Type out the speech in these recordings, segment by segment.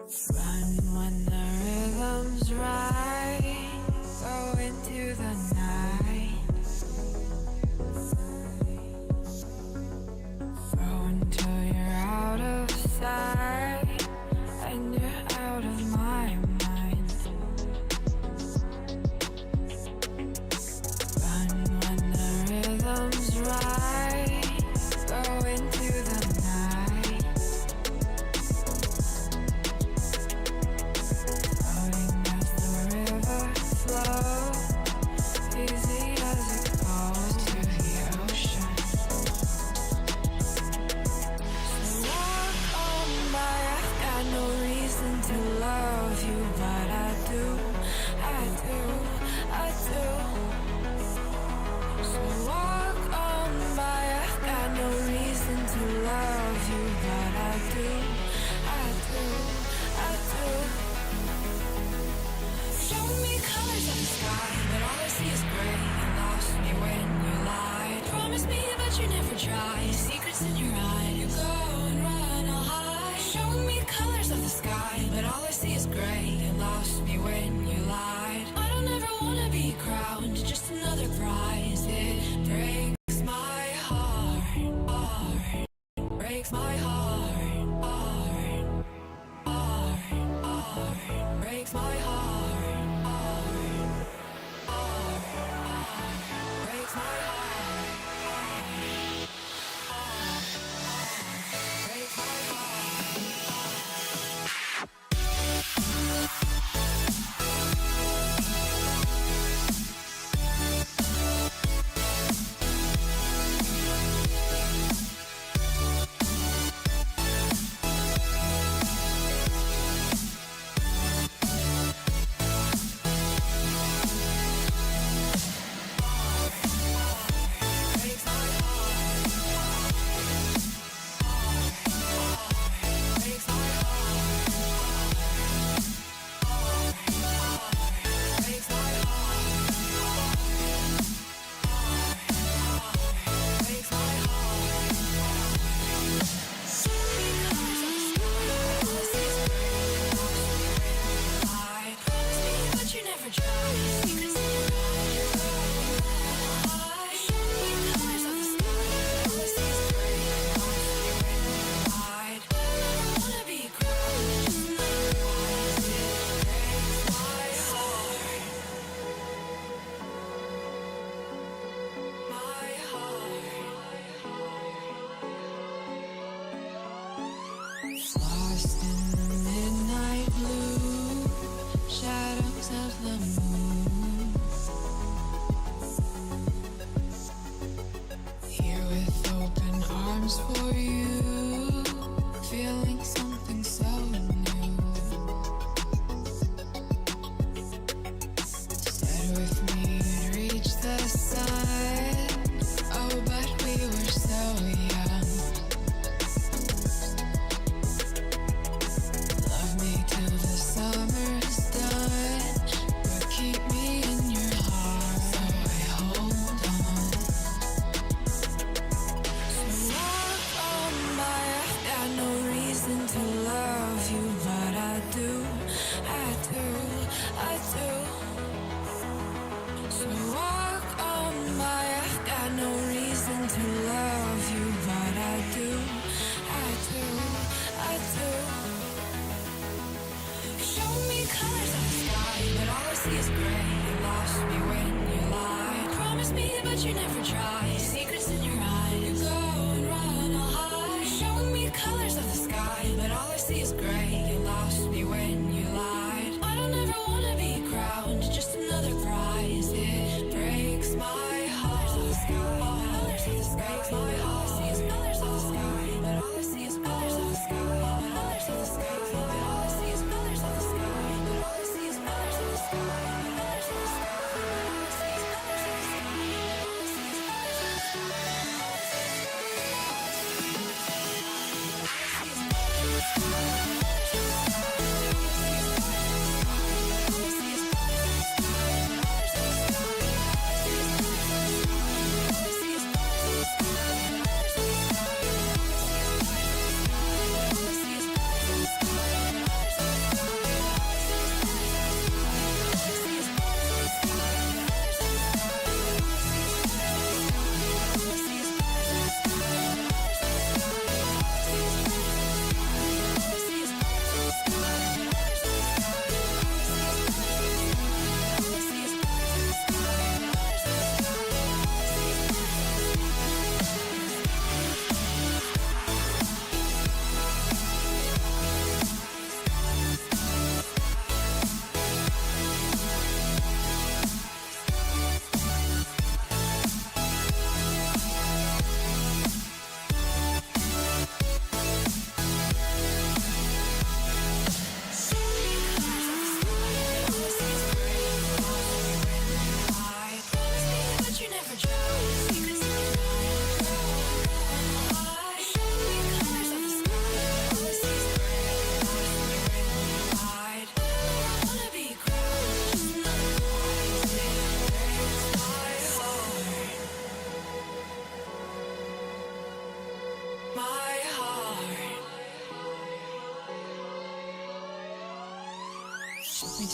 Run when the rhythm's right. Go into the night. Throw until you're out of sight and you're out of my mind. Run when the rhythm's right. Go into the night. Floating as the river flows, easy as it goes to the ocean. So walk on by, I've got no reason to love you, but I do, I do, I do. So walk on by, I've got no reason to love you, but I do, I do, I do. Show me colors of the sky, but all I see is gray. You lost me when you lied. Promise me, but you never tried. Secrets in your eye, you go and run all high. Show me colors of the sky, but all I see is gray. You lost me when you lied. I don't ever wanna be crowned, just another prize. It breaks my heart, breaks my heart, breaks my heart. Breaks my heart. Breaks my heart. Lost in the midnight blue, shadows of the moon. Here with open arms for you, feeling something so new. Said with me you'd reach the sun, oh but we were so young. Love me till the summer's done, but keep me in your heart, so I hold on. So walk on by, I've got no reason to love you, but I do, I do, I do. So walk on by, I've got no reason to love you, but I do, I do, I do. Show me colors of the sky, but all I see is gray. You lost me when you lied. Promise me, but you never tried. Secrets in your eye, you go and run all high. Show me colors of the sky, but all I see is gray. You lost me when you lied. I don't ever wanna be crowned, just another prize. It breaks my heart. Colors of the sky, colors of the sky, breaks my heart. All I see is colors of the sky, but all I see is colors of the sky, colors of the sky, but all I see is colors of the sky, but all I see is colors of the sky, colors of the sky, but all I see is colors of the sky, but all I see is colors of the sky.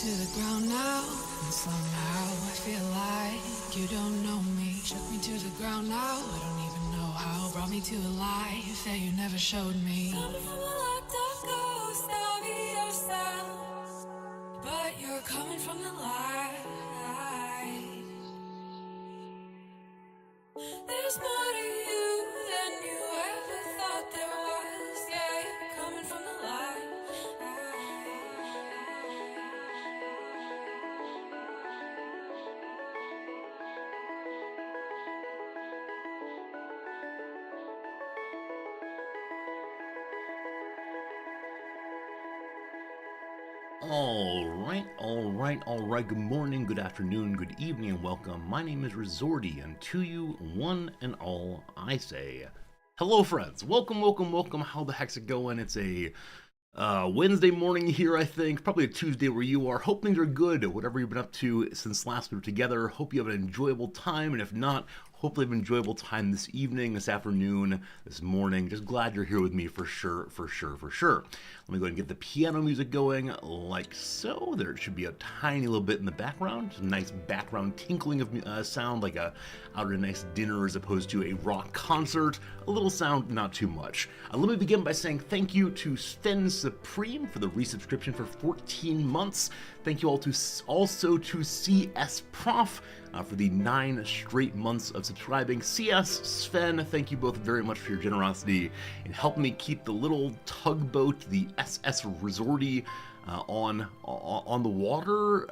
to the ground now, and somehow I feel like you don't know me. Shook me to the ground now, I don't even know how. Brought me to a life that you never showed me. Coming from a locked up ghost of yourself, but you're coming from the light. There's more to you than you ever thought there was. Yeah, you're coming from the light. All right. Good morning, good afternoon, good evening, and welcome. My name is Resorty, and to you, one and all, I say, hello, friends. Welcome. How the heck's it going? It's a Wednesday morning here, I think. Probably a Tuesday where you are. Hope things are good. Whatever you've been up to since last we were together. Hope you have an enjoyable time, and if not, hopefully have an enjoyable time this evening, this afternoon, this morning. Just glad you're here with me for sure. Let me go ahead and get the piano music going like so. There should be a tiny little bit in the background. Just a nice background tinkling of sound, like out at a nice dinner as opposed to a rock concert. A little sound, not too much. Let me begin by saying thank you to Sven Supreme for the resubscription for 14 months. Thank you also to CS Prof for the 9 straight months of subscribing. CS, Sven, thank you both very much for your generosity in helping me keep the little tugboat, the SS Resorty, on the water,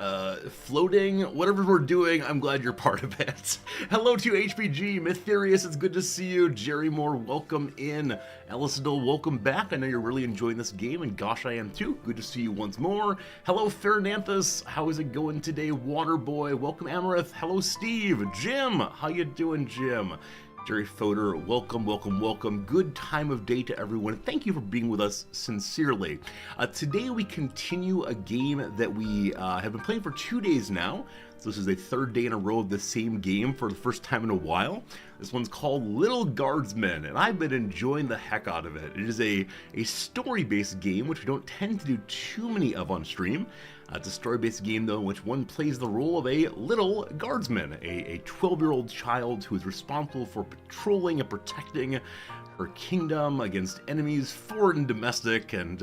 floating, whatever we're doing. I'm glad you're part of it. Hello to HPG, Mytherius, it's good to see you. Jerry Moore, welcome in. Elisadol, welcome back. I know you're really enjoying this game, and gosh, I am too. Good to see you once more. Hello, Fernanthus, how is it going today? Waterboy, welcome, Amaranth. Hello, Steve. Jim, how you doing, Jim? Jerry Fodor, welcome. Good time of day to everyone. Thank you for being with us sincerely. Today we continue a game that we have been playing for 2 days now. So this is a third day in a row of the same game for the first time in a while. This one's called Lil Guardsman, and I've been enjoying the heck out of it. It is a story-based game, which we don't tend to do too many of on stream. It's a story-based game, though, in which one plays the role of a little guardsman, a 12-year-old child who is responsible for patrolling and protecting her kingdom against enemies, foreign and domestic, and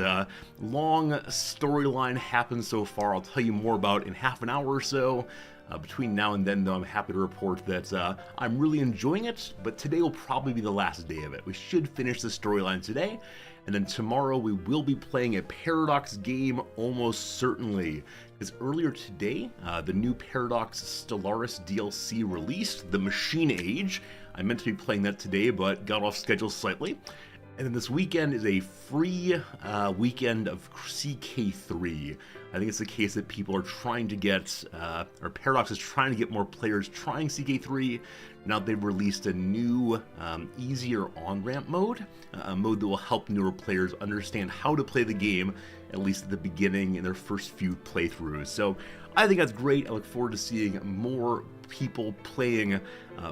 long storyline happens so far. I'll tell you more about in half an hour or so. Between now and then, though, I'm happy to report that I'm really enjoying it, but today will probably be the last day of it. We should finish the storyline today, and then tomorrow we will be playing a Paradox game almost certainly. Because earlier today, the new Paradox Stellaris DLC released, The Machine Age. I meant to be playing that today, but got off schedule slightly. And then this weekend is a free weekend of CK3. I think it's the case that people are trying to get, or Paradox is trying to get more players trying CK3. Now they've released a new, easier on-ramp mode, a mode that will help newer players understand how to play the game, at least at the beginning in their first few playthroughs. So I think that's great. I look forward to seeing more people playing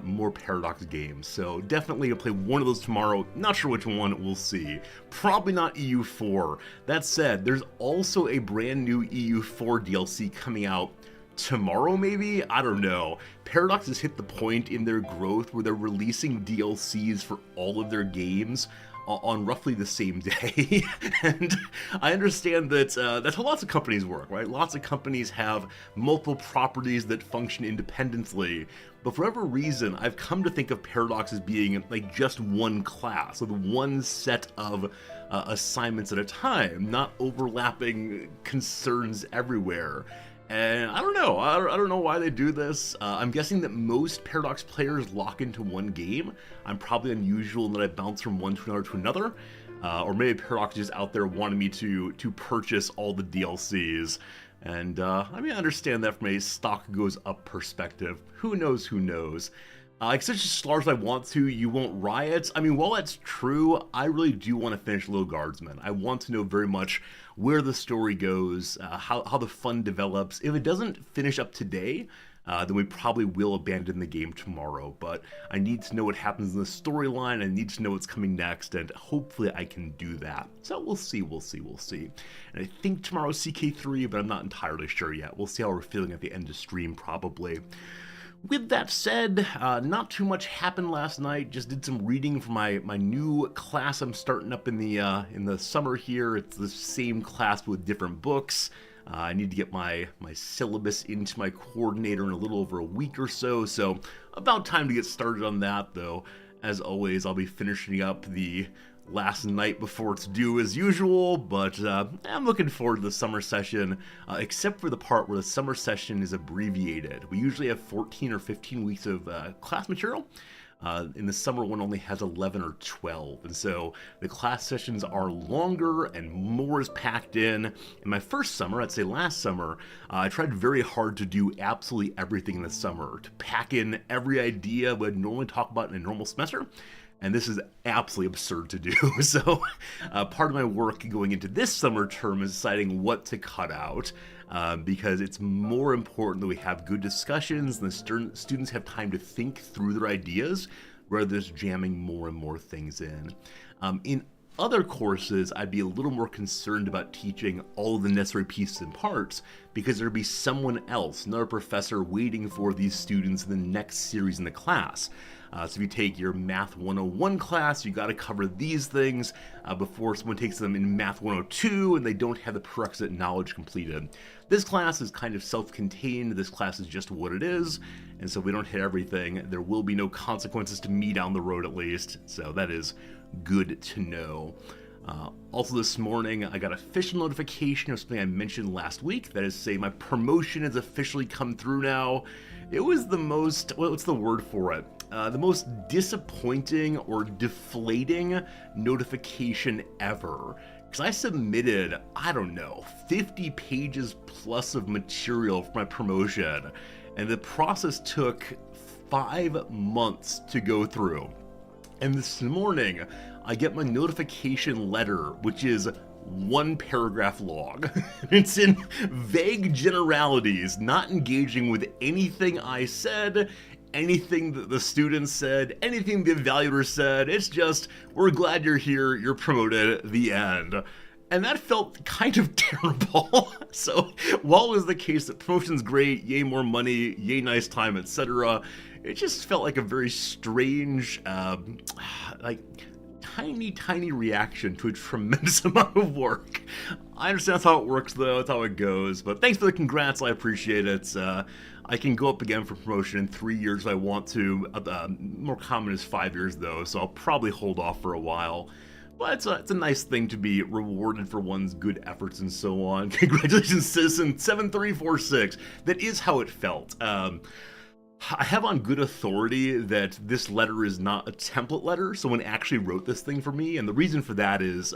more Paradox games. So definitely gonna play one of those tomorrow. Not sure which one, we'll see. Probably not EU4. That said, there's also a brand new EU4 DLC coming out tomorrow, maybe? I don't know. Paradox has hit the point in their growth where they're releasing DLCs for all of their games on roughly the same day. And I understand that that's how lots of companies work, right? Lots of companies have multiple properties that function independently. But for whatever reason, I've come to think of Paradox as being like just one class, with one set of assignments at a time, not overlapping concerns everywhere. And I don't know. I don't know why they do this. I'm guessing that most Paradox players lock into one game. I'm probably unusual in that I bounce from one to another. Or maybe Paradox is out there wanting me to purchase all the DLCs. And I mean, I understand that from a stock goes up perspective. Who knows? Like such as Stellaris I want to, you won't riot. I mean, while that's true, I really do want to finish Lil Guardsman. I want to know very much where the story goes, how the fun develops. If it doesn't finish up today, then we probably will abandon the game tomorrow. But I need to know what happens in the storyline. I need to know what's coming next, and hopefully I can do that. So we'll see. And I think tomorrow's CK3, but I'm not entirely sure yet. We'll see how we're feeling at the end of stream, probably. With that said, not too much happened last night. Just did some reading for my new class I'm starting up in the summer here. It's the same class with different books. I need to get my syllabus into my coordinator in a little over a week or so. So about time to get started on that, though. As always, I'll be finishing up the last night before it's due as usual, but I'm looking forward to the summer session, except for the part where the summer session is abbreviated. We usually have 14 or 15 weeks of class material. In the summer one only has 11 or 12, and so the class sessions are longer and more is packed in. In my first summer, I'd say last summer, I tried very hard to do absolutely everything in the summer, to pack in every idea we'd normally talk about in a normal semester. And this is absolutely absurd to do. So part of my work going into this summer term is deciding what to cut out, because it's more important that we have good discussions and the students have time to think through their ideas rather than just jamming more and more things in. In other courses, I'd be a little more concerned about teaching all of the necessary pieces and parts, because there'd be someone else, another professor, waiting for these students in the next series in the class. So if you take your Math 101 class, you got to cover these things before someone takes them in Math 102 and they don't have the prerequisite knowledge completed. This class is kind of self-contained. This class is just what it is, and so we don't hit everything. There will be no consequences to me down the road, at least, so that is good to know. Also this morning, I got official notification of something I mentioned last week. That is to say, my promotion has officially come through now. It was the most, what's the word for it? The most disappointing or deflating notification ever. Because I submitted, I don't know, 50 pages plus of material for my promotion, and the process took 5 months to go through. And this morning, I get my notification letter, which is 1 paragraph long. It's in vague generalities, not engaging with anything I said, anything that the students said, anything the evaluator said. It's just, we're glad you're here, you're promoted, the end. And that felt kind of terrible. So while it was the case that promotion's great, yay more money, yay nice time, etc., it just felt like a very strange, tiny reaction to a tremendous amount of work. I understand that's how it works, though. That's how it goes. But thanks for the congrats. I appreciate it. I can go up again for promotion in 3 years if I want to. More common is 5 years, though, so I'll probably hold off for a while. But it's a nice thing to be rewarded for one's good efforts and so on. Congratulations, Citizen 7346. That is how it felt. I have on good authority that this letter is not a template letter. Someone actually wrote this thing for me, and the reason for that is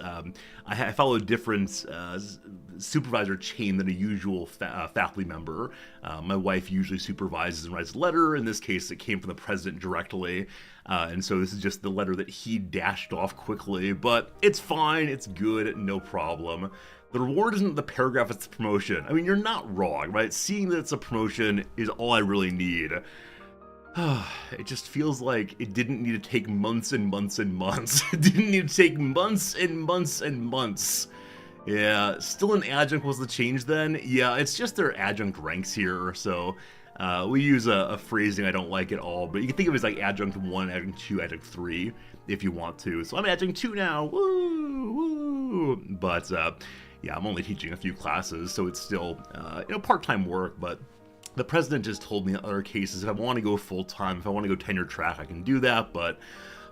I follow a different supervisor chain than a usual faculty member. My wife usually supervises and writes a letter. In this case, it came from the president directly, and so this is just the letter that he dashed off quickly, but it's fine, it's good, no problem. The reward isn't the paragraph, it's the promotion. I mean, you're not wrong, right? Seeing that it's a promotion is all I really need. It just feels like it didn't need to take months and months and months. It didn't need to take months and months and months. Yeah, still an adjunct was the change then? Yeah, it's just their adjunct ranks here, so we use a phrasing I don't like at all, but you can think of it as like adjunct 1, adjunct 2, adjunct 3, if you want to. So I'm adjunct 2 now, woo, woo! But, yeah, I'm only teaching a few classes, so it's still, part-time work, but the president just told me in other cases if I want to go full-time, if I want to go tenure track, I can do that, but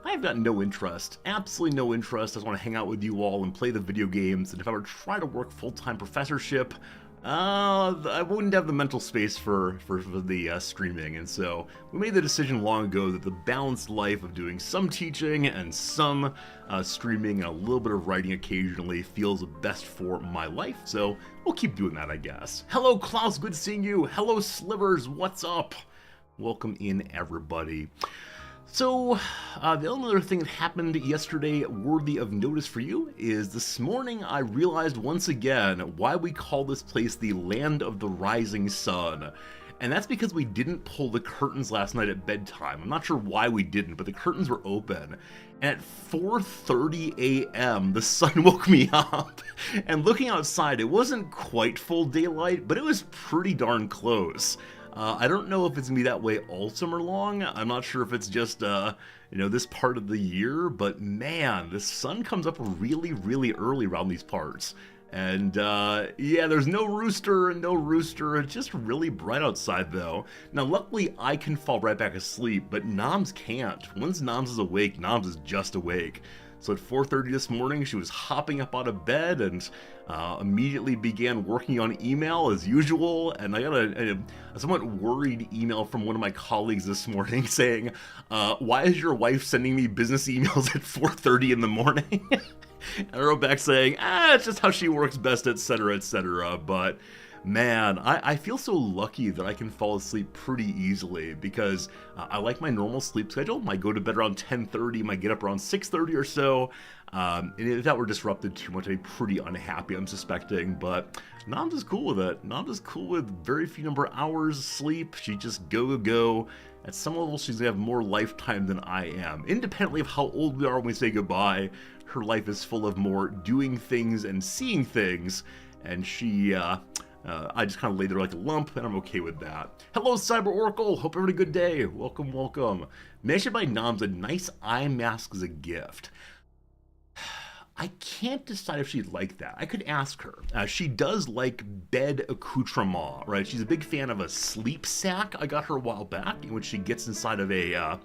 I've got no interest, absolutely no interest. I just want to hang out with you all and play the video games, and if I were to try to work full-time professorship, I wouldn't have the mental space for the streaming, and so we made the decision long ago that the balanced life of doing some teaching and some streaming and a little bit of writing occasionally feels best for my life, so we'll keep doing that, I guess. Hello, Klaus, good seeing you. Hello, Slivers, what's up? Welcome in, everybody. So, the only other thing that happened yesterday worthy of notice for you is this morning I realized once again why we call this place the Land of the Rising Sun. And that's because we didn't pull the curtains last night at bedtime. I'm not sure why we didn't, but the curtains were open. And at 4:30 a.m., the sun woke me up. And looking outside, it wasn't quite full daylight, but it was pretty darn close. I don't know if it's gonna be that way all summer long. I'm not sure if it's just, this part of the year, but man, the sun comes up really, really early around these parts. And yeah, there's no rooster. It's just really bright outside though. Now luckily I can fall right back asleep, but Noms can't. Once Noms is awake, Noms is just awake. So at 4:30 this morning, she was hopping up out of bed and immediately began working on email as usual. And I got a somewhat worried email from one of my colleagues this morning saying, why is your wife sending me business emails at 4:30 in the morning? And I wrote back saying, it's just how she works best, etc., etc. But man, I feel so lucky that I can fall asleep pretty easily because I like my normal sleep schedule. I go to bed around 10:30, I get up around 6:30 or so. And if that were disrupted too much, I'd be pretty unhappy, I'm suspecting. But Noms is cool with it. Noms is cool with very few number of hours sleep. She just go. At some level, she's gonna have more lifetime than I am. Independently of how old we are when we say goodbye, her life is full of more doing things and seeing things. And she, I just kind of lay there like a lump, and I'm okay with that. Hello, Cyber Oracle. Hope you're having a good day. Welcome. May I should buy Noms a nice eye mask as a gift? I can't decide if she'd like that. I could ask her. She does like bed accoutrement, right? She's a big fan of a sleep sack I got her a while back, in which she gets inside of a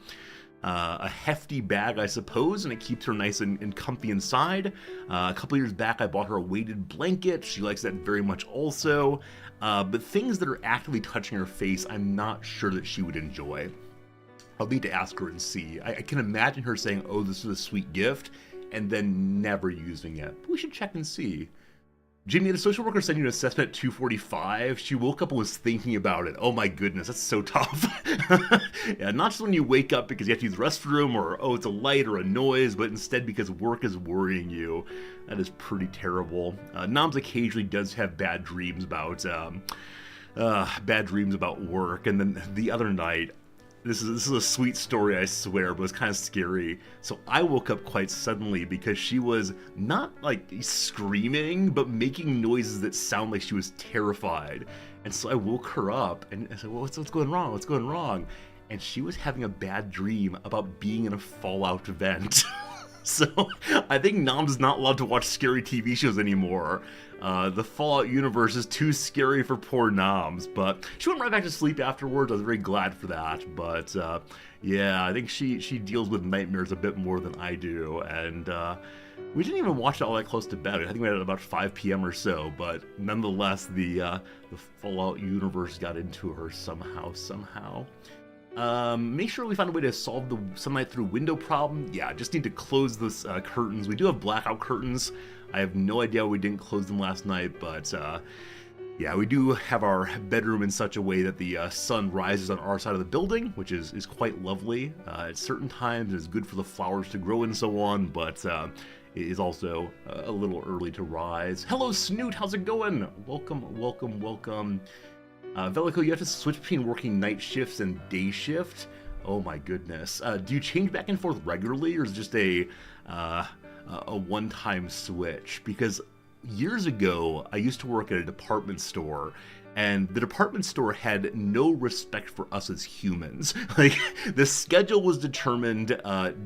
hefty bag, I suppose, and it keeps her nice and comfy inside. A couple years back, I bought her a weighted blanket. She likes that very much also. But things that are actively touching her face, I'm not sure that she would enjoy. I'll need to ask her and see. I can imagine her saying, oh, this is a sweet gift, and then never using it. But we should check and see. Jimmy, the social worker sent you an assessment at 2:45. She woke up and was thinking about it. Oh my goodness, that's so tough. Yeah, not just when you wake up because you have to use the restroom or, oh, it's a light or a noise, but instead because work is worrying you. That is pretty terrible. Noms occasionally does have bad dreams about work. And then the other night, this is a sweet story, I swear, but it's kind of scary. So I woke up quite suddenly because she was not like screaming, but making noises that sound like she was terrified. And so I woke her up and I said, well, what's going wrong? What's going wrong? And she was having a bad dream about being in a fallout vent. So I think Noms is not allowed to watch scary TV shows anymore. The Fallout universe is too scary for poor Noms, but she went right back to sleep afterwards. I was very glad for that, but yeah, I think she deals with nightmares a bit more than I do, and we didn't even watch it all that close to bed. I think we had it about 5 p.m. or so, but nonetheless, the Fallout universe got into her somehow. Make sure we find a way to solve the sunlight through window problem. Yeah, just need to close those curtains. We do have blackout curtains. I have no idea why we didn't close them last night, but yeah, we do have our bedroom in such a way that the sun rises on our side of the building, which is quite lovely. At certain times, it's good for the flowers to grow and so on, but it is also a little early to rise. Hello, Snoot. How's it going? Welcome. Velico, you have to switch between working night shifts and day shift. Oh my goodness. Do you change back and forth regularly, or is it just a one-time switch? Because years ago, I used to work at a department store, and the department store had no respect for us as humans. Like, the schedule was determined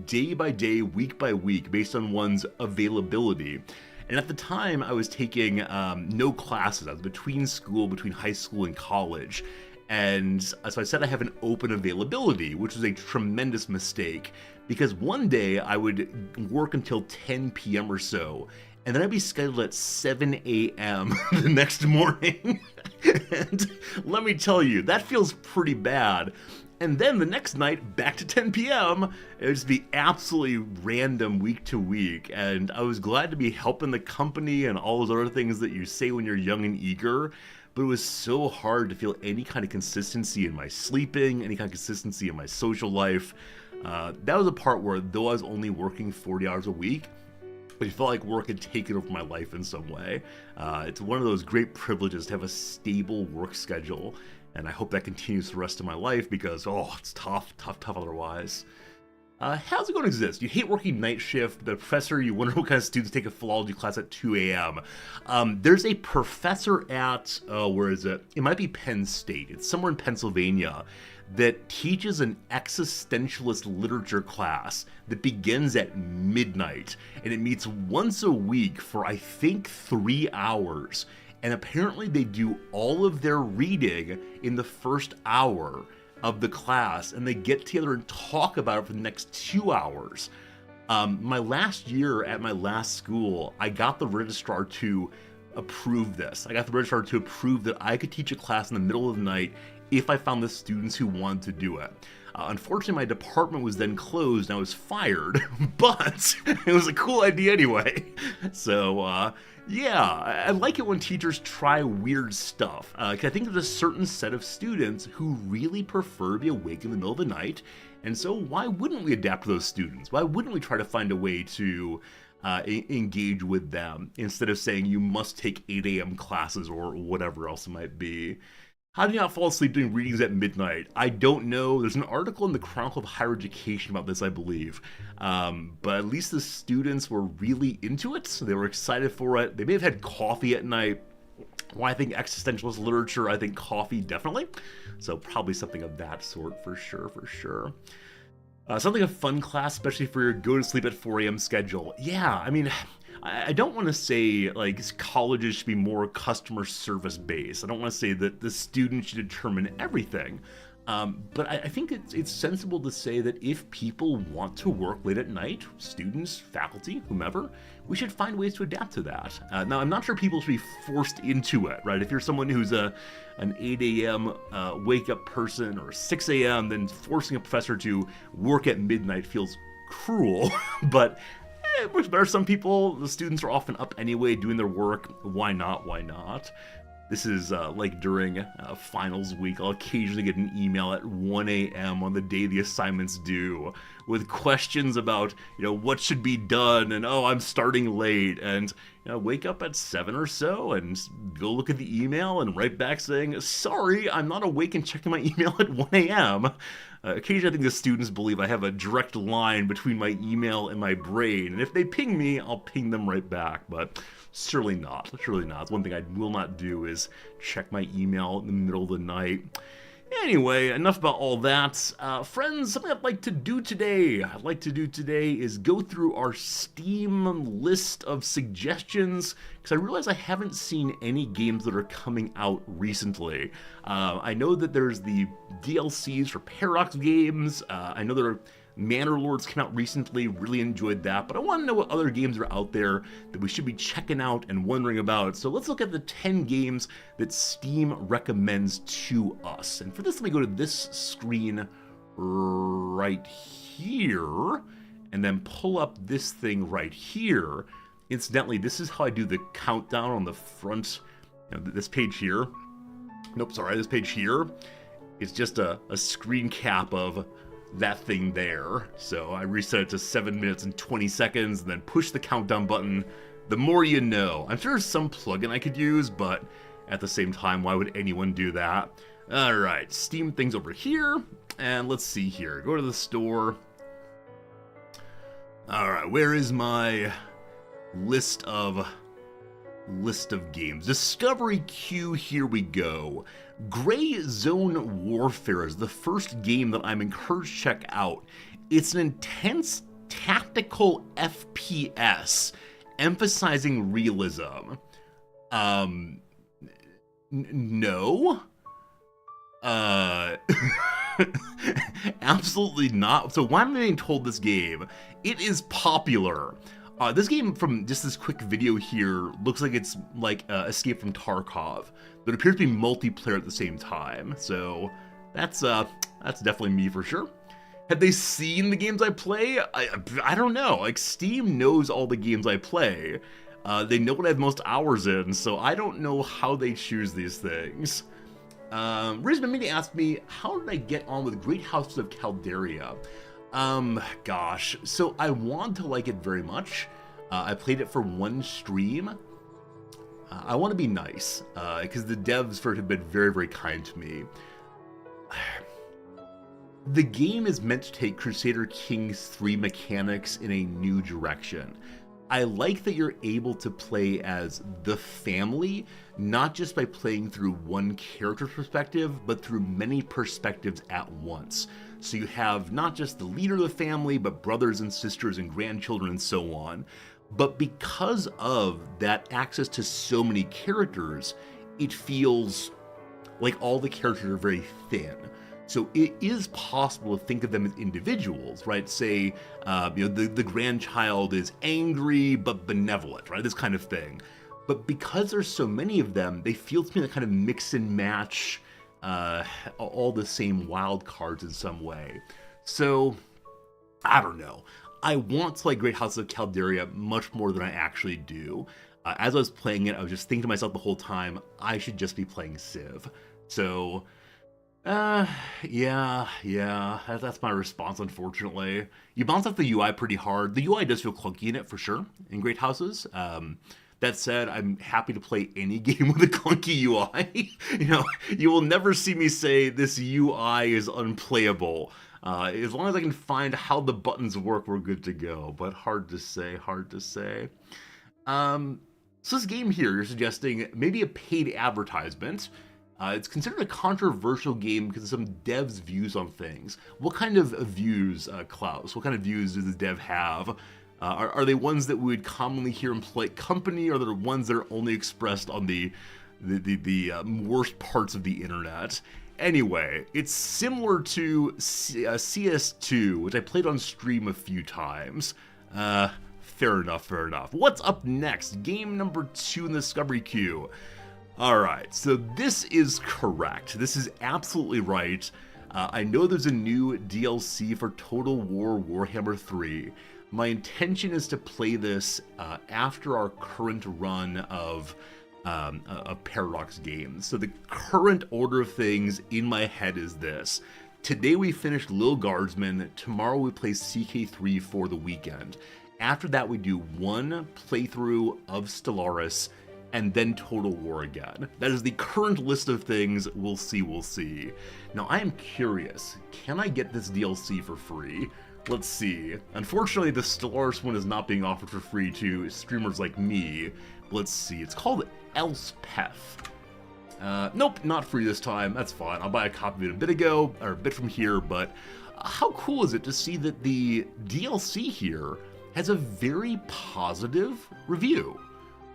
day by day, week by week, based on one's availability. And at the time, I was taking no classes. I was between high school and college. And so I said I have an open availability, which was a tremendous mistake. Because one day I would work until 10 p.m. or so, and then I'd be scheduled at 7 a.m. the next morning. And let me tell you, that feels pretty bad. And then the next night, back to 10 p.m., it would just be absolutely random week to week. And I was glad to be helping the company and all those other things that you say when you're young and eager. But it was so hard to feel any kind of consistency in my sleeping, any kind of consistency in my social life. That was a part where, though I was only working 40 hours a week, it felt like work had taken over my life in some way. It's one of those great privileges to have a stable work schedule. and I hope that continues the rest of my life because, oh, it's tough otherwise. How's it going to exist? You hate working night shift, the professor, you wonder what kind of students take a philology class at 2 a.m. There's a professor at, where is it? It might be Penn State. It's somewhere in Pennsylvania that teaches an existentialist literature class that begins at midnight, and it meets once a week for, I think, 3 hours. And apparently they do all of their reading in the first hour of the class, and they get together and talk about it for the next 2 hours. My last year at my last school, I got the registrar to approve this. I got the registrar to approve that I could teach a class in the middle of the night if I found the students who wanted to do it. Unfortunately, my department was then closed and I was fired, but it was a cool idea anyway. So, yeah, I like it when teachers try weird stuff. 'Cause I think there's a certain set of students who really prefer to be awake in the middle of the night, and so why wouldn't we adapt to those students? Why wouldn't we try to find a way to engage with them instead of saying you must take 8 a.m. classes or whatever else it might be? How do you not fall asleep doing readings at midnight? I don't know. There's an article in the Chronicle of Higher Education about this, I believe. But at least the students were really into it. So they were excited for it. They may have had coffee at night. Well, I think existentialist literature, I think coffee definitely. So probably something of that sort for sure. Something a fun class, especially for your go to sleep at 4 a.m. schedule. Yeah, I mean, I don't want to say like colleges should be more customer service based. I don't want to say that the student should determine everything. But I think it's sensible to say that if people want to work late at night, students, faculty, whomever, we should find ways to adapt to that. Now, I'm not sure people should be forced into it, right? If you're someone who's an 8 a.m. Wake up person or 6 a.m., then forcing a professor to work at midnight feels cruel, but it works better. Some people, the students are often up anyway doing their work. Why not? This is like during finals week, I'll occasionally get an email at 1 a.m. on the day the assignment's due with questions about, what should be done, and I'm starting late, and wake up at 7 or so and go look at the email and write back saying, sorry, I'm not awake and checking my email at 1 a.m. Occasionally I think the students believe I have a direct line between my email and my brain, and if they ping me, I'll ping them right back, but surely not. One thing I will not do is check my email in the middle of the night. Anyway, enough about all that. Friends, something I'd like to do today is go through our Steam list of suggestions, because I realize I haven't seen any games that are coming out recently. I know that there's the DLCs for Paradox games. I know there are Manor Lords came out recently, really enjoyed that, but I want to know what other games are out there that we should be checking out and wondering about. So let's look at the 10 games that Steam recommends to us. And for this, let me go to this screen right here, and then pull up this thing right here. Incidentally, this is how I do the countdown on the front, this page here. Nope, sorry, this page here is just a screen cap of that thing there. So I reset it to 7 minutes and 20 seconds and then push the countdown button. The more you know. I'm sure there's some plugin I could use, but at the same time, why would anyone do that? Alright, Steam things over here, and let's see here. Go to the store. Alright, where is my list of games? Discovery queue, here we go. Gray Zone Warfare is the first game that I'm encouraged to check out. It's an intense tactical FPS emphasizing realism. No. Absolutely not. So why am I being told this game? It is popular. This game, from just this quick video here, looks like it's like Escape from Tarkov, but it appears to be multiplayer at the same time. So that's definitely me for sure. Have they seen the games I play? I don't know. Like, Steam knows all the games I play. They know what I have most hours in, so I don't know how they choose these things. Rizman Media asked me, how did I get on with Great Houses of Calderia? Gosh, so I want to like it very much. I played it for one stream. I want to be nice, because the devs for it have been very, very kind to me. The game is meant to take Crusader Kings 3 mechanics in a new direction. I like that you're able to play as the family, not just by playing through one character's perspective, but through many perspectives at once. So you have not just the leader of the family, but brothers and sisters and grandchildren and so on. But because of that access to so many characters, it feels like all the characters are very thin. So it is possible to think of them as individuals, right? Say, the grandchild is angry but benevolent, right? This kind of thing. But because there's so many of them, they feel to me like kind of mix and match all the same wild cards in some way. So, I don't know. I want to like Great House of Calderia much more than I actually do. As I was playing it, I was just thinking to myself the whole time, I should just be playing Civ. So, yeah, that's my response, unfortunately. You bounce off the UI pretty hard. The UI does feel clunky in it, for sure, in Great Houses. That said, I'm happy to play any game with a clunky UI. You will never see me say this UI is unplayable. As long as I can find how the buttons work, we're good to go. But hard to say. So this game here, you're suggesting maybe a paid advertisement. It's considered a controversial game because of some devs' views on things. What kind of views, Klaus? What kind of views does the dev have? Are they ones that we would commonly hear in Polite Company, or are they ones that are only expressed on the worst parts of the internet? Anyway, it's similar to CS2, which I played on stream a few times. Fair enough. What's up next? Game number 2 in the discovery queue. Alright, so this is correct. This is absolutely right. I know there's a new DLC for Total War Warhammer 3. My intention is to play this after our current run of Paradox games. So the current order of things in my head is this. Today we finished Lil Guardsman, tomorrow we play CK3 for the weekend. After that we do one playthrough of Stellaris, and then Total War again. That is the current list of things. We'll see. Now I am curious, can I get this DLC for free? Let's see. Unfortunately, the Stellaris one is not being offered for free to streamers like me. Let's see. It's called Elspeth. Nope, not free this time. That's fine. I'll buy a copy of it a bit from here, but how cool is it to see that the DLC here has a very positive review?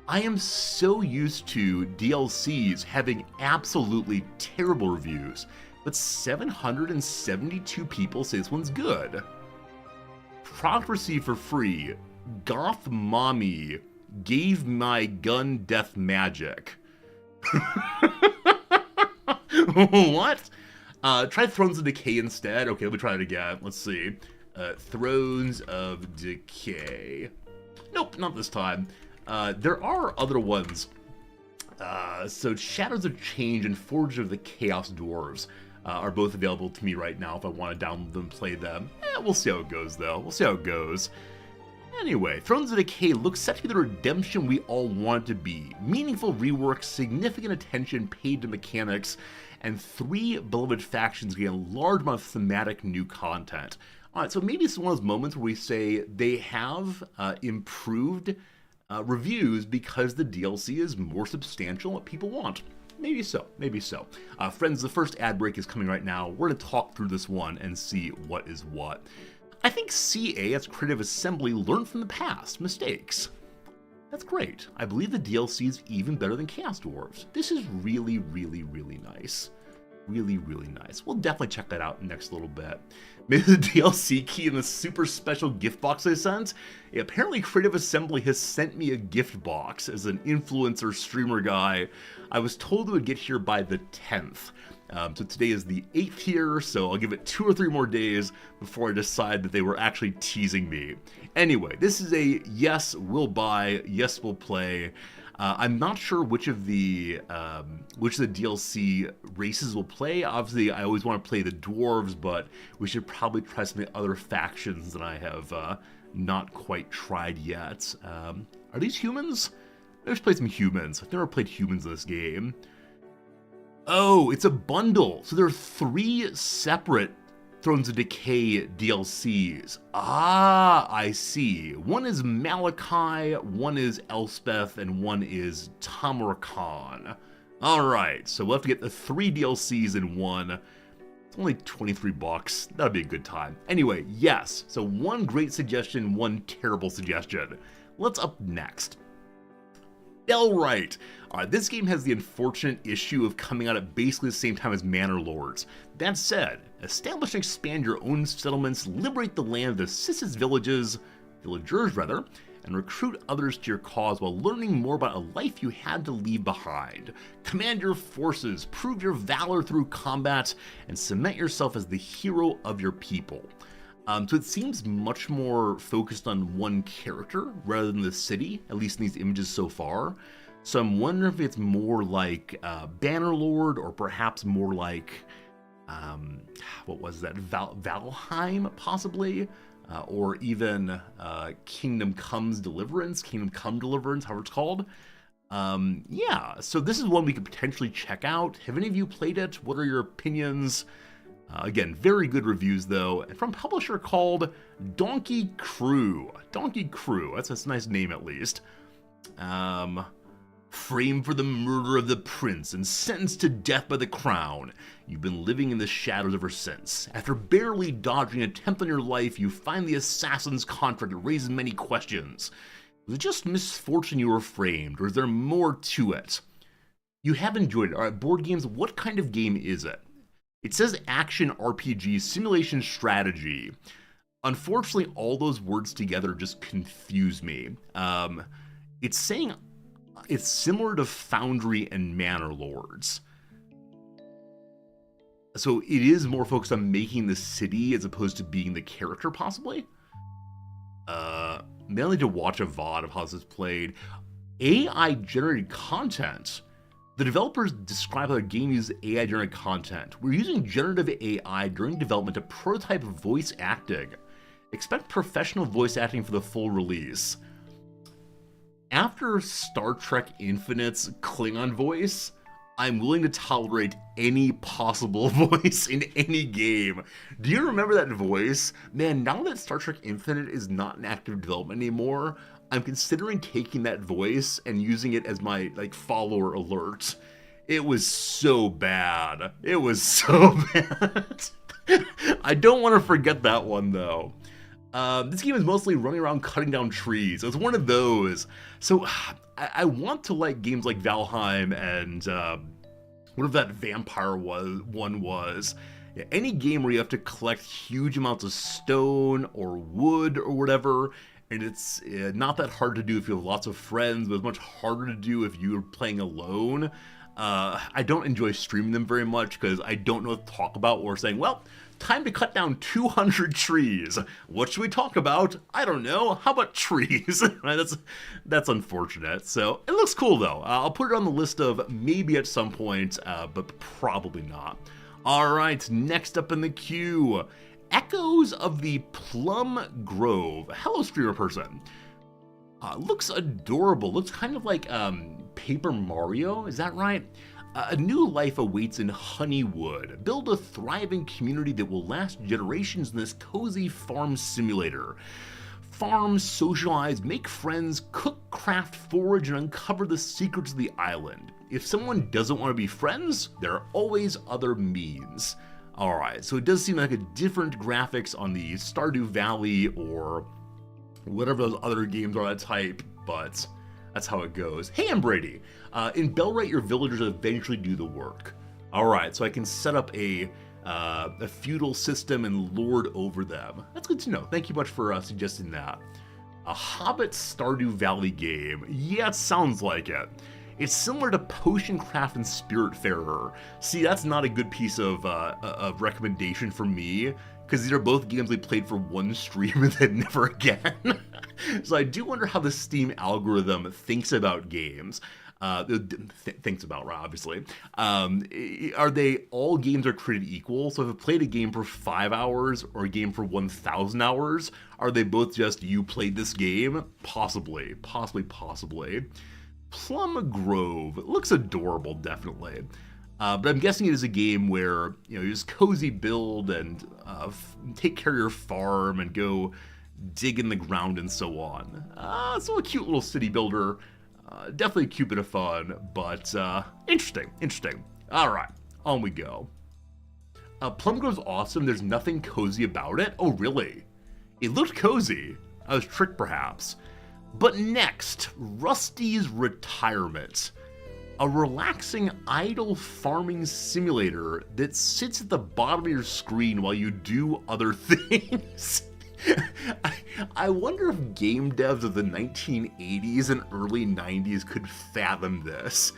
I am so used to DLCs having absolutely terrible reviews, but 772 people say this one's good. Product received for free. Goth Mommy gave my gun death magic. What? Try Thrones of Decay instead. Okay, let me try it again. Let's see. Thrones of Decay. Nope, not this time. There are other ones. So Shadows of Change and Forge of the Chaos Dwarves are both available to me right now if I want to download them and play them. We'll see how it goes, though. We'll see how it goes. Anyway, Thrones of Decay looks set to be the redemption we all want it to be. Meaningful rework, significant attention paid to mechanics, and 3 beloved factions getting a large amount of thematic new content. Alright, so maybe it's one of those moments where we say they have improved reviews because the DLC is more substantial than what people want. Maybe so. Friends, the first ad break is coming right now. We're going to talk through this one and see what is what. I think CA as Creative Assembly learned from the past mistakes. That's great. I believe the DLC is even better than Chaos Dwarves. This is really nice. Really nice. We'll definitely check that out next little bit. Maybe the DLC key in the super special gift box I sent? Apparently Creative Assembly has sent me a gift box as an influencer streamer guy. I was told it would get here by the 10th. So today is the 8th here, so I'll give it 2 or 3 more days before I decide that they were actually teasing me. Anyway, this is a yes, we'll buy, yes, we'll play. I'm not sure which of the DLC races we'll play. Obviously, I always want to play the dwarves, but we should probably try some of the other factions that I have not quite tried yet. Are these humans? Let's play some humans. I've never played humans in this game. Oh, it's a bundle. So there are 3 separate Thrones of Decay DLCs. Ah, I see. One is Malachi, one is Elspeth, and one is Tamar Khan. Alright, so we'll have to get the 3 DLCs in one. It's only 23 bucks. That'd be a good time. Anyway, yes. So one great suggestion, one terrible suggestion. What's up next? Bellwright. Alright, this game has the unfortunate issue of coming out at basically the same time as Manor Lords. That said, establish and expand your own settlements, liberate the land of the villagers, and recruit others to your cause while learning more about a life you had to leave behind. Command your forces, prove your valor through combat, and cement yourself as the hero of your people. So it seems much more focused on one character rather than the city, at least in these images so far. So I'm wondering if it's more like Bannerlord, or perhaps more like, what was that, Valheim, possibly? Or even Kingdom Come Deliverance, however it's called. Yeah, so this is one we could potentially check out. Have any of you played it? What are your opinions? Again, very good reviews though, and from a publisher called Donkey Crew. Donkey Crew, that's a nice name at least. Framed for the murder of the prince and sentenced to death by the crown, you've been living in the shadows ever since. After barely dodging an attempt on your life, you find the assassin's contract that raises many questions. Was it just misfortune you were framed, or is there more to it? You have enjoyed it. Alright, board games, what kind of game is it? It says action RPG, simulation strategy. Unfortunately, all those words together just confuse me. It's saying it's similar to Foundry and Manor Lords. So it is more focused on making the city as opposed to being the character, possibly? Maybe I need to watch a VOD of how this is played. AI-generated content. The developers describe how their game uses AI-generated content. We're using generative AI during development to prototype voice acting. Expect professional voice acting for the full release. After Star Trek Infinite's Klingon voice, I'm willing to tolerate any possible voice in any game. Do you remember that voice? Man, now that Star Trek Infinite is not in active development anymore, I'm considering taking that voice and using it as my, follower alert. It was so bad. It was so bad. I don't want to forget that one, though. This game is mostly running around cutting down trees. It's one of those. So I want to like games like Valheim and whatever that vampire one was. Yeah, any game where you have to collect huge amounts of stone or wood or whatever, and it's not that hard to do if you have lots of friends, but it's much harder to do if you're playing alone. I don't enjoy streaming them very much because I don't know what to talk about, or saying, well, time to cut down 200 trees. What should we talk about? I don't know. How about trees? Right, that's unfortunate. So it looks cool though. I'll put it on the list of maybe at some point, but probably not. All right, next up in the queue, Echoes of the Plum Grove. Hello, streamer person. Looks adorable. Looks kind of like Paper Mario. Is that right? A new life awaits in Honeywood. Build a thriving community that will last generations in this cozy farm simulator. Farm, socialize, make friends, cook, craft, forage, and uncover the secrets of the island. If someone doesn't want to be friends, there are always other means. Alright, so it does seem like a different graphics on the Stardew Valley or whatever those other games are that type, but that's how it goes. Hey, I'm Brady. In Bellwright, your villagers eventually do the work. Alright, so I can set up a feudal system and lord over them. That's good to know. Thank you much for suggesting that. A Hobbit Stardew Valley game. Yeah, it sounds like it. It's similar to Potion Craft and Spiritfarer. See, that's not a good piece of recommendation for me, because these are both games we played for one stream and then never again. So I do wonder how the Steam algorithm thinks about games. Thinks about, right, obviously. Are they all games are created equal? So if I played a game for 5 hours or a game for 1,000 hours, are they both just you played this game? Possibly. Plum Grove. It looks adorable, definitely. But I'm guessing it is a game where, you just cozy build and take care of your farm and go dig in the ground and so on. So a cute little city builder. Definitely a cute bit of fun, but interesting. All right, on we go. Plum Grove's awesome. There's nothing cozy about it. Oh, really? It looked cozy. I was tricked, perhaps. But next, Rusty's Retirement. A relaxing, idle farming simulator that sits at the bottom of your screen while you do other things. I wonder if game devs of the 1980s and early 90s could fathom this.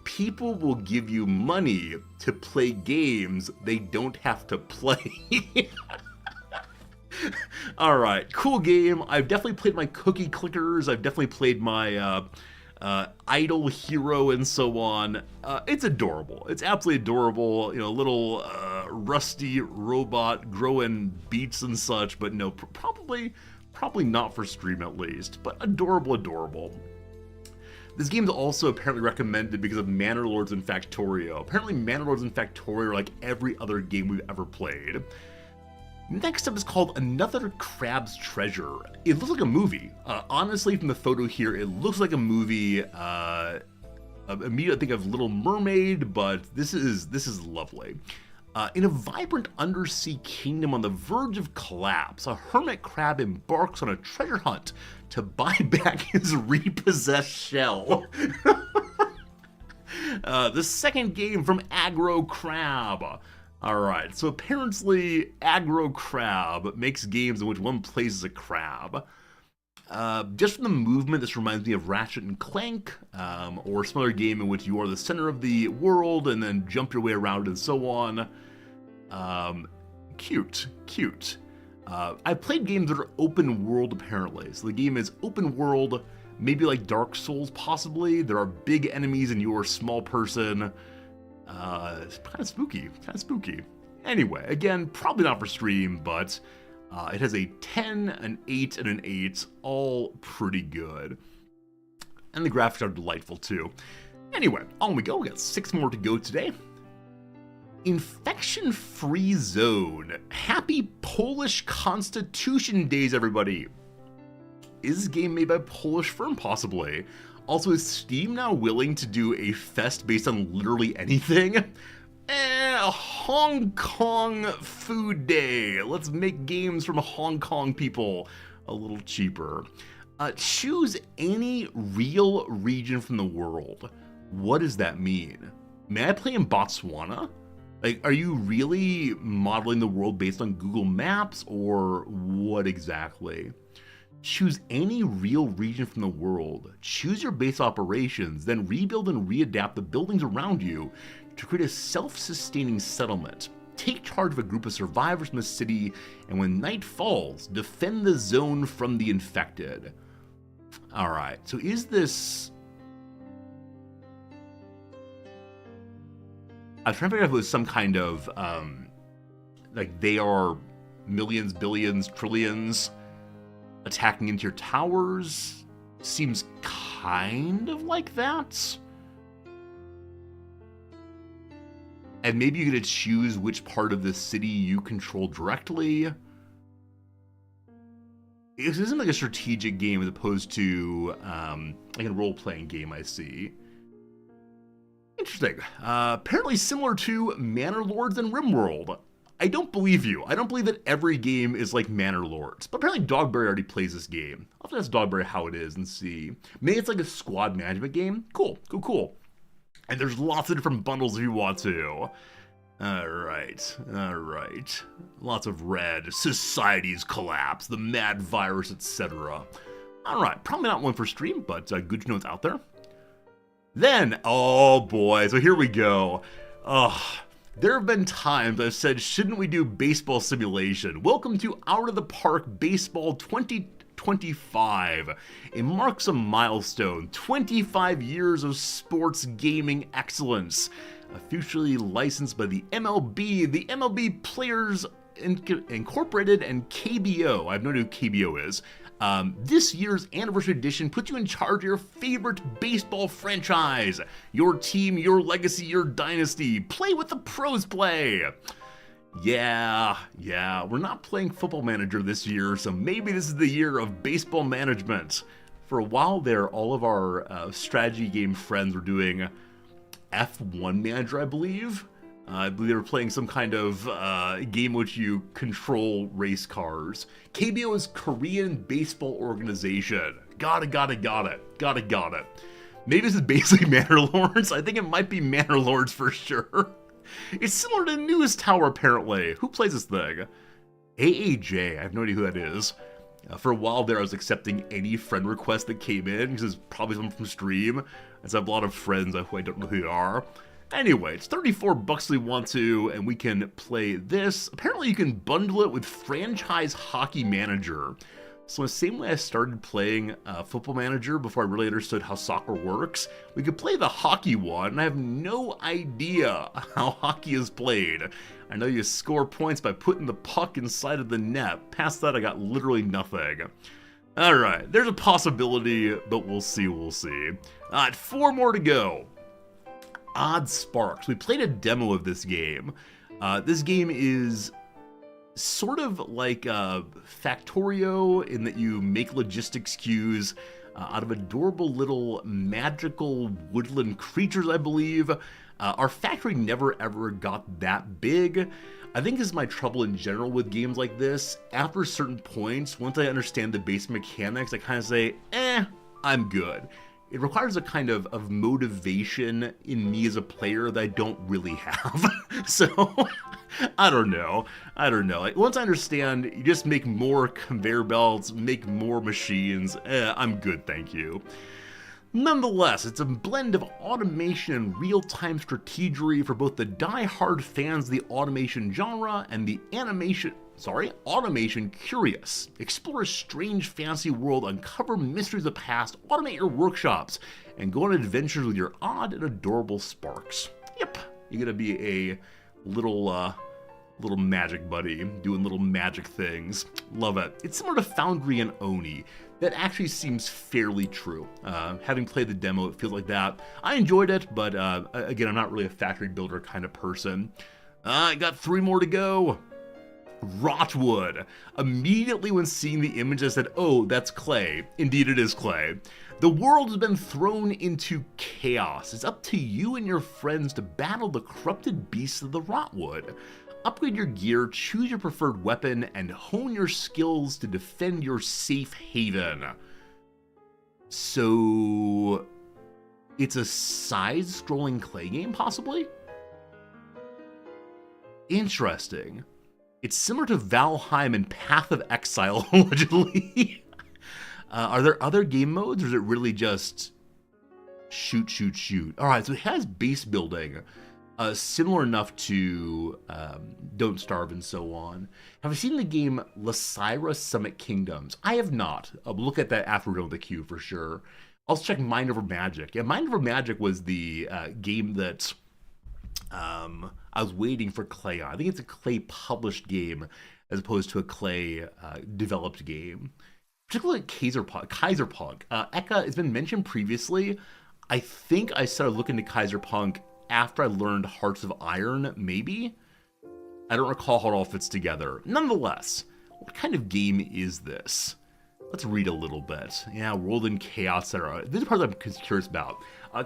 People will give you money to play games they don't have to play. Alright, cool game. I've definitely played my cookie clickers. I've definitely played my idle hero and so on. It's adorable. It's absolutely adorable. Little rusty robot growing beets and such, but no, probably not for stream at least, but adorable. This game is also apparently recommended because of Manor Lords and Factorio. Apparently Manor Lords and Factorio are like every other game we've ever played. Next up is called Another Crab's Treasure. It looks like a movie. Honestly, from the photo here, it looks like a movie. Immediately I think of Little Mermaid, but this is lovely. In a vibrant undersea kingdom on the verge of collapse, a hermit crab embarks on a treasure hunt to buy back his repossessed shell. The second game from Aggro Crab. Alright, so apparently Aggro Crab makes games in which one plays as a crab. Just from the movement, this reminds me of Ratchet and Clank, or some other game in which you are the center of the world and then jump your way around and so on. Cute. I've played games that are open world apparently, so the game is open world, maybe like Dark Souls possibly. There are big enemies and you're a small person. It's kind of spooky. Anyway, again, probably not for stream, but it has a 10, an 8, and an 8, all pretty good. And the graphics are delightful too. Anyway, on we go. We got 6 more to go today. Infection-free zone. Happy Polish Constitution Days, everybody. Is this game made by a Polish firm, possibly? Also, is Steam now willing to do a fest based on literally anything? Hong Kong Food Day. Let's make games from Hong Kong people a little cheaper. Choose any real region from the world. What does that mean? May I play in Botswana? Like, are you really modeling the world based on Google Maps, or what exactly? Choose any real region from the world. Choose your base operations, then rebuild and readapt the buildings around you to create a self-sustaining settlement. Take charge of a group of survivors from the city, and when night falls, defend the zone from the infected. Alright, so is this... I was trying to figure out if it was some kind of, like they are millions, billions, trillions attacking into your towers. Seems kind of like that. And maybe you get to choose which part of the city you control directly. It isn't like a strategic game as opposed to like a role-playing game, I see. Interesting. Apparently similar to Manor Lords and RimWorld. I don't believe you. I don't believe that every game is like Manor Lords. But apparently Dogberry already plays this game. I'll have to ask Dogberry how it is and see. Maybe it's like a squad management game. Cool. And there's lots of different bundles if you want to. Alright. Lots of red. Societies collapse. The mad virus, etc. Alright, probably not one for stream, but good to know it's out there. Then, oh boy, so here we go. There have been times I've said, shouldn't we do baseball simulation? Welcome to Out of the Park Baseball 2025. It marks a milestone, 25 years of sports gaming excellence. Officially licensed by the MLB, the MLB Players Incorporated and KBO. I have no idea who KBO is. This year's anniversary edition puts you in charge of your favorite baseball franchise. Your team, your legacy, your dynasty. Play what the pros play. Yeah, we're not playing Football Manager this year, so maybe this is the year of baseball management. For a while there, all of our strategy game friends were doing F1 Manager, I believe. I believe they were playing some kind of game which you control race cars. KBO is Korean Baseball Organization. Got it. Maybe this is basically Manor Lords. I think it might be Manor Lords for sure. It's similar to News Tower, apparently. Who plays this thing? AAJ. I have no idea who that is. For a while there, I was accepting any friend request that came in, because it's probably someone from stream, as I have a lot of friends who I don't know who they are. Anyway, it's $34 if we want to, and we can play this. Apparently you can bundle it with Franchise Hockey Manager. So in the same way I started playing Football Manager before I really understood how soccer works, we could play the hockey one, and I have no idea how hockey is played. I know you score points by putting the puck inside of the net. Past that, I got literally nothing. Alright, there's a possibility, but we'll see. Alright, 4 more to go. Odd Sparks. We played a demo of this game. This game is sort of like Factorio in that you make logistics cues out of adorable little magical woodland creatures, I believe. Our factory never ever got that big. I think this is my trouble in general with games like this. After certain points, once I understand the base mechanics, I kind of say, I'm good. It requires a kind of motivation in me as a player that I don't really have. So, I don't know. Like, once I understand, you just make more conveyor belts, make more machines. I'm good, thank you. Nonetheless, it's a blend of automation and real-time strategery for both the die-hard fans of the automation genre and the automation curious. Explore a strange fantasy world, uncover mysteries of the past, automate your workshops, and go on adventures with your odd and adorable sparks. Yep, you're gonna be a little magic buddy, doing little magic things. Love it. It's similar to Foundry and Oni. That actually seems fairly true. Having played the demo, it feels like that. I enjoyed it, but again, I'm not really a factory builder kind of person. I got 3 more to go. Rotwood. Immediately when seeing the image, I said, oh, that's clay. Indeed, it is clay. The world has been thrown into chaos. It's up to you and your friends to battle the corrupted beasts of the Rotwood. Upgrade your gear, choose your preferred weapon, and hone your skills to defend your safe haven. So, it's a side-scrolling clay game, possibly? Interesting. It's similar to Valheim and Path of Exile, allegedly. Are there other game modes, or is it really just shoot? Alright, so it has base building. Similar enough to Don't Starve and so on. Have I seen the game Lysira Summit Kingdoms? I have not. I'll look at that after we're done with the queue for sure. I'll check Mind Over Magic. Yeah, Mind Over Magic was the game that I was waiting for Clay on. I think it's a Clay published game as opposed to a Clay developed game. Particularly Kaiserpunk. Eka, it's been mentioned previously. I think I started looking to Kaiserpunk after I learned Hearts of Iron, maybe? I don't recall how it all fits together. Nonetheless, what kind of game is this? Let's read a little bit. Yeah, World in Chaos, etc. This is the part I'm curious about.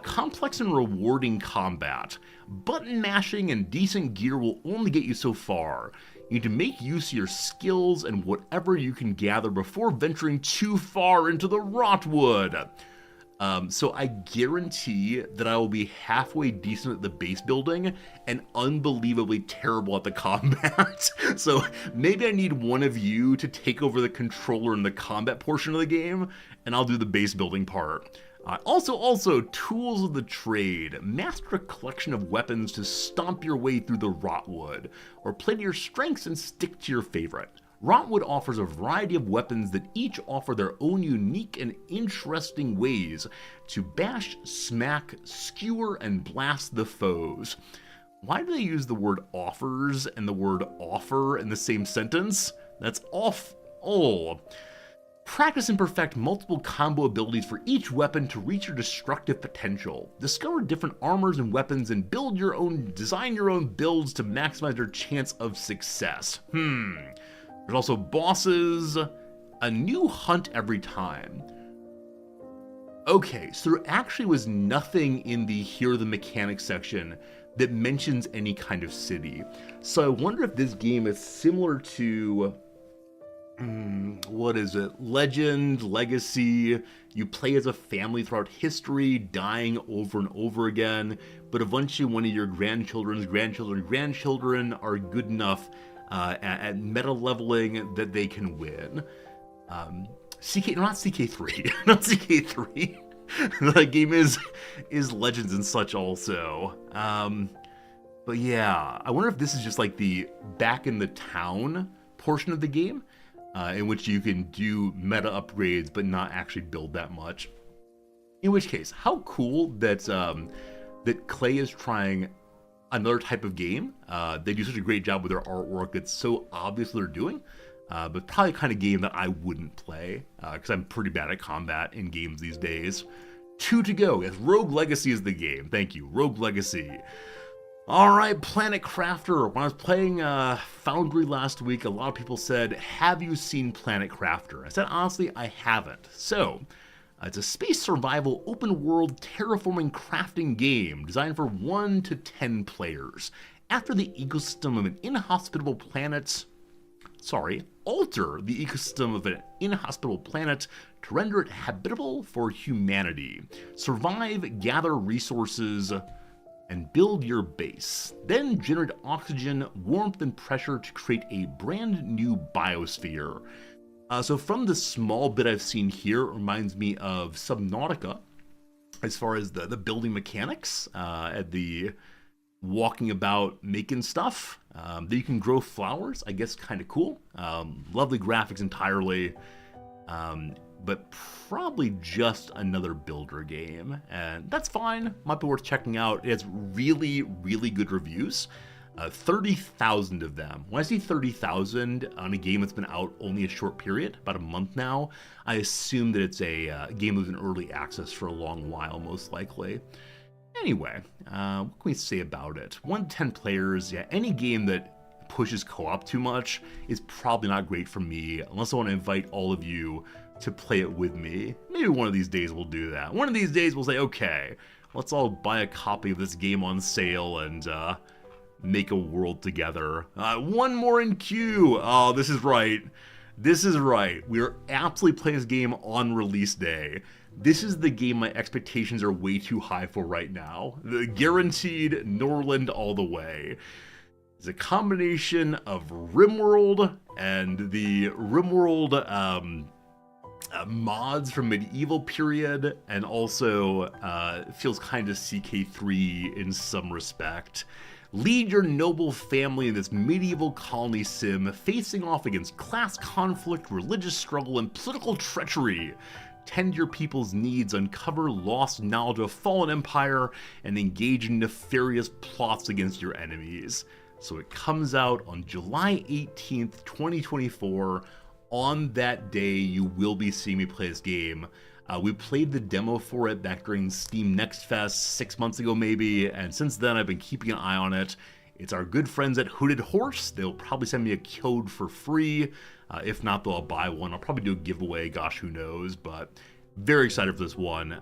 Complex and rewarding combat. Button mashing and decent gear will only get you so far. You need to make use of your skills and whatever you can gather before venturing too far into the Rotwood. So I guarantee that I will be halfway decent at the base building and unbelievably terrible at the combat. So maybe I need one of you to take over the controller in the combat portion of the game, and I'll do the base building part. Also, tools of the trade. Master a collection of weapons to stomp your way through the Rotwood, or play to your strengths and stick to your favorite. Rotwood offers a variety of weapons that each offer their own unique and interesting ways to bash, smack, skewer, and blast the foes. Why do they use the word offers and the word offer in the same sentence? That's awful. Practice and perfect multiple combo abilities for each weapon to reach your destructive potential. Discover different armors and weapons and design your own builds to maximize your chance of success. There's also bosses, a new hunt every time. Okay, so there actually was nothing in the here are the mechanics section that mentions any kind of city. So I wonder if this game is similar to, what is it? Legend, Legacy. You play as a family throughout history, dying over and over again, but eventually one of your grandchildren are good enough at meta leveling that they can win. Not CK3, not CK3. The game is Legends and such also. But yeah, I wonder if this is just like the back in the town portion of the game, in which you can do meta upgrades but not actually build that much. In which case, how cool that that Clay is trying another type of game. They do such a great job with their artwork. It's so obvious what they're doing. But probably the kind of game that I wouldn't play, because I'm pretty bad at combat in games these days. 2 to go. Yes, Rogue Legacy is the game. Thank you, Rogue Legacy. Alright, Planet Crafter. When I was playing Foundry last week, a lot of people said, have you seen Planet Crafter? I said, honestly, I haven't. So, it's a space survival, open world, terraforming crafting game designed for 1 to 10 players. After the ecosystem of an inhospitable planet... alter the ecosystem of an inhospitable planet to render it habitable for humanity. Survive, gather resources, and build your base. Then generate oxygen, warmth, and pressure to create a brand new biosphere. So from the small bit I've seen here, it reminds me of Subnautica, as far as the building mechanics, at the walking about making stuff. That you can grow flowers, I guess kind of cool. Lovely graphics entirely, but probably just another builder game, and that's fine. Might be worth checking out. It has really, really good reviews. 30,000 of them. When I see 30,000 on a game that's been out only a short period, about a month now, I assume that it's a game that was in early access for a long while, most likely. Anyway, what can we say about it? 1 to 10 players, yeah, any game that pushes co-op too much is probably not great for me, unless I want to invite all of you to play it with me. Maybe one of these days we'll do that. One of these days we'll say, okay, let's all buy a copy of this game on sale and make a world together. 1 more in queue. Oh, this is right. This is right. We are absolutely playing this game on release day. This is the game my expectations are way too high for right now. The guaranteed Norland all the way. It's a combination of RimWorld and the RimWorld mods from medieval period, and also feels kind of CK3 in some respect. Lead your noble family in this medieval colony sim, facing off against class conflict, religious struggle, and political treachery. Tend your people's needs, uncover lost knowledge of a fallen empire, and engage in nefarious plots against your enemies. So it comes out on July 18th, 2024. On that day, you will be seeing me play this game. We played the demo for it back during Steam Next Fest 6 months ago maybe, and since then I've been keeping an eye on it. It's our good friends at Hooded Horse. They'll probably send me a code for free. If not, they'll buy one. I'll probably do a giveaway, gosh, who knows, but very excited for this one.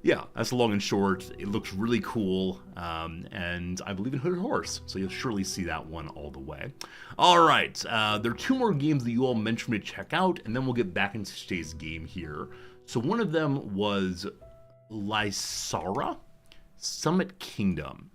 Yeah, that's the long and short. It looks really cool, and I believe in Hooded Horse, so you'll surely see that one all the way. All right, there are 2 more games that you all mentioned me to check out, and then we'll get back into today's game here. So one of them was Lysara, Summit Kingdom.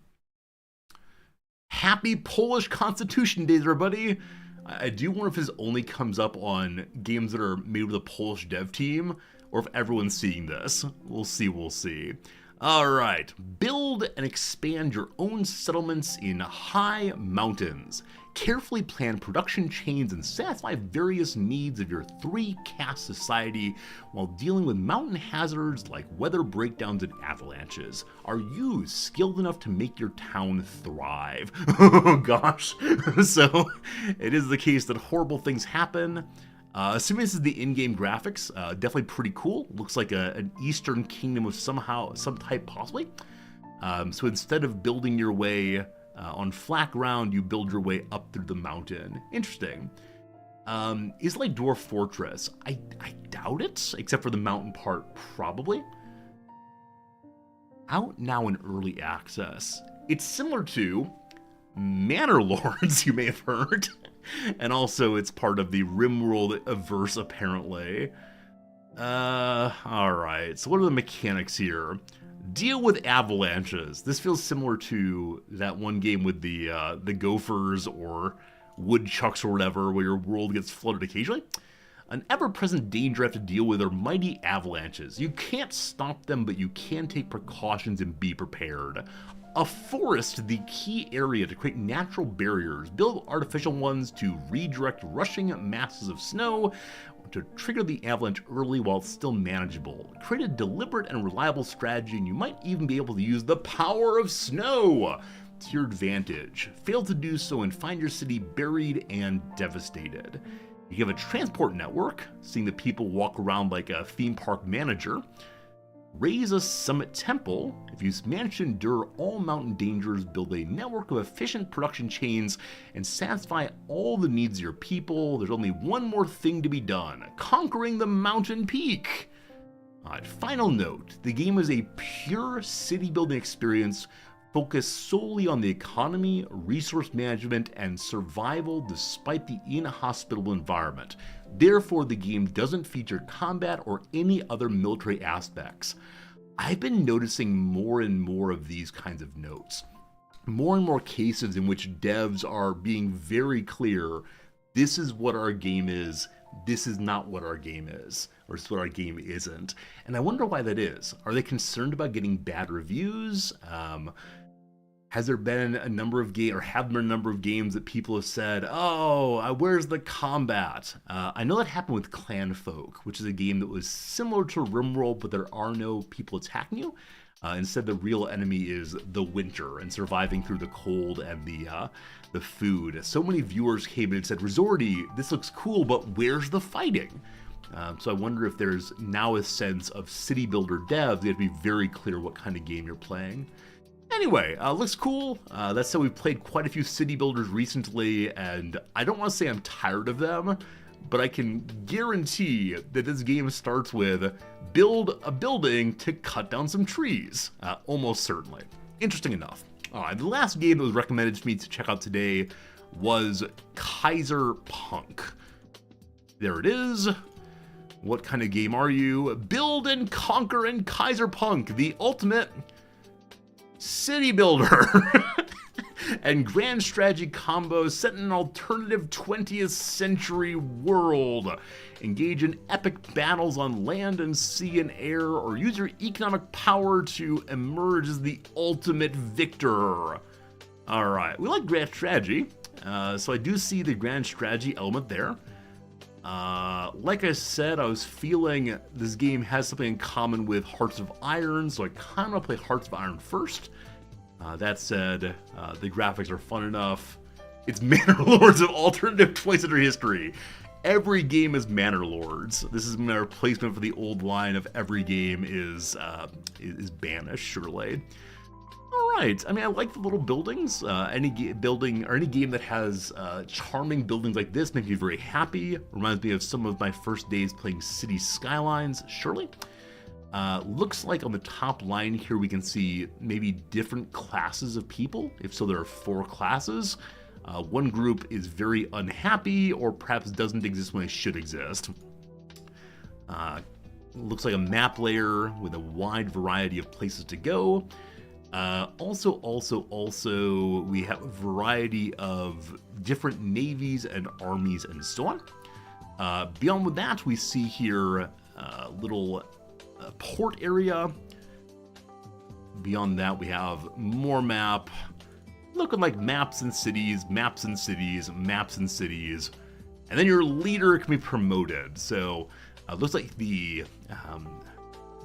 Happy Polish Constitution Days, everybody! I do wonder if this only comes up on games that are made with a Polish dev team, or if everyone's seeing this. We'll see, we'll see. Alright, build and expand your own settlements in high mountains. Carefully plan production chains and satisfy various needs of your 3-caste society while dealing with mountain hazards like weather breakdowns and avalanches. Are you skilled enough to make your town thrive? Oh gosh. So, it is the case that horrible things happen. Assuming this is the in-game graphics, definitely pretty cool. Looks like an Eastern Kingdom of some type possibly. So instead of building your way on flat ground, you build your way up through the mountain. Interesting. Is it like Dwarf Fortress? I doubt it, except for the mountain part, probably. Out now in early access. It's similar to Manor Lords, you may have heard. And also it's part of the RimWorld averse, apparently. Alright, so what are the mechanics here? Deal with avalanches. This feels similar to that one game with the gophers or woodchucks or whatever, where your world gets flooded occasionally. An ever-present danger I have to deal with are mighty avalanches. You can't stop them, but you can take precautions and be prepared. A forest, the key area to create natural barriers. Build artificial ones to redirect rushing masses of snow to trigger the avalanche early while it's still manageable. Create a deliberate and reliable strategy, and you might even be able to use the power of snow to your advantage. Fail to do so and find your city buried and devastated. You have a transport network, seeing the people walk around like a theme park manager. Raise a summit temple. If you manage to endure all mountain dangers, build a network of efficient production chains and satisfy all the needs of your people. There's only one more thing to be done: conquering the mountain peak. Final note, the game is a pure city building experience focused solely on the economy, resource management, and survival despite the inhospitable environment. Therefore, the game doesn't feature combat or any other military aspects. I've been noticing more and more of these kinds of notes. More and more cases in which devs are being very clear, this is what our game is, this is not what our game is, or this is what our game isn't. And I wonder why that is. Are they concerned about getting bad reviews? Has there been a number of games, or have there been a number of games that people have said, oh, where's the combat? I know that happened with Clanfolk, which is a game that was similar to RimWorld, but there are no people attacking you. Instead, the real enemy is the winter and surviving through the cold and the food. So many viewers came in and said, Resorty, this looks cool, but where's the fighting? So I wonder if there's now a sense of city builder devs. You have to be very clear what kind of game you're playing. Anyway, looks cool. That said, we've played quite a few city builders recently, and I don't want to say I'm tired of them, but I can guarantee that this game starts with build a building to cut down some trees. Almost certainly. Interesting enough. The last game that was recommended to me to check out today was Kaiser Punk. There it is. What kind of game are you? Build and conquer in Kaiser Punk, the ultimate city builder and grand strategy combo set in an alternative 20th century world. Engage in epic battles on land and sea and air, or use your economic power to emerge as the ultimate victor. Alright, we like grand strategy, so I do see the grand strategy element there. Like I said, I was feeling this game has something in common with Hearts of Iron, so I kind of want to play Hearts of Iron first. That said, the graphics are fun enough. It's Manor Lords of alternative 20th century history. Every game is Manor Lords. This is my replacement for the old line of every game is banished, surely. Alright, I mean, I like the little buildings. Any game that has charming buildings like this makes me very happy. Reminds me of some of my first days playing City Skylines, surely. Looks like on the top line here we can see maybe different classes of people. If so, there are 4 classes. One group is very unhappy, or perhaps doesn't exist when it should exist. Looks like a map layer with a wide variety of places to go. Also, we have a variety of different navies and armies and so on. Beyond with that, we see here a little port area. Beyond that, we have more map. Looking like maps and cities, maps and cities, maps and cities. And then your leader can be promoted. So looks like the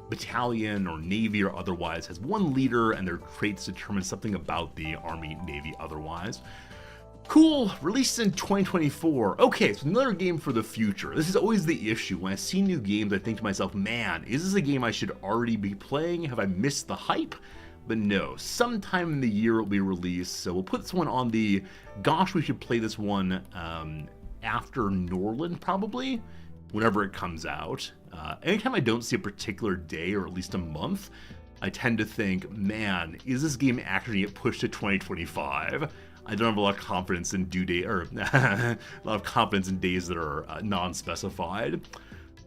battalion or navy or otherwise has one leader, and their traits determine something about the army, navy, otherwise. Cool, released in 2024. Okay, so another game for the future. This is always the issue. When I see new games, I think to myself, man, is this a game I should already be playing? Have I missed the hype? But no, sometime in the year it'll be released, so we'll put this one on the, gosh, we should play this one after Norland, probably, whenever it comes out. Anytime I don't see a particular day, or at least a month, I tend to think, man, is this game actually get pushed to 2025? I don't have a lot of confidence in due date, or a lot of confidence in days that are non-specified.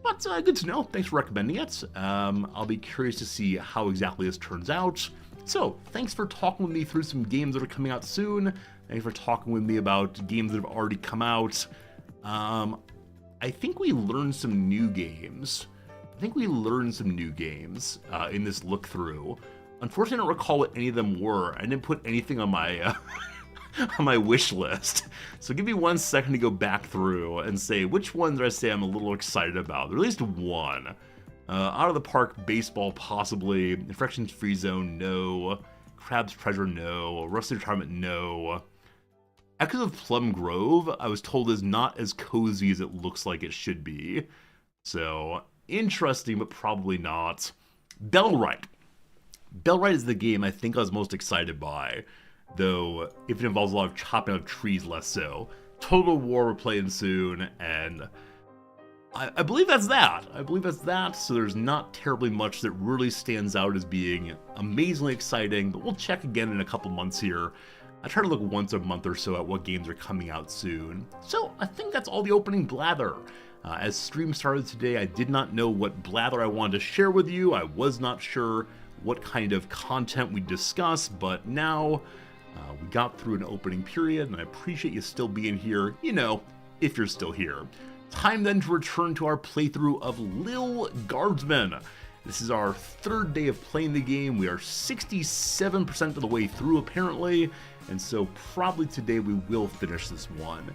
But good to know. Thanks for recommending it. I'll be curious to see how exactly this turns out. So, thanks for talking with me through some games that are coming out soon. Thanks for talking with me about games that have already come out. I think we learned some new games. In this look through. Unfortunately, I don't recall what any of them were. I didn't put anything on my on my wish list. So give me 1 second to go back through and say which ones I say I'm a little excited about. There's at least one. Out of the Park Baseball, possibly. Infections Free Zone, no. Crab's Treasure, no. Rusty Retirement, no. Echoes of Plum Grove, I was told, is not as cozy as it looks like it should be. So, interesting, but probably not. Bellwright. Bellwright is the game I think I was most excited by, though if it involves a lot of chopping of trees, less so. Total War we're playing soon, and I believe that's that. So there's not terribly much that really stands out as being amazingly exciting, but we'll check again in a couple months here. I try to look once a month or so at what games are coming out soon. So I think that's all the opening blather. As stream started today, I did not know what blather I wanted to share with you. I was not sure what kind of content we'd discuss, but now we got through an opening period, and I appreciate you still being here, if you're still here. Time then to return to our playthrough of Lil Guardsman. This is our third day of playing the game. We are 67% of the way through, apparently, and so probably today we will finish this one.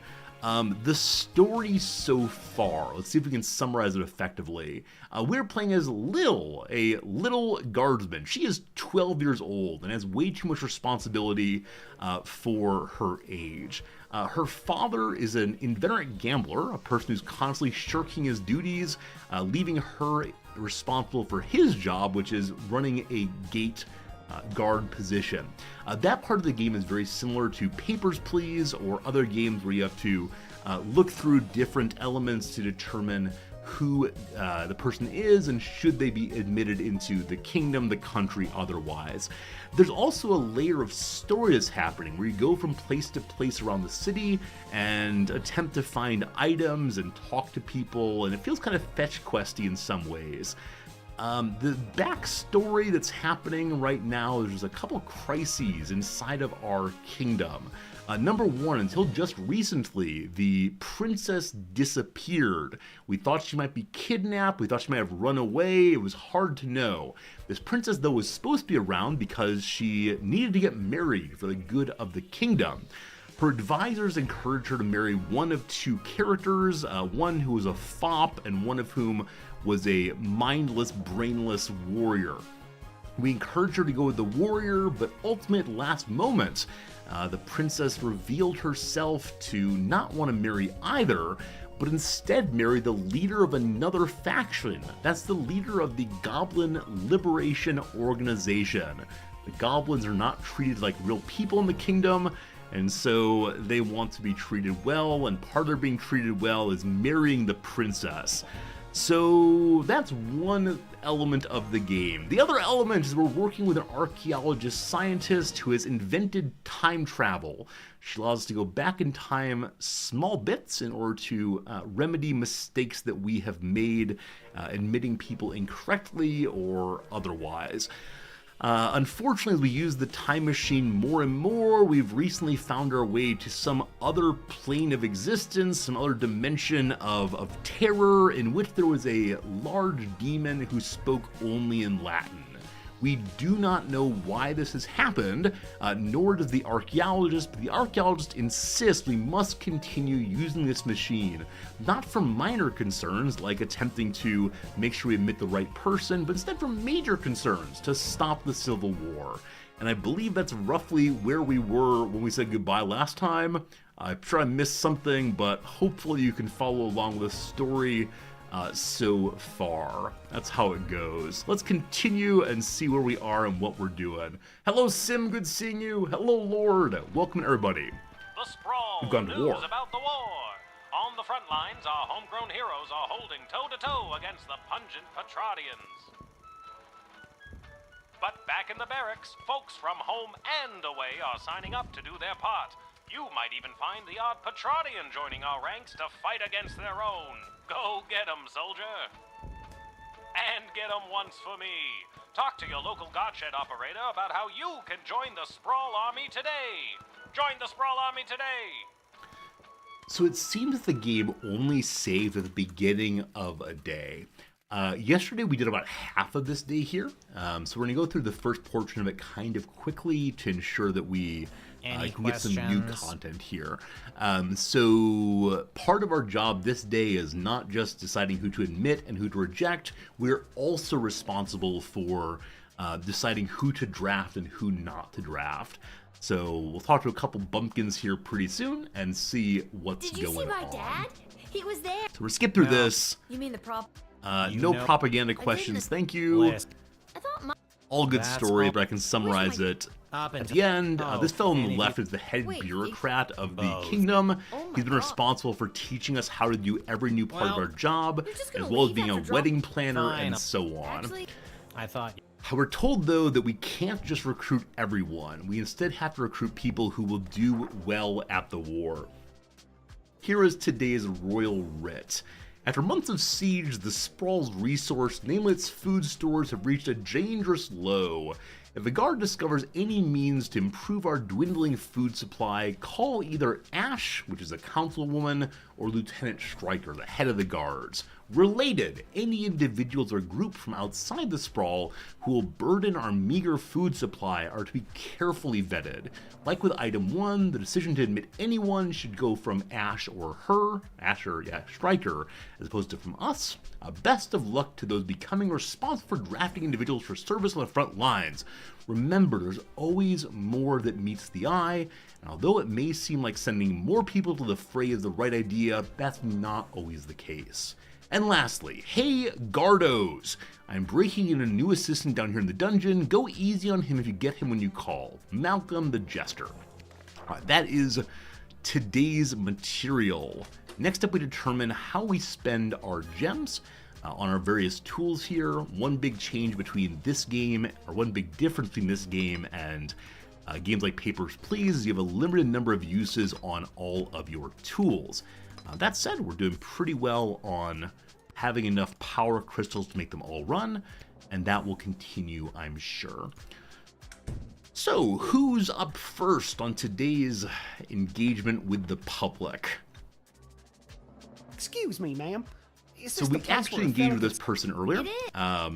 The story so far, let's see if we can summarize it effectively. We're playing as Lil, a little guardsman. She is 12 years old and has way too much responsibility for her age. Her father is an inveterate gambler, a person who's constantly shirking his duties, leaving her responsible for his job, which is running a gate guard position. That part of the game is very similar to Papers, Please, or other games where you have to look through different elements to determine who the person is and should they be admitted into the kingdom, the country, otherwise. There's also a layer of story that's happening where you go from place to place around the city and attempt to find items and talk to people, and it feels kind of fetch questy in some ways. The backstory that's happening right now, there's a couple crises inside of our kingdom. Number one, until just recently, the princess disappeared. We thought she might be kidnapped, we thought she might have run away, it was hard to know. This princess, though, was supposed to be around because she needed to get married for the good of the kingdom. Her advisors encouraged her to marry one of two characters, one who was a fop and one of whom was a mindless, brainless warrior. We encouraged her to go with the warrior, but ultimately at last moment, the princess revealed herself to not want to marry either, but instead marry the leader of another faction. That's the leader of the Goblin Liberation Organization. The goblins are not treated like real people in the kingdom, and so they want to be treated well, and part of their being treated well is marrying the princess. So that's one element of the game. The other element is we're working with an archaeologist scientist who has invented time travel. She allows us to go back in time small bits in order to remedy mistakes that we have made, admitting people incorrectly or otherwise. Unfortunately, as we use the time machine more and more, we've recently found our way to some other plane of existence, some other dimension of terror, in which there was a large demon who spoke only in Latin. We do not know why this has happened, nor does the archaeologist, but the archaeologist insists we must continue using this machine, not for minor concerns like attempting to make sure we admit the right person, but instead for major concerns to stop the Civil War. And I believe that's roughly where we were when we said goodbye last time. I'm sure I missed something, but hopefully you can follow along with the story so far. That's how it goes. Let's continue and see where we are and what we're doing. Hello, Sim. Good seeing you. Hello, Lord. Welcome, everybody. The Sprawl We've gone to war. news about the war. On the front lines, our homegrown heroes are holding toe-to-toe against the pungent Petradians. But back in the barracks, folks from home and away are signing up to do their part. You might even find the odd Petradian joining our ranks to fight against their own. Go get 'em, soldier. And get 'em once for me. Talk to your local Godshed operator about how you can join the Sprawl Army today. Join the Sprawl Army today. So it seems that the game only saves at the beginning of a day. Yesterday we did about half of this day here, so we're going to go through the first portion of it kind of quickly to ensure that we can get some new content here. So part of our job this day is not just deciding who to admit and who to reject, we're also responsible for deciding who to draft and who not to draft. So we'll talk to a couple bumpkins here pretty soon and see what's going on. Did you see my dad? He was there. So we're skip through this. You mean the prop? No propaganda questions, thank you. I thought my... All good That's story, all. but I can summarize it. Up At and the end, this fellow on the and if left you- is the head Wait, bureaucrat of the both. kingdom. Oh my He's been God. responsible for teaching us how to do every new part of Well, our job, You're just as gonna well as leave being a after drop- wedding planner Fine. and so on. Actually, I thought. We're told, though, that we can't just recruit everyone. We instead have to recruit people who will do well at the war. Here is today's royal writ. After months of siege, the Sprawl's resource, namely its food stores, have reached a dangerous low. If the Guard discovers any means to improve our dwindling food supply, call either Ash, which is a councilwoman, or Lieutenant Stryker, the head of the Guards. Related, any individuals or group from outside the Sprawl who will burden our meager food supply are to be carefully vetted. Like with item 1, the decision to admit anyone should go from Ash or Stryker, as opposed to from us. Best of luck to those becoming responsible for drafting individuals for service on the front lines. Remember, there's always more that meets the eye, and although it may seem like sending more people to the fray is the right idea, that's not always the case. And lastly, hey Guardos! I'm breaking in a new assistant down here in the dungeon. Go easy on him if you get him when you call. Malcolm the Jester. That is today's material. Next up, we determine how we spend our gems on our various tools here. One big change between this game, or one big difference between this game and games like Papers, Please, is you have a limited number of uses on all of your tools. That said, we're doing pretty well on having enough power crystals to make them all run, and that will continue, I'm sure. So, who's up first on today's engagement with the public? Excuse me, ma'am. Is So this we the place actually where a engaged fella with this gets- person earlier.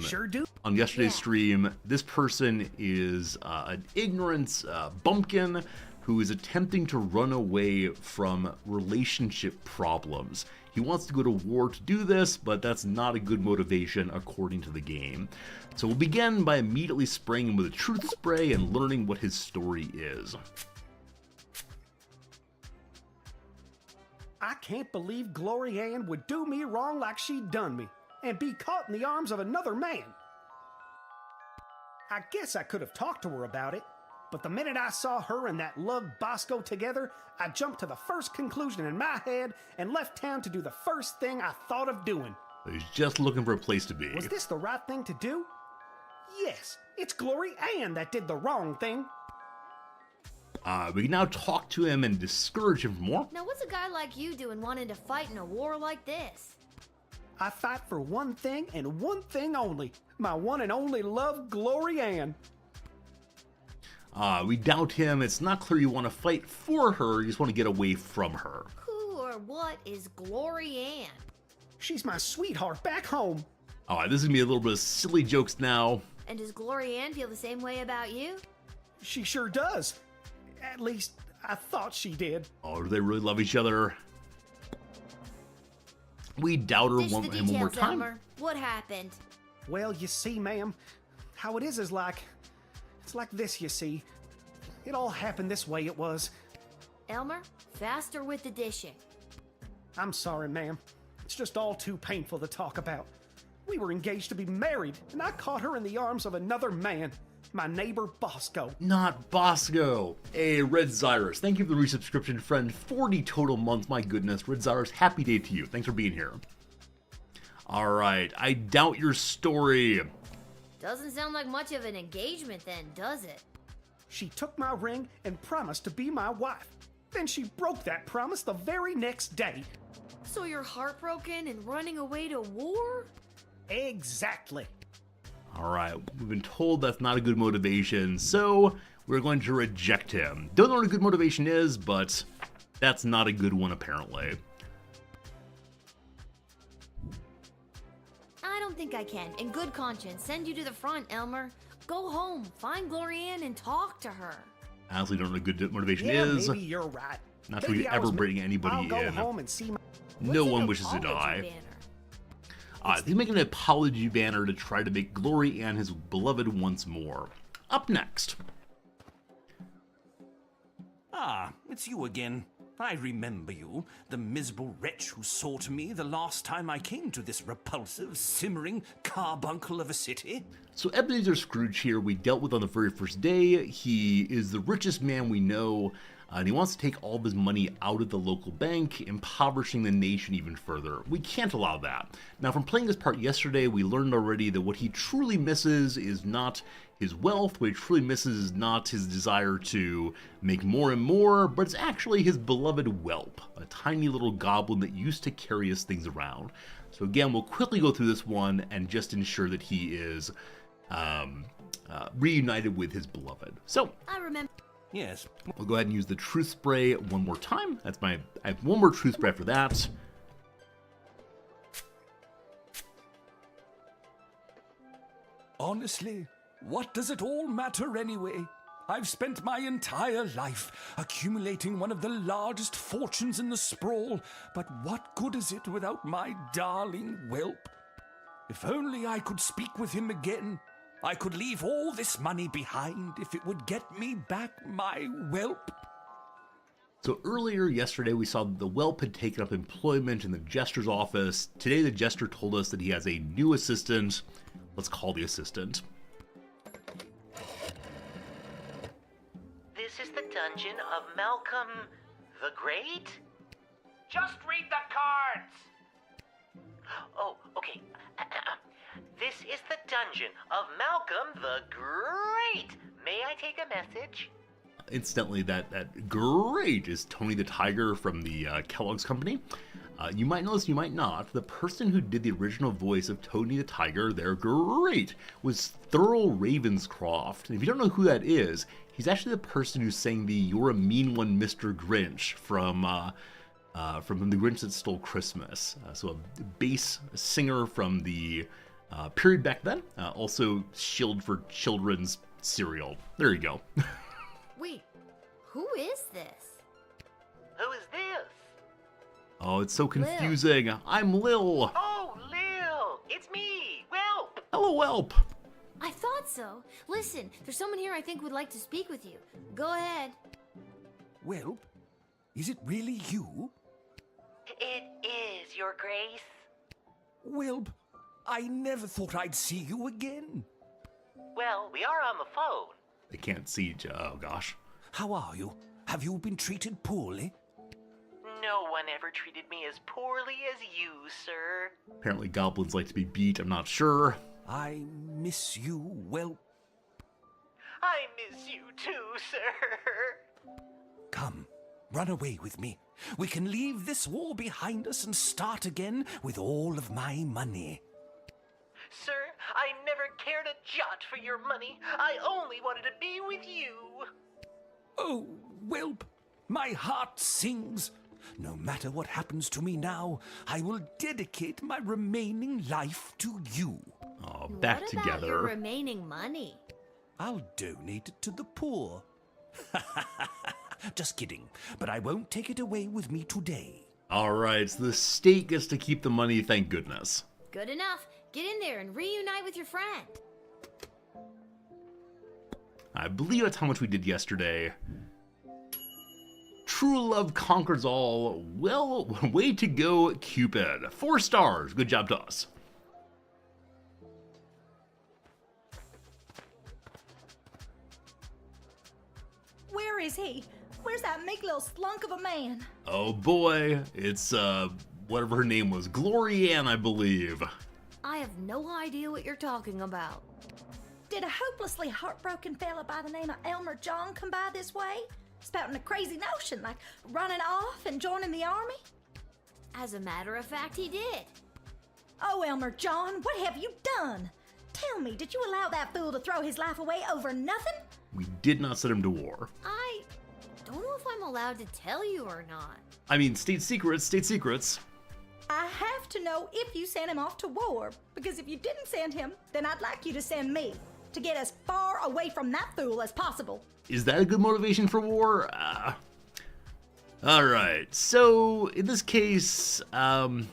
Sure do. On yesterday's Yeah. stream, this person is an ignorant bumpkin who is attempting to run away from relationship problems. He wants to go to war to do this, but that's not a good motivation according to the game. So we'll begin by immediately spraying him with a truth spray and learning what his story is. I can't believe Glory Ann would do me wrong like she done me and be caught in the arms of another man. I guess I could have talked to her about it, but the minute I saw her and that lug Bosco together, I jumped to the first conclusion in my head and left town to do the first thing I thought of doing. He's just looking for a place to be. Was this the right thing to do? Yes, it's Glory Ann that did the wrong thing. We can now talk to him and discourage him more. now what's a guy like you doing wanting to fight in a war like this? I fight for one thing and one thing only. My one and only love, Glory Ann. We doubt him. It's not clear you want to fight for her, you just want to get away from her. Who or what is Glory Ann? She's my sweetheart back home. Alright, this is going to be a little bit of silly jokes now. And does Glory Ann feel the same way about you? She sure does. At least, I thought she did. Oh, do they really love each other? We doubt her Dish the him one more details, time. Elmer. What happened? Well, you see, ma'am, how it is like... It's like this, you see. It all happened this way, it was. Elmer, faster with the dishing. I'm sorry, ma'am. It's just all too painful to talk about. We were engaged to be married, and I caught her in the arms of another man, my neighbor Bosco. Not Bosco. Hey, Red Zyrus, thank you for the resubscription, friend. 40 total months, my goodness. Red Zyrus, happy day to you. Thanks for being here. Alright, I doubt your story. Doesn't sound like much of an engagement then, does it? She took my ring and promised to be my wife. Then she broke that promise the very next day. So you're heartbroken and running away to war? Exactly. Alright, we've been told that's not a good motivation, so we're going to reject him. Don't know what a good motivation is, but that's not a good one apparently. I don't think I can, in good conscience, send you to the front, Elmer. Go home, find Glorianne, and talk to her. I honestly don't know what a good motivation Yeah, is. maybe you're right. Not Maybe to I ever was bring anybody I'll go in. home and see my... No What's an one wishes to apology die. banner? He's making an apology banner to try to make Glorianne his beloved once more. Up next. Ah, it's you again. I remember you, the miserable wretch who sought me the last time I came to this repulsive, simmering carbuncle of a city. So Ebenezer Scrooge here, we dealt with on the very first day. He is the richest man we know, and he wants to take all of his money out of the local bank, impoverishing the nation even further. We can't allow that. Now, from playing this part yesterday, we learned already that what he truly misses is not his wealth, what he truly misses is not his desire to make more and more, but it's actually his beloved whelp, a tiny little goblin that used to carry his things around. So again, we'll quickly go through this one and just ensure that he is reunited with his beloved. So I remember. Yes. we'll go ahead and use the truth spray one more time. I have one more truth spray after that. Honestly, what does it all matter anyway? I've spent my entire life accumulating one of the largest fortunes in the sprawl, but what good is it without my darling whelp? If only I could speak with him again. I could leave all this money behind if it would get me back my whelp. So earlier yesterday we saw that the whelp had taken up employment in the jester's office. Today the jester told us that he has a new assistant. Let's call the assistant. This is the dungeon of Malcolm the Great? Just read the cards! Oh, okay. This is the dungeon of Malcolm the Great. May I take a message? Incidentally, that great is Tony the Tiger from the Kellogg's Company. You might know this, you might not. The person who did the original voice of Tony the Tiger, their great, was Thurl Ravenscroft. And if you don't know who that is, he's actually the person who sang the "You're a Mean One, Mr. Grinch" from The Grinch That Stole Christmas. So a bass singer from the period back then. Also shilled for children's cereal. There you go. Wait, who is this? Who is this? Oh, it's so confusing. I'm Lil. Oh, Lil! It's me, Whelp! Hello, Whelp. I thought so. Listen, there's someone here I think would like to speak with you. Go ahead. Whelp, is it really you? It is, Your Grace. Whelp, I never thought I'd see you again. Well, we are on the phone. They can't see each other. Oh, gosh. How are you? Have you been treated poorly? No one ever treated me as poorly as you, sir. Apparently goblins like to be beat. I'm not sure. I miss you, Whelp. I miss you too, sir. Come, run away with me. We can leave this war behind us and start again with all of my money. Sir, I never cared a jot for your money. I only wanted to be with you. Oh, Whelp, my heart sings. No matter what happens to me now, I will dedicate my remaining life to you. Oh, back what together. about your remaining money? I'll donate it to the poor. Just kidding, but I won't take it away with me today. Alright, so the state gets to keep the money, thank goodness. Good enough. Get in there and reunite with your friend. I believe that's how much we did yesterday. true love conquers all. Well, way to go, Cupid. 4 stars. Good job to us. Where is he? Where's that meek little slunk of a man? Oh boy, it's, whatever her name was. Glorianne, I believe. I have no idea what you're talking about. Did a hopelessly heartbroken fella by the name of Elmer John come by this way? Spouting a crazy notion like running off and joining the army? As a matter of fact, he did. Oh, Elmer John, what have you done? Tell me, did you allow that fool to throw his life away over nothing? We did not send him to war. I don't know if I'm allowed to tell you or not. I mean, state secrets, state secrets. I have to know if you sent him off to war, because if you didn't send him, then I'd like you to send me, to get as far away from that fool as possible. Is that a good motivation for war? Alright, so in this case, I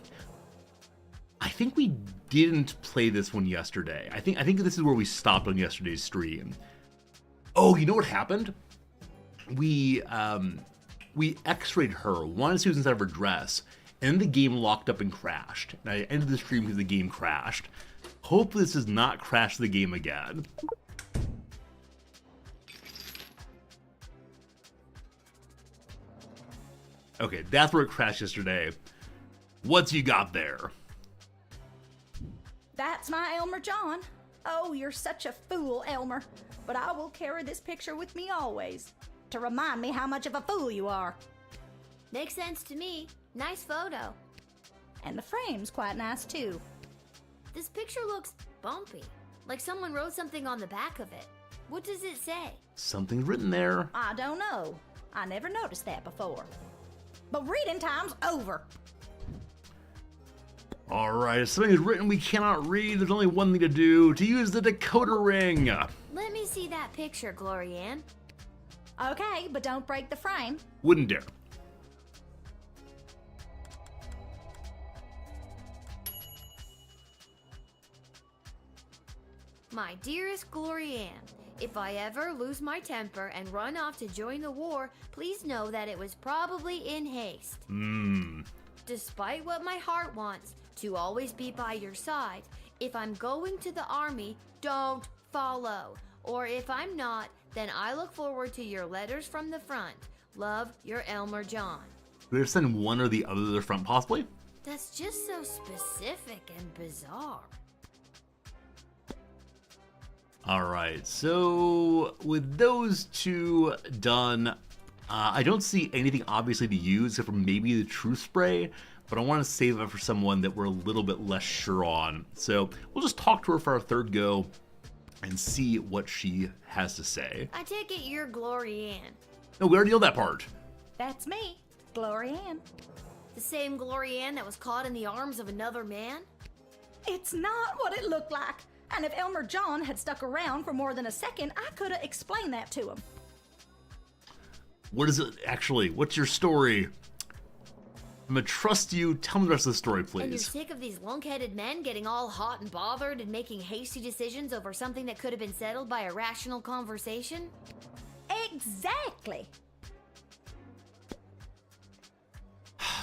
think we didn't play this one yesterday. I think this is where we stopped on yesterday's stream. Oh, you know what happened? We x-rayed her, wanted to use inside of her dress, and then the game locked up and crashed. And I ended the stream because the game crashed. Hopefully this does not crash the game again. Okay, that's where it crashed yesterday. What's you got there? That's my Elmer John. Oh, you're such a fool, Elmer. But I will carry this picture with me always, to remind me how much of a fool you are. Makes sense to me. Nice photo. And the frame's quite nice, too. This picture looks bumpy, like someone wrote something on the back of it. What does it say? Something's written there. I don't know. I never noticed that before. But reading time's over. Alright, if something is written we cannot read, there's only one thing to do, to use the decoder ring. Let me see that picture, Glorianne. Okay, but don't break the frame. Wouldn't dare. My dearest Glorianne, if I ever lose my temper and run off to join the war, please know that it was probably in haste. Despite what my heart wants, to always be by your side, if I'm going to the army, don't follow. Or if I'm not, then I look forward to your letters from the front. Love, your Elmer John. We have send one or the other to the front, possibly? That's just so specific and bizarre. Alright, so with those two done, I don't see anything obviously to use except for maybe the truth spray, but I want to save it for someone that we're a little bit less sure on. So we'll just talk to her for our third go and see what she has to say. I take it you're Glorianne. No, we already know that part. That's me, Glorianne. The same Glorianne that was caught in the arms of another man? It's not what it looked like. And if Elmer John had stuck around for more than a second, I could have explained that to him. What is it actually? What's your story? I'm gonna trust you. Tell me the rest of the story, And you're please. sick of these lunk-headed men getting all hot and bothered and making hasty decisions over something that could have been settled by a rational conversation? Exactly.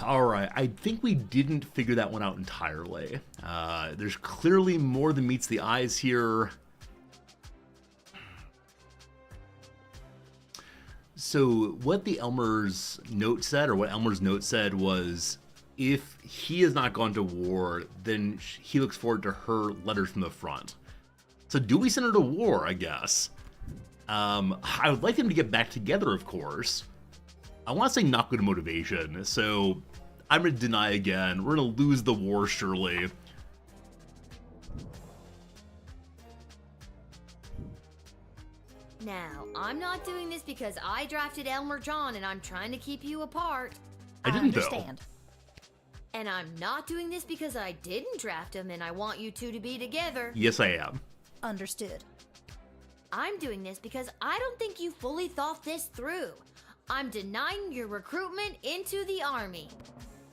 Alright, I think we didn't figure that one out entirely. There's clearly more than meets the eyes here. So what the Elmer's note said, or what Elmer's note said was, if he has not gone to war, then he looks forward to her letters from the front. So do we send her to war, I guess? I would like them to get back together, of course. I want to say not good motivation, so I'm going to deny again. We're going to lose the war, surely. Now, I'm not doing this because I drafted Elmer John and I'm trying to keep you apart. I didn't, though. understand. And I'm not doing this because I didn't draft him and I want you two to be together. Yes, I am. Understood. I'm doing this because I don't think you fully thought this through. I'm denying your recruitment into the army.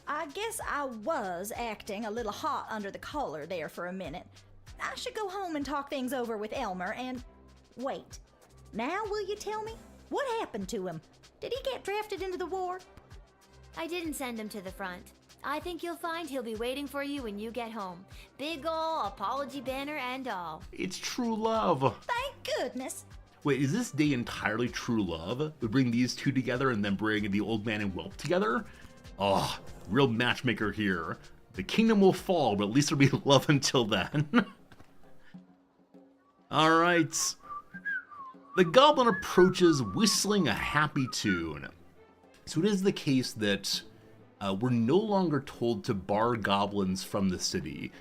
I guess I was acting a little hot under the collar there for a minute. I should go home and talk things over with Elmer and... Wait. Now will you tell me? What happened to him? Did he get drafted into the war? I didn't send him to the front. I think you'll find he'll be waiting for you when you get home. Big ol' apology banner and all. It's true love. Thank goodness. Wait, is this day entirely true love? We bring these two together and then bring the old man and whelp together? Oh, real matchmaker here. The kingdom will fall, but at least there'll be love until then. Alright. The goblin approaches whistling a happy tune. So it is the case that we're no longer told to bar goblins from the city.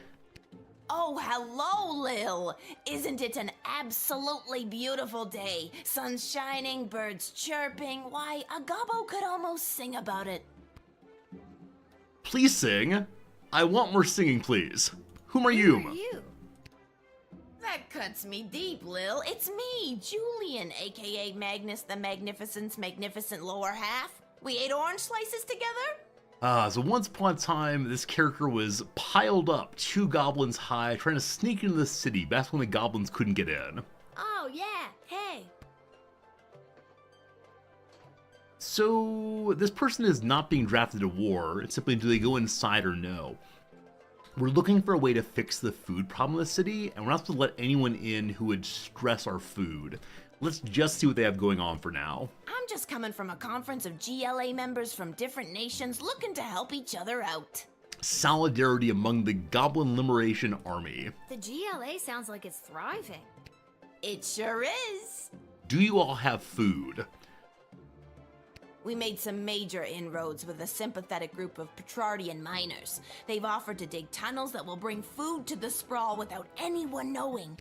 Oh, hello, Lil. Isn't it an absolutely beautiful day? Sun's shining, birds chirping. Why, a gobbo could almost sing about it. Please sing. I want more singing, please. Whom are you? Who are you? That cuts me deep, Lil. It's me, Julian, aka Magnus the Magnificent's magnificent lower half. We ate orange slices together? So once upon a time, this character was piled up 2 goblins high, trying to sneak into the city back when the goblins couldn't get in. Oh, yeah. Hey. So this person is not being drafted to war. It's simply, do they go inside or no? We're looking for a way to fix the food problem in the city, and we're not supposed to let anyone in who would stress our food. Let's just see what they have going on for now. I'm just coming from a conference of GLA members from different nations looking to help each other out. Solidarity among the Goblin Liberation Army. The GLA sounds like it's thriving. It sure is. Do you all have food? We made some major inroads with a sympathetic group of Petrardian miners. They've offered to dig tunnels that will bring food to the sprawl without anyone knowing.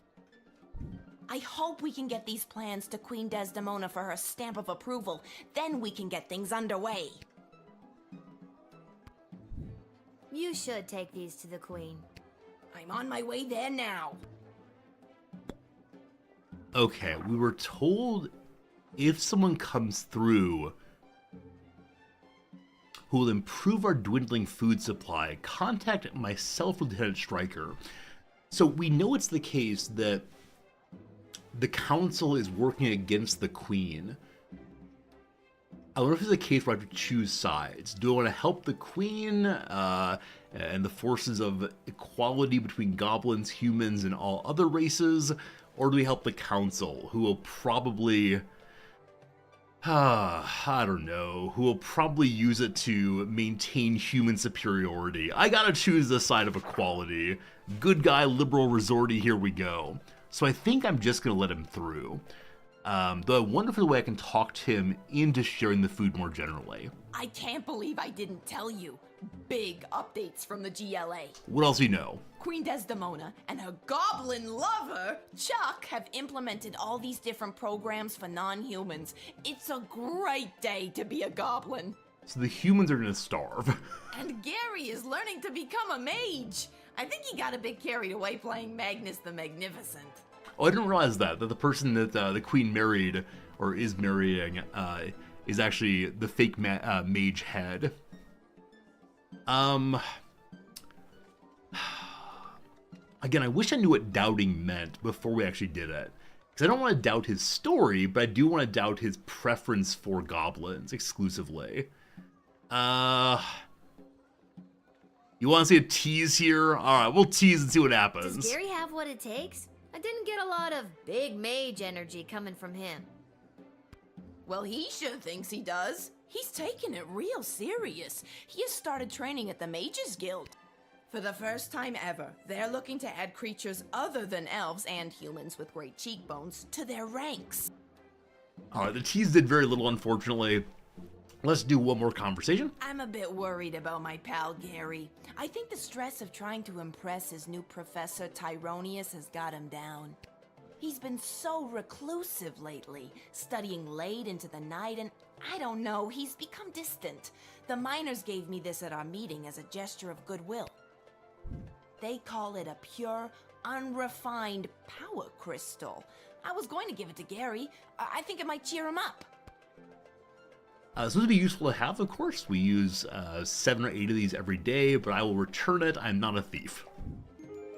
I hope we can get these plans to Queen Desdemona for her stamp of approval. Then we can get things underway. You should take these to the queen. I'm on my way there now. Okay, we were told if someone comes through who will improve our dwindling food supply, contact myself, Lieutenant Stryker. So we know it's the case that the council is working against the queen. I wonder if it's a case where I have to choose sides. Do I want to help the queen and the forces of equality between goblins, humans, and all other races? Or do we help the council, who will probably... I don't know, who will probably use it to maintain human superiority. I gotta choose the side of equality. Good guy, liberal resorty, here we go. So I think I'm just gonna let him through. Though I wonder if there's a way I can talk to him into sharing the food more generally. I can't believe I didn't tell you. Big updates from the GLA. What else do you know? Queen Desdemona and her goblin lover, Chuck, have implemented all these different programs for non-humans. It's a great day to be a goblin. So the humans are gonna starve. And Gary is learning to become a mage. I think he got a bit carried away playing Magnus the Magnificent. Oh, I didn't realize that the person that the queen married, or is marrying, is actually the fake mage head. Again, I wish I knew what doubting meant before we actually did it. Because I don't want to doubt his story, but I do want to doubt his preference for goblins exclusively. You want to see a tease here? Alright, we'll tease and see what happens. Does Gary have what it takes? I didn't get a lot of big mage energy coming from him. Well, he sure thinks he does. He's taking it real serious. He has started training at the Mages Guild. For the first time ever, they're looking to add creatures other than elves and humans with great cheekbones to their ranks. Alright, the tease did very little, unfortunately. Let's do one more conversation. I'm a bit worried about my pal Gary. I think the stress of trying to impress his new professor Tyronius has got him down. He's been so reclusive lately, studying late into the night, and I don't know, he's become distant. The miners gave me this at our meeting as a gesture of goodwill. They call it a pure, unrefined power crystal. I was going to give it to Gary. I think it might cheer him up. This would be useful to have, of course. We use 7 or 8 of these every day, but I will return it. I'm not a thief.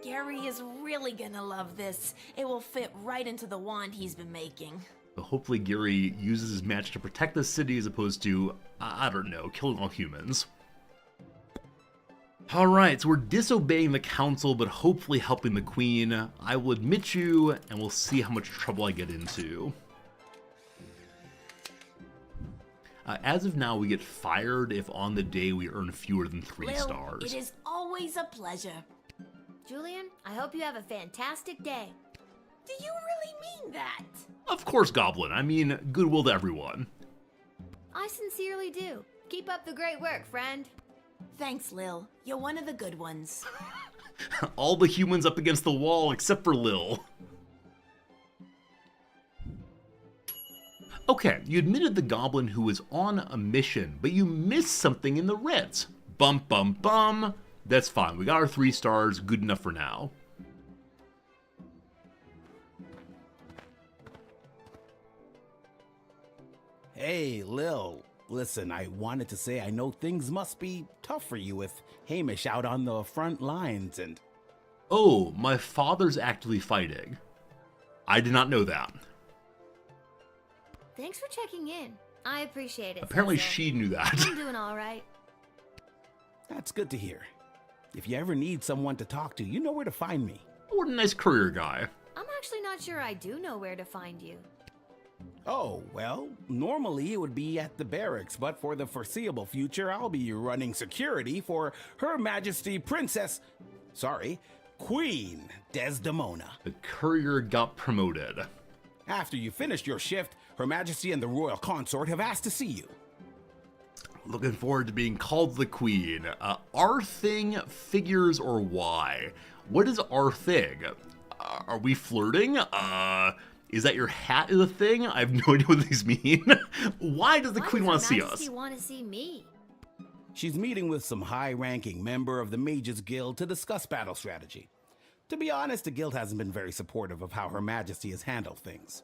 Gary is really gonna love this. It will fit right into the wand he's been making. But hopefully Gary uses his magic to protect the city as opposed to, I don't know, killing all humans. Alright, so we're disobeying the council, but hopefully helping the queen. I will admit you, and we'll see how much trouble I get into. As of now, we get fired if on the day we earn fewer than 3 Lil, stars. it is always a pleasure. Julian, I hope you have a fantastic day. Do you really mean that? Of course, Goblin. I mean, goodwill to everyone. I sincerely do. Keep up the great work, friend. Thanks, Lil. You're one of the good ones. All the humans up against the wall except for Lil. Okay, you admitted the goblin who was on a mission, but you missed something in the writs. Bum bum bum. That's fine, we got our 3 stars, good enough for now. Hey, Lil. Listen, I wanted to say I know things must be tough for you with Hamish out on the front lines and... Oh, my father's actively fighting. I did not know that. Thanks for checking in. I appreciate it. Apparently Cecil. she knew that. I'm doing all right. That's good to hear. If you ever need someone to talk to, you know where to find me. What a nice courier guy. I'm actually not sure I do know where to find you. Oh, well, normally it would be at the barracks, but for the foreseeable future, I'll be running security for Her Majesty Queen Desdemona. The courier got promoted. After you finish your shift, Her Majesty and the Royal Consort have asked to see you. Looking forward to being called the Queen. Our thing, figures, or why? What is our thing? Are we flirting? Is that your hat is a thing? I have no idea what these mean. Why does the Queen want to see us? Why does Her Majesty want to see me? She's meeting with some high-ranking member of the Mages Guild to discuss battle strategy. To be honest, the guild hasn't been very supportive of how Her Majesty has handled things.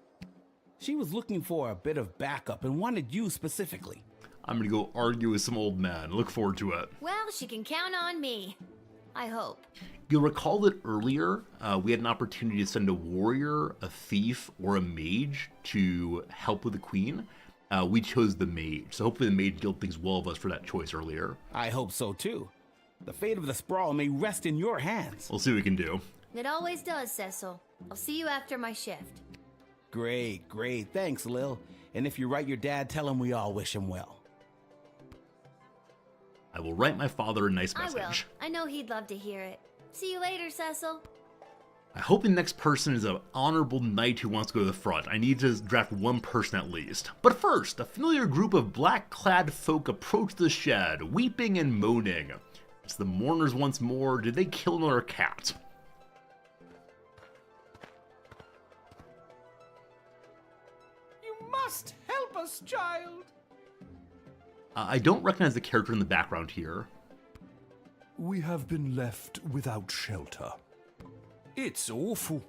She was looking for a bit of backup and wanted you specifically. I'm gonna go argue with some old men. Look forward to it. Well, she can count on me. I hope. You'll recall that earlier, we had an opportunity to send a warrior, a thief, or a mage to help with the Queen. We chose the mage, so hopefully the mage guild thinks well of us for that choice earlier. I hope so too. The fate of the sprawl may rest in your hands. We'll see what we can do. It always does, Cecil. I'll see you after my shift. Great. Thanks, Lil. And if you write your dad, tell him we all wish him well. I will write my father a nice I will. message. I know he'd love to hear it. See you later, Cecil. I hope the next person is an honorable knight who wants to go to the front. I need to draft one person at least. But first, a familiar group of black-clad folk approach the shed, weeping and moaning. It's the mourners once more. Did they kill another cat? You must help us, child. I don't recognize the character in the background here. We have been left without shelter. It's awful.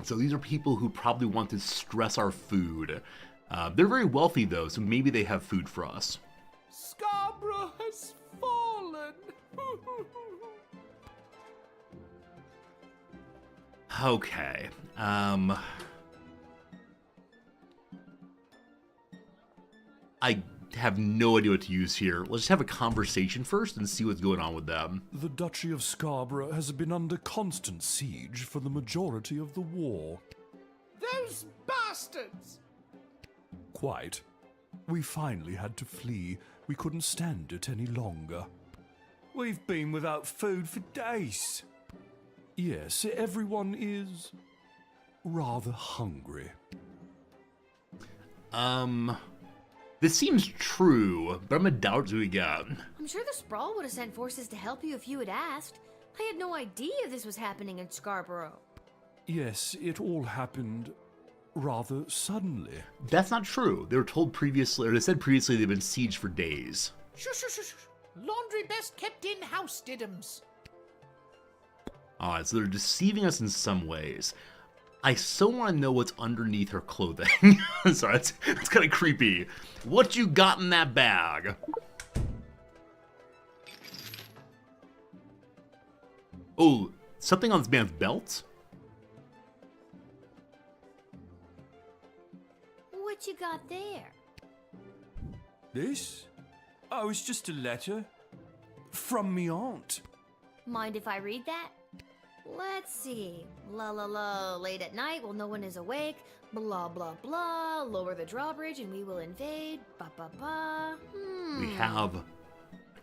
So these are people who probably want to stress our food. They're very wealthy though, so maybe they have food for us. Scarborough has fallen. Okay. I have no idea what to use here. Let's just have a conversation first and see what's going on with them. The Duchy of Scarborough has been under constant siege for the majority of the war. Those bastards! Quite. We finally had to flee. We couldn't stand it any longer. We've been without food for days. Yes, everyone is rather hungry. This seems true, but I'm gonna doubt who we got. I'm sure the Sprawl would have sent forces to help you if you had asked. I had no idea this was happening in Scarborough. Yes, it all happened rather suddenly. That's not true. They were told previously, or they said previously they've been sieged for days. Shush. Laundry best kept in-house, Diddums. Alright, so they're deceiving us in some ways. I so want to know what's underneath her clothing. Sorry, it's kind of creepy. What you got in that bag? Oh, something on this man's belt? What you got there? This? Oh, it's just a letter. From me aunt. Mind if I read that? Let's see. La la la, late at night while no one is awake. Blah blah blah. Lower the drawbridge and we will invade. Ba ba ba. We have a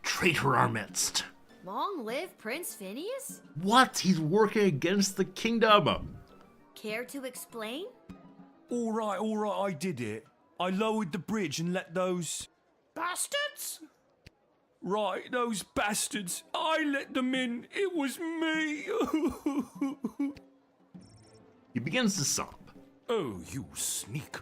traitor in our midst. Long live Prince Phineas? What? He's working against the kingdom. Care to explain? All right, I did it. I lowered the bridge and let those... Bastards? Right, those bastards. I let them in. It was me. He begins to sob. Oh, you sneak.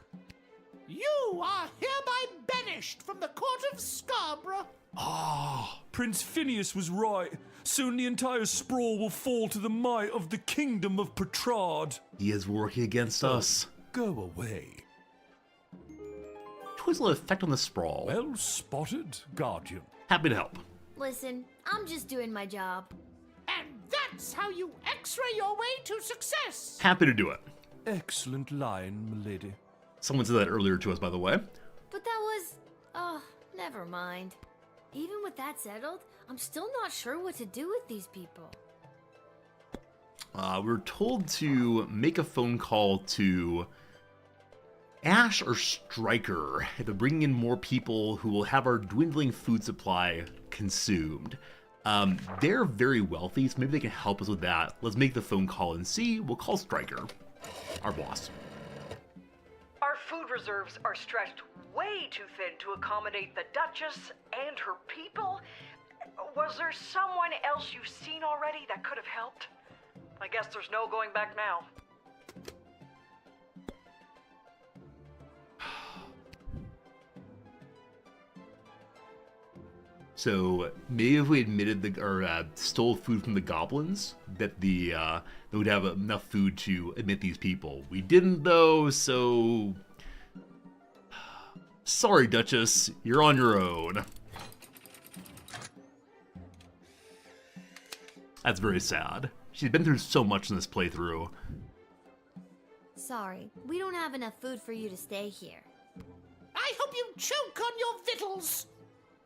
You are hereby banished from the court of Scarborough. Ah, Prince Phineas was right. Soon the entire sprawl will fall to the might of the kingdom of Petrard. He is working against us. Go away. Twizzle effect on the sprawl. Well spotted, Guardian. Happy to help. Listen, I'm just doing my job. And that's how you x-ray your way to success. Happy to do it. Excellent line, milady. Someone said that earlier to us, by the way. But that was... Oh, never mind. Even with that settled, I'm still not sure what to do with these people. We're told to make a phone call to Ash or Stryker. They're bringing in more people who will have our dwindling food supply consumed. They're very wealthy, so maybe they can help us with that. Let's make the phone call and see. We'll call Stryker, our boss. Our food reserves are stretched way too thin to accommodate the Duchess and her people. Was there someone else you've seen already that could have helped? I guess there's no going back now. So maybe if we admitted or stole food from the goblins, that they would have enough food to admit these people. We didn't though, so sorry, Duchess, you're on your own. That's very sad. She's been through so much in this playthrough. Sorry, we don't have enough food for you to stay here. I hope you choke on your victuals.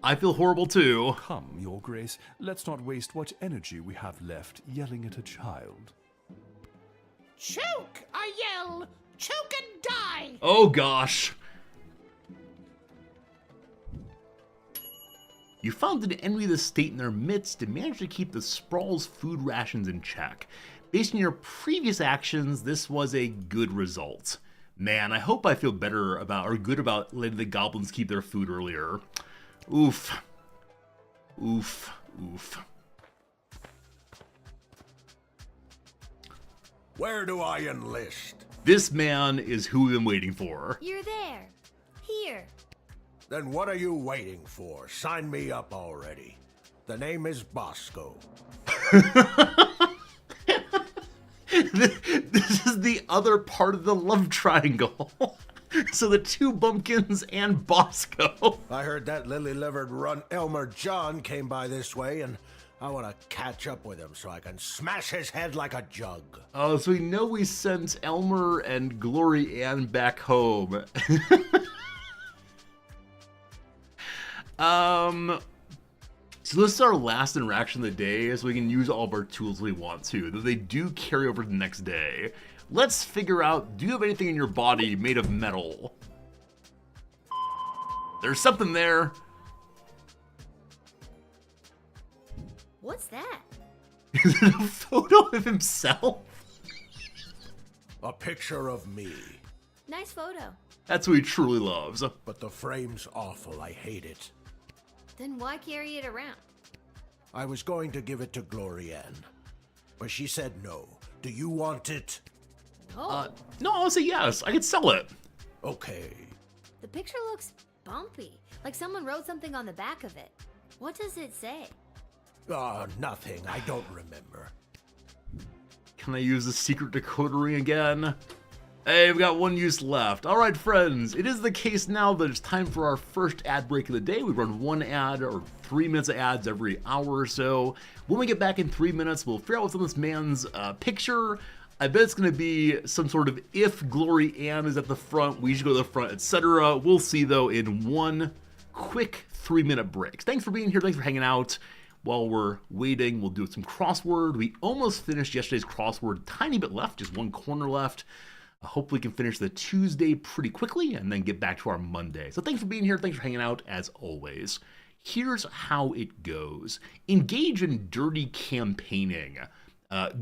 I feel horrible too. Come, Your Grace, let's not waste what energy we have left yelling at a child. Choke, I yell. Choke and die. Oh gosh. You founded an enemy of the state in their midst and managed to keep the Sprawl's food rations in check. Based on your previous actions, this was a good result. Man, I hope I feel better about, or good about, letting the goblins keep their food earlier. Oof. Oof. Oof. Where do I enlist? This man is who we've been waiting for. You're there. Here. Then what are you waiting for? Sign me up already. The name is Bosco. This is the other part of the love triangle. So the two bumpkins and Bosco. I heard that lily-livered runt Elmer John came by this way, and I want to catch up with him so I can smash his head like a jug. Oh, so we know we sent Elmer and Glory Ann back home. So this is our last interaction of the day, so we can use all of our tools we want to, though they do carry over the next day. Let's figure out, do you have anything in your body made of metal? There's something there. What's that? Is it a photo of himself? A picture of me. Nice photo. That's what he truly loves. But the frame's awful. I hate it. Then why carry it around? I was going to give it to Glory Ann, but she said no. Do you want it? Oh. No, I'll say yes. I could sell it. Okay. The picture looks bumpy, like someone wrote something on the back of it. What does it say? Nothing. I don't remember. Can I use the secret decoder ring again? Hey, we've got one use left. All right, friends, it is the case now that it's time for our first ad break of the day. We run one ad or 3 minutes of ads every hour or so. When we get back in 3 minutes, we'll figure out what's on this man's picture. I bet it's going to be some sort of if Glory Ann is at the front, we should go to the front, etc. We'll see, though, in one quick 3-minute break. Thanks for being here. Thanks for hanging out. While we're waiting, we'll do some crossword. We almost finished yesterday's crossword. Tiny bit left, just one corner left. Hopefully we can finish the Tuesday pretty quickly and then get back to our Monday. So thanks for being here. Thanks for hanging out, as always. Here's how it goes. Engage in dirty campaigning.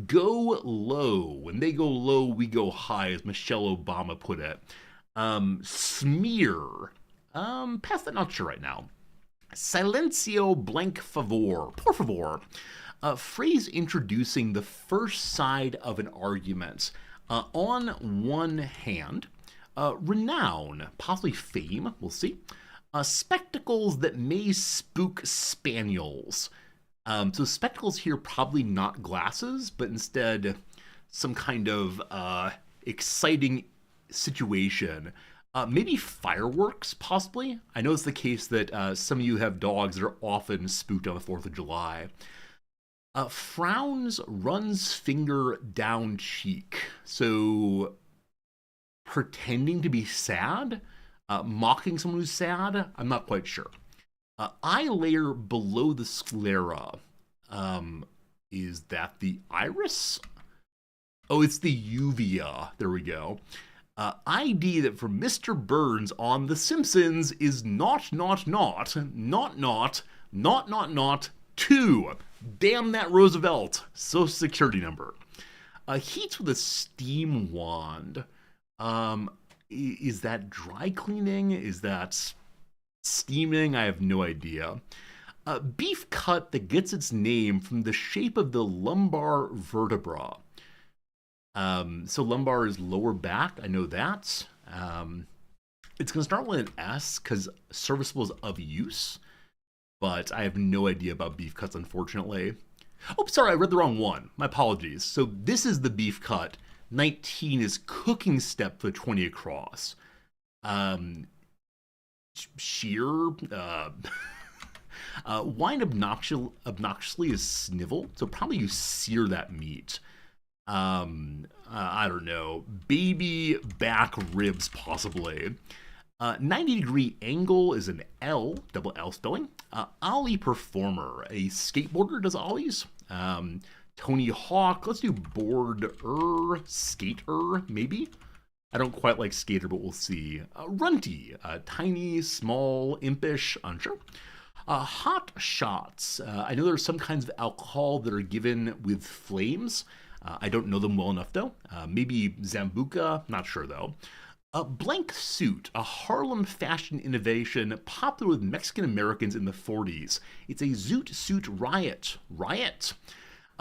Go low. When they go low, we go high, as Michelle Obama put it. Smear. Past that, not sure right now. Silencio blank favor. Por favor. Phrase introducing the first side of an argument. On one hand, renown, possibly fame, we'll see. Spectacles that may spook spaniels. So spectacles here probably not glasses, but instead some kind of exciting situation. Maybe fireworks, possibly. I know it's the case that some of you have dogs that are often spooked on the 4th of July. Frowns, runs finger down cheek. So pretending to be sad? Mocking someone who's sad? I'm not quite sure. Eye layer below the sclera. Is that the iris? Oh, it's the uvea. There we go. ID that for Mr. Burns on The Simpsons is not 2. Damn that Roosevelt. Social Security number. Heats with a steam wand. Is that dry cleaning? Is that steaming? I have no idea. Beef cut that gets its name from the shape of the lumbar vertebra. So lumbar is lower back. I know that. It's going to start with an S because serviceable is of use. But I have no idea about beef cuts, unfortunately. Oh, sorry, I read the wrong one. My apologies. So this is the beef cut. 19 is cooking step for 20 across. Shear. Wine obnoxiously is snivel. So probably you sear that meat. I don't know. Baby back ribs, possibly. 90-degree angle is an L, double L spelling. Ollie performer, a skateboarder does ollies. Tony Hawk, let's do boarder, skater, maybe. I don't quite like skater, but we'll see. Runty, tiny, small, impish, unsure. Hot shots, I know there's some kinds of alcohol that are given with flames. I don't know them well enough, though. Maybe Zambuca, not sure, though. A blank suit, a Harlem fashion innovation popular with Mexican Americans in the 40s. It's a zoot suit riot.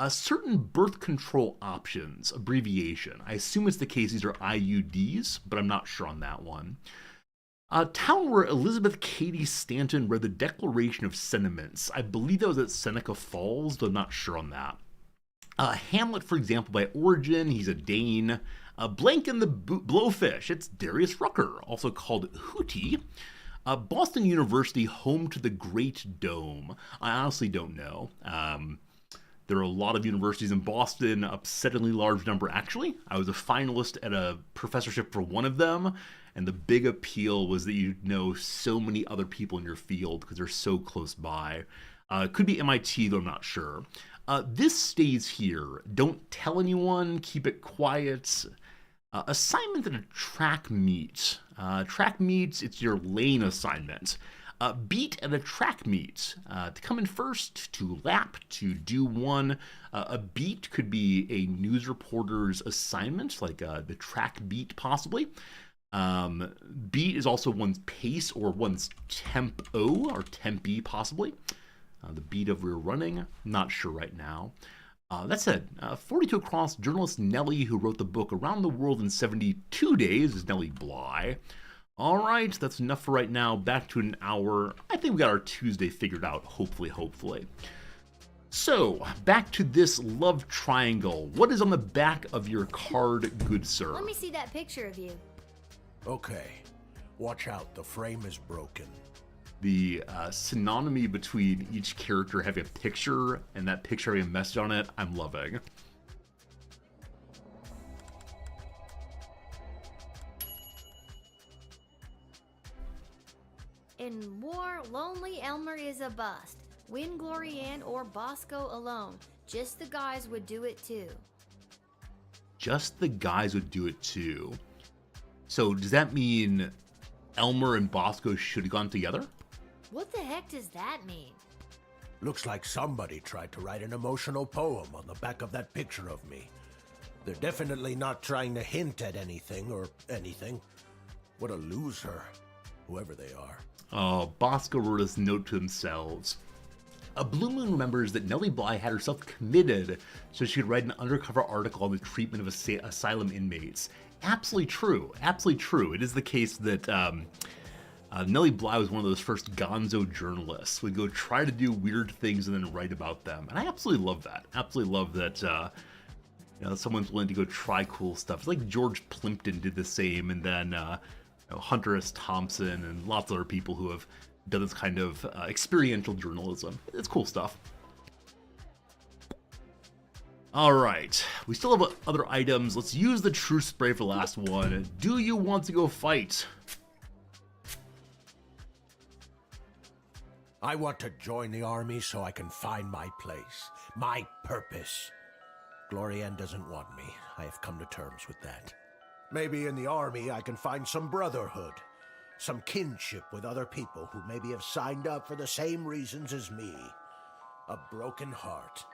Certain birth control options, abbreviation. I assume it's the case these are IUDs, but I'm not sure on that one. A town where Elizabeth Cady Stanton read the Declaration of Sentiments. I believe that was at Seneca Falls, though I'm not sure on that. Hamlet, for example, by origin, he's a Dane. Blank in the Blowfish, it's Darius Rucker, also called Hootie. Boston University, home to the Great Dome. I honestly don't know. There are a lot of universities in Boston, upsettingly large number actually. I was a finalist at a professorship for one of them, and the big appeal was that you know so many other people in your field because they're so close by. It could be MIT, though I'm not sure. This stays here. Don't tell anyone. Keep it quiet. Assignment at a track meet. Track meets, it's your lane assignment. Beat at a track meet. To come in first, to lap, to do one. A beat could be a news reporter's assignment, like the track beat, possibly. Beat is also one's pace or one's tempo, or tempi, possibly. The beat of rear running, not sure right now. That said, 42 across, journalist Nellie, who wrote the book Around the World in 72 Days, is Nellie Bly. All right, that's enough for right now. Back to an hour. I think we got our Tuesday figured out, hopefully. So, back to this love triangle. What is on the back of your card, good sir? Let me see that picture of you. Okay, watch out, the frame is broken. The synonymy between each character having a picture and that picture having a message on it, I'm loving. In war, lonely Elmer is a bust. Win Glory Ann or Bosco alone. Just the guys would do it too. Just the guys would do it too. So does that mean Elmer and Bosco should have gone together? What the heck does that mean? Looks like somebody tried to write an emotional poem on the back of that picture of me. They're definitely not trying to hint at anything or anything. What a loser, whoever they are. Oh, Bosco wrote this note to themselves. A Blue Moon remembers that Nellie Bly had herself committed so she could write an undercover article on the treatment of asylum inmates. Absolutely true. Absolutely true. It is the case that Nellie Bly was one of those first gonzo journalists. Would go try to do weird things and then write about them. And I absolutely love that. Absolutely love that someone's willing to go try cool stuff. It's like George Plimpton did the same, and then Hunter S. Thompson and lots of other people who have done this kind of experiential journalism. It's cool stuff. All right, we still have other items. Let's use the true spray for the last one. Do you want to go fight? I want to join the army so I can find my place, my purpose. Glory Ann doesn't want me. I have come to terms with that. Maybe in the army I can find some brotherhood, some kinship with other people who maybe have signed up for the same reasons as me. A broken heart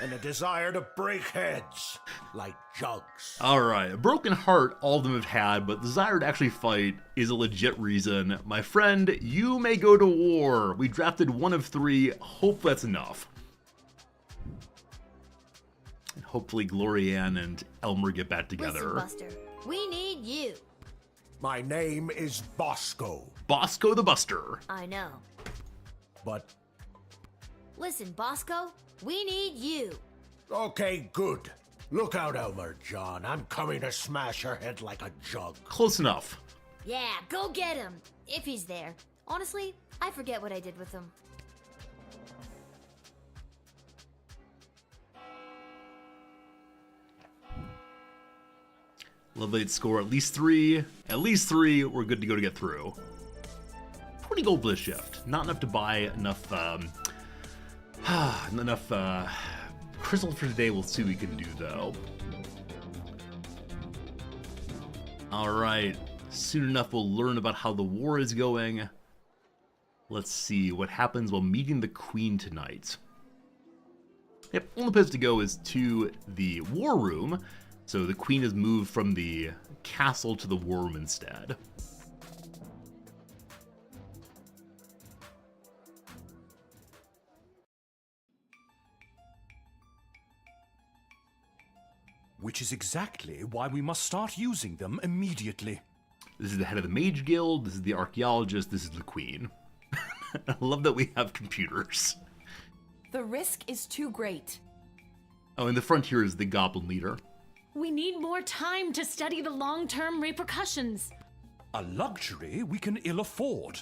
and a desire to break heads like jugs. All right, a broken heart all of them have had, but the desire to actually fight is a legit reason. My friend, you may go to war. We drafted 1 of 3. Hope that's enough. And hopefully Glory Ann and Elmer get back together. Listen, Buster, we need you. My name is Bosco. Bosco the Buster. I know. But... Listen, Bosco, we need you. Okay, good. Look out, Elmer John. I'm coming to smash your head like a jug. Close enough. Yeah, go get him. If he's there. Honestly, I forget what I did with him. Lovely score at least 3. At least 3. We're good to go to get through. 20 gold for the shift. Not enough to buy enough crystals for today. We'll see what we can do though. Alright. Soon enough we'll learn about how the war is going. Let's see what happens while meeting the Queen tonight. Yep, only place to go is to the war room. So the Queen has moved from the castle to the war room instead. Which is exactly why we must start using them immediately. This is the head of the Mage Guild, this is the archaeologist, this is the Queen. I love that we have computers. The risk is too great. Oh, and the front here is the Goblin leader. We need more time to study the long-term repercussions. A luxury we can ill afford.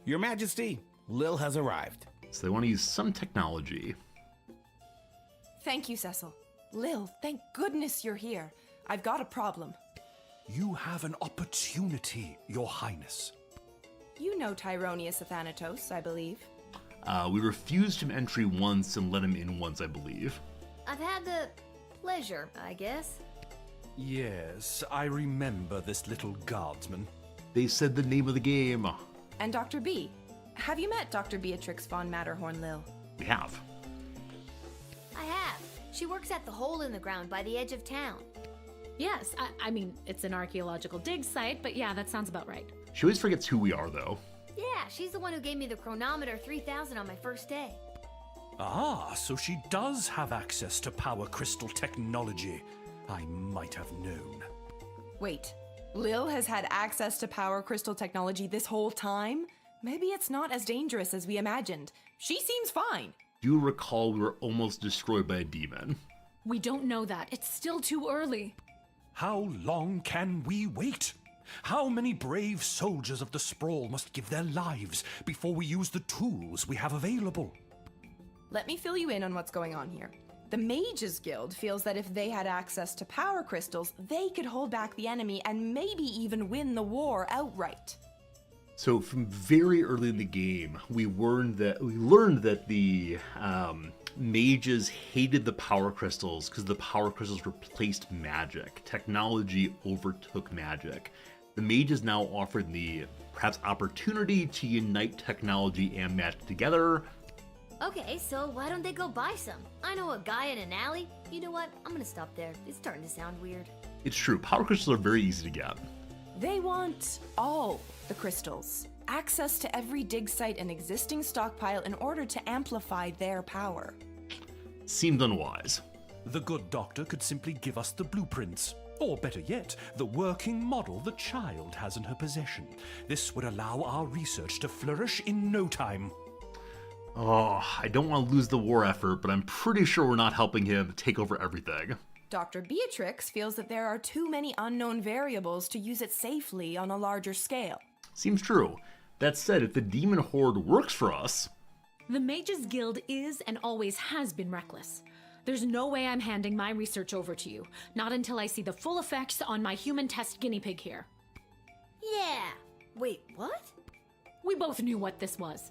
Your Majesty, Lil has arrived. So they want to use some technology. Thank you, Cecil. Lil, thank goodness you're here. I've got a problem. You have an opportunity, Your Highness. You know Tyronius Athanatos, I believe. We refused him entry once and let him in once, I believe. I've had the pleasure, I guess. Yes, I remember this little guardsman. They said the name of the game. And Dr. B. Have you met Dr. Beatrix von Matterhorn, Lil? We have. I have. She works at the hole in the ground by the edge of town. Yes, I mean, it's an archaeological dig site, but yeah, that sounds about right. She always forgets who we are, though. Yeah, she's the one who gave me the chronometer 3000 on my first day. Ah, so she does have access to power crystal technology. I might have known. Wait, Lil has had access to power crystal technology this whole time? Maybe it's not as dangerous as we imagined. She seems fine. Do you recall we were almost destroyed by a demon? We don't know that. It's still too early. How long can we wait? How many brave soldiers of the Sprawl must give their lives before we use the tools we have available? Let me fill you in on what's going on here. The Mages Guild feels that if they had access to power crystals, they could hold back the enemy and maybe even win the war outright. So from very early in the game, we learned that the mages hated the power crystals because the power crystals replaced magic. Technology overtook magic. The mages now offered the perhaps opportunity to unite technology and magic together. Okay, so why don't they go buy some? I know a guy in an alley. You know what? I'm gonna stop there. It's starting to sound weird. It's true, power crystals are very easy to get. They want all the crystals. Access to every dig site and existing stockpile in order to amplify their power. Seemed unwise. The good doctor could simply give us the blueprints. Or better yet, the working model the child has in her possession. This would allow our research to flourish in no time. Oh, I don't want to lose the war effort, but I'm pretty sure we're not helping him take over everything. Dr. Beatrix feels that there are too many unknown variables to use it safely on a larger scale. Seems true. That said, if the demon horde works for us... The Mages Guild is and always has been reckless. There's no way I'm handing my research over to you, not until I see the full effects on my human test guinea pig here. Yeah. Wait, what? We both knew what this was.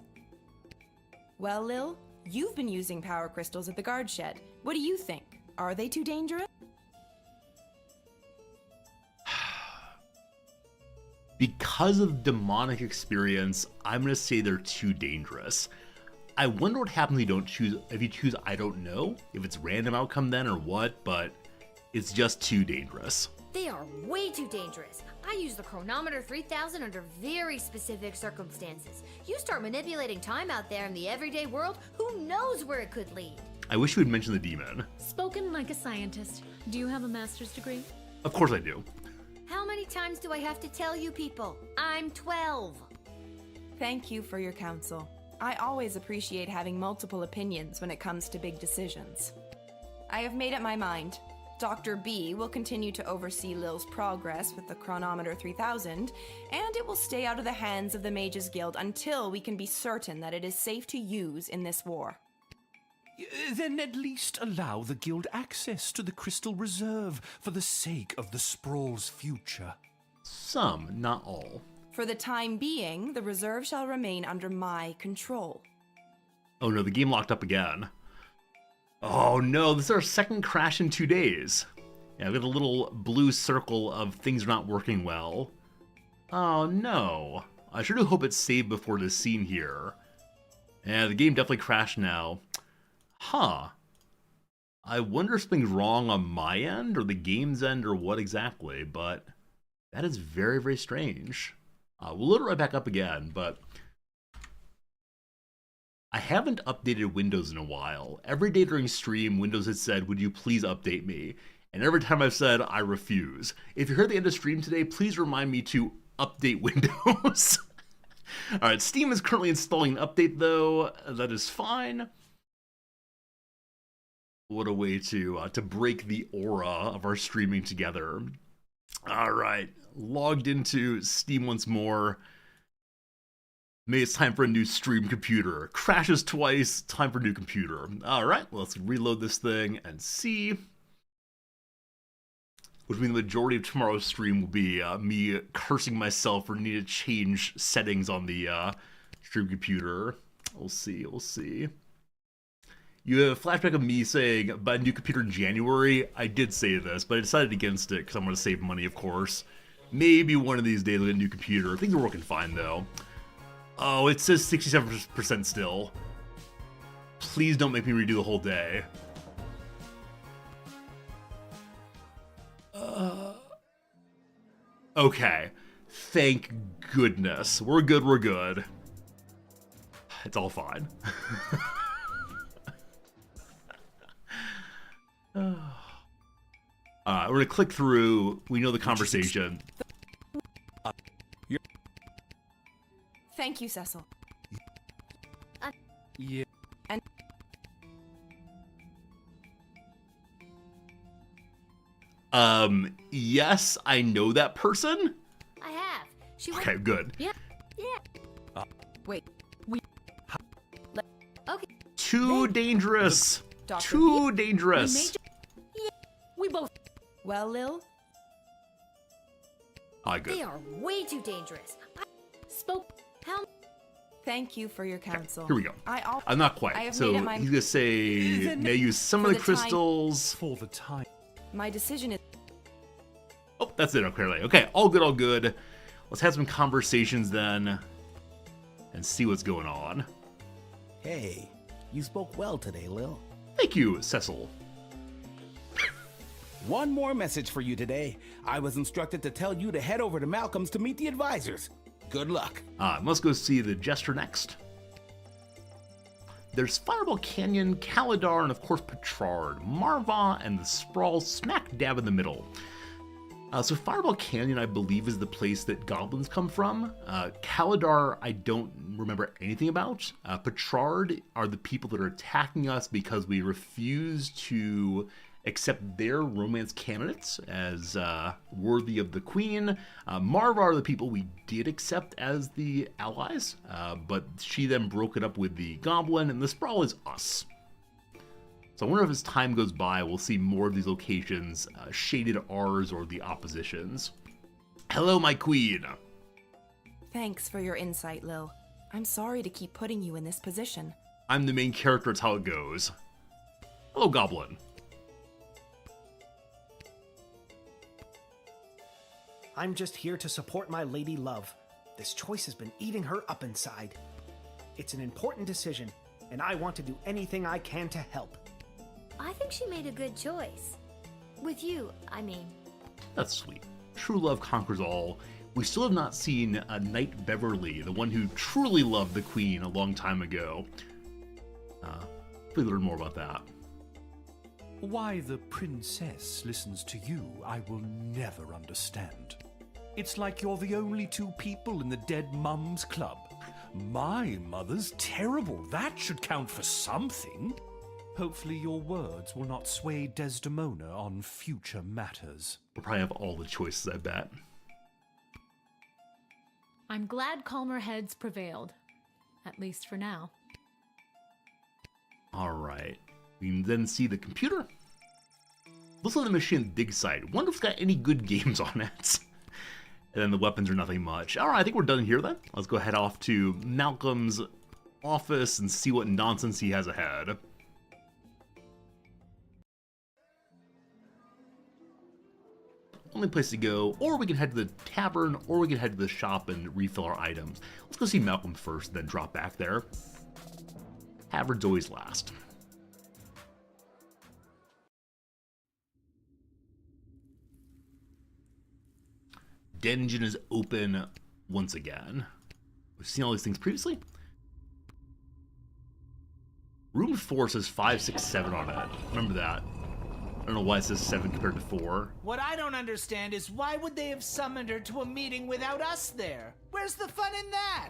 Well, Lil, you've been using power crystals at the guard shed. What do you think? Are they too dangerous? Because of demonic experience, I'm going to say they're too dangerous. I wonder what happens if you choose I don't know, if it's random outcome then or what, but it's just too dangerous. They are way too dangerous. I use the chronometer 3000 under very specific circumstances. You start manipulating time out there in the everyday world, who knows where it could lead? I wish you had mentioned the demon. Spoken like a scientist. Do you have a master's degree? Of course I do. How many times do I have to tell you people? I'm 12. Thank you for your counsel. I always appreciate having multiple opinions when it comes to big decisions. I have made up my mind. Dr. B will continue to oversee Lil's progress with the chronometer 3000, and it will stay out of the hands of the Mages Guild until we can be certain that it is safe to use in this war. Then at least allow the guild access to the crystal reserve for the sake of the Sprawl's future. Some, not all. For the time being, the reserve shall remain under my control. Oh no, the game locked up again. Oh no, this is our second crash in 2 days. Yeah, I've got a little blue circle of things are not working well. Oh no. I sure do hope it's saved before this scene here. Yeah, the game definitely crashed now. Huh. I wonder if something's wrong on my end, or the game's end, or what exactly, but that is very, very strange. We'll load it right back up again, but I haven't updated Windows in a while. Every day during stream, Windows has said, would you please update me? And every time I've said, I refuse. If you're here at the end of stream today, please remind me to update Windows. Alright, Steam is currently installing an update though. That is fine. What a way to break the aura of our streaming together. Alright, logged into Steam once more. Maybe it's time for a new stream computer. Crashes twice, time for a new computer. Alright, let's reload this thing and see. Which means the majority of tomorrow's stream will be me cursing myself for needing to change settings on the stream computer. We'll see, we'll see. You have a flashback of me saying, buy a new computer in January. I did say this, but I decided against it because I'm going to save money, of course. Maybe one of these days I'll get a new computer. Things are working fine, though. Oh, it says 67% still. Please don't make me redo the whole day. Okay. Thank goodness. We're good, we're good. It's all fine. We're gonna click through. We know the conversation. Thank you, Cecil. Yeah. And yes, I know that person. I have. She went... Okay, good. Yeah. Yeah. Wait. Okay. Too dangerous. Dr. Too dangerous. We both... Well, Lil? Good. They are way too dangerous. Spoke... Thank you for your counsel. Here we go. I'm not quite. I have So made up my- he's gonna say, may I use some of For the the time- crystals. For the time. My decision is. Oh, that's it, clearly. Okay, all good, all good. Let's have some conversations then and see what's going on. Hey, you spoke well today, Lil. Thank you, Cecil. One more message for you today. I was instructed to tell you to head over to Malcolm's to meet the advisors. Good luck. Let's go see the Jester next. There's Fireball Canyon, Kalidar, and of course Petrard. Marva and the Sprawl smack dab in the middle. So Fireball Canyon, I believe, is the place that goblins come from. Kalidar, I don't remember anything about. Petrard are the people that are attacking us because we refuse to accept their romance candidates as worthy of the queen. Marva are the people we did accept as the allies, but she then broke it up with the goblin, and the Sprawl is us. So I wonder if as time goes by, we'll see more of these locations shaded R's or the oppositions. Hello, my queen. Thanks for your insight, Lil. I'm sorry to keep putting you in this position. I'm the main character, it's how it goes. Hello, goblin. I'm just here to support my lady love. This choice has been eating her up inside. It's an important decision, and I want to do anything I can to help. I think she made a good choice. With you, I mean. That's sweet. True love conquers all. We still have not seen Knight Beverly, the one who truly loved the queen a long time ago. Please learn more about that. Why the princess listens to you, I will never understand. It's like you're the only two people in the Dead Mums Club. My mother's terrible. That should count for something. Hopefully your words will not sway Desdemona on future matters. We'll probably have all the choices, I bet. I'm glad calmer heads prevailed. At least for now. Alright. We can then see the computer. Looks like the machine on the dig site. Wonder if it's got any good games on it. And then the weapons are nothing much. Alright, I think we're done here then. Let's go head off to Malcolm's office and see what nonsense he has ahead. Only place to go, or we can head to the tavern, or we can head to the shop and refill our items. Let's go see Malcolm first, then drop back there. Tavern's always last. Dungeon is open once again. We've seen all these things previously. Room 4 says 5, 6, 7 on it. Remember that. I don't know why it says 7 compared to 4. What I don't understand is why would they have summoned her to a meeting without us there? Where's the fun in that?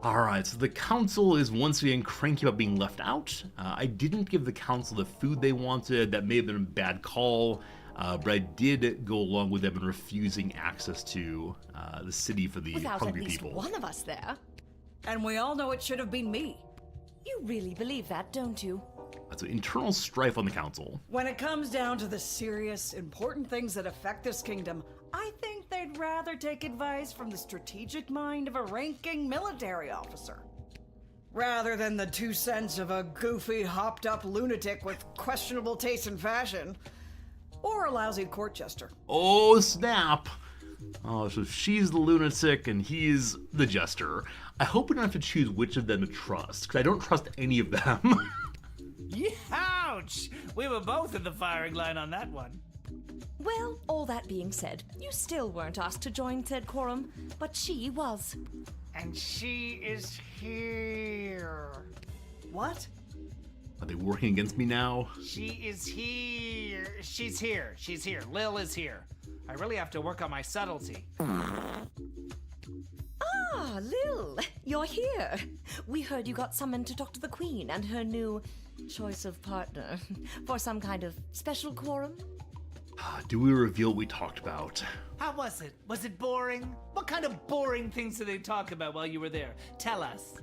Alright, so the council is once again cranky about being left out. I didn't give the council the food they wanted. That may have been a bad call. But I did go along with them in refusing access to the city for the Without hungry at least people. one of us there. And we all know it should have been me. You really believe that, don't you? So internal strife on the council. When it comes down to the serious, important things that affect this kingdom, I think they'd rather take advice from the strategic mind of a ranking military officer. Rather than the 2 cents of a goofy, hopped-up lunatic with questionable taste in fashion. Or a lousy court jester. Oh, snap! Oh, so she's the lunatic and he's the jester. I hope we don't have to choose which of them to trust, because I don't trust any of them. Ouch! We were both in the firing line on that one. Well, all that being said, you still weren't asked to join said quorum, but she was. And she is here. What? Are they working against me now? She is here. She's here. She's here. Lil is here. I really have to work on my subtlety. Ah, Lil, you're here. We heard you got summoned to talk to the Queen and her new choice of partner for some kind of special quorum. Do we reveal what we talked about? How was it? Was it boring? What kind of boring things did they talk about while you were there? Tell us.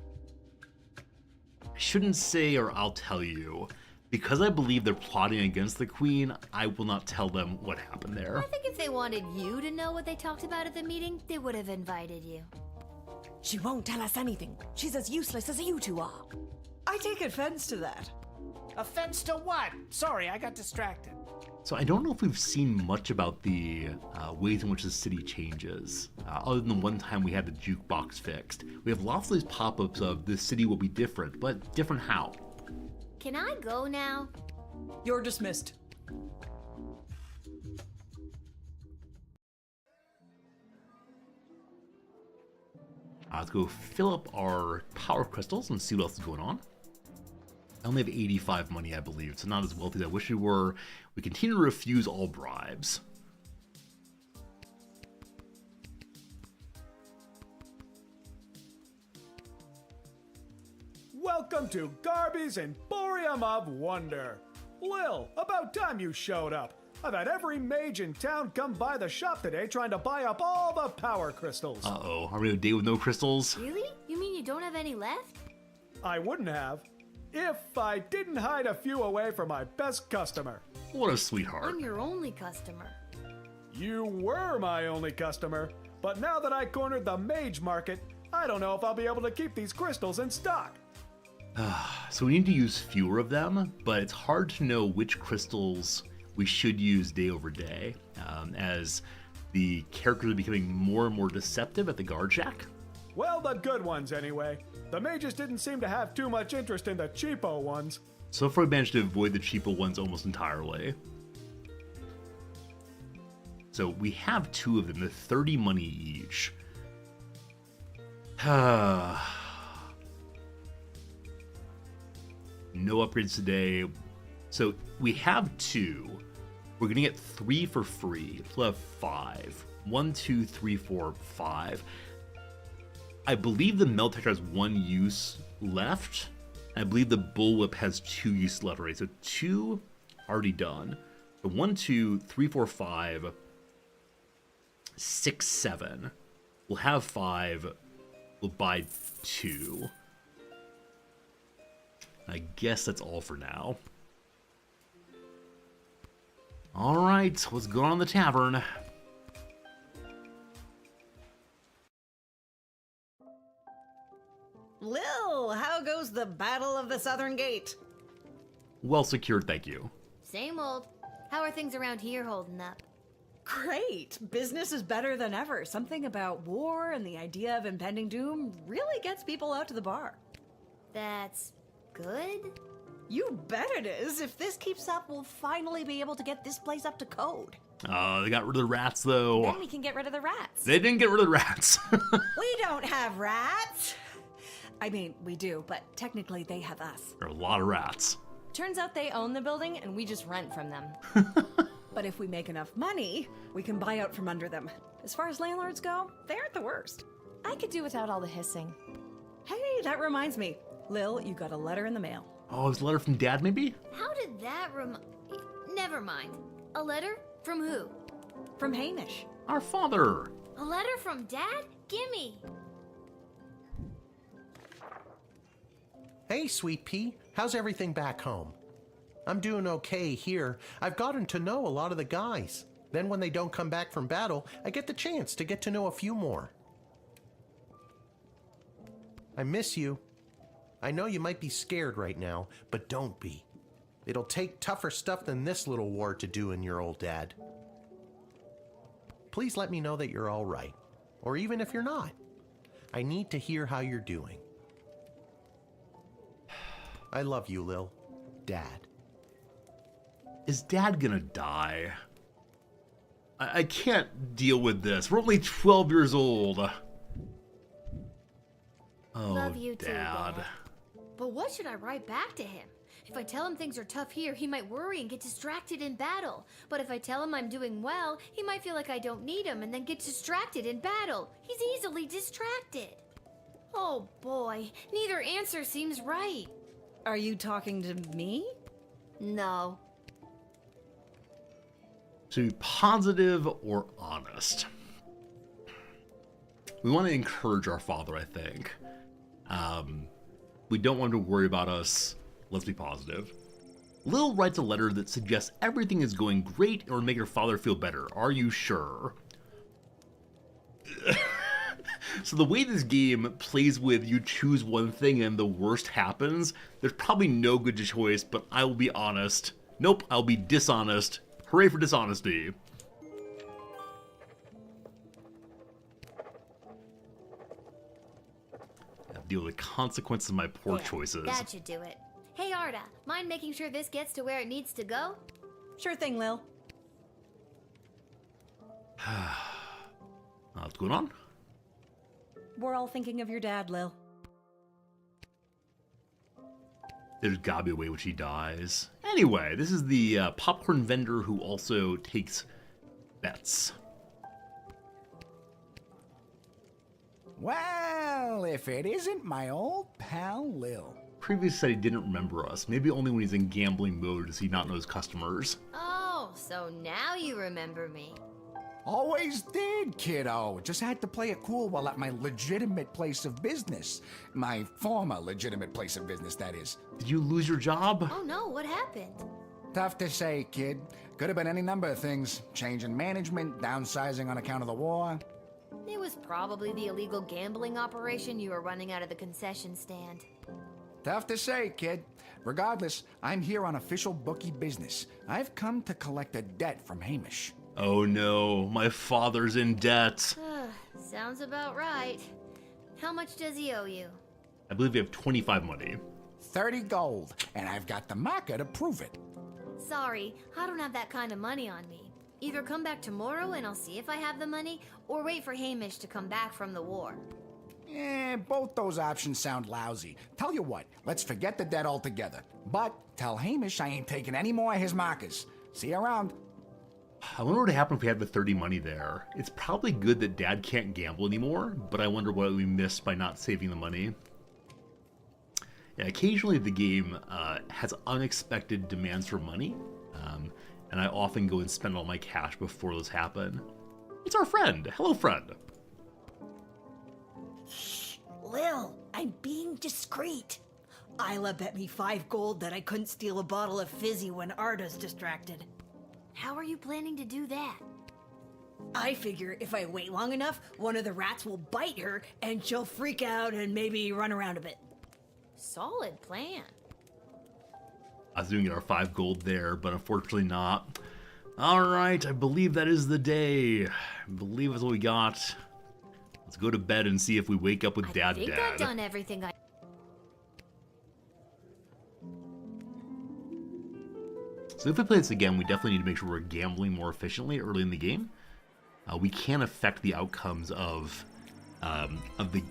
I shouldn't say, or I'll tell you. Because I believe they're plotting against the queen, I will not tell them what happened there. I think if they wanted you to know what they talked about at the meeting, they would have invited you. She won't tell us anything. She's as useless as you two are. I take offense to that. Offense to what? Sorry, I got distracted. So I don't know if we've seen much about the ways in which the city changes, other than the one time we had the jukebox fixed. We have lots of these pop-ups of this city will be different, but different how? Can I go now? You're dismissed. Let's go fill up our power crystals and see what else is going on. I only have 85 money, I believe, so not as wealthy as I wish we were. We continue to refuse all bribes. Welcome to Garby's Emporium of Wonder. Lil, about time you showed up. I've had every mage in town come by the shop today trying to buy up all the power crystals. Uh-oh, are we on a day with no crystals? Really? You mean you don't have any left? I wouldn't have, if I didn't hide a few away for my best customer. What a sweetheart. I'm your only customer. You were my only customer, but now that I cornered the mage market, I don't know if I'll be able to keep these crystals in stock. So we need to use fewer of them, but it's hard to know which crystals we should use day over day, as the characters are becoming more and more deceptive at the guard shack. Well, the good ones anyway. The mages didn't seem to have too much interest in the cheapo ones. So far, we managed to avoid the cheapo ones almost entirely. So we have two of them, they're 30 money each. No upgrades today. So we have two. We're gonna get 3 for free. We'll have 5. 1, 2, 3, 4, 5. I believe the melt detector has 1 use left. I believe the bullwhip has 2 use left already. So 2 already done. So 1, 2, 3, 4, 5, 6, 7. We'll have 5. We'll buy 2. I guess that's all for now. Alright, let's go on the tavern. Lil, how goes the Battle of the Southern Gate? Well secured, thank you. Same old. How are things around here holding up? Great! Business is better than ever. Something about war and the idea of impending doom really gets people out to the bar. That's good? You bet it is. If this keeps up, we'll finally be able to get this place up to code. They got rid of the rats, though. Then we can get rid of the rats. They didn't get rid of the rats. We don't have rats. I mean, we do, but technically they have us. There are a lot of rats. Turns out they own the building and we just rent from them. But if we make enough money, we can buy out from under them. As far as landlords go, they aren't the worst. I could do without all the hissing. Hey, that reminds me. Lil, you got a letter in the mail. Oh, it's a letter from Dad, maybe? How did that Never mind. A letter? From who? From Hamish. Our father. A letter from Dad? Gimme. Hey, Sweet Pea. How's everything back home? I'm doing okay here. I've gotten to know a lot of the guys. Then when they don't come back from battle, I get the chance to get to know a few more. I miss you. I know you might be scared right now, but don't be. It'll take tougher stuff than this little war to do in your old dad. Please let me know that you're all right, or even if you're not. I need to hear how you're doing. I love you, Lil. Dad. Is Dad gonna die? I can't deal with this. We're only 12 years old. Oh, Love you too, Dad. Dad. But what should I write back to him? If I tell him things are tough here, he might worry and get distracted in battle. But if I tell him I'm doing well, he might feel like I don't need him and then get distracted in battle. He's easily distracted. Oh boy, neither answer seems right. Are you talking to me? No. To be positive or honest. We want to encourage our father, I think. We don't want him to worry about us. Let's be positive. Lil writes a letter that suggests everything is going great or make your father feel better. Are you sure? So the way this game plays with you choose one thing and the worst happens, there's probably no good choice, but I will be honest. Nope, I'll be dishonest. Hooray for dishonesty. I have to deal with the consequences of my poor choices. That should do it. Hey, Arda, mind making sure this gets to where it needs to go? Sure thing, Lil. What's going on? We're all thinking of your dad, Lil. There's gotta be a way which he dies. Anyway, this is the popcorn vendor who also takes bets. Well, if it isn't my old pal Lil. Previously said he didn't remember us. Maybe only when he's in gambling mode does he not know his customers. Oh, so now you remember me. Always did, kiddo. Just had to play it cool while at my legitimate place of business. My former legitimate place of business, that is. Did you lose your job? Oh no, what happened? Tough to say, kid. Could have been any number of things. Change in management, downsizing on account of the war. It was probably the illegal gambling operation you were running out of the concession stand. Tough to say, kid. Regardless, I'm here on official bookie business. I've come to collect a debt from Hamish. Oh no, my father's in debt. Sounds about right. How much does he owe you? I believe you have 25 money. 30 gold, and I've got the marker to prove it. Sorry, I don't have that kind of money on me. Either come back tomorrow and I'll see if I have the money, or wait for Hamish to come back from the war. Both those options sound lousy. Tell you what, let's forget the debt altogether. But tell Hamish I ain't taking any more of his markers. See you around. I wonder what would happen if we had the 30 money there. It's probably good that Dad can't gamble anymore, but I wonder what we missed by not saving the money. Yeah, occasionally the game has unexpected demands for money, and I often go and spend all my cash before those happen. It's our friend. Hello, friend. Shh, Lil, I'm being discreet. Isla bet me 5 gold that I couldn't steal a bottle of fizzy when Arda's distracted. How are you planning to do that? I figure if I wait long enough, one of the rats will bite her and she'll freak out and maybe run around a bit. Solid plan. I was doing our 5 gold there, but unfortunately not. Alright, I believe that is the day. I believe that's what we got. Let's go to bed and see if we wake up with Dad. I think I've done everything I... So if we play this again, we definitely need to make sure we're gambling more efficiently early in the game. We can affect the outcomes of the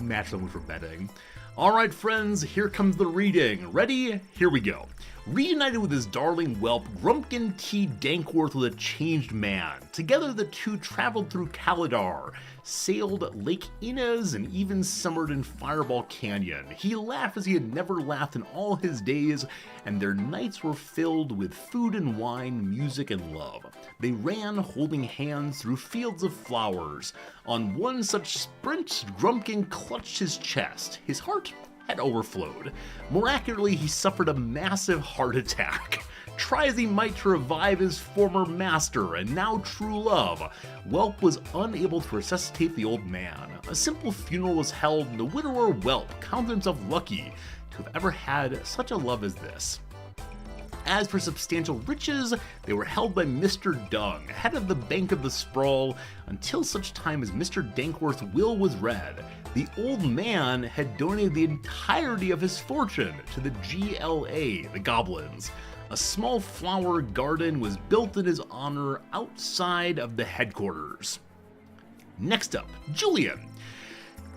match on which we're betting. All right, friends, here comes the reading. Ready? Here we go. Reunited with his darling whelp, Grumpkin T. Dankworth was a changed man. Together, the two traveled through Kaladar, sailed Lake Inez, and even summered in Fireball Canyon. He laughed as he had never laughed in all his days, and their nights were filled with food and wine, music and love. They ran, holding hands, through fields of flowers. On one such sprint, Grumpkin clutched his chest. His heart had overflowed. More accurately, he suffered a massive heart attack. Try as he might to revive his former master and now true love, Whelp was unable to resuscitate the old man. A simple funeral was held, and the widower Whelp counted himself lucky to have ever had such a love as this. As for substantial riches, they were held by Mr. Dung, head of the Bank of the Sprawl, until such time as Mr. Dankworth's will was read. The old man had donated the entirety of his fortune to the GLA, the Goblins. A small flower garden was built in his honor outside of the headquarters. Next up, Julian.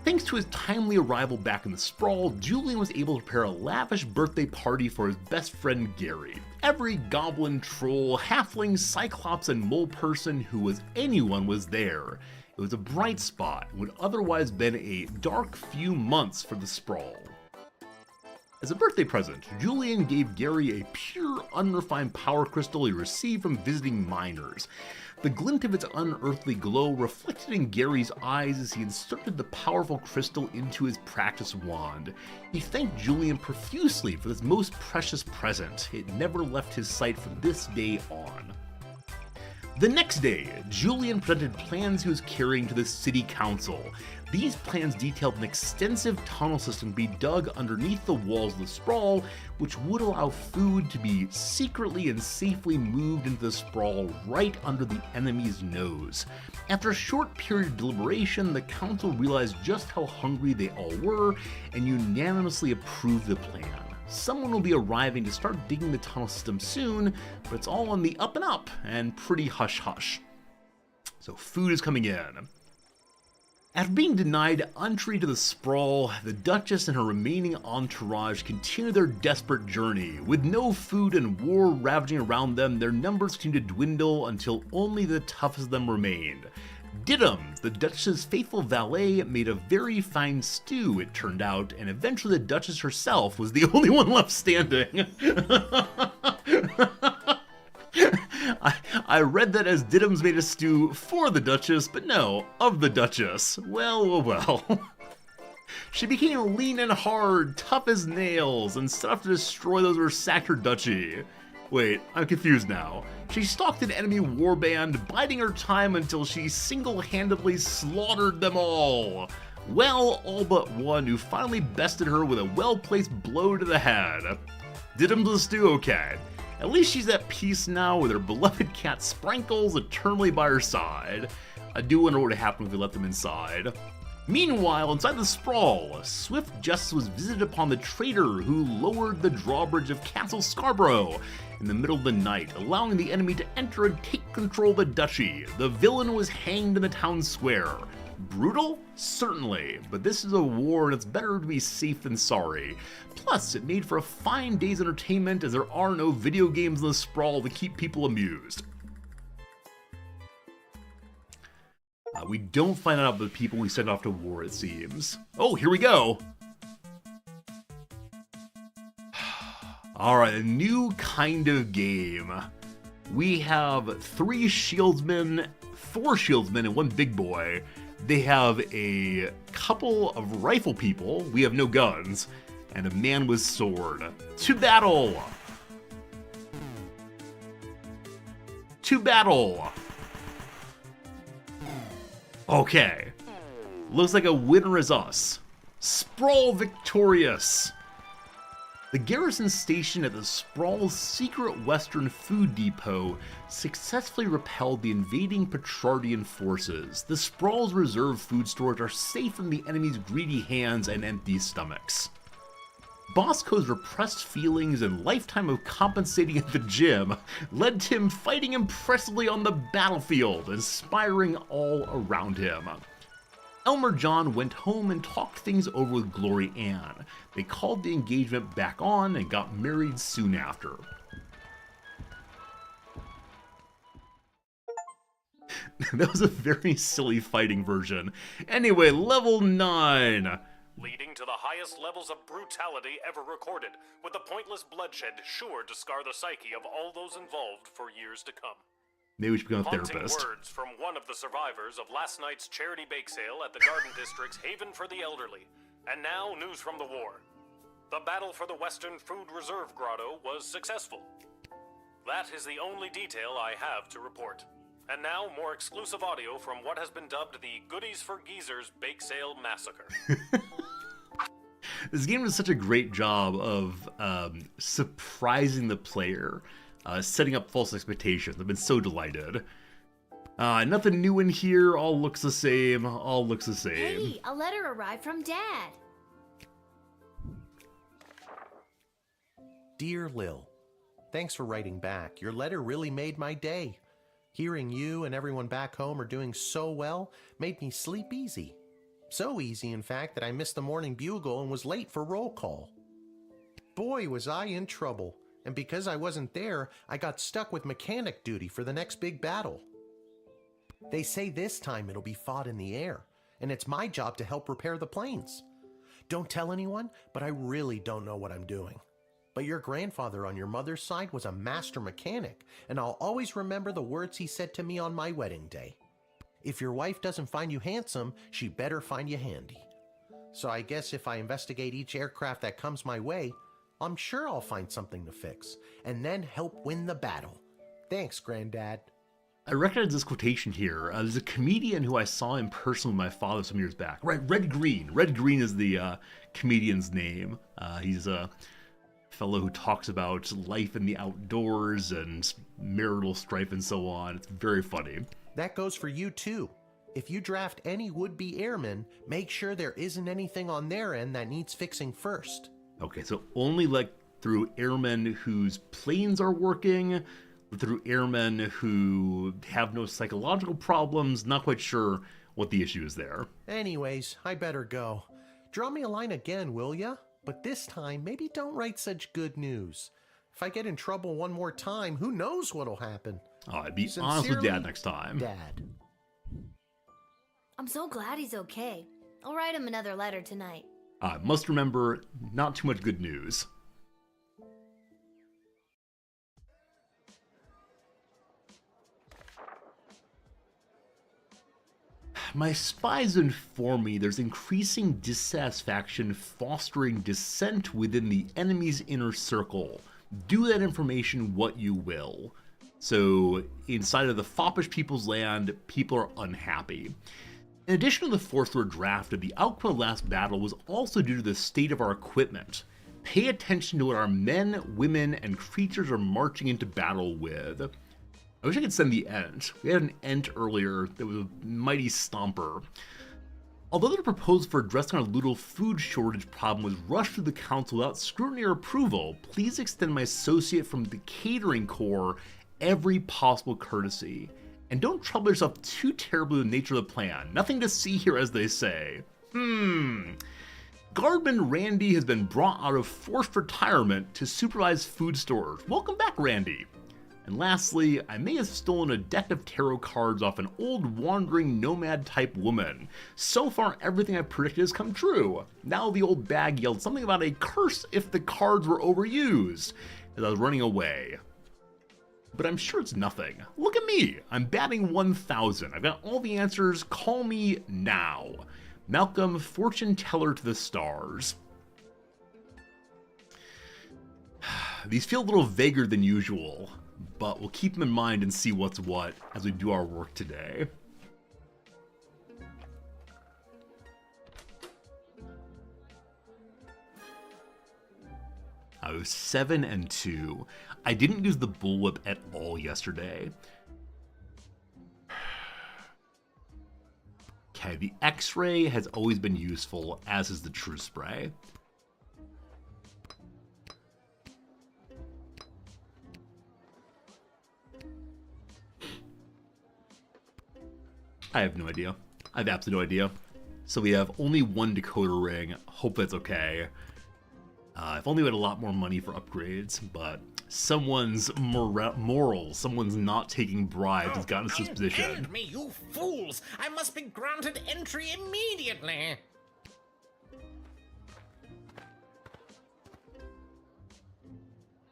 Thanks to his timely arrival back in the Sprawl, Julian was able to prepare a lavish birthday party for his best friend Gary. Every goblin, troll, halfling, cyclops, and mole person who was anyone was there. It was a bright spot in what would otherwise been a dark few months for the Sprawl. As a birthday present, Julian gave Gary a pure, unrefined power crystal he received from visiting miners. The glint of its unearthly glow reflected in Gary's eyes as he inserted the powerful crystal into his practice wand. He thanked Julian profusely for this most precious present. It never left his sight from this day on. The next day, Julian presented plans he was carrying to the city council. These plans detailed an extensive tunnel system to be dug underneath the walls of the sprawl, which would allow food to be secretly and safely moved into the sprawl right under the enemy's nose. After a short period of deliberation, the council realized just how hungry they all were and unanimously approved the plan. Someone will be arriving to start digging the tunnel system soon, but it's all on the up and up and pretty hush-hush. So food is coming in. After being denied entry to the sprawl, the Duchess and her remaining entourage continue their desperate journey. With no food and war ravaging around them, their numbers continue to dwindle until only the toughest of them remained. Diddums, the Duchess's faithful valet, made a very fine stew, it turned out, and eventually the Duchess herself was the only one left standing. I read that as Diddums made a stew for the Duchess, but no, of the Duchess. Well. She became lean and hard, tough as nails, and set off to destroy those who sacked her duchy. Wait, I'm confused now. She stalked an enemy warband, biding her time until she single-handedly slaughtered them all. Well, all but one, who finally bested her with a well-placed blow to the head. Diddums was stew okay. At least she's at peace now with her beloved cat Sprinkles eternally by her side. I do wonder what would happen if we let them inside. Meanwhile, inside the sprawl, a swift justice was visited upon the traitor who lowered the drawbridge of Castle Scarborough in the middle of the night, allowing the enemy to enter and take control of the duchy. The villain was hanged in the town square. Brutal? Certainly, but this is a war and it's better to be safe than sorry. Plus, it made for a fine day's entertainment as there are no video games in the sprawl to keep people amused. We don't find out about the people we sent off to war, it seems. Oh, here we go! Alright, a new kind of game. We have 4 shieldsmen, and 1 big boy. They have a couple of rifle people, we have no guns, and a man with sword. To battle! To battle! Okay. Looks like a winner is us. Sprawl victorious! The garrison station at the Sprawl's secret western food depot successfully repelled the invading Petrardian forces. The Sprawl's reserve food stores are safe from the enemy's greedy hands and empty stomachs. Bosco's repressed feelings and lifetime of compensating at the gym led to him fighting impressively on the battlefield, inspiring all around him. Elmer John went home and talked things over with Glory Ann. They called the engagement back on and got married soon after. That was a very silly fighting version. Anyway, level 9. Leading to the highest levels of brutality ever recorded, with the pointless bloodshed sure to scar the psyche of all those involved for years to come. Maybe we should become a Haunting therapist. words from one of the survivors of last night's charity bake sale at the Garden District's Haven for the Elderly. And now, news from the war. The battle for the Western Food Reserve Grotto was successful. That is the only detail I have to report. And now, more exclusive audio from what has been dubbed the Goodies for Geezers Bake Sale Massacre. This game does such a great job of surprising the player, setting up false expectations. I've been so delighted. Nothing new in here, all looks the same, Hey, a letter arrived from Dad. Dear Lil, thanks for writing back. Your letter really made my day. Hearing you and everyone back home are doing so well made me sleep easy. So easy, in fact, that I missed the morning bugle and was late for roll call. Boy, was I in trouble, and because I wasn't there, I got stuck with mechanic duty for the next big battle. They say this time it'll be fought in the air, and it's my job to help repair the planes. Don't tell anyone, but I really don't know what I'm doing. But your grandfather on your mother's side was a master mechanic, and I'll always remember the words he said to me on my wedding day. If your wife doesn't find you handsome, she better find you handy. So I guess if I investigate each aircraft that comes my way, I'm sure I'll find something to fix, and then help win the battle. Thanks, Granddad. I recognize this quotation here. There's a comedian who I saw in person with my father some years back. Right, Red Green. Red Green is the comedian's name. He's a fellow who talks about life in the outdoors and marital strife and so on. It's very funny. That goes for you too. If you draft any would-be airmen, make sure there isn't anything on their end that needs fixing first. Okay, so only let through airmen whose planes are working, through airmen who have no psychological problems. Not quite sure what the issue is there. Anyways, I better go. Draw me a line again, will ya? But this time, maybe don't write such good news. If I get in trouble one more time, who knows what'll happen? Oh, I'd be honest with Dad next time. Dad. I'm so glad he's okay. I'll write him another letter tonight. Must remember, not too much good news. My spies inform me there's increasing dissatisfaction fostering dissent within the enemy's inner circle. Do that information what you will. So, inside of the foppish people's land, people are unhappy. In addition to the force we're drafted, the outcome of last battle was also due to the state of our equipment. Pay attention to what our men, women, and creatures are marching into battle with. I wish I could send the Ent. We had an Ent earlier that was a mighty stomper. Although the proposal for addressing our little food shortage problem was rushed through the council without scrutiny or approval, please extend my associate from the catering corps every possible courtesy. And don't trouble yourself too terribly with the nature of the plan. Nothing to see here, as they say. Guardman Randy has been brought out of forced retirement to supervise food stores. Welcome back, Randy. And lastly, I may have stolen a deck of tarot cards off an old wandering nomad type woman. So far, everything I predicted has come true. Now the old bag yelled something about a curse if the cards were overused as I was running away. But I'm sure it's nothing. Look at me! I'm batting 1,000. I've got all the answers. Call me now. Malcolm, fortune teller to the stars. These feel a little vaguer than usual, but we'll keep them in mind and see what's what as we do our work today. I was 7-2. I didn't use the bullwhip at all yesterday. Okay, the X-ray has always been useful, as is the True Spray. I have no idea. I have absolutely no idea. So we have only one decoder ring. Hope that's okay. If only we had a lot more money for upgrades, but someone's morals, someone's not taking bribes has gotten us this position. Unbend me, you fools! I must be granted entry immediately!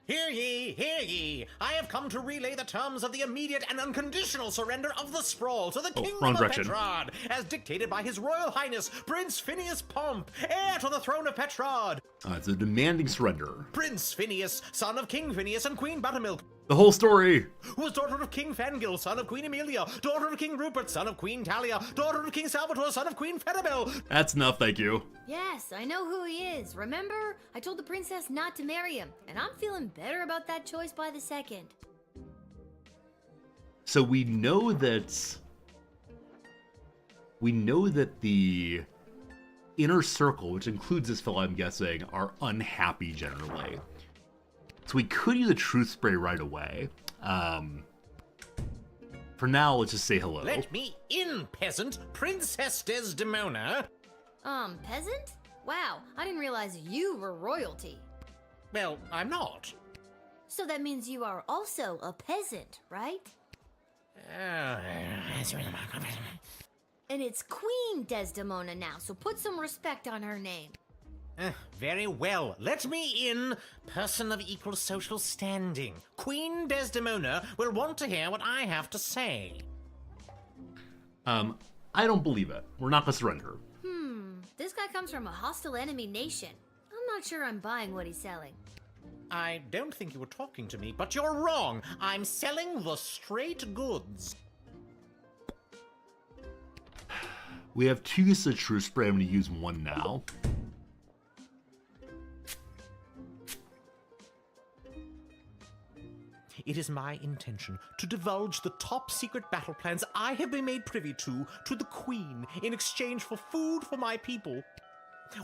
Hear ye, hear ye! I have come to relay the terms of the immediate and unconditional surrender of the sprawl to the Kingdom of Petrod, as dictated by His Royal Highness Prince Phineas Pomp, heir to the throne of Petrod. It's a demanding surrender. Prince Phineas, son of King Phineas and Queen Buttermilk. The whole story! Who was daughter of King Fangil, son of Queen Amelia, daughter of King Rupert, son of Queen Talia, daughter of King Salvatore, son of Queen Fedabel. That's enough, thank you. Yes, I know who he is. Remember? I told the princess not to marry him, and I'm feeling better about that choice by the second. So we know that the inner circle, which includes this fellow, I'm guessing, are unhappy generally. So we could use a truth spray right away. For now, let's just say hello. Let me in, peasant, Princess Desdemona. Peasant? Wow, I didn't realize you were royalty. Well, I'm not. So that means you are also a peasant, right? And it's Queen Desdemona now, so put some respect on her name. Very well. Let me in, person of equal social standing. Queen Desdemona will want to hear what I have to say. I don't believe it. We're not gonna surrender. This guy comes from a hostile enemy nation. I'm not sure I'm buying what he's selling. I don't think you were talking to me, but you're wrong. I'm selling the straight goods. We have 2 uses of True Spray. I'm going to use one now. It is my intention to divulge the top secret battle plans I have been made privy to the Queen in exchange for food for my people.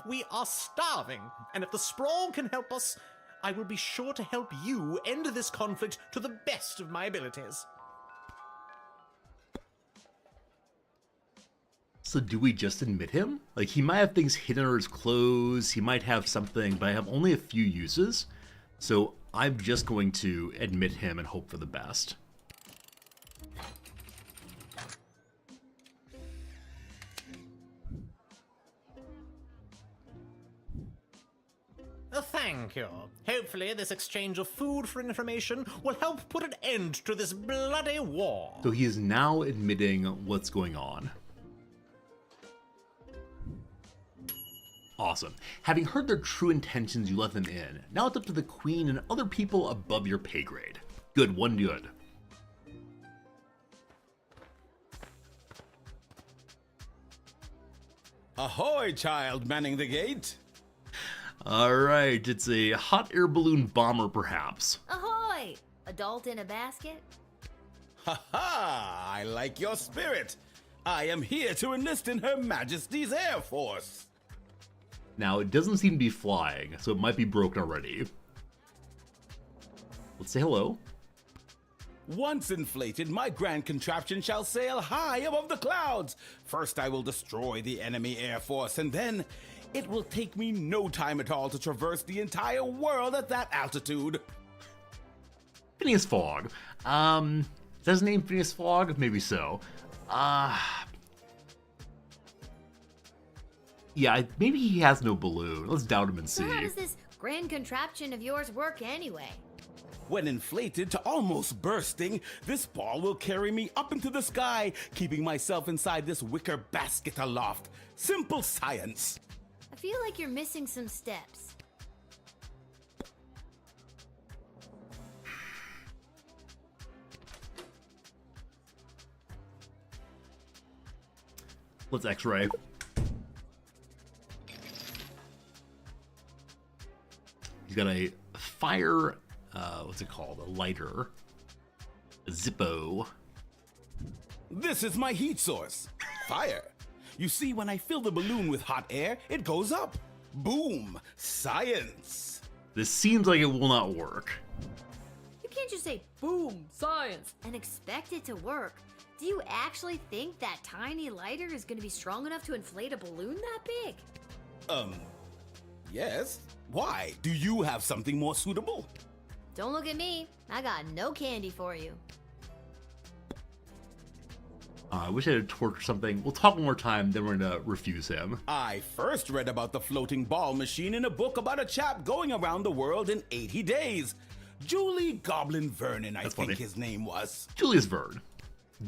We are starving, and if the Sprawl can help us, I will be sure to help you end this conflict to the best of my abilities. So do we just admit him? Like, he might have things hidden under his clothes, he might have something, but I have only a few uses. So I'm just going to admit him and hope for the best. Thank you. Hopefully this exchange of food for information will help put an end to this bloody war. So he is now admitting what's going on. Awesome. Having heard their true intentions, you let them in. Now it's up to the Queen and other people above your pay grade. Good, one good. Ahoy, child manning the gate. Alright, it's a hot air balloon bomber, perhaps. Ahoy! Adult in a basket? Ha ha! I like your spirit. I am here to enlist in Her Majesty's Air Force. Now, it doesn't seem to be flying, so it might be broken already. Let's say hello. Once inflated, my grand contraption shall sail high above the clouds. First, I will destroy the enemy air force, and then it will take me no time at all to traverse the entire world at that altitude. Phineas Fogg. Is that his name, Phineas Fogg? Maybe so. Yeah, maybe he has no balloon. Let's doubt him and see. So how does this grand contraption of yours work anyway? When inflated to almost bursting, this ball will carry me up into the sky, keeping myself inside this wicker basket aloft. Simple science. I feel like you're missing some steps. Let's X-ray. He's got a fire, what's it called? A lighter. A Zippo. This is my heat source. Fire. You see, when I fill the balloon with hot air, it goes up. Boom. Science. This seems like it will not work. You can't just say, boom, science, and expect it to work. Do you actually think that tiny lighter is going to be strong enough to inflate a balloon that big? Yes. Why? Do you have something more suitable? Don't look at me. I got no candy for you. I wish I had a torch or something. We'll talk one more time, then we're gonna refuse him. I first read about the floating ball machine in a book about a chap going around the world in 80 days. Julie Goblin Vernon, I think his name was. Julius Verne.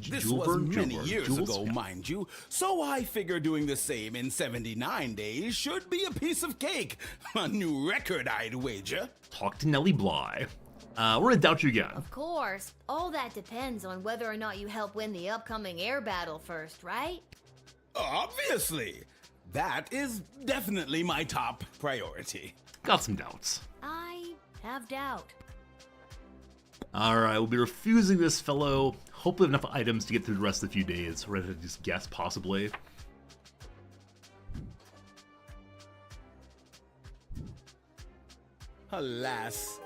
This was many years ago, mind you, so I figure doing the same in 79 days should be a piece of cake. A new record, I'd wager. Talk to Nellie Bly. We're gonna doubt you again. Of course. All that depends on whether or not you help win the upcoming air battle first, right? Obviously. That is definitely my top priority. Got some doubts. I have doubt. Alright, we'll be refusing this fellow. Hopefully enough items to get through the rest of the few days. We're gonna just guess, possibly. Alas,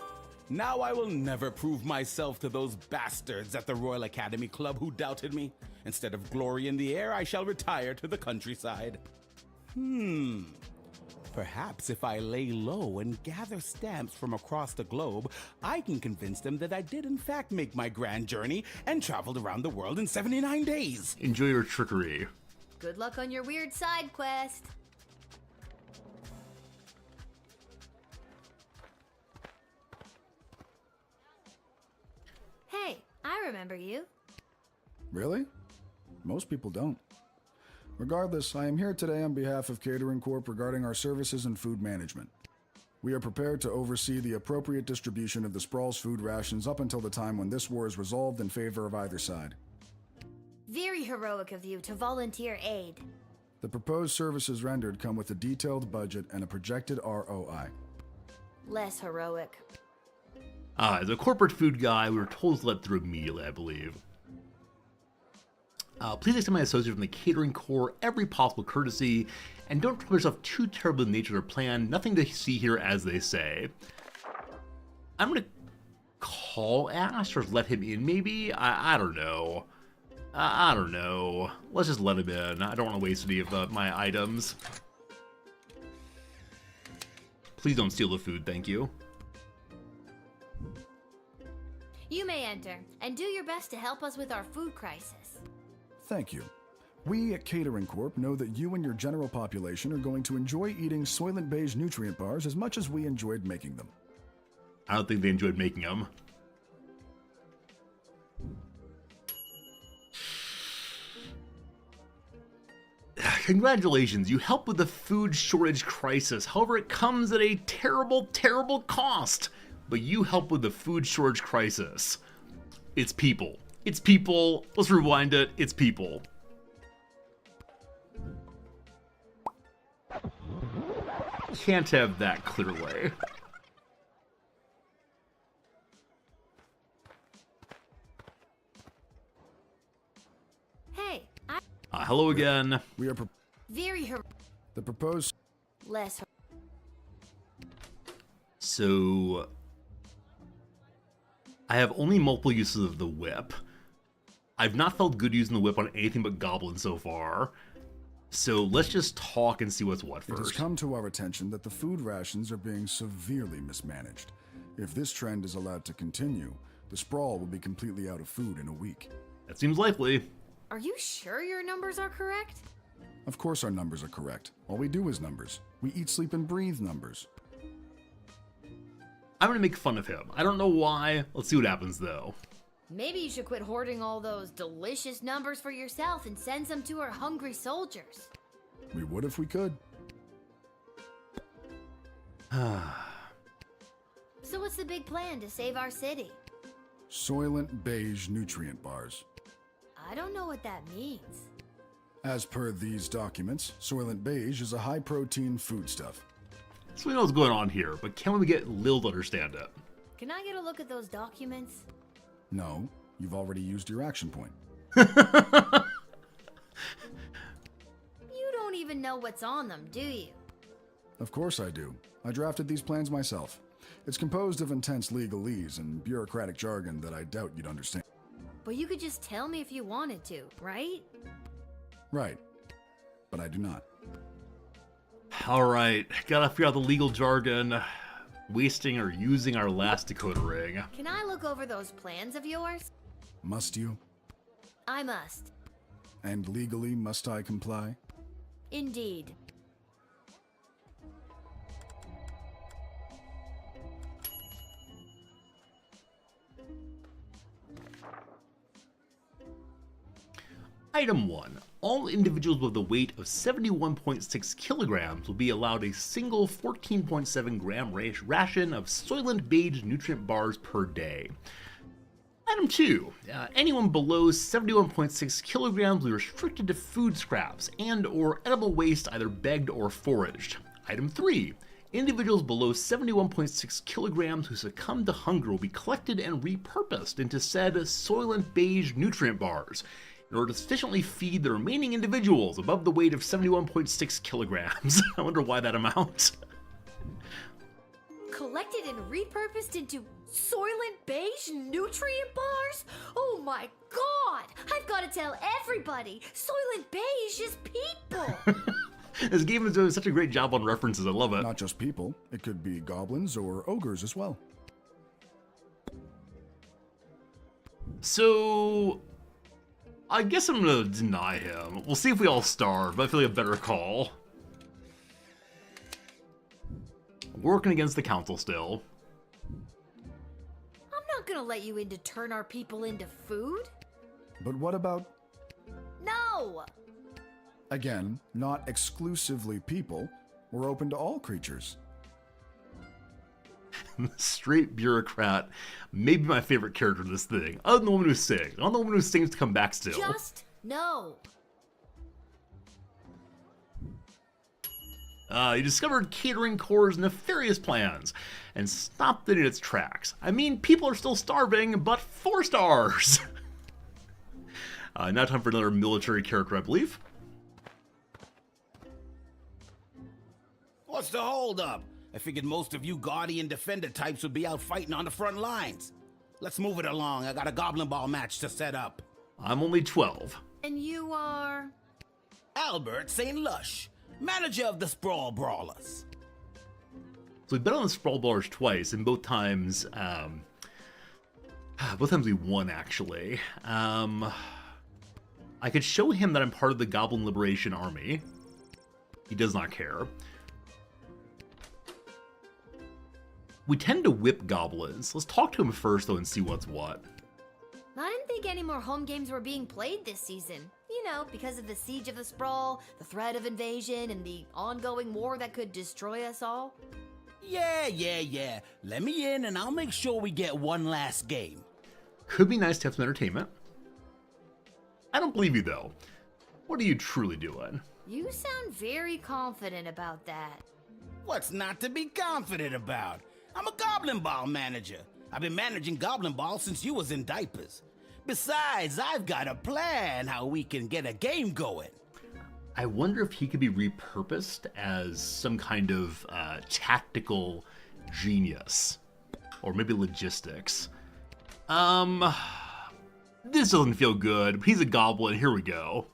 now I will never prove myself to those bastards at the Royal Academy Club who doubted me. Instead of glory in the air, I shall retire to the countryside. Perhaps if I lay low and gather stamps from across the globe, I can convince them that I did in fact make my grand journey and traveled around the world in 79 days. Enjoy your trickery. Good luck on your weird side quest. Hey, I remember you. Really? Most people don't. Regardless, I am here today on behalf of Catering Corp regarding our services and food management. We are prepared to oversee the appropriate distribution of the Sprawl's food rations up until the time when this war is resolved in favor of either side. Very heroic of you to volunteer aid. The proposed services rendered come with a detailed budget and a projected ROI. Less heroic. As a corporate food guy, we were told to let through immediately, I believe. Please extend my associate from the catering corps every possible courtesy, and don't trouble yourself too terribly in the nature of their plan. Nothing to see here, as they say. I'm gonna call Ash or let him in, maybe? I don't know. I don't know. Let's just let him in. I don't want to waste any of my items. Please don't steal the food, thank you. You may enter, and do your best to help us with our food crisis. Thank you. We at Catering Corp know that you and your general population are going to enjoy eating Soylent Beige nutrient bars as much as we enjoyed making them. I don't think they enjoyed making them. Congratulations, you helped with the food shortage crisis. However, it comes at a terrible, terrible cost. But you help with the food shortage crisis. It's people. It's people. Let's rewind it. It's people. Can't have that clearly. Hey, hello again. We are very the proposed less. So I have only multiple uses of the whip. I've not felt good using the whip on anything but goblins so far. So let's just talk and see what's what first. It has come to our attention that the food rations are being severely mismanaged. If this trend is allowed to continue, the sprawl will be completely out of food in a week. That seems likely. Are you sure your numbers are correct? Of course our numbers are correct. All we do is numbers. We eat, sleep, and breathe numbers. I'm gonna make fun of him. I don't know why. Let's see what happens though. Maybe you should quit hoarding all those delicious numbers for yourself and send some to our hungry soldiers. We would if we could. So what's the big plan to save our city? Soylent Beige nutrient bars. I don't know what that means. As per these documents, Soylent Beige is a high-protein foodstuff. So we know what's going on here, but can we get Lil to understand it? Can I get a look at those documents? No, you've already used your action point. You don't even know what's on them, do you? Of course I do. I drafted these plans myself. It's composed of intense legalese and bureaucratic jargon that I doubt you'd understand. But you could just tell me if you wanted to, right? Right. But I do not. Alright, gotta figure out the legal jargon. Wasting or using our last decoder ring. Can I look over those plans of yours? Must you? I must. And legally must I comply? Indeed. Item 1. All individuals with a weight of 71.6 kilograms will be allowed a single 14.7 gram ration of Soylent Beige nutrient bars per day. Item 2. Anyone below 71.6 kilograms will be restricted to food scraps and or edible waste either begged or foraged. Item 3. Individuals below 71.6 kilograms who succumb to hunger will be collected and repurposed into said Soylent Beige nutrient bars in order to sufficiently feed the remaining individuals above the weight of 71.6 kilograms. I wonder why that amount. Collected and repurposed into Soylent Beige nutrient bars? Oh my god! I've got to tell everybody! Soylent Beige is people! This game is doing such a great job on references, I love it. Not just people, it could be goblins or ogres as well. So I guess I'm gonna deny him. We'll see if we all starve, but I feel like a better call. Working against the council still. I'm not gonna let you in to turn our people into food. But what about... No! Again, not exclusively people. We're open to all creatures. Straight bureaucrat. Maybe my favorite character in this thing. Other than the woman who sings. I want the woman who sings to come back still. Just no. He discovered Catering Corps' nefarious plans and stopped it in its tracks. I mean, people are still starving, but 4 stars! Now time for another military character, I believe. What's the holdup? I figured most of you Guardian Defender types would be out fighting on the front lines. Let's move it along. I got a Goblin Ball match to set up. I'm only 12. And you are? Albert St. Lush, manager of the Sprawl Brawlers. So we've been on the Sprawl Brawlers twice, and both times we won, actually. I could show him that I'm part of the Goblin Liberation Army. He does not care. We tend to whip goblins. Let's talk to him first, though, and see what's what. I didn't think any more home games were being played this season. You know, because of the siege of the Sprawl, the threat of invasion, and the ongoing war that could destroy us all. Yeah. Let me in and I'll make sure we get one last game. Could be nice to have some entertainment. I don't believe you, though. What are you truly doing? You sound very confident about that. What's not to be confident about? I'm a Goblin Ball manager. I've been managing Goblin Ball since you was in diapers. Besides, I've got a plan how we can get a game going. I wonder if he could be repurposed as some kind of tactical genius. Or maybe logistics. This doesn't feel good. He's a goblin. Here we go.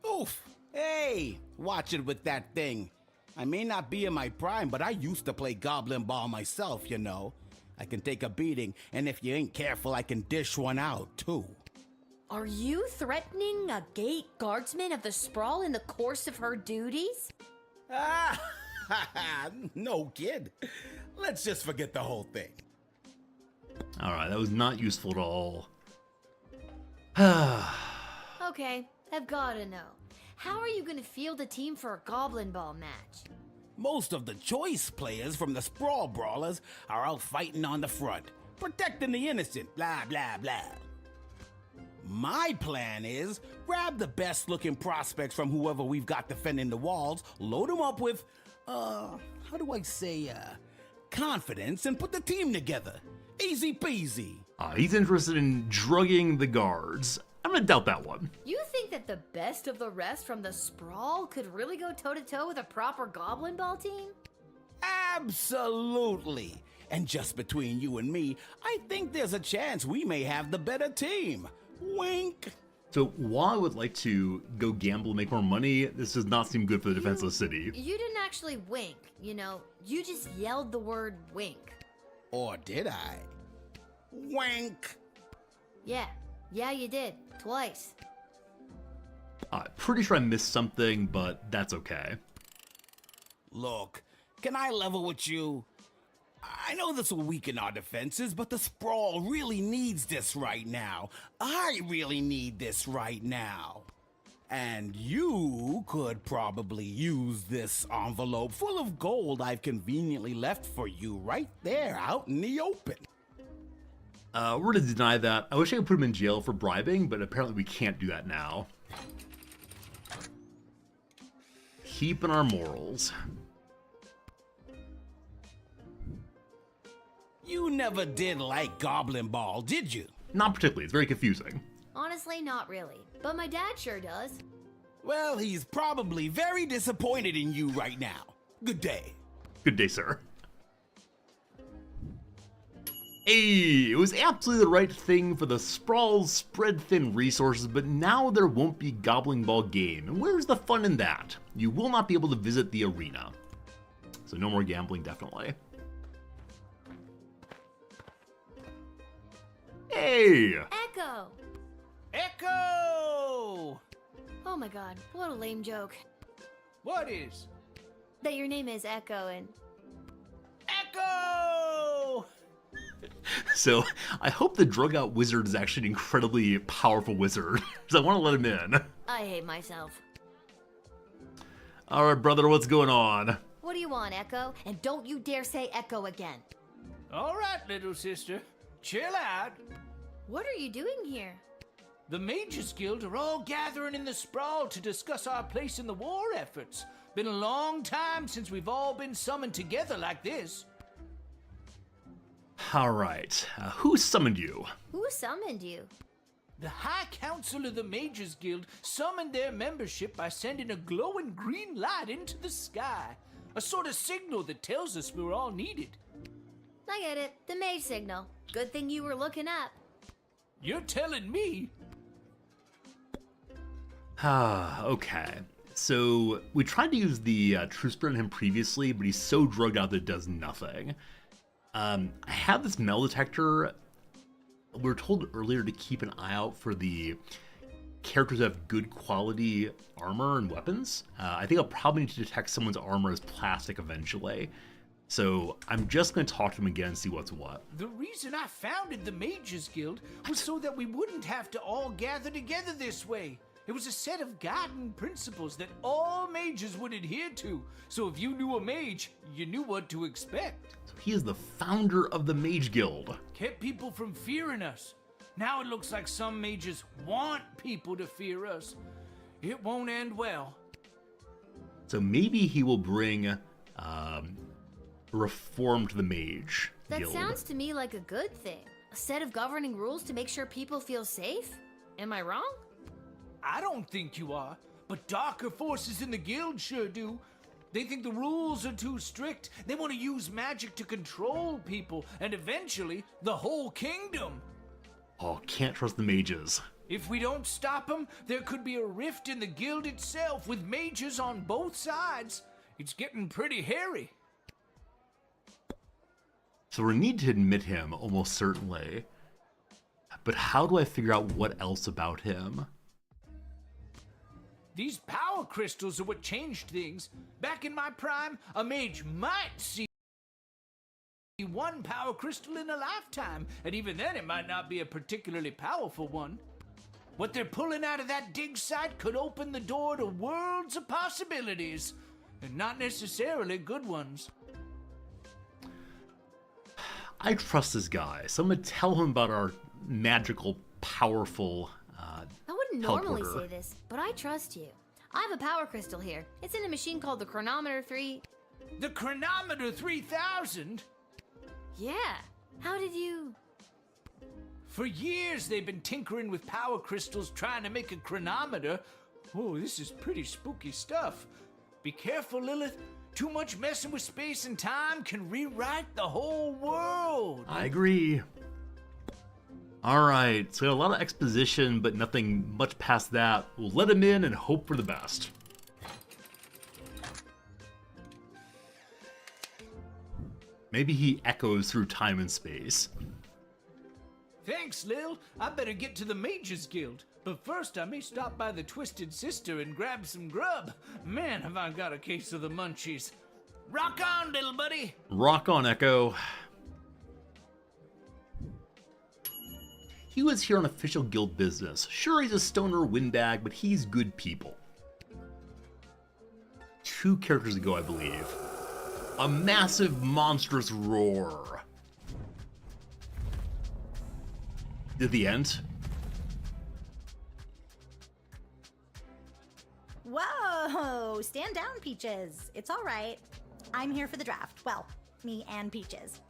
Oof. Hey, watch it with that thing. I may not be in my prime, but I used to play Goblin Ball myself, you know. I can take a beating, and if you ain't careful, I can dish one out, too. Are you threatening a gate guardsman of the Sprawl in the course of her duties? Ah, no kid. Let's just forget the whole thing. Alright, that was not useful at all. Okay, I've gotta know. How are you gonna field a team for a Goblin Ball match? Most of the choice players from the Sprawl Brawlers are out fighting on the front, protecting the innocent, blah, blah, blah. My plan is grab the best looking prospects from whoever we've got defending the walls, load them up with, confidence, and put the team together. Easy peasy. He's interested in drugging the guards. I'm gonna doubt that one. You think that the best of the rest from the Sprawl could really go toe-to-toe with a proper Goblin Ball team? Absolutely. And just between you and me, I think there's a chance we may have the better team. Wink. So while I would like to go gamble and make more money, this does not seem good for the defense of the city. You didn't actually wink, you know. You just yelled the word wink. Or did I? Wink. Yeah, you did. Twice. Pretty sure I missed something, but that's okay. Look, can I level with you? I know this will weaken our defenses, but the Sprawl really needs this right now. I really need this right now. And you could probably use this envelope full of gold I've conveniently left for you right there out in the open. We're gonna deny that. I wish I could put him in jail for bribing, but apparently we can't do that now. Keeping our morals. You never did like Goblin Ball, did you? Not particularly. It's very confusing. Honestly, not really. But my dad sure does. Well, he's probably very disappointed in you right now. Good day. Good day, sir. Hey, it was absolutely the right thing for the Sprawl's spread thin resources, but now there won't be Goblin Ball game. And where's the fun in that? You will not be able to visit the arena. So no more gambling, definitely. Hey! Echo! Echo! Oh my god, what a lame joke. What is? That your name is Echo and... Echo! So, I hope the drug out wizard is actually an incredibly powerful wizard, because I want to let him in. I hate myself. Alright, brother, what's going on? What do you want, Echo? And don't you dare say Echo again. All right, little sister. Chill out. What are you doing here? The Mages Guild are all gathering in the sprawl to discuss our place in the war efforts. Been a long time since we've all been summoned together like this. All right. Who summoned you? Who summoned you? The High Council of the Mages Guild summoned their membership by sending a glowing green light into the sky. A sort of signal that tells us we're all needed. I get it. The mage signal. Good thing you were looking up. You're telling me? Okay. So, we tried to use the True Spirit on him previously, but he's so drugged out that it does nothing. I have this metal detector. We were told earlier to keep an eye out for the characters that have good quality armor and weapons. I think I'll probably need to detect someone's armor as plastic eventually. So I'm just going to talk to him again and see what's what. The reason I founded the Mages Guild was so that we wouldn't have to all gather together this way. It was a set of guiding principles that all mages would adhere to. So if you knew a mage, you knew what to expect. So he is the founder of the Mage Guild. Kept people from fearing us. Now it looks like some mages want people to fear us. It won't end well. So maybe he will bring reform to the Mage Guild. That sounds to me like a good thing. A set of governing rules to make sure people feel safe? Am I wrong? I don't think you are, but darker forces in the guild sure do. They think the rules are too strict. They want to use magic to control people, and eventually, the whole kingdom. Oh, can't trust the mages. If we don't stop them, there could be a rift in the guild itself, with mages on both sides. It's getting pretty hairy. So we need to admit him, almost certainly. But how do I figure out what else about him? These power crystals are what changed things. Back in my prime, a mage might see one power crystal in a lifetime, and even then it might not be a particularly powerful one. What they're pulling out of that dig site could open the door to worlds of possibilities, and not necessarily good ones. I trust this guy, so I'm going to tell him about our magical, powerful I wouldn't normally teleporter. say this, but I trust you. I have a power crystal here. It's in a machine called the Chronometer 3. The Chronometer 3000? Yeah. How did you... For years they've been tinkering with power crystals trying to make a chronometer. Oh, this is pretty spooky stuff. Be careful, Lilith. Too much messing with space and time can rewrite the whole world. I agree. Alright, so a lot of exposition, but nothing much past that. We'll let him in and hope for the best. Maybe he echoes through time and space. Thanks, Lil. I better get to the Mages Guild. But first, I may stop by the Twisted Sister and grab some grub. Man, have I got a case of the munchies. Rock on, little buddy. Rock on, Echo. He was here on official guild business. Sure, he's a stoner windbag, but he's good people. 2 characters ago, I believe. A massive, monstrous roar. Did the end? Whoa! Stand down, Peaches. It's all right. I'm here for the draft. Well, me and Peaches.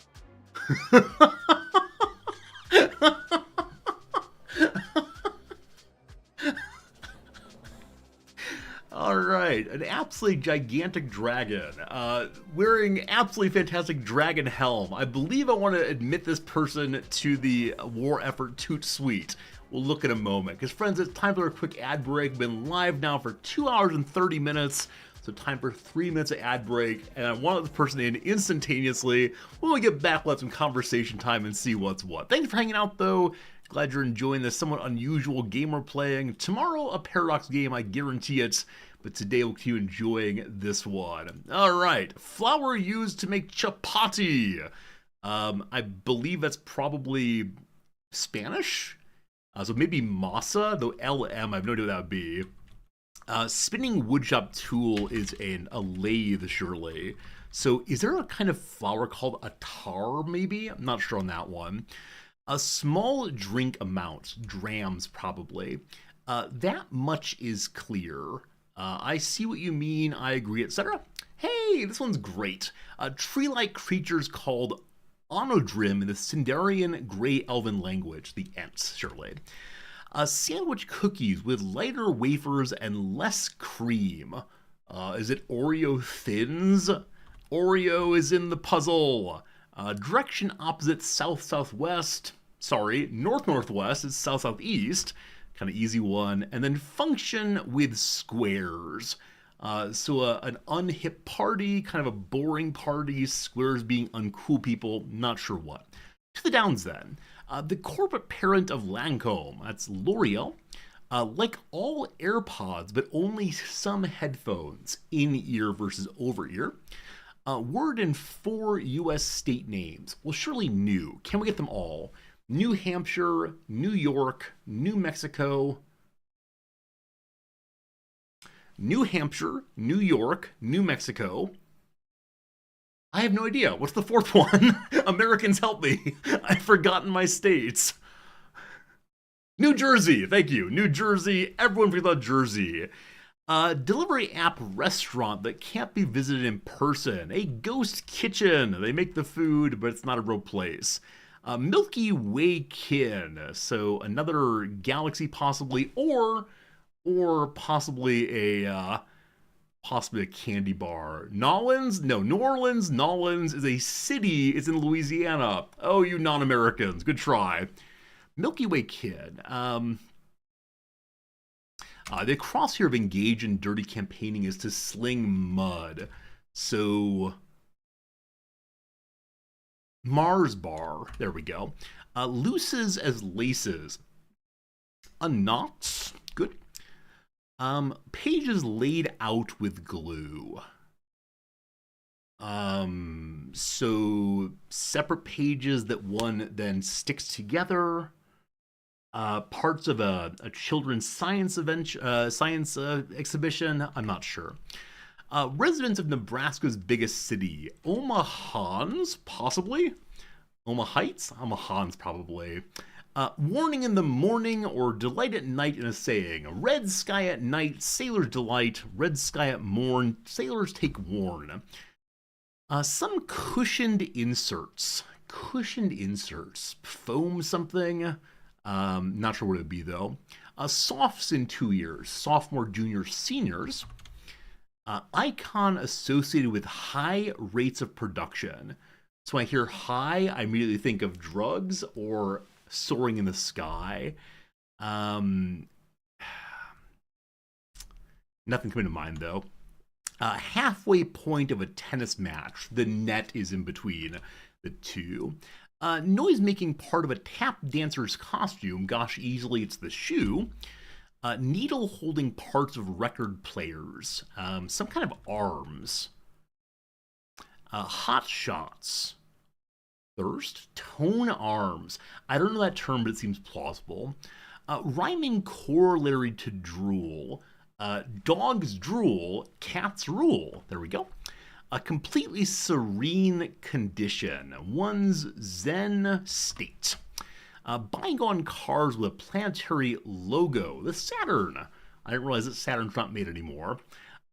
Alright, an absolutely gigantic dragon, wearing absolutely fantastic dragon helm. I believe I want to admit this person to the War Effort Toot Suite. We'll look in a moment, because friends, it's time for a quick ad break. Been live now for 2 hours and 30 minutes, so time for 3 minutes of ad break, and I want this person in instantaneously. When we get back, we'll have some conversation time and see what's what. Thanks for hanging out, though. Glad you're enjoying this somewhat unusual game we're playing. Tomorrow, a Paradox game, I guarantee it. But today, we'll keep enjoying this one. Alright, flour used to make chapati. I believe that's probably Spanish? So maybe masa, though LM, I have no idea what that would be. Spinning woodshop tool is a lathe, surely. So is there a kind of flour called a tar, maybe? I'm not sure on that one. A small drink amount, drams probably. That much is clear. I see what you mean, I agree, etc. Hey, this one's great. Tree-like creatures called Onodrim in the Sindarian Grey Elven language, the Ents, surely. Sandwich cookies with lighter wafers and less cream. Is it Oreo Thins? Oreo is in the puzzle. Direction opposite south-southwest. Sorry, north-northwest is south-southeast. Kind of easy one. And then function with squares. So an unhip party, kind of a boring party, squares being uncool people, not sure what. To the downs then. The corporate parent of Lancome, that's L'Oreal. Like all AirPods, but only some headphones, in-ear versus over-ear. Word in 4 U.S. state names. Well, surely new. Can we get them all? New Hampshire, New York, New Mexico. New Hampshire, New York, New Mexico. I have no idea. What's the 4th one? Americans help me. I've forgotten my states. New Jersey. Thank you. New Jersey. Everyone forget about Jersey. Delivery app restaurant that can't be visited in person. A ghost kitchen. They make the food, but it's not a real place. Milky Way kin. So another galaxy possibly, or possibly a candy bar. Nolans? No, New Orleans. Nolans is a city. It's in Louisiana. Oh, you non-Americans. Good try. Milky Way kid. The crosshair of engage in dirty campaigning is to sling mud. So, Mars bar. There we go. Looses as laces. Knots. Good. Pages laid out with glue. So separate pages that one then sticks together. Parts of a children's science event, exhibition. I'm not sure. Residents of Nebraska's biggest city, Omahans, possibly. Omahites, Omahans, probably. Warning in the morning or delight at night in a saying. Red sky at night, sailors delight. Red sky at morn, sailors take warn. Some cushioned inserts. Cushioned inserts. Foam something. Not sure what it would be, though. Softs in 2 years. Sophomore, junior, seniors. Icon associated with high rates of production. So when I hear high, I immediately think of drugs or soaring in the sky. Nothing coming to mind, though. Halfway point of a tennis match. The net is in between the two. Noise-making part of a tap dancer's costume. Gosh, easily it's the shoe. Needle holding parts of record players. Some kind of arms. Hot shots. Thirst. Tone arms. I don't know that term, but it seems plausible. Rhyming corollary to drool. Dogs drool, cats rule. There we go. A completely serene condition. One's zen state. Bygone cars with a planetary logo. The Saturn. I didn't realize that Saturn's not made anymore.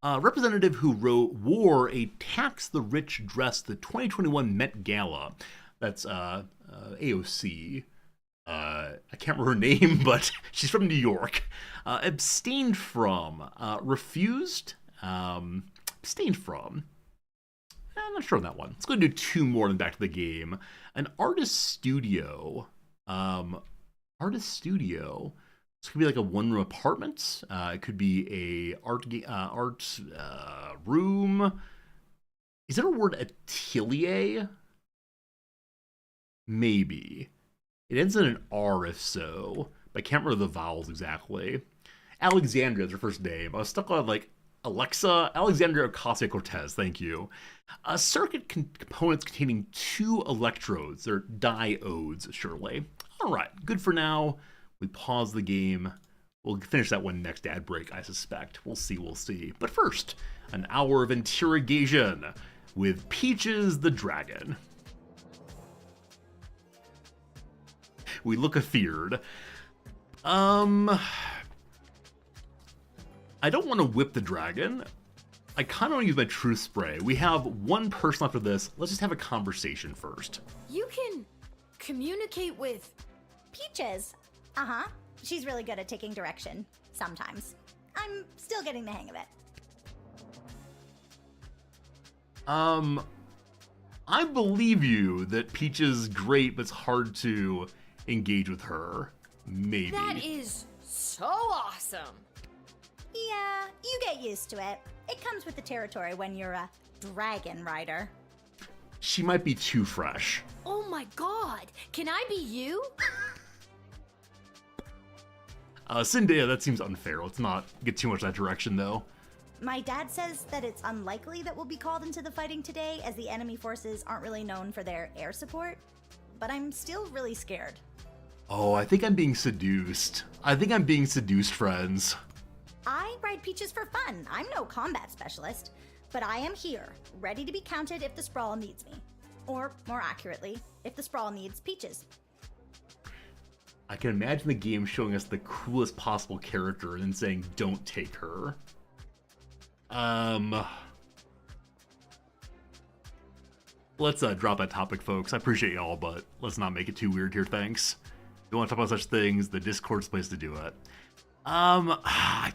Representative who wore a tax the rich dress the 2021 Met Gala. That's AOC. I can't remember her name, but she's from New York. Abstained from. Refused. Abstained from. I'm not sure on that one. Let's go do 2 more and back to the game. An artist studio. Artist studio. This could be like a one-room apartment. It could be a art room. Is there a word atelier? Maybe. It ends in an R if so, but I can't remember the vowels exactly. Alexandria is her first name. I was stuck on like Alexa. Alexandria Ocasio-Cortez, thank you. Circuit components containing 2 electrodes. They're diodes, surely. All right, good for now. We pause the game. We'll finish that one next ad break, I suspect. We'll see. But first, an hour of interrogation with Peaches the Dragon. We look afeared. I don't want to whip the dragon. I kind of want to use my truth spray. We have one person after this. Let's just have a conversation first. You can communicate with Peaches. Uh-huh. She's really good at taking direction. Sometimes. I'm still getting the hang of it. I believe you that Peach is great, but it's hard to engage with her. Maybe. That is so awesome. Yeah, you get used to it. It comes with the territory when you're a dragon rider. She might be too fresh. Oh my god, can I be you? Zendaya, that seems unfair. Let's not get too much that direction, though. My dad says that it's unlikely that we'll be called into the fighting today, as the enemy forces aren't really known for their air support. But I'm still really scared. Oh, I think I'm being seduced. Friends. I ride Peaches for fun. I'm no combat specialist. But I am here, ready to be counted if the Sprawl needs me. Or, more accurately, if the Sprawl needs Peaches. I can imagine the game showing us the coolest possible character and then saying, don't take her. Let's drop that topic, folks. I appreciate y'all, but let's not make it too weird here, thanks. If you want to talk about such things, the Discord's the place to do it. I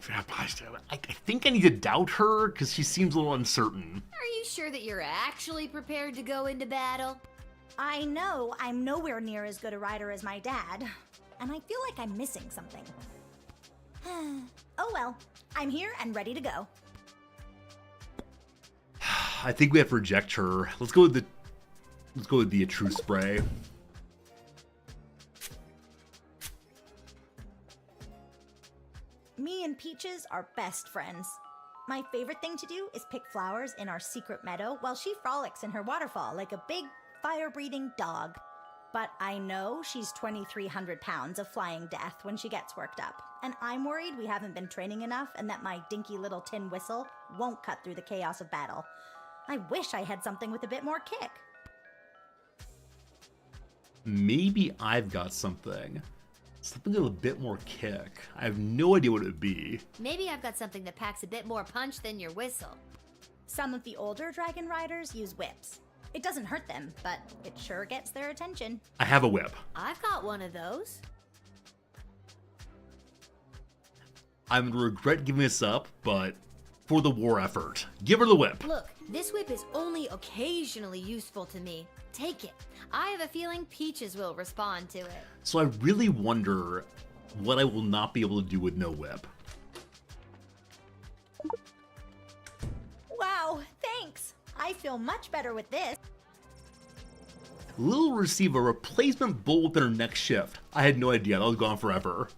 think I need to doubt her, because she seems a little uncertain. Are you sure that you're actually prepared to go into battle? I know I'm nowhere near as good a rider as my dad, and I feel like I'm missing something. Oh well, I'm here and ready to go. I think we have to reject her. Let's go with the true spray. Me and Peaches are best friends. My favorite thing to do is pick flowers in our secret meadow while she frolics in her waterfall like a big, fire-breathing dog. But I know she's 2,300 pounds of flying death when she gets worked up, and I'm worried we haven't been training enough and that my dinky little tin whistle won't cut through the chaos of battle. I wish I had something with a bit more kick. Maybe I've got something. Something with a bit more kick. I have no idea what it would be. Maybe I've got something that packs a bit more punch than your whistle. Some of the older dragon riders use whips. It doesn't hurt them, but it sure gets their attention. I have a whip. I've got one of those. I'm gonna regret giving this up, but for the war effort, give her the whip. Look, this whip is only occasionally useful to me. Take it. I have a feeling Peaches will respond to it. So I really wonder what I will not be able to do with no whip. Wow, thanks. I feel much better with this. Lil will receive a replacement bolt within her next shift. I had no idea. That was gone forever.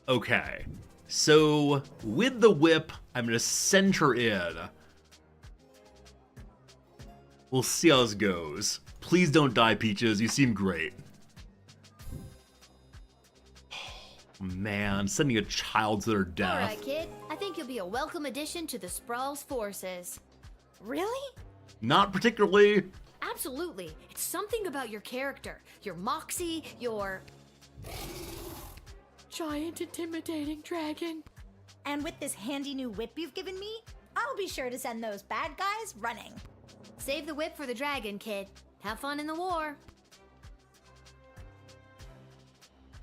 Okay. So, with the whip, I'm going to send her in. We'll see how this goes. Please don't die, Peaches. You seem great. Oh, man, sending a child to their death. Alright, kid. I think you'll be a welcome addition to the Sprawl's forces. Really? Not particularly. Absolutely. It's something about your character. Your moxie, your... giant intimidating dragon. And with this handy new whip you've given me, I'll be sure to send those bad guys running. Save the whip for the dragon, kid. Have fun in the war.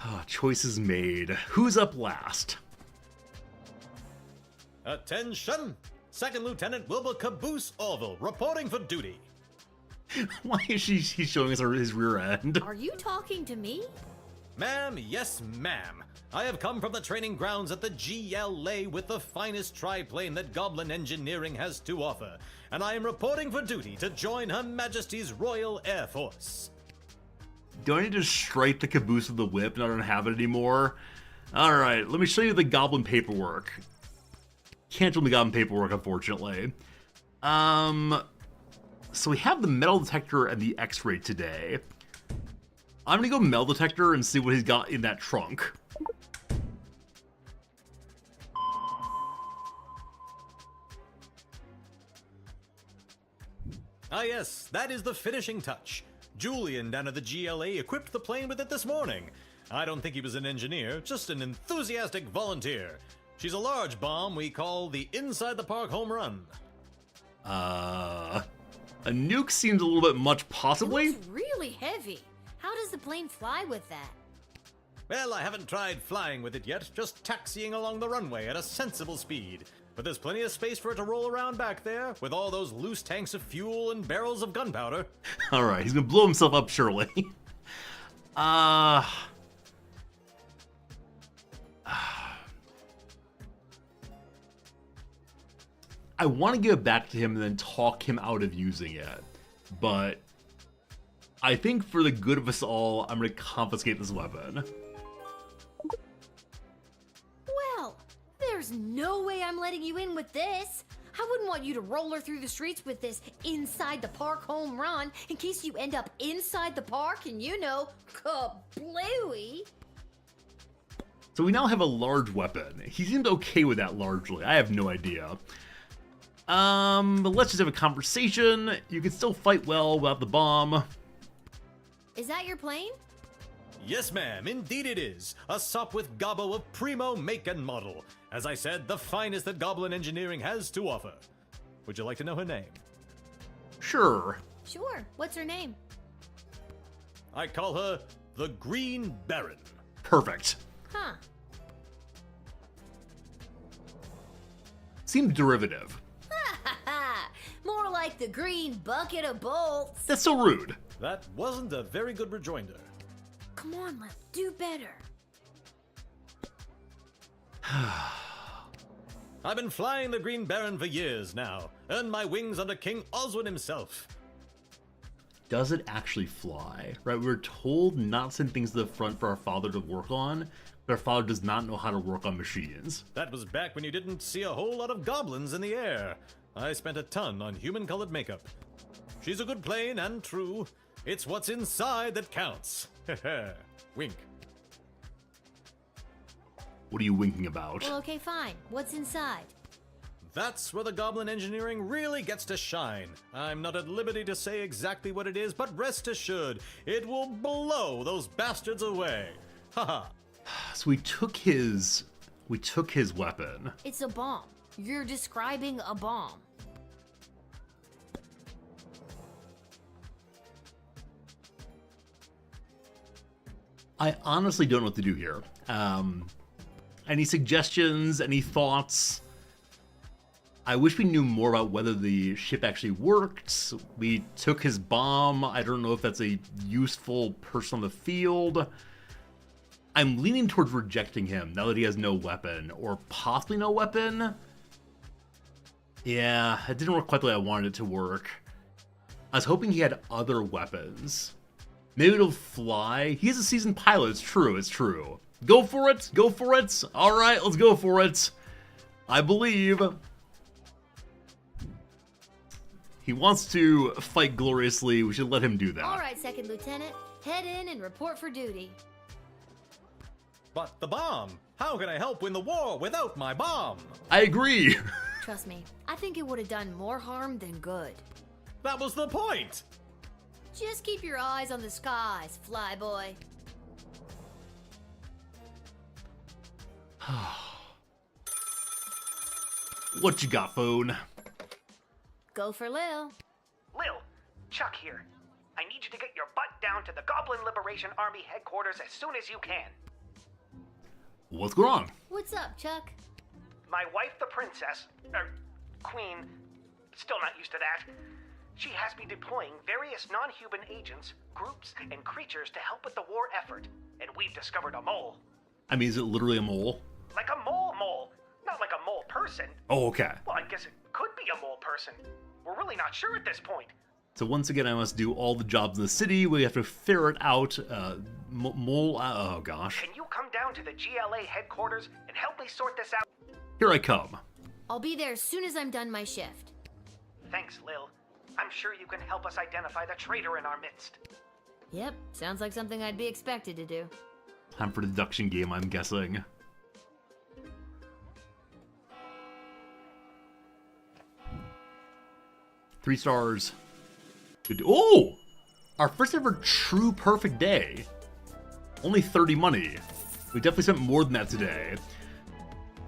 Oh, choices made. Who's up last? Attention! Second Lieutenant Wilbur Caboose Orville, reporting for duty. Why is he's showing us his rear end? Are you talking to me? Ma'am, yes ma'am. I have come from the training grounds at the GLA with the finest triplane that Goblin Engineering has to offer, and I am reporting for duty to join Her Majesty's Royal Air Force. Do I need to strike the caboose with the whip and I don't have it anymore? Alright, let me show you the goblin paperwork. Can't show the goblin paperwork, unfortunately. So we have the metal detector and the X-ray today. I'm gonna go metal detector and see what he's got in that trunk. Ah yes, that is the finishing touch. Julian down at the GLA equipped the plane with it this morning. I don't think he was an engineer, just an enthusiastic volunteer. She's a large bomb we call the Inside the Park Home Run. A nuke seems a little bit much, possibly? It's really heavy. How does the plane fly with that? Well, I haven't tried flying with it yet, just taxiing along the runway at a sensible speed. But there's plenty of space for it to roll around back there, with all those loose tanks of fuel and barrels of gunpowder. Alright, he's gonna blow himself up, surely. I want to give it back to him and then talk him out of using it. But I think for the good of us all, I'm going to confiscate this weapon. Well, there's no way I'm letting you in with this. I wouldn't want you to roller through the streets with this Inside the Park Home Run in case you end up inside the park and, you know, kablooey. So we now have a large weapon. He seemed okay with that largely. I have no idea. But let's just have a conversation. You can still fight well without the bomb. Is that your plane? Yes, ma'am, indeed it is. A SOP with gobbo of primo make and model. As I said, the finest that Goblin Engineering has to offer. Would you like to know her name? Sure. Sure. What's her name? I call her the Green Baron. Perfect. Huh. Seemed derivative. More like the green bucket of bolts. That's so rude. That wasn't a very good rejoinder. Come on, let's do better. I've been flying the Green Baron for years now. Earned my wings under King Oswin himself. Does it actually fly? Right, we were told not to send things to the front for our father to work on, but our father does not know how to work on machines. That was back when you didn't see a whole lot of goblins in the air. I spent a ton on human-colored makeup. She's a good plane and true. It's what's inside that counts. Wink. What are you winking about? Well, okay, fine. What's inside? That's where the Goblin Engineering really gets to shine. I'm not at liberty to say exactly what it is, but rest assured, it will blow those bastards away. Haha. So we took his weapon. It's a bomb. You're describing a bomb. I honestly don't know what to do here. Any suggestions? Any thoughts? I wish we knew more about whether the ship actually worked. We took his bomb. I don't know if that's a useful person on the field. I'm leaning towards rejecting him now that he has no weapon, or possibly no weapon. Yeah, it didn't work quite the way I wanted it to work. I was hoping he had other weapons. Maybe it'll fly. He's a seasoned pilot. It's true. It's true. Go for it. Go for it. All right, let's go for it. I believe. He wants to fight gloriously. We should let him do that. All right, Second Lieutenant. Head in and report for duty. But the bomb! How can I help win the war without my bomb? I agree. Trust me, I think it would have done more harm than good. That was the point! Just keep your eyes on the skies, flyboy. What you got, phone? Go for Lil. Lil, Chuck here. I need you to get your butt down to the Goblin Liberation Army headquarters as soon as you can. What's going on? What's up, Chuck? My wife, the princess, queen, still not used to that. She has me deploying various non-human agents, groups, and creatures to help with the war effort. And we've discovered a mole. I mean, is it literally a mole? Like a mole. Not like a mole person. Oh, okay. Well, I guess it could be a mole person. We're really not sure at this point. So once again, I must do all the jobs in the city. We have to ferret out mole. Oh gosh. Can you come down to the GLA headquarters and help me sort this out? Here I come. I'll be there as soon as I'm done my shift. Thanks, Lil. I'm sure you can help us identify the traitor in our midst. Yep, sounds like something I'd be expected to do. Time for the deduction game, I'm guessing. Three stars. Good. Oh! our first ever true perfect day. Only 30 money. We definitely spent more than that today.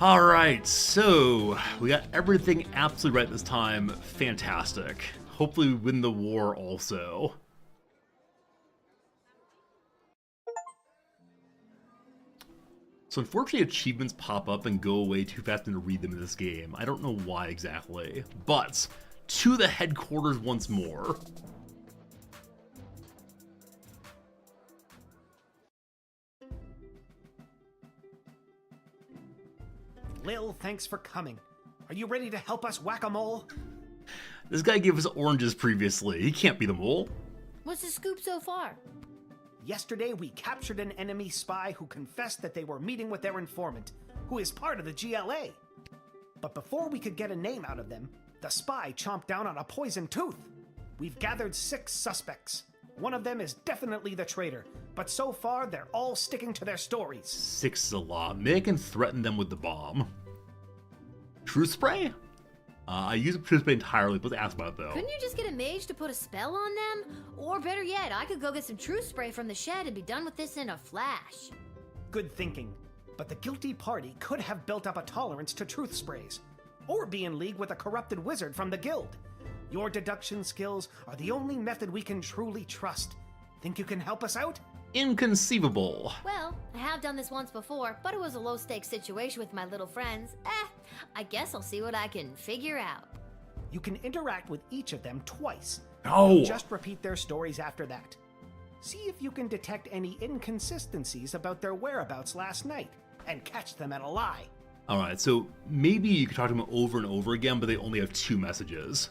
Alright, so we got everything absolutely right this time. Fantastic. Hopefully we win the war also. So unfortunately achievements pop up and go away too fast to read them in this game. I don't know why exactly. But, to the headquarters once more. Lil, thanks for coming. Are you ready to help us whack a mole? This guy gave us oranges previously. He can't be the mole. What's the scoop so far? Yesterday, we captured an enemy spy who confessed that they were meeting with their informant, who is part of the GLA. But before we could get a name out of them, the spy chomped down on a poisoned tooth. We've gathered 6 suspects. One of them is definitely the traitor, but so far they're all sticking to their stories. 6 is a lot. Maybe I can threaten them with the bomb. Truth spray? I use a truth spray entirely, but let's ask about it though. Couldn't you just get a mage to put a spell on them? Or better yet, I could go get some truth spray from the shed and be done with this in a flash. Good thinking. But the guilty party could have built up a tolerance to truth sprays, or be in league with a corrupted wizard from the guild. Your deduction skills are the only method we can truly trust. Think you can help us out? Inconceivable. Well, I have done this once before, but it was a low-stakes situation with my little friends. I guess I'll see what I can figure out. You can interact with each of them twice. No! Just repeat their stories after that. See if you can detect any inconsistencies about their whereabouts last night, and catch them at a lie. Alright, so maybe you could talk to them over and over again, but they only have 2 messages.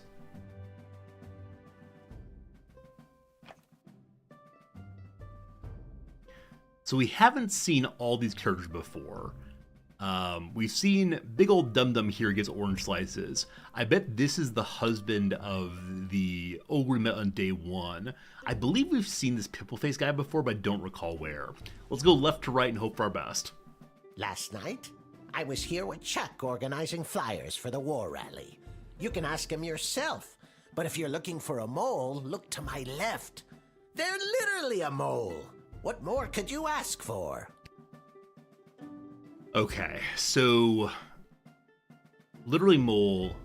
So we haven't seen all these characters before. We've seen big old Dum-Dum here gets orange slices. I bet this is the husband of the ogre we met on day 1. I believe we've seen this pimple face guy before, but I don't recall where. Let's go left to right and hope for our best. Last night, I was here with Chuck organizing flyers for the war rally. You can ask him yourself, but if you're looking for a mole, look to my left. They're literally a mole. What more could you ask for? Okay, so literally mole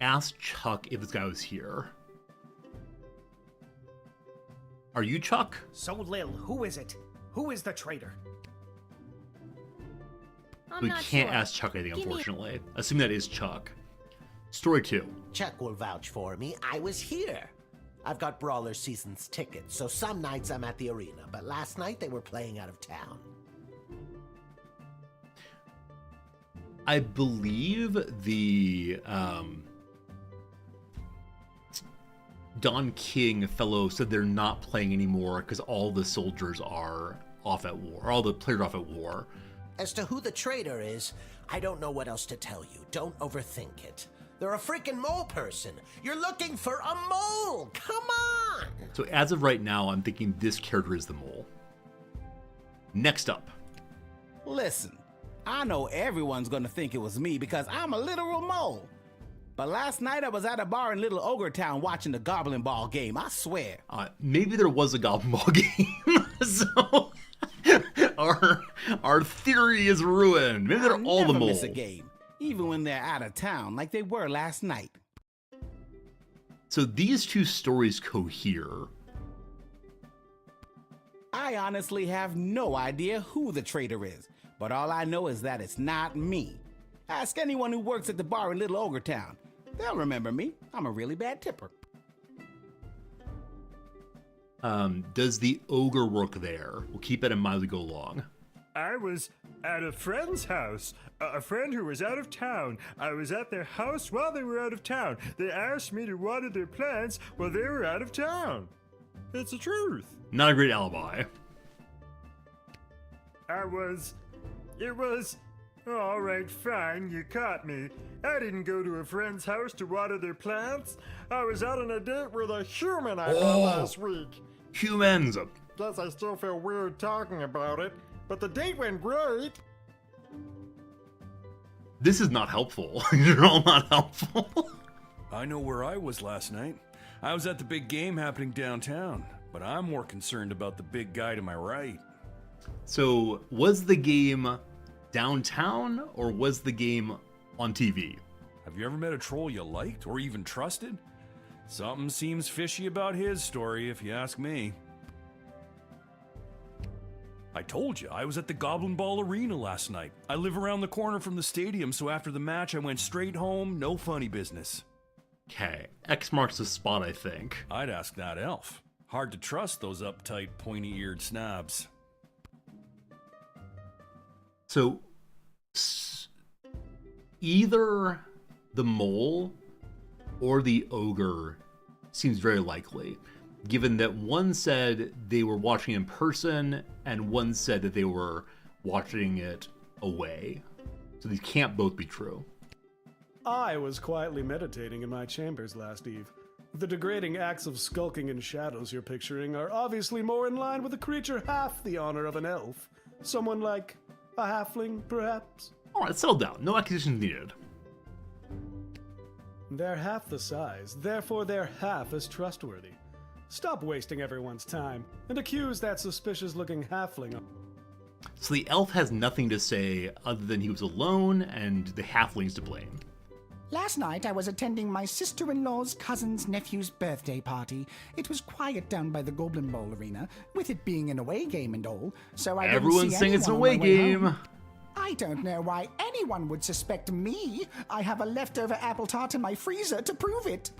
asked Chuck if this guy was here. Are you Chuck? So Lil, who is it? Who is the traitor? We can't ask Chuck anything, unfortunately. Assume that is Chuck. Story 2. Chuck will vouch for me. I was here. I've got Brawler Seasons tickets, so some nights I'm at the arena, but last night they were playing out of town. I believe the Don King fellow said they're not playing anymore because all the soldiers are off at war, all the players are off at war. As to who the traitor is, I don't know what else to tell you. Don't overthink it. They're a freaking mole person. You're looking for a mole! Come on! So as of right now, I'm thinking this character is the mole. Next up. Listen, I know everyone's gonna think it was me because I'm a literal mole. But last night I was at a bar in Little Ogre Town watching the Goblin Ball game, I swear. Maybe there was a Goblin Ball game, so our theory is ruined. Maybe they're all the mole. Miss a game, even when they're out of town, like they were last night. So these 2 stories cohere. I honestly have no idea who the traitor is, but all I know is that it's not me. Ask anyone who works at the bar in Little Ogre Town. They'll remember me. I'm a really bad tipper. Does the ogre work there? We'll keep that in mind as we go along. I was at a friend's house. A friend who was out of town. I was at their house while they were out of town. They asked me to water their plants while they were out of town. It's the truth. Not a great alibi. It was... All right, fine, you caught me. I didn't go to a friend's house to water their plants. I was out on a date with a human I met last week. Humans! Guess I still feel weird talking about it, but the date went great. This is not helpful. You're all not helpful. I know where I was last night. I was at the big game happening downtown. But I'm more concerned about the big guy to my right. So, was the game downtown or was the game on TV? Have you ever met a troll you liked or even trusted? Something seems fishy about his story, if you ask me. I told you, I was at the Goblin Ball Arena last night. I live around the corner from the stadium, so after the match I went straight home, no funny business. Okay, X marks the spot, I think. I'd ask that elf. Hard to trust those uptight, pointy-eared snobs. So, either the mole or the ogre seems very likely, given that one said they were watching in person and one said that they were watching it away. So these can't both be true. I was quietly meditating in my chambers last eve. The degrading acts of skulking in shadows you're picturing are obviously more in line with a creature half the honor of an elf. Someone like a halfling, perhaps? Alright, settle down. No accusations needed. They're half the size, therefore they're half as trustworthy. Stop wasting everyone's time and accuse that suspicious-looking halfling. So the elf has nothing to say other than he was alone and the halfling's to blame. Last night I was attending my sister-in-law's cousin's nephew's birthday party. It was quiet down by the Goblin Bowl arena, with it being an away game and all, so I Everyone's didn't see saying it's an anyone away on my way game. home. I don't know why anyone would suspect me. I have a leftover apple tart in my freezer to prove it.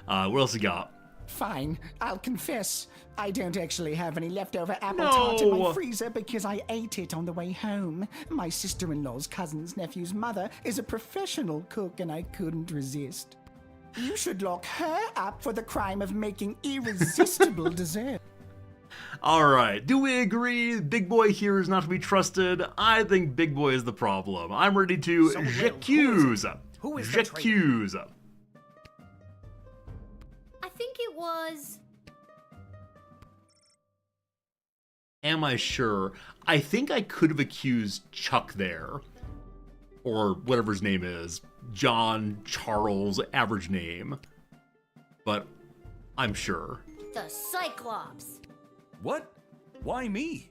What else you got? Fine, I'll confess. I don't actually have any leftover apple No. tart in my freezer because I ate it on the way home. My sister-in-law's cousin's nephew's mother is a professional cook and I couldn't resist. You should lock her up for the crime of making irresistible dessert. Alright, do we agree Big Boy here is not to be trusted? I think Big Boy is the problem. I'm ready to j'accuse. Who is the traitor? J'accuse. I think it was. Am I sure? I think I could have accused Chuck there. Or whatever his name is. John, Charles, average name. But I'm sure. The Cyclops. What? Why me?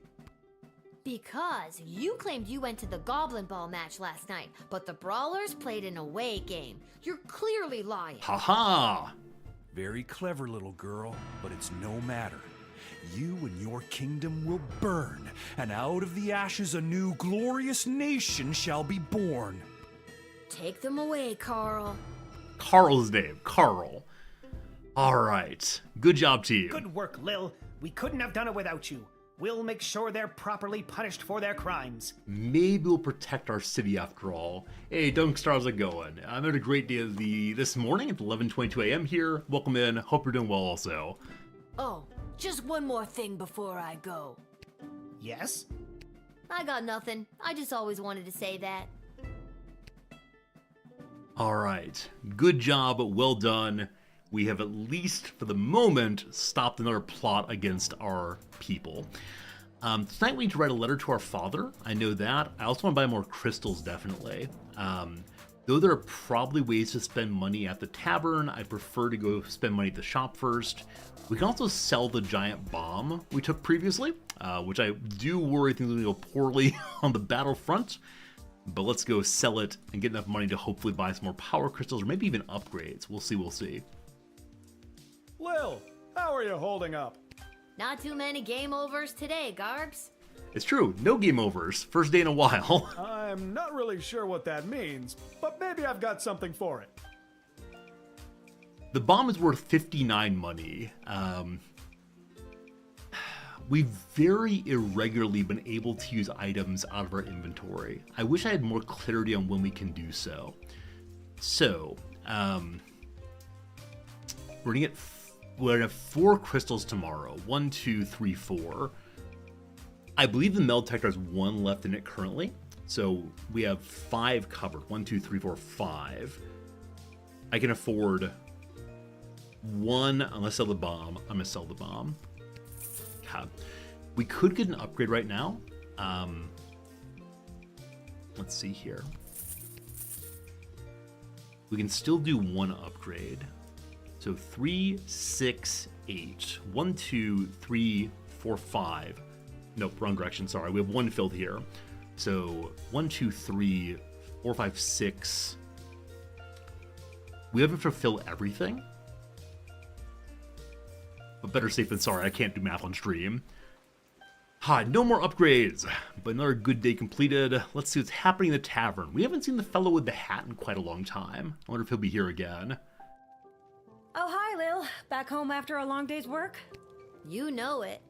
Because you claimed you went to the Goblin Ball match last night, but the Brawlers played an away game. You're clearly lying. Ha-ha! Very clever, little girl, but it's no matter. You and your kingdom will burn, and out of the ashes a new glorious nation shall be born. Take them away, Carl. Carl's name. Carl. Alright. Good job, team. Good work, Lil. We couldn't have done it without you. We'll make sure they're properly punished for their crimes. Maybe we'll protect our city after all. Hey, Dunkstar, how's it going? I'm having a great day this morning at 11:22 a.m. here. Welcome in. Hope you're doing well also. Oh, just one more thing before I go. Yes? I got nothing. I just always wanted to say that. Alright. Good job. Well done. We have at least, for the moment, stopped another plot against our people. Tonight we need to write a letter to our father. I know that. I also want to buy more crystals, definitely. Though there are probably ways to spend money at the tavern, I prefer to go spend money at the shop first. We can also sell the giant bomb we took previously, which I do worry things are going to go poorly on the battlefront. But let's go sell it and get enough money to hopefully buy some more power crystals or maybe even upgrades. We'll see, we'll see. Lil, how are you holding up? Not too many game overs today, Garbs. It's true, no game overs. First day in a while. I'm not really sure what that means, but maybe I've got something for it. The bomb is worth 59 money. We've very irregularly been able to use items out of our inventory. I wish I had more clarity on when we can do so. So, we're gonna have 4 crystals tomorrow. 1, 2, 3, 4. I believe the metal detector has 1 left in it currently. So we have 5 covered. 1, 2, 3, 4, 5. I can afford 1 unless I sell the bomb. I'm gonna sell the bomb. God. We could get an upgrade right now. Let's see here. We can still do 1 upgrade. So 3, 6, 8. 1, 2, 3, 4, 5. Nope, wrong direction, sorry. We have 1 filled here. So 1, 2, 3, 4, 5, 6. We have to fulfill everything? But better safe than sorry, I can't do math on stream. Ha, no more upgrades, but another good day completed. Let's see what's happening in the tavern. We haven't seen the fellow with the hat in quite a long time. I wonder if he'll be here again. Oh, hi, Lil. Back home after a long day's work? You know it.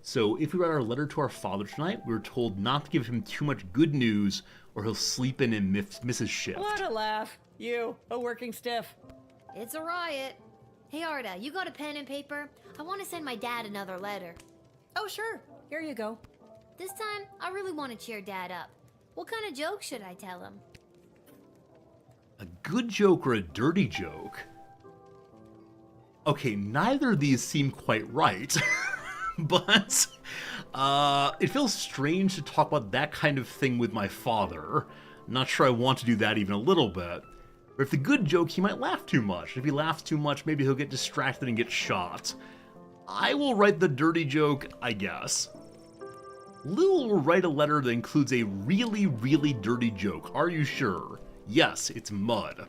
So, if we write our letter to our father tonight, we were told not to give him too much good news, or he'll sleep in and miss his shift. What a laugh. You, a working stiff. It's a riot. Hey, Arda, you got a pen and paper? I want to send my dad another letter. Oh, sure. Here you go. This time, I really want to cheer Dad up. What kind of joke should I tell him? A good joke or a dirty joke? Okay, neither of these seem quite right. But it feels strange to talk about that kind of thing with my father. Not sure I want to do that even a little bit. But if the good joke, he might laugh too much. If he laughs too much, maybe he'll get distracted and get shot. I will write the dirty joke, I guess. Lil will write a letter that includes a really, really dirty joke. Are you sure? Yes, it's mud.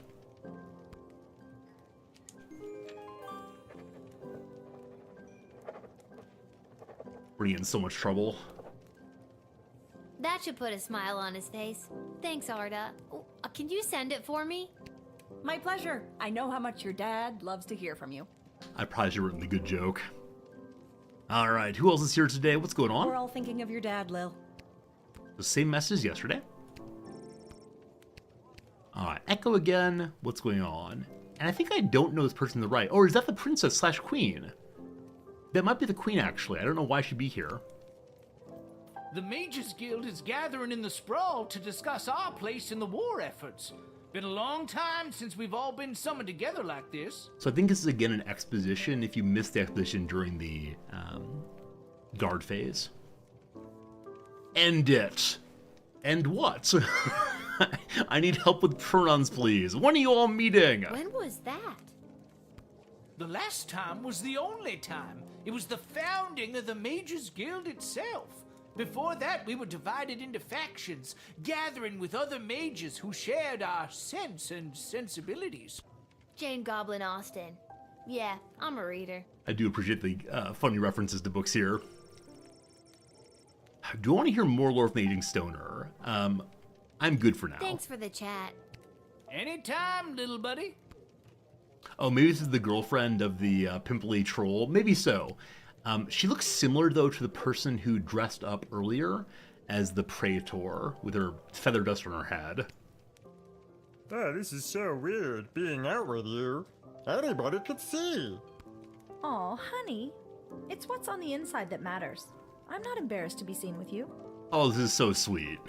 We're in so much trouble. That should put a smile on his face. Thanks, Arda. Can you send it for me? My pleasure. I know how much your dad loves to hear from you. I probably should have written the good joke. Alright, who else is here today? What's going on? We're all thinking of your dad, Lil. The same message as yesterday. Alright, Echo again. What's going on? And I think I don't know this person to the right. Or is that the princess / queen? That might be the queen, actually. I don't know why she'd be here. The Mages Guild is gathering in the Sprawl to discuss our place in the war efforts. Been a long time since we've all been summoned together like this. So I think this is again an exposition if you missed the exposition during the guard phase. End it. End what? I need help with pronouns, please. When are you all meeting? When was that? The last time was the only time. It was the founding of the Mages Guild itself. Before that, we were divided into factions, gathering with other mages who shared our sense and sensibilities. Jane Goblin Austen. Yeah, I'm a reader. I do appreciate the funny references to books here. Do you want to hear more lore from the Aging Stoner? I'm good for now. Thanks for the chat. Anytime, little buddy. Oh, maybe this is the girlfriend of the pimply troll. Maybe so. She looks similar, though, to the person who dressed up earlier as the Praetor with her feather duster on her head. Oh, this is so weird, being out with you. Anybody could see. Aw, honey. It's what's on the inside that matters. I'm not embarrassed to be seen with you. Oh, this is so sweet.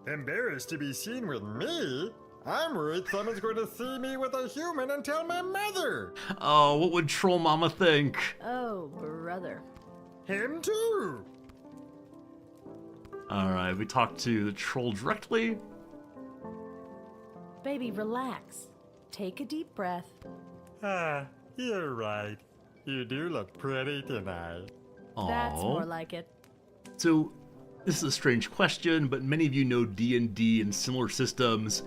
Embarrassed to be seen with me? I'm worried someone's going to see me with a human and tell my mother. Oh, what would Troll Mama think? Oh, brother. Him too. Alright, we talked to the troll directly. Baby, relax. Take a deep breath. Ah, you're right. You do look pretty tonight. That's more like it. So, this is a strange question, but many of you know D&D and similar systems.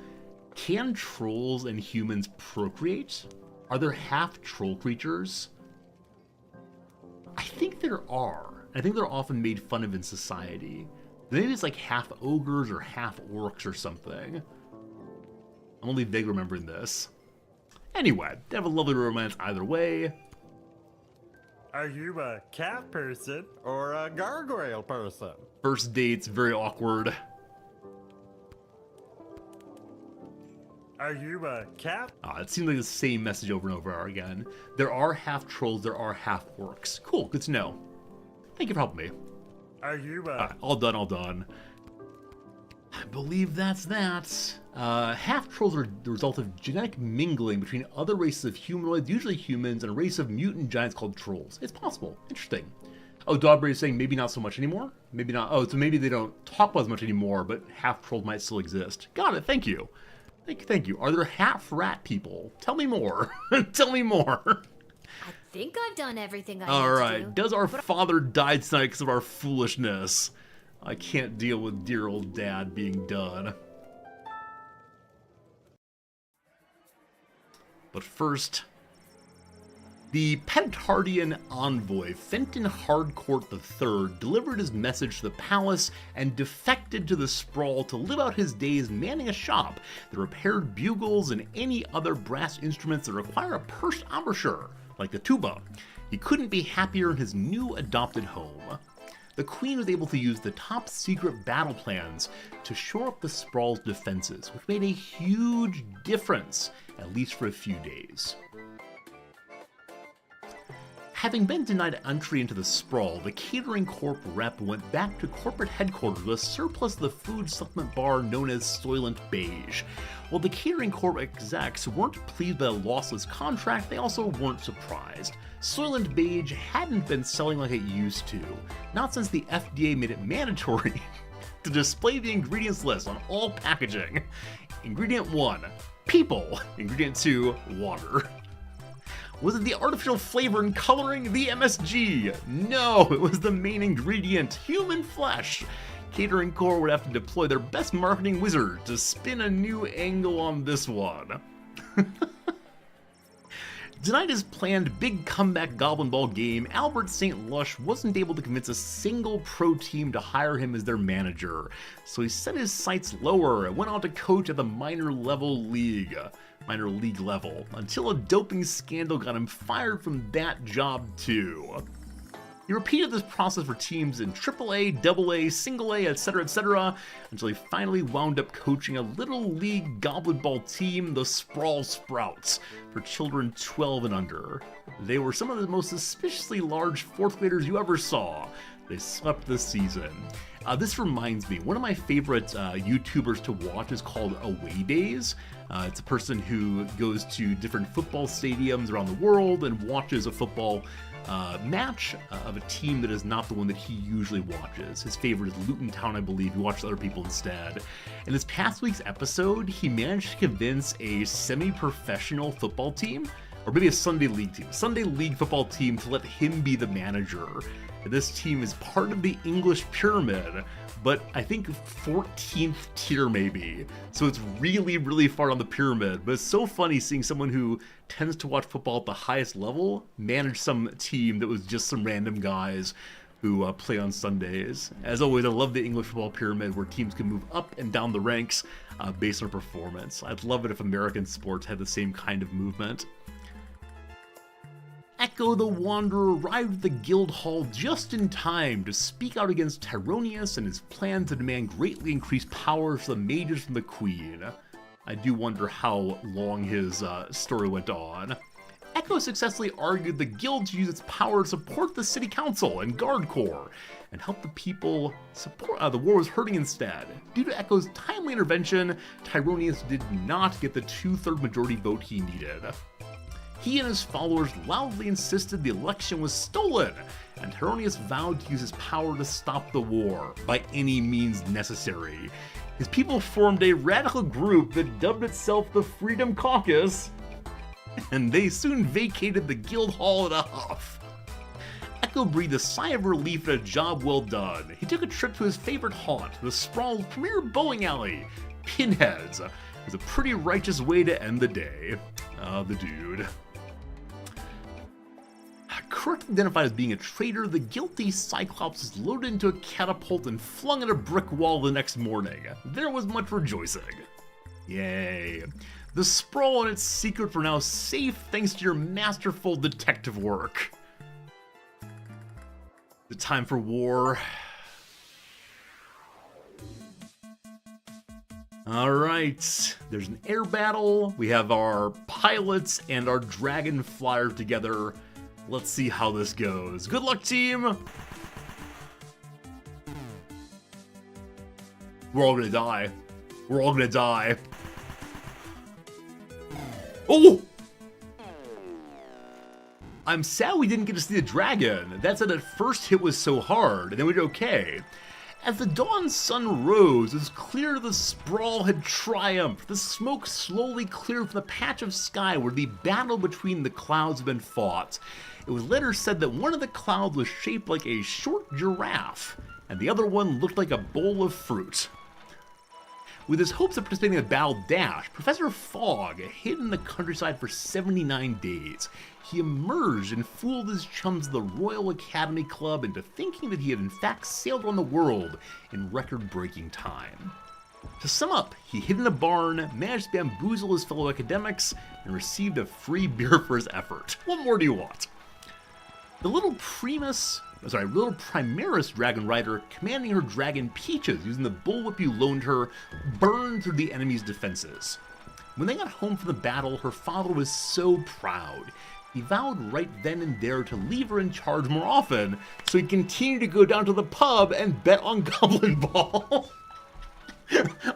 Can trolls and humans procreate? Are there half troll creatures? I think there are. I think they're often made fun of in society. Maybe it's like half ogres or half orcs or something. I'm only vaguely remembering this. Anyway, they have a lovely romance either way. Are you a cat person or a gargoyle person? First date's very awkward. Are you a cat? It seems like the same message over and over again. There are half trolls, there are half orcs. Cool, good to know. Thank you for helping me. Are you all done, all done. I believe that's that. Half trolls are the result of genetic mingling between other races of humanoids, usually humans, and a race of mutant giants called trolls. It's possible. Interesting. Oh, Dogberry is saying maybe not so much anymore? Maybe not. Oh, so maybe they don't talk about as much anymore, but half trolls might still exist. Got it, thank you. Thank you. Are there half rat people? Tell me more. Tell me more. I think I've done everything I need Alright, to do. does our father die tonight because of our foolishness? I can't deal with dear old dad being done. But first, the Petardian envoy, Fenton Hardcourt III, delivered his message to the palace and defected to the sprawl to live out his days manning a shop that repaired bugles and any other brass instruments that require a pursed embouchure, like the tuba. He couldn't be happier in his new adopted home. The Queen was able to use the top secret battle plans to shore up the sprawl's defenses, which made a huge difference, at least for a few days. Having been denied entry into the sprawl, the Catering Corp rep went back to corporate headquarters with a surplus of the food supplement bar known as Soylent Beige. While the Catering Corp execs weren't pleased by the lossless contract, they also weren't surprised. Soylent Beige hadn't been selling like it used to, not since the FDA made it mandatory to display the ingredients list on all packaging. Ingredient 1, people. Ingredient 2, water. Was it the artificial flavor and coloring, the MSG? No, it was the main ingredient, human flesh. Catering Corp would have to deploy their best marketing wizard to spin a new angle on this one. Denied his planned big comeback Goblin Ball game, Albert St. Lush wasn't able to convince a single pro team to hire him as their manager, so he set his sights lower and went on to coach at the minor league level, until a doping scandal got him fired from that job too. He repeated this process for teams in AAA, AA, Single A, etc., until he finally wound up coaching a little league Goblin Ball team, the Sprawl Sprouts, for children 12 and under. They were some of the most suspiciously large fourth graders you ever saw. They swept this season. This reminds me, one of my favorite YouTubers to watch is called Away Days. It's a person who goes to different football stadiums around the world and watches a football match of a team that is not the one that he usually watches. His favorite is Luton Town, I believe. He watches other people instead. In this past week's episode, he managed to convince a semi-professional football team, or maybe a Sunday League football team, to let him be the manager. This team is part of the English pyramid, but I think 14th tier maybe. So it's really, really far on the pyramid. But it's so funny seeing someone who tends to watch football at the highest level manage some team that was just some random guys who play on Sundays. As always, I love the English football pyramid where teams can move up and down the ranks based on performance. I'd love it if American sports had the same kind of movement. Echo the Wanderer arrived at the guild hall just in time to speak out against Tyronius and his plan to demand greatly increased powers for the mages from the Queen. I do wonder how long his story went on. Echo successfully argued the guild to use its power to support the city council and guard corps, and help the people support the war was hurting instead. Due to Echo's timely intervention, Tyronius did not get the 2/3 majority vote he needed. He and his followers loudly insisted the election was stolen, and Tyronius vowed to use his power to stop the war by any means necessary. His people formed a radical group that dubbed itself the Freedom Caucus, and they soon vacated the guild hall in a huff. Echo breathed a sigh of relief at a job well done. He took a trip to his favorite haunt, the Sprawl's premier bowling alley, Pinheads. It was a pretty righteous way to end the day. The dude. Correctly identified as being a traitor, the guilty Cyclops was loaded into a catapult and flung at a brick wall the next morning. There was much rejoicing. Yay. The Sprawl and its secrets were now safe thanks to your masterful detective work. The time for war. Alright, there's an air battle. We have our pilots and our dragon flyer together. Let's see how this goes. Good luck, team! We're all gonna die. We're all gonna die. Oh! I'm sad we didn't get to see the dragon. That said, that first hit was so hard, and then we did okay. As the dawn sun rose, it was clear the Sprawl had triumphed. The smoke slowly cleared from the patch of sky where the battle between the clouds had been fought. It was later said that one of the clouds was shaped like a short giraffe, and the other one looked like a bowl of fruit. With his hopes of participating in the Battle Dash, Professor Fogg hid in the countryside for 79 days. He emerged and fooled his chums of the Royal Academy Club into thinking that he had in fact sailed around the world in record-breaking time. To sum up, he hid in a barn, managed to bamboozle his fellow academics, and received a free beer for his effort. What more do you want? The little Primaris dragon rider, commanding her dragon Peaches using the bullwhip you loaned her, burned through the enemy's defenses. When they got home from the battle, her father was so proud. He vowed right then and there to leave her in charge more often, so he continued to go down to the pub and bet on Goblin Ball.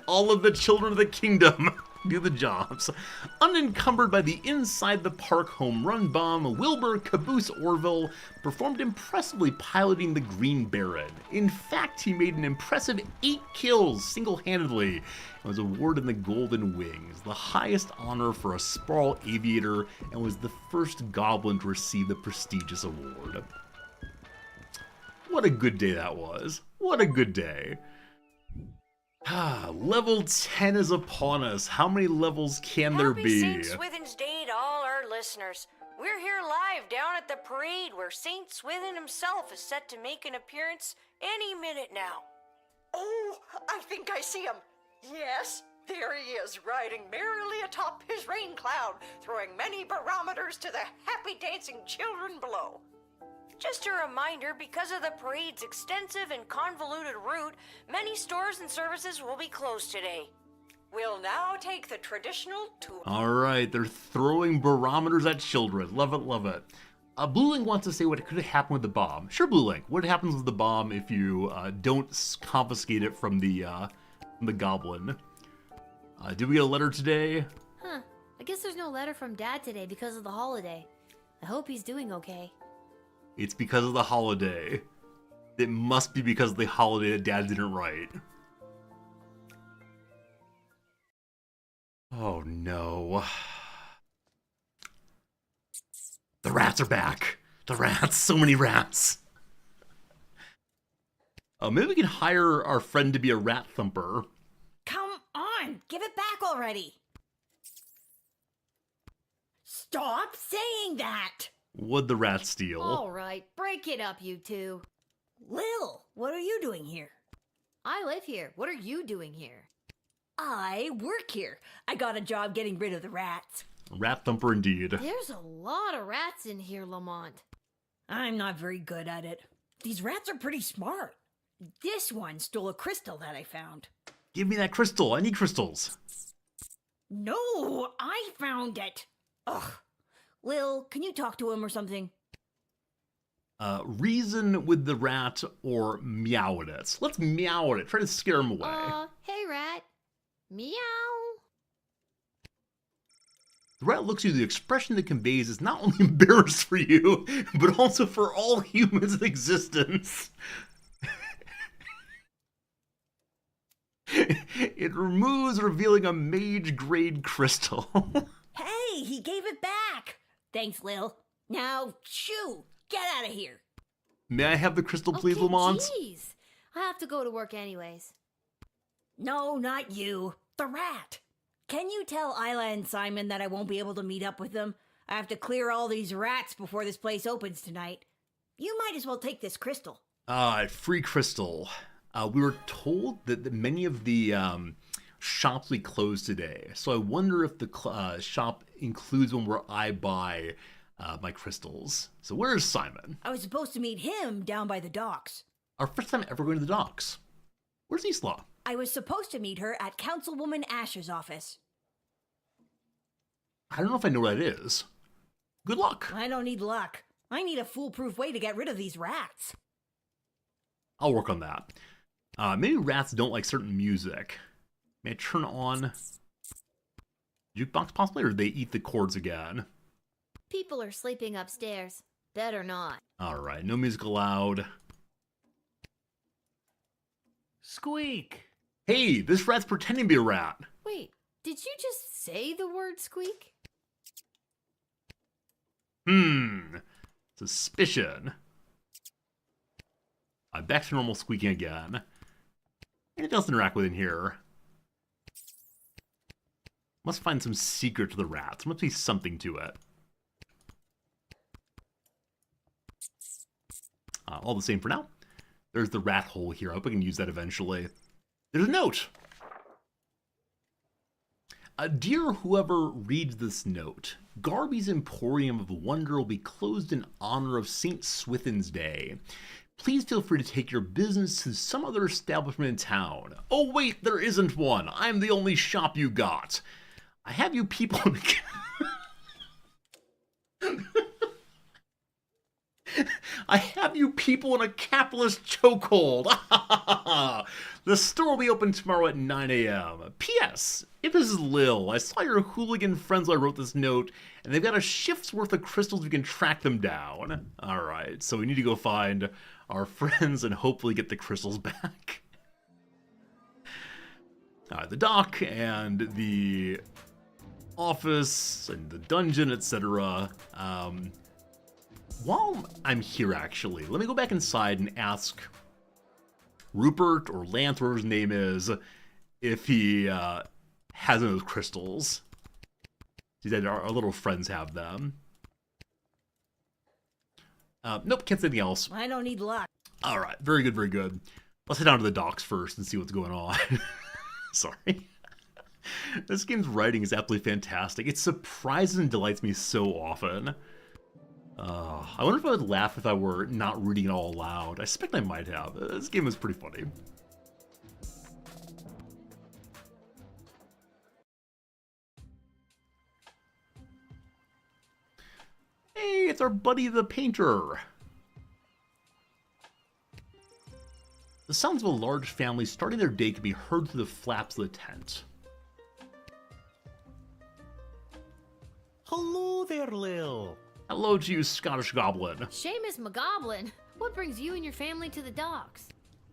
All of the children of the kingdom do the jobs. Unencumbered by the inside the park home run bomb, Wilbur Caboose Orville performed impressively piloting the Green Baron. In fact, he made an impressive 8 kills single-handedly and was awarded the Golden Wings, the highest honor for a Sprawl aviator, and was the first goblin to receive the prestigious award. What a good day that was. What a good day. Level 10 is upon us. How many levels can there be? Happy St. Swithin's Day to all our listeners. We're here live down at the parade where St. Swithin himself is set to make an appearance any minute now. Oh, I think I see him. Yes, there he is, riding merrily atop his rain cloud, throwing many barometers to the happy dancing children below. Just a reminder, because of the parade's extensive and convoluted route, many stores and services will be closed today. We'll now take the traditional tour. Alright, they're throwing barometers at children. Love it, love it. Blue Link wants to say what could have happened with the bomb. Sure, Blue Link. What happens with the bomb if you don't confiscate it from the goblin? Did we get a letter today? Huh. I guess there's no letter from Dad today because of the holiday. I hope he's doing okay. It's because of the holiday. It must be because of the holiday that Dad didn't write. Oh no. The rats are back. The rats. So many rats. Maybe we can hire our friend to be a rat thumper. Come on, give it back already. Stop saying that. What'd the rat steal? All right, break it up, you two. Lil, what are you doing here? I live here. What are you doing here? I work here. I got a job getting rid of the rats. Rat thumper indeed. There's a lot of rats in here, Lamont. I'm not very good at it. These rats are pretty smart. This one stole a crystal that I found. Give me that crystal. I need crystals. No, I found it. Ugh. Lil, can you talk to him or something? Reason with the rat or meow at it. Let's meow at it. Try to scare him away. Hey, rat. Meow. The rat looks at you. The expression that conveys is not only embarrassed for you, but also for all humans in existence. It removes, revealing a mage-grade crystal. Hey, he gave it back. Thanks, Lil. Now, shoo! Get out of here. May I have the crystal, please, Lamont? Jeez. I have to go to work anyways. No, not you. The rat. Can you tell Isla and Simon that I won't be able to meet up with them? I have to clear all these rats before this place opens tonight. You might as well take this crystal. Free crystal. We were told that many of the shops we closed today. So I wonder if the shop includes one where I buy my crystals. So where is Simon? I was supposed to meet him down by the docks. Our first time ever going to the docks. Where's Isla? I was supposed to meet her at Councilwoman Ash's office. I don't know if I know where that is. Good luck. I don't need luck. I need a foolproof way to get rid of these rats. I'll work on that. Maybe rats don't like certain music. May I turn on jukebox possibly, or do they eat the chords again? People are sleeping upstairs. Better not. Alright, no music allowed. Squeak! Hey, this rat's pretending to be a rat. Wait, did you just say the word squeak? Suspicion. Back to normal squeaking again. Anything else to interact with in here? Must find some secret to the rats. Must be something to it. All the same for now. There's the rat hole here. I hope I can use that eventually. There's a note! Dear whoever reads this note, Garby's Emporium of Wonder will be closed in honor of St. Swithin's Day. Please feel free to take your business to some other establishment in town. Oh wait, there isn't one. I'm the only shop you got. I have you people in I have you people in a capitalist chokehold. The store will be open tomorrow at 9 a.m. P.S. If this is Lil, I saw your hooligan friends while I wrote this note, and they've got a shift's worth of crystals. We can track them down. Alright, so we need to go find our friends and hopefully get the crystals back. The dock and the office and the dungeon, etc. While I'm here, actually, let me go back inside and ask Rupert or Lance, whatever his name is, if he has those crystals. He said our little friends have them. Nope, can't say anything else. I don't need luck. Alright, very good, very good. Let's head down to the docks first and see what's going on. Sorry. This game's writing is absolutely fantastic. It surprises and delights me so often. I wonder if I would laugh if I were not reading it all aloud. I suspect I might have. This game is pretty funny. Hey, it's our buddy the painter. The sounds of a large family starting their day can be heard through the flaps of the tent. Hello there, Lil. Hello to you, Scottish Goblin. Seamus McGoblin, what brings you and your family to the docks?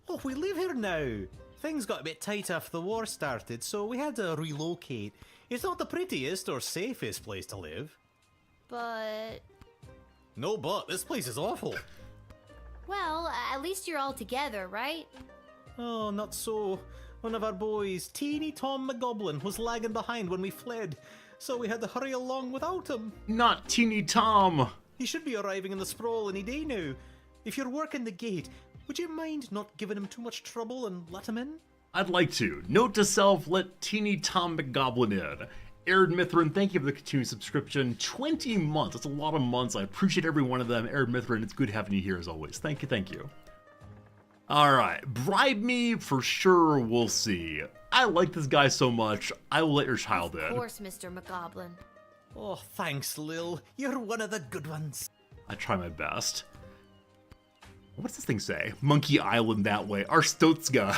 Oh, we live here now. Things got a bit tight after the war started, so we had to relocate. It's not the prettiest or safest place to live. But... No but, this place is awful. Well, at least you're all together, right? Oh, not so. One of our boys, teeny Tom McGoblin, was lagging behind when we fled, so we had to hurry along without him. Not Teeny Tom. He should be arriving in the sprawl any day now. If you're working the gate, would you mind not giving him too much trouble and let him in? I'd like to. Note to self, let Teeny Tom McGoblin in. Arid Mithrin, thank you for the continued subscription. 20 months. That's a lot of months. I appreciate every one of them. Arid Mithrin, it's good having you here as always. Thank you, thank you. Alright, bribe me for sure, we'll see. I like this guy so much, I will let your child in. Of course, Mr. McGoblin. Oh, thanks, Lil. You're one of the good ones. I try my best. What's this thing say? Monkey Island that way. Arstotska.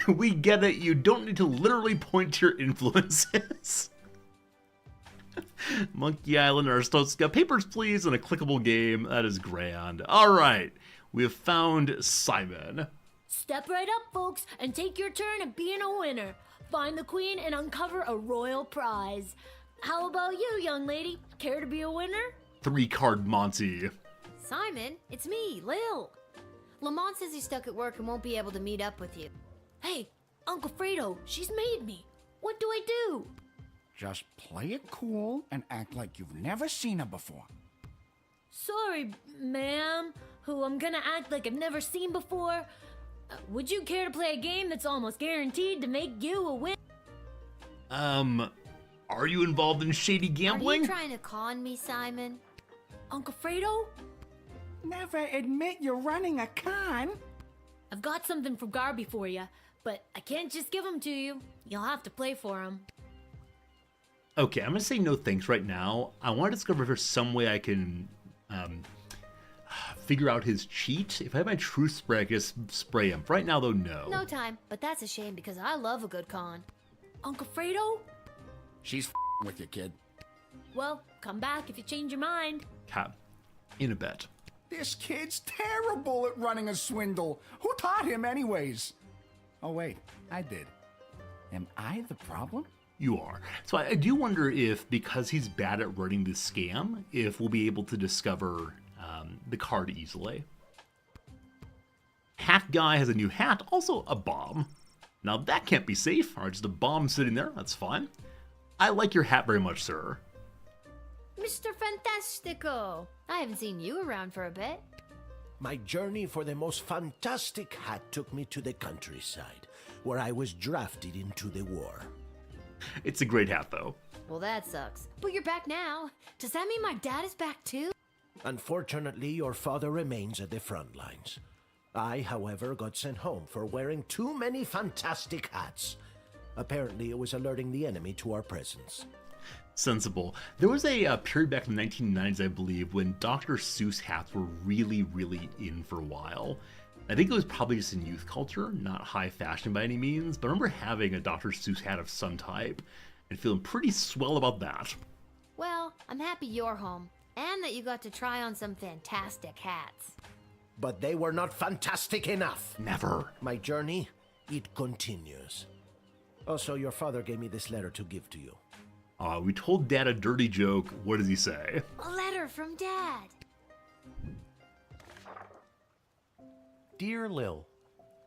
We get it, you don't need to literally point to your influences. Monkey Island, Arstotska. Papers, please, and a clickable game. That is grand. Alright, we have found Simon. Step right up, folks, and take your turn at being a winner. Find the queen and uncover a royal prize. How about you, young lady? Care to be a winner? 3-card Monty. Simon, it's me, Lil. Lamont says he's stuck at work and won't be able to meet up with you. Hey, Uncle Fredo, she's made me. What do I do? Just play it cool and act like you've never seen her before. Sorry, ma'am, who I'm gonna act like I've never seen before. Would you care to play a game that's almost guaranteed to make you a win? Are you involved in shady gambling? Are you trying to con me, Simon? Uncle Fredo? Never admit you're running a con. I've got something from Garby for you, but I can't just give them to you. You'll have to play for them. Okay, I'm gonna say no thanks right now. I want to discover if there's some way I can, figure out his cheat. If I have my truth spray, I can just spray him. Right now, though, no. No time, but that's a shame because I love a good con. Uncle Fredo? She's with you, kid. Well, come back if you change your mind. Cap, in a bet. This kid's terrible at running a swindle. Who taught him anyways? Oh wait, I did. Am I the problem? You are. So I do wonder if, because he's bad at running this scam, if we'll be able to discover the card easily. Hat guy has a new hat, also a bomb. Now that can't be safe. All right, just a bomb sitting there, that's fine. I like your hat very much, sir. Mr. Fantastico, I haven't seen you around for a bit. My journey for the most fantastic hat took me to the countryside, where I was drafted into the war. It's a great hat, though. Well, that sucks. But you're back now. Does that mean my dad is back too? Unfortunately, your father remains at the front lines. I, however, got sent home for wearing too many fantastic hats. Apparently, it was alerting the enemy to our presence. Sensible. There was a period back in the 1990s, I believe, when Dr. Seuss hats were really, really in for a while. I think it was probably just in youth culture, not high fashion by any means, but I remember having a Dr. Seuss hat of some type and feeling pretty swell about that. Well, I'm happy you're home, and that you got to try on some fantastic hats. But they were not fantastic enough. Never. My journey, it continues. Also, your father gave me this letter to give to you. We told Dad a dirty joke. What does he say? A letter from Dad. Dear Lil,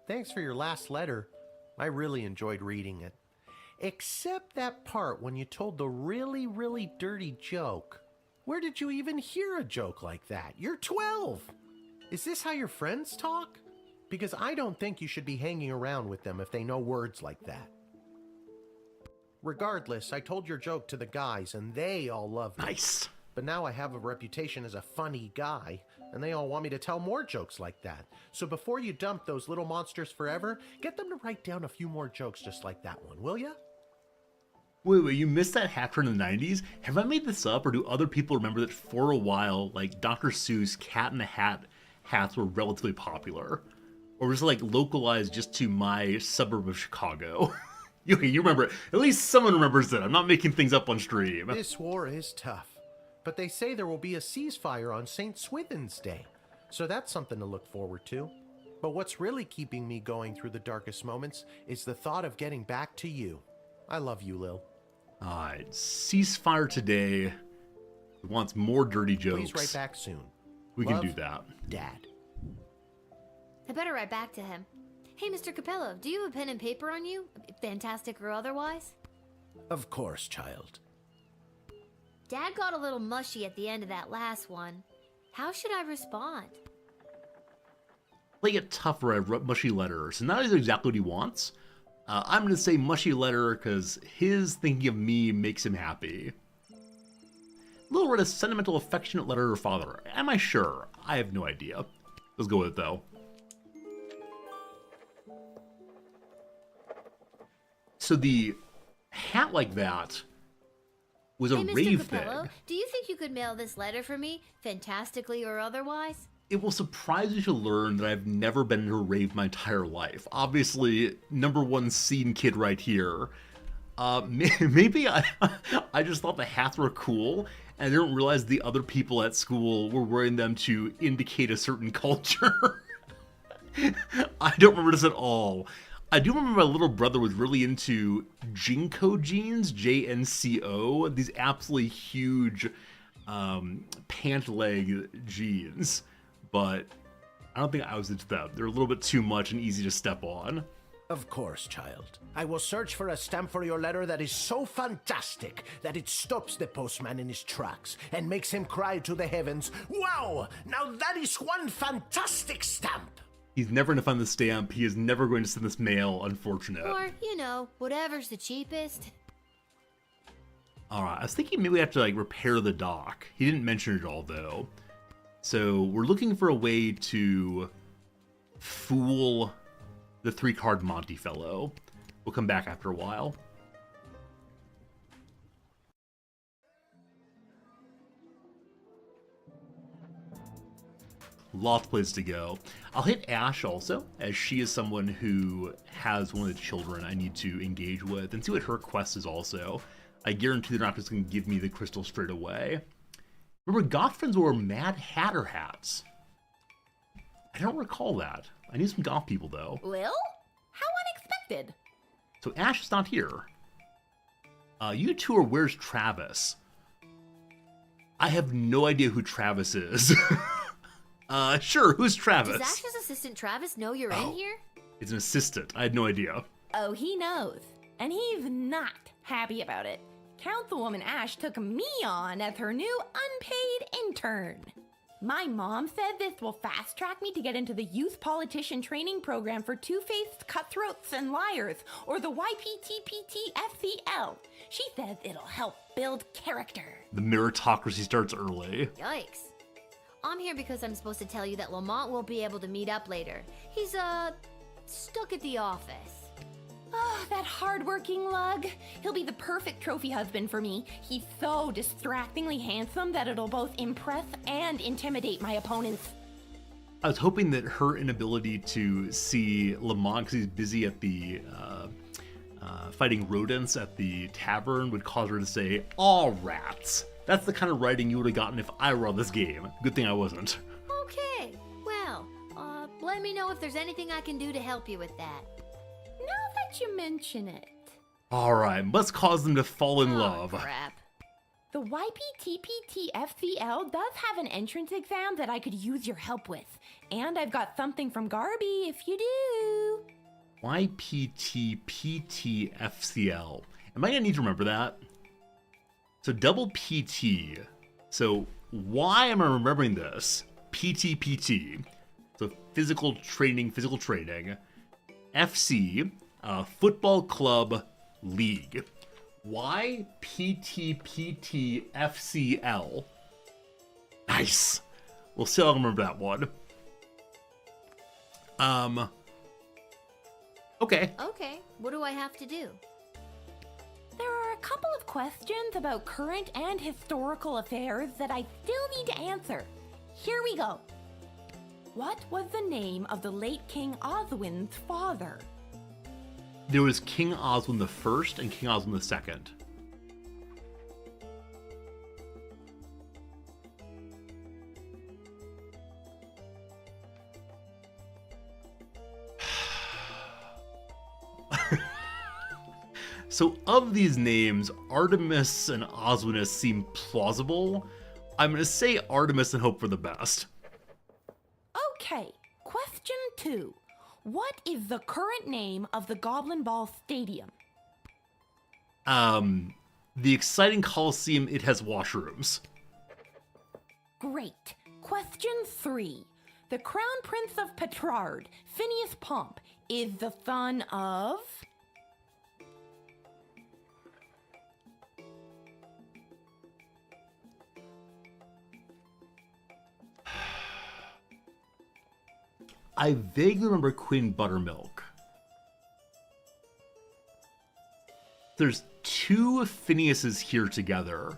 thanks for your last letter. I really enjoyed reading it. Except that part when you told the really, really dirty joke. Where did you even hear a joke like that? You're 12. Is this how your friends talk? Because I don't think you should be hanging around with them if they know words like that. Regardless, I told your joke to the guys and they all loved it. Nice. But now I have a reputation as a funny guy, and they all want me to tell more jokes like that. So before you dump those little monsters forever, get them to write down a few more jokes just like that one, will ya? Wait, you missed that hat trend in the 90s? Have I made this up, or do other people remember that for a while, like, Dr. Seuss Cat in the Hat hats were relatively popular? Or was it, like, localized just to my suburb of Chicago? Okay, you remember it. At least someone remembers it. I'm not making things up on stream. This war is tough, but they say there will be a ceasefire on St. Swithin's Day, so that's something to look forward to. But what's really keeping me going through the darkest moments is the thought of getting back to you. I love you, Lil. Alright, ceasefire today. He wants more dirty jokes. Please write back soon. We Love, can do that. Dad. I better write back to him. Hey, Mr. Capello, do you have a pen and paper on you? Fantastic or otherwise? Of course, child. Dad got a little mushy at the end of that last one. How should I respond? Play it tougher. I wrote mushy letter, so not exactly what he wants. I'm going to say mushy letter because his thinking of me makes him happy. Lil wrote a sentimental, affectionate letter to her father. Am I sure? I have no idea. Let's go with it, though. So the hat like that was a Mr. rave Capello, thing. do you think you could mail this letter for me, fantastically or otherwise? It will surprise you to learn that I've never been to a rave my entire life. Obviously, #1 scene kid right here. Maybe I just thought the hats were cool, and I didn't realize the other people at school were wearing them to indicate a certain culture. I don't remember this at all. I do remember my little brother was really into Jinko jeans, J-N-C-O, these absolutely huge pant leg jeans, but I don't think I was into them. They're a little bit too much and easy to step on. Of course, child. I will search for a stamp for your letter that is so fantastic that it stops the postman in his tracks and makes him cry to the heavens, "Wow! Now that is one fantastic stamp!" He's never going to find the stamp. He is never going to send this mail, unfortunate. Or, you know, whatever's the cheapest. Alright, I was thinking maybe we have to, like, repair the dock. He didn't mention it all, though. So, we're looking for a way to fool the 3-card Monty fellow. We'll come back after a while. Lots of places to go. I'll hit Ash also, as she is someone who has one of the children I need to engage with, and see what her quest is also. I guarantee they're not just going to give me the crystal straight away. Remember, goth friends wore Mad Hatter hats. I don't recall that. I need some goth people, though. Lil? How unexpected. So Ash is not here. You two are Where's Travis? I have no idea who Travis is. Sure, who's Travis? Does Ash's assistant Travis know you're in here? It's an assistant. I had no idea. Oh, he knows. And he's not happy about it. Councilwoman Ash took me on as her new unpaid intern. My mom said this will fast track me to get into the youth politician training program for two-faced cutthroats and liars, or the YPTPT-FCL. She says it'll help build character. The meritocracy starts early. Yikes. I'm here because I'm supposed to tell you that Lamont won't be able to meet up later. He's, stuck at the office. Oh, that hard-working lug. He'll be the perfect trophy husband for me. He's so distractingly handsome that it'll both impress and intimidate my opponents. I was hoping that her inability to see Lamont because he's busy at the fighting rodents at the tavern would cause her to say, "Aw, rats." That's the kind of writing you would have gotten if I were on this game. Good thing I wasn't. Okay, well, let me know if there's anything I can do to help you with that. Now that you mention it. Alright, let's cause them to fall in love. Crap. The YPTPT-FCL does have an entrance exam that I could use your help with. And I've got something from Garby if you do. YPTPT-FCL. Am I going to need to remember that? So double PT. So why am I remembering this? PTPT. So physical training. FC, Football Club League. Why PTPT-FCL? Nice. We'll see how I remember that one. Okay. Okay, what do I have to do? There are a couple of questions about current and historical affairs that I still need to answer. Here we go. What was the name of the late King Oswin's father? There was King Oswin the First and King Oswin the Second. So of these names, Artemis and Oswinus seem plausible. I'm going to say Artemis and hope for the best. Okay, question 2. What is the current name of the Goblin Ball Stadium? The exciting Coliseum, it has washrooms. Great. Question 3. The Crown Prince of Petrard, Phineas Pomp, is the son of... I vaguely remember Queen Buttermilk. There's 2 Phineases here together.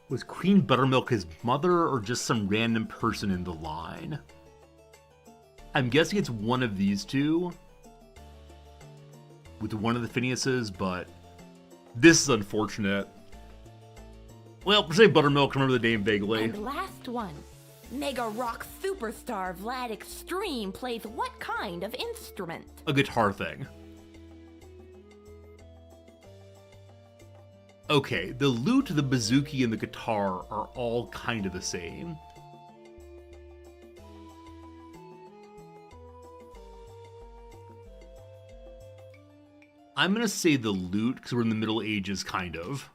Was Queen Buttermilk his mother or just some random person in the line? I'm guessing it's one of these 2 with one of the Phineases, but this is unfortunate. Well, per se Buttermilk, remember the name vaguely. And last one. Mega rock superstar Vlad Extreme plays what kind of instrument? A guitar thing. Okay, the lute, the bouzouki, and the guitar are all kind of the same. I'm gonna say the lute, because we're in the Middle Ages, kind of.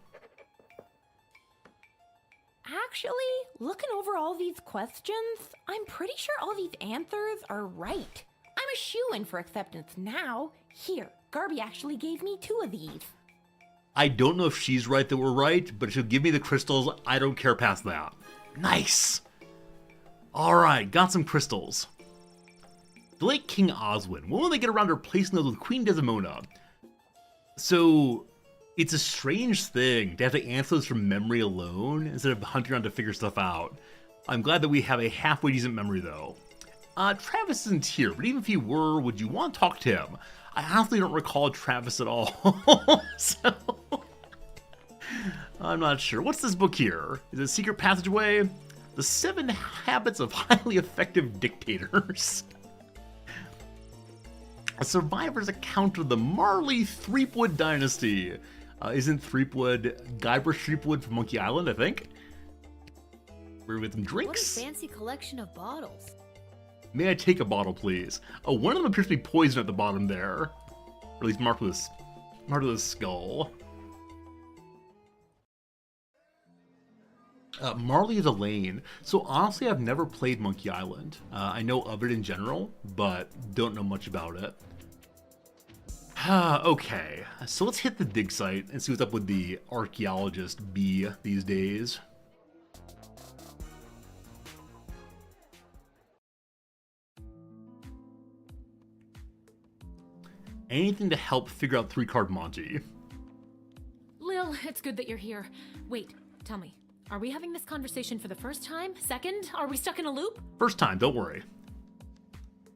Actually, looking over all these questions, I'm pretty sure all these answers are right. I'm a shoo-in for acceptance now. Here, Garby actually gave me 2 of these. I don't know if she's right that we're right, but if she'll give me the crystals, I don't care past that. Nice! Alright, got some crystals. The late King Oswin, when will they get around to replacing those with Queen Desdemona? So, it's a strange thing to have to answer those from memory alone instead of hunting around to figure stuff out. I'm glad that we have a halfway decent memory though. Travis isn't here, but even if he were, would you want to talk to him? I honestly don't recall Travis at all, so I'm not sure. What's this book here? Is it Secret Passageway? The 7 Habits of Highly Effective Dictators. A survivor's account of the Marley Threepwood dynasty. Isn't Threepwood Guybrush Threepwood from Monkey Island, I think? We're with some drinks. What a fancy collection of bottles. May I take a bottle, please? Oh, one of them appears to be poisoned at the bottom there. Or at least marked with a skull. Marley is Elaine. So honestly, I've never played Monkey Island. I know of it in general, but don't know much about it. Okay, so let's hit the dig site and see what's up with the archaeologist bee these days. Anything to help figure out 3-card Monty. Lil, it's good that you're here. Wait, tell me, are we having this conversation for the first time? Second? Are we stuck in a loop? First time, don't worry.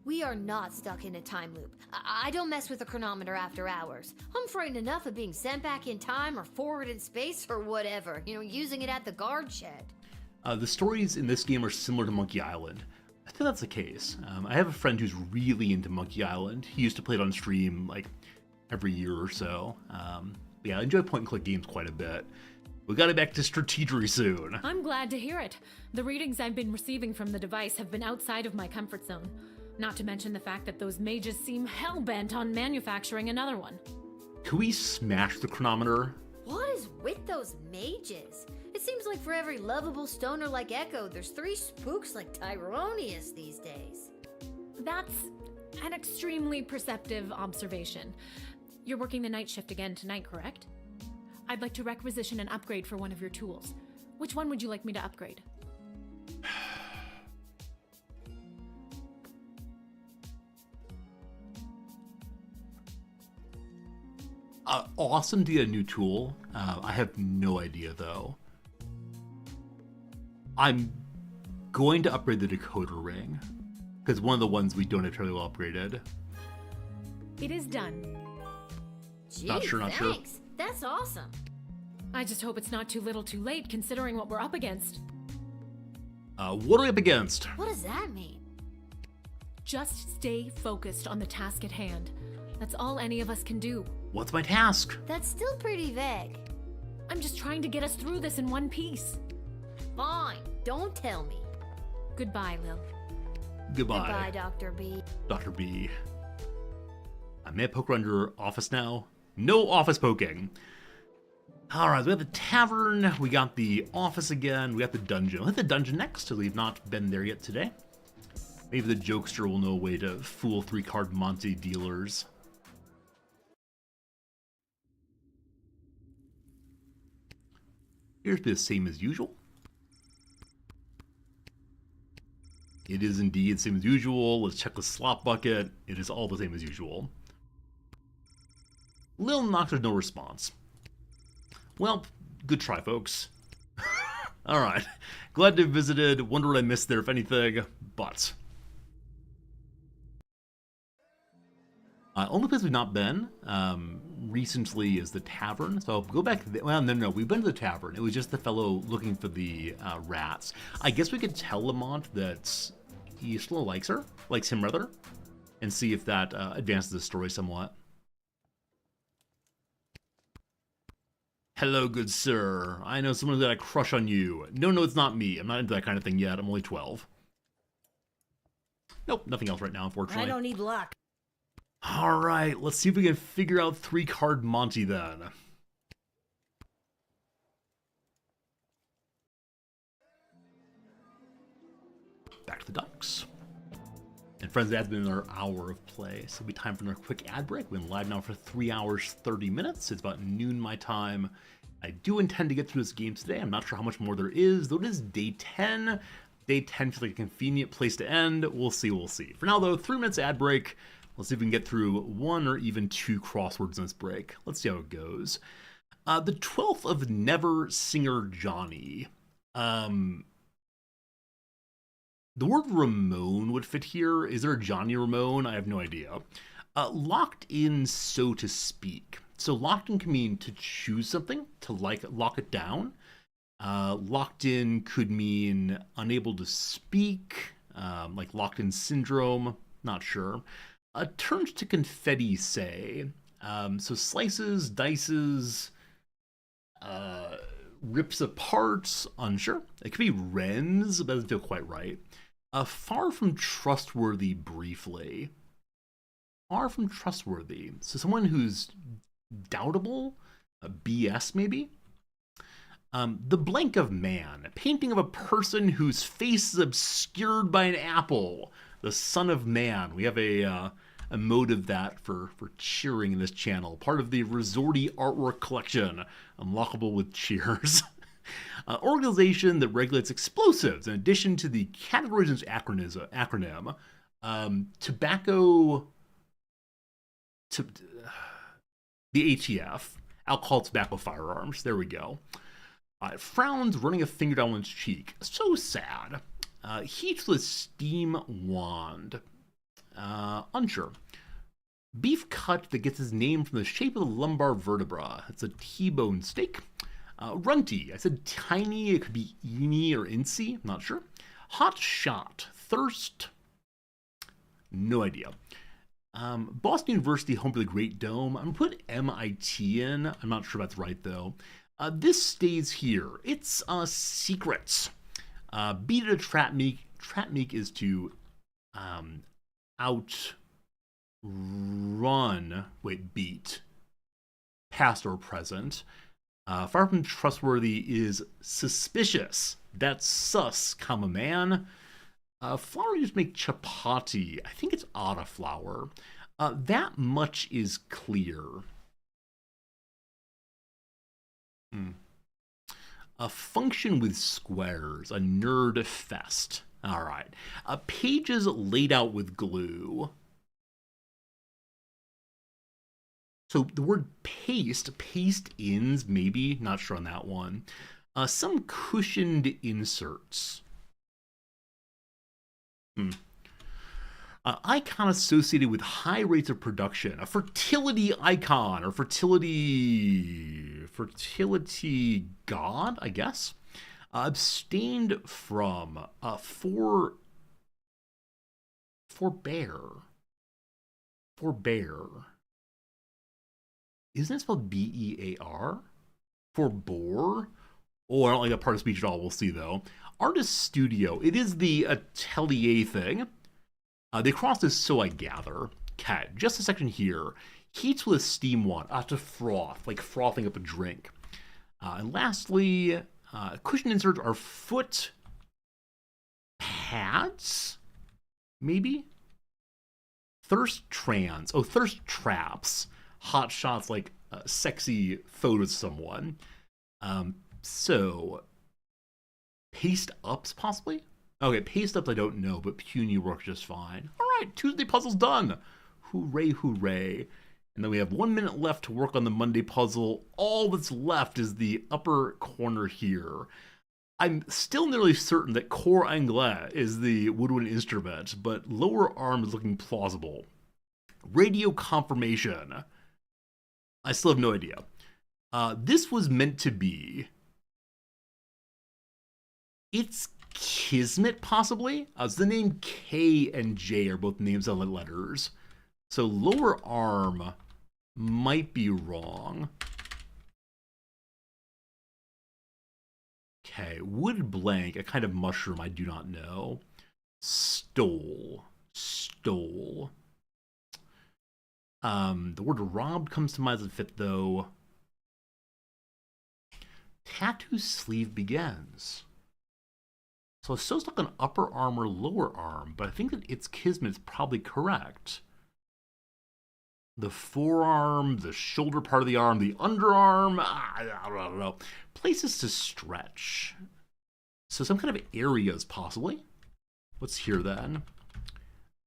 We are not stuck in a time loop. I don't mess with the chronometer after hours. I'm frightened enough of being sent back in time or forward in space or whatever, using it at the guard shed. The stories in this game are similar to Monkey Island. I think that's the case. I have a friend who's really into Monkey Island. He used to play it on stream like every year or so. Yeah, I enjoy point-and-click games quite a bit. We gotta back to strategery soon. I'm glad to hear it. The readings I've been receiving from the device have been outside of my comfort zone. Not to mention the fact that those mages seem hell-bent on manufacturing another one. Can we smash the chronometer? What is with those mages? It seems like for every lovable stoner like Echo, there's 3 spooks like Tyronius these days. That's an extremely perceptive observation. You're working the night shift again tonight, correct? I'd like to requisition an upgrade for one of your tools. Which one would you like me to upgrade? Awesome to get a new tool. I have no idea though. I'm going to upgrade the decoder ring because one of the ones we don't have fairly well upgraded. It is done. Gee, not sure. Thanks. That's awesome. I just hope it's not too little too late considering what we're up against. What are we up against? What does that mean? Just stay focused on the task at hand. That's all any of us can do. What's my task? That's still pretty vague. I'm just trying to get us through this in one piece. Fine, don't tell me. Goodbye, Lil. Goodbye. Goodbye, Dr. B. Dr. B. I may poke around your office now. No office poking. Alright, we have the tavern, we got the office again, we got the dungeon. We'll hit the dungeon next, because we've not been there yet today. Maybe the jokester will know a way to fool 3-card Monty dealers. Here's the same as usual. It is indeed the same as usual. Let's check the slot bucket. It is all the same as usual. Lil Knox, there's no response. Well, good try, folks. Alright. Glad to have visited. Wonder what I missed there, if anything. But only place we've not been recently is the tavern. So I'll go back to well, no, we've been to the tavern. It was just the fellow looking for the rats. I guess we could tell Lamont that he still likes him rather, and see if that advances the story somewhat. Hello, good sir. I know someone that I crush on you. No, it's not me. I'm not into that kind of thing yet. I'm only 12. Nope, nothing else right now, unfortunately. I don't need luck. Alright, let's see if we can figure out 3-card Monty then. Back to the docks. And friends, that's been another hour of play, so it'll be time for another quick ad break. We've been live now for 3 hours, 30 minutes. It's about noon my time. I do intend to get through this game today. I'm not sure how much more there is, though it is day 10. Day 10 feels like a convenient place to end. We'll see. For now, though, 3 minutes ad break. Let's see if we can get through 1 or even 2 crosswords in this break. Let's see how it goes. The 12th of Never Singer Johnny. The word Ramon would fit here. Is there a Johnny Ramone? I have no idea. Locked in, so to speak. So locked in can mean to choose something, to lock it down. Locked in could mean unable to speak, like locked in syndrome. Not sure. Turns to confetti, say. So slices, dices, rips apart, unsure. It could be rends, but doesn't feel quite right. Far from trustworthy, briefly. Far from trustworthy. So someone who's doubtable, BS maybe. The blank of man, a painting of a person whose face is obscured by an apple. The son of man. We have a mode of that for cheering in this channel. Part of the Resorty artwork collection, unlockable with cheers. Organization that regulates explosives in addition to the categorization acronym. Tobacco... the ATF. Alcohol, tobacco, firearms. There we go. Frowns, running a finger down one's cheek. So sad. Heats with steam wand. Unsure. Beef cut that gets his name from the shape of the lumbar vertebra. It's a T-bone steak. Runty. I said tiny. It could be eeny or incy. I'm not sure. Hot shot. Thirst. No idea. Boston University, home to the Great Dome. I'm going to put MIT in. I'm not sure that's right, though. This stays here. It's secrets. Beat it a trap meek. Trap meek is to beat. Past or present. Far from trustworthy is suspicious. That's sus, comma man. Flour used to make chapati. I think it's autoflour. That much is clear. A function with squares. A nerd fest. All right. Pages laid out with glue. So the word paste ins, maybe. Not sure on that one. Some cushioned inserts. Icon associated with high rates of production. A fertility icon or fertility god, I guess. Abstained from. Forbear. Isn't it spelled B-E-A-R? Forbore? Oh, I don't like that part of speech at all. We'll see, though. Artist studio. It is the atelier thing. The across is so I gather. Okay, just a section here. Heats with a steam wand. To froth, like frothing up a drink. And lastly, cushion inserts are foot pads? Maybe? Thirst trans. Oh, thirst traps. Hot shots like sexy photos of someone. So, paste ups possibly? Okay, paste ups I don't know, but puny works just fine. All right, Tuesday puzzle's done. Hooray, hooray. And then we have 1 minute left to work on the Monday puzzle. All that's left is the upper corner here. I'm still nearly certain that cor anglais is the woodwind instrument, but lower arm is looking plausible. Radio confirmation. I still have no idea. This was meant to be... It's Kismet, possibly? So the name K and J are both names of letters. So lower arm might be wrong. Okay, wood blank, a kind of mushroom I do not know. Stole. The word robbed comes to mind as a fit, though. Tattoo sleeve begins. So it's still stuck on upper arm or lower arm, but I think that it's Kismet's probably correct. The forearm, the shoulder part of the arm, the underarm, I don't know. Places to stretch. So some kind of areas, possibly. What's here then?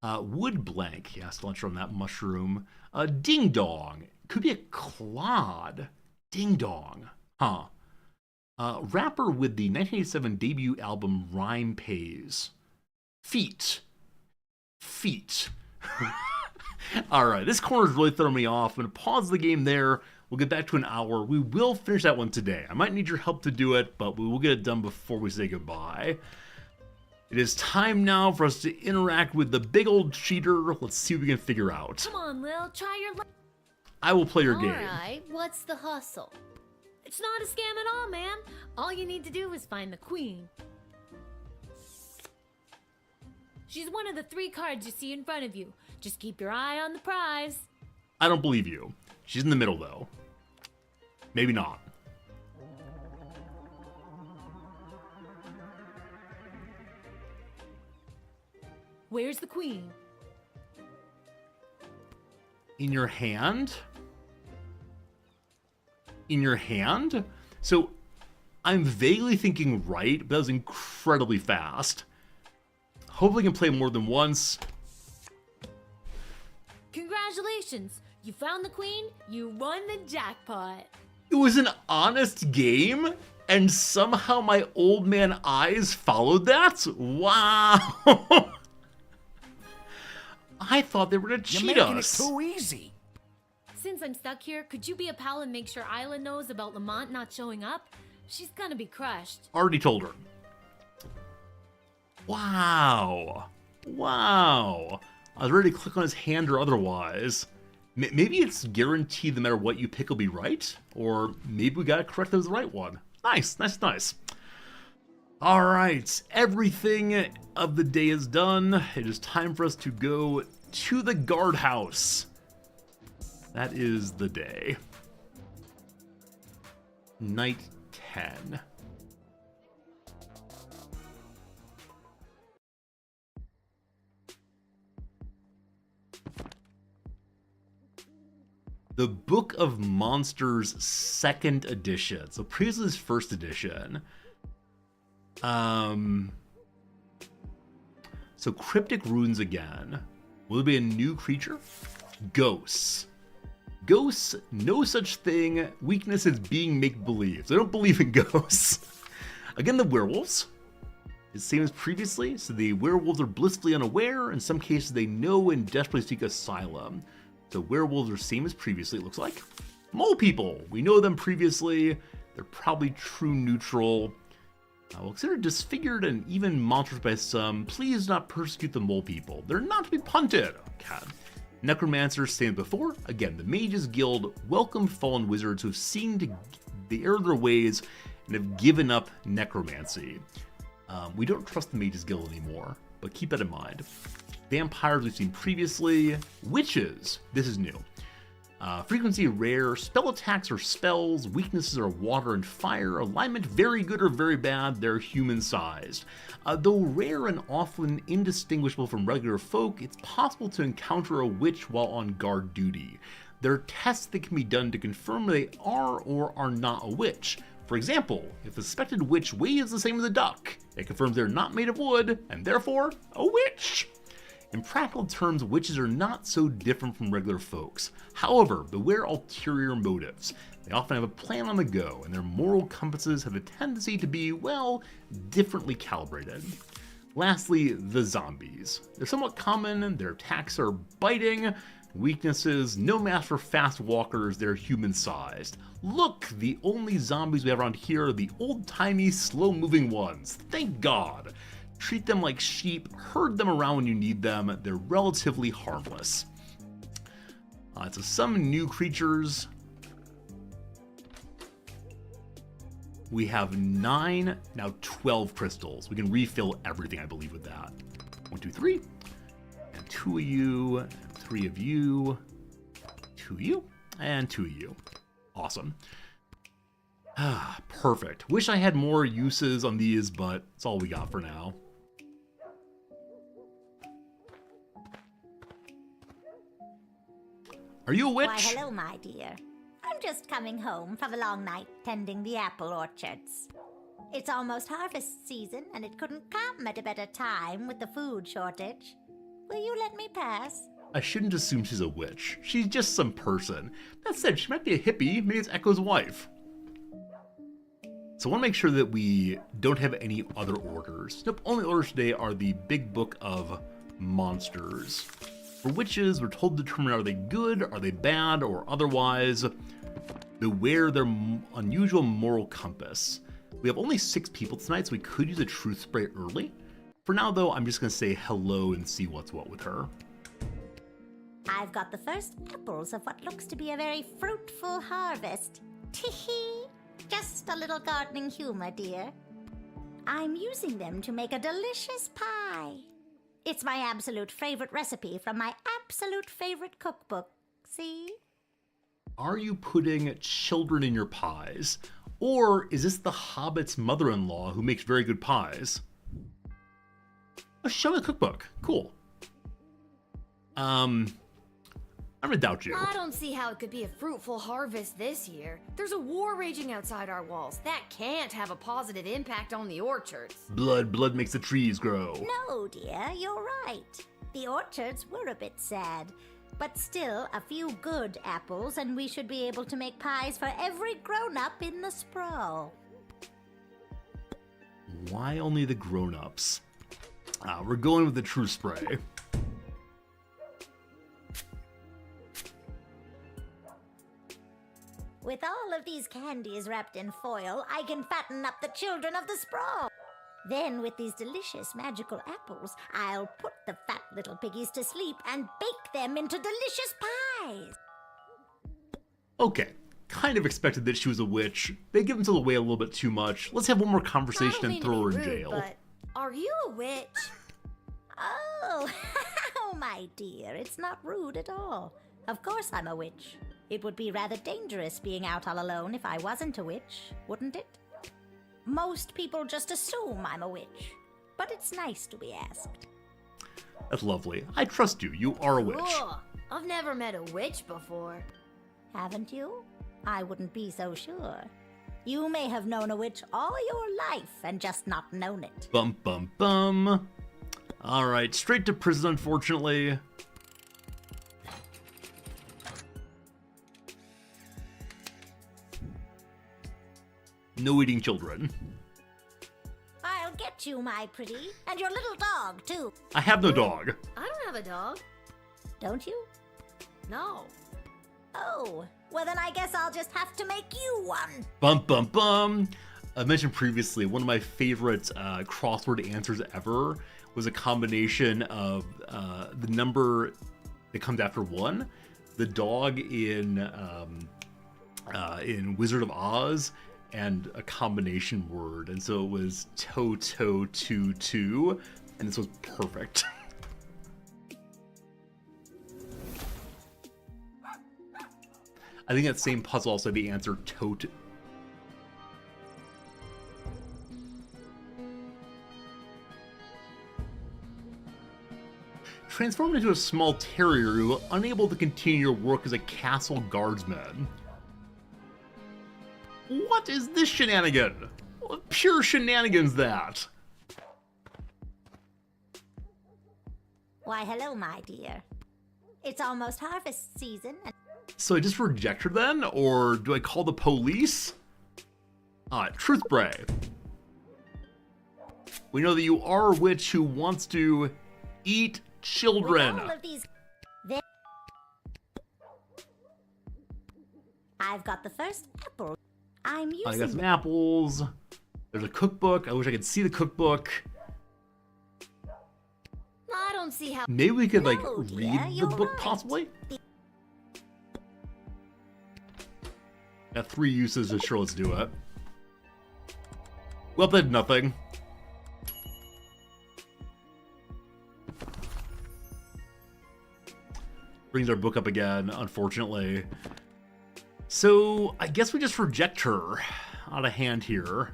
Wood blank, yeah, still unsure on that mushroom. Ding dong, could be a clod. Ding dong, huh? Rapper with the 1987 debut album Rhyme Pays. Feet. All right, this corner's really throwing me off. I'm going to pause the game there. We'll get back to an hour. We will finish that one today. I might need your help to do it, but we will get it done before we say goodbye. It is time now for us to interact with the big old cheater. Let's see what we can figure out. Come on, Lil, try your luck. I will play your game. Alright, what's the hustle? It's not a scam at all, man. All you need to do is find the queen. She's one of the 3 cards you see in front of you. Just keep your eye on the prize. I don't believe you. She's in the middle, though. Maybe not. Where's the queen? In your hand? In your hand? So, I'm vaguely thinking right, but that was incredibly fast. Hopefully I can play more than once. Congratulations! You found the queen, you won the jackpot. It was an honest game, and somehow my old man eyes followed that? Wow! I thought they were gonna cheat us. You're making it too easy. Since I'm stuck here, could you be a pal and make sure Isla knows about Lamont not showing up? She's gonna be crushed. Already told her. Wow. Wow. I was ready to click on his hand or otherwise. Maybe it's guaranteed no matter what you pick will be right, or maybe we got it correct that was the right one. Nice, nice, nice. All right, everything of the day is done. It is time for us to go to the guardhouse. That is the day. Night 10. The Book of Monsters 2nd edition. So previously this 1st edition. So cryptic runes again. Will there be a new creature? Ghosts. Ghosts, no such thing. Weakness is being make-believe. So I don't believe in ghosts. Again, the werewolves. It's the same as previously. So the werewolves are blissfully unaware. In some cases, they know and desperately seek asylum. So werewolves are same as previously, it looks like. Mole people, we know them previously. They're probably true neutral. Well, considered disfigured and even monsters by some. Please do not persecute the mole people. They're not to be punted. God. Necromancers, same as before. Again, the Mages Guild welcome fallen wizards who have seen the error of their ways and have given up necromancy. We don't trust the Mages Guild anymore, but keep that in mind. Vampires we've seen previously. Witches, this is new. Frequency rare, spell attacks or spells, weaknesses are water and fire, alignment very good or very bad, they're human-sized. Though rare and often indistinguishable from regular folk, it's possible to encounter a witch while on guard duty. There are tests that can be done to confirm they are or are not a witch. For example, if the suspected witch weighs the same as a duck, it confirms they're not made of wood, and therefore, a witch. In practical terms, witches are not so different from regular folks. However, beware ulterior motives. They often have a plan on the go, and their moral compasses have a tendency to be, well, differently calibrated. Lastly, the zombies. They're somewhat common, their attacks are biting, weaknesses, no match for fast walkers, they're human-sized. Look, the only zombies we have around here are the old-timey, slow-moving ones. Thank God. Treat them like sheep, herd them around when you need them, they're relatively harmless. So some new creatures. We have 9, now 12 crystals. We can refill everything, I believe, with that. 1, 2, 3. And 2 of you, and 3 of you, 2 of you, and 2 of you. Awesome. Perfect. Wish I had more uses on these, but it's all we got for now. Are you a witch? Why, hello, my dear. I'm just coming home from a long night tending the apple orchards. It's almost harvest season, and it couldn't come at a better time with the food shortage. Will you let me pass? I shouldn't assume she's a witch. She's just some person. That said, she might be a hippie. Maybe it's Echo's wife. So I want to make sure that we don't have any other orders. Nope, only orders today are the Big Book of Monsters. For witches, we're told to determine are they good, are they bad, or otherwise. Beware their unusual moral compass. We have only 6 people tonight, so we could use a truth spray early. For now, though, I'm just going to say hello and see what's what with her. I've got the first apples of what looks to be a very fruitful harvest. Tee-hee. Just a little gardening humor, dear. I'm using them to make a delicious pie. It's my absolute favorite recipe from my absolute favorite cookbook. See? Are you putting children in your pies? Or is this the Hobbit's mother-in-law who makes very good pies? Oh, show me the cookbook. Cool. I'm gonna doubt you. I don't see how it could be a fruitful harvest this year. There's a war raging outside our walls. That can't have a positive impact on the orchards. Blood makes the trees grow. No, dear, you're right. The orchards were a bit sad. But still, a few good apples, and we should be able to make pies for every grown-up in the sprawl. Why only the grown-ups? We're going with the true spray. With all of these candies wrapped in foil, I can fatten up the children of the sprawl. Then, with these delicious magical apples, I'll put the fat little piggies to sleep and bake them into delicious pies. Okay, kind of expected that she was a witch. They give themselves away a little bit too much. Let's have one more conversation and throw her in jail. But are you a witch? Oh, oh, my dear, it's not rude at all. Of course I'm a witch. It would be rather dangerous being out all alone if I wasn't a witch, wouldn't it? Most people just assume I'm a witch, but it's nice to be asked. That's lovely. I trust you. You are a witch. Cool. I've never met a witch before. Haven't you? I wouldn't be so sure. You may have known a witch all your life and just not known it. Bum, bum, bum. All right, straight to prison, unfortunately. No eating children. I'll get you, my pretty, and your little dog, too. I have no dog. I don't have a dog. Don't you? No. Oh, well then I guess I'll just have to make you one. Bum, bum, bum. I mentioned previously, one of my favorite crossword answers ever was a combination of the number that comes after 1, the dog in Wizard of Oz, and a combination word. And so it was to, and this was perfect. I think that same puzzle also had the answer tote. Transformed into a small terrier, you are unable to continue your work as a castle guardsman. What is this shenanigan? What pure shenanigans that? Why, hello, my dear. It's almost harvest season, and So I just reject her then? Or do I call the police? Truth Bray. We know that you are a witch who wants to eat children. with all of these... I've got the first apple. I'm using I got some apples. There's a cookbook. I wish I could see the cookbook. I don't see how. Maybe we could, like, No, read dear, the you're book, right. possibly? Got 3 uses, sure, let's do it. Well, that did nothing. Brings our book up again, unfortunately. So, I guess we just reject her out of hand here.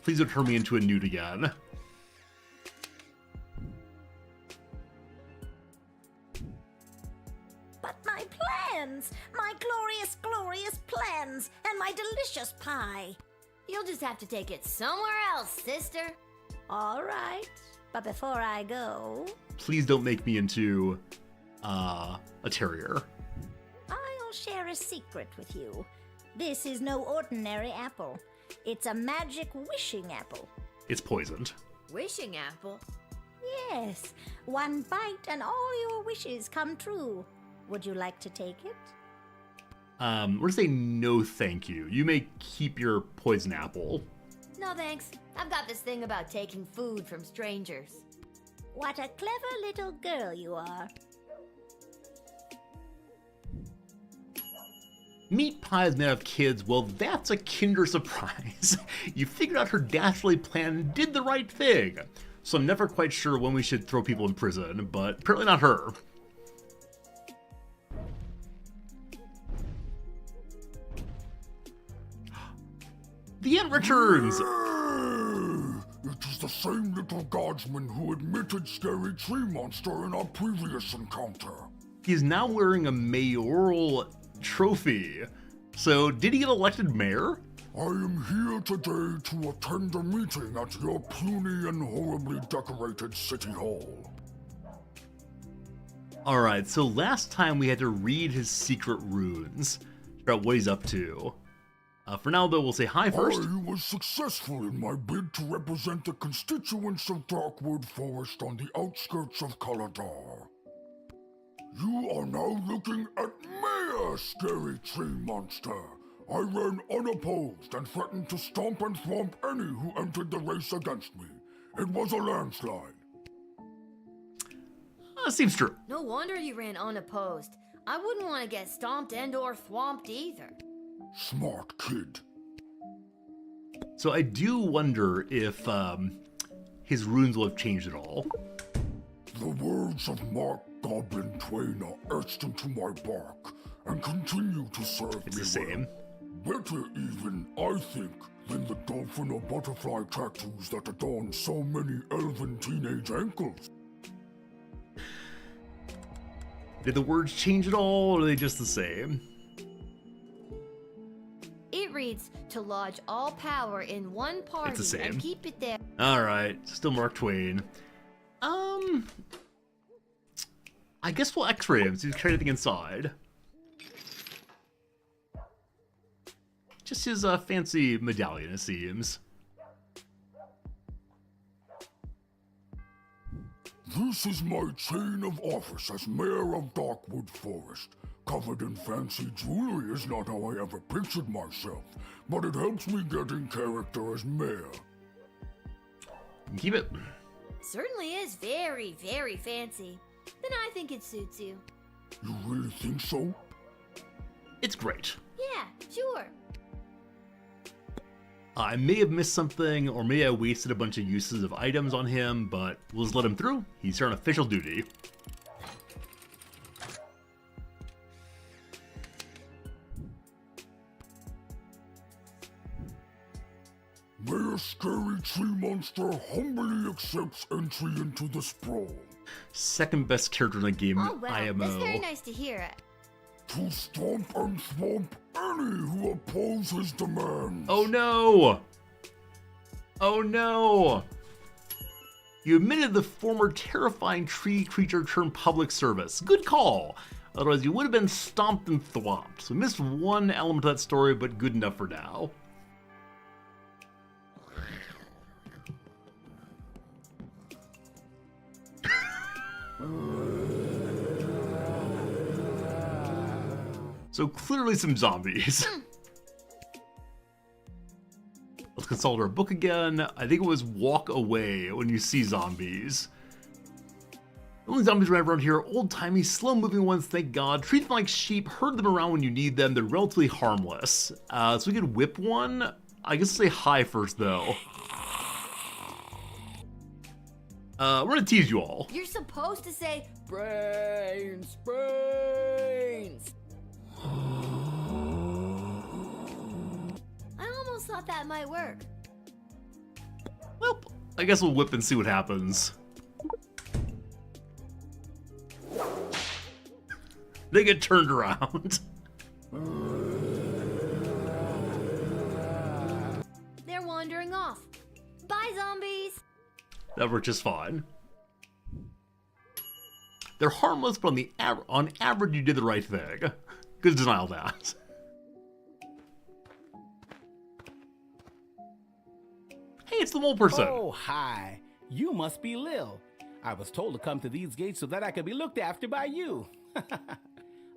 Please don't turn me into a newt again. But my plans! My glorious, glorious plans! And my delicious pie! You'll just have to take it somewhere else, sister. All right. But before I go, Please don't make me into a terrier. I'll share a secret with you. This is no ordinary apple. It's a magic wishing apple. It's poisoned. Wishing apple? Yes. One bite and all your wishes come true. Would you like to take it? We're gonna say no thank you. You may keep your poison apple. No thanks. I've got this thing about taking food from strangers. What a clever little girl you are. Meat pies made of kids, well, that's a kinder surprise. You figured out her dastardly plan and did the right thing. So I'm never quite sure when we should throw people in prison, but apparently not her. The end returns! It is the same little guardsman who admitted Scary Tree Monster in our previous encounter. He's now wearing a mayoral trophy. So, did he get elected mayor? I am here today to attend a meeting at your puny and horribly decorated city hall. Alright, so last time we had to read his secret runes. Figure out what he's up to. For now, though, we'll say hi first. I was successful in my bid to represent the constituents of Darkwood Forest on the outskirts of Kaladar. You are now looking at Mayor Scary Tree Monster. I ran unopposed and threatened to stomp and thwomp any who entered the race against me. It was a landslide. Seems true. No wonder you ran unopposed. I wouldn't want to get stomped and or thwomped either. Smart kid. So I do wonder if his runes will have changed at all. The words of Mark Goblin Twain are etched into my bark and continue to serve it's me the same. well. Better even, I think, than the dolphin or butterfly tattoos that adorn so many elven teenage ankles. Did the words change at all, or are they just the same? It reads, to lodge all power in one party It's the same. and keep it there. Alright, still Mark Twain. I guess we'll x-ray him, so he's carry anything inside. Just his fancy medallion, it seems. This is my chain of office as mayor of Darkwood Forest. Covered in fancy jewelry is not how I ever pictured myself, but it helps me get in character as mayor. Keep it. Certainly is very, very fancy. Then I think it suits you. You really think so? It's great. Yeah, sure. I may have missed something, or maybe I wasted a bunch of uses of items on him, but we'll just let him through. He's here on official duty. Mayor Scary Tree Monster humbly accepts entry into the sprawl. Second best character in the game, Oh, well, IMO. that's very nice to hear. To stomp and thwomp any who oppose his demands. Oh no! Oh no! You admitted the former terrifying tree creature turned public service. Good call! Otherwise you would have been stomped and thwomped. So missed one element of that story, but good enough for now. So clearly some zombies. Let's consult our book again. I think it was walk away when you see zombies. The only zombies around here are old-timey, slow-moving ones, thank God. Treat them like sheep, herd them around when you need them. They're relatively harmless. So we could whip one. I guess say hi first, though. We're gonna tease you all. You're supposed to say, brains, brains. I almost thought that might work. Well, I guess we'll whip and see what happens. They get turned around. They're wandering off. Bye, zombies. That worked just fine. They're harmless, but on average, you did the right thing. Good to denial that. Hey, it's the mole person. Oh, hi. You must be Lil. I was told to come to these gates so that I could be looked after by you.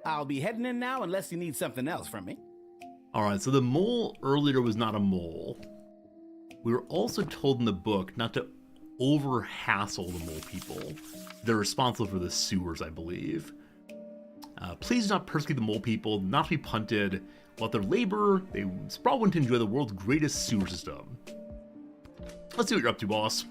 I'll be heading in now unless you need something else from me. Alright, so the mole earlier was not a mole. We were also told in the book not to over-hassle the mole people. They're responsible for the sewers, I believe. Please do not persecute the mole people, not to be punted. While their labor, they probably want to enjoy the world's greatest sewer system. Let's see what you're up to, boss.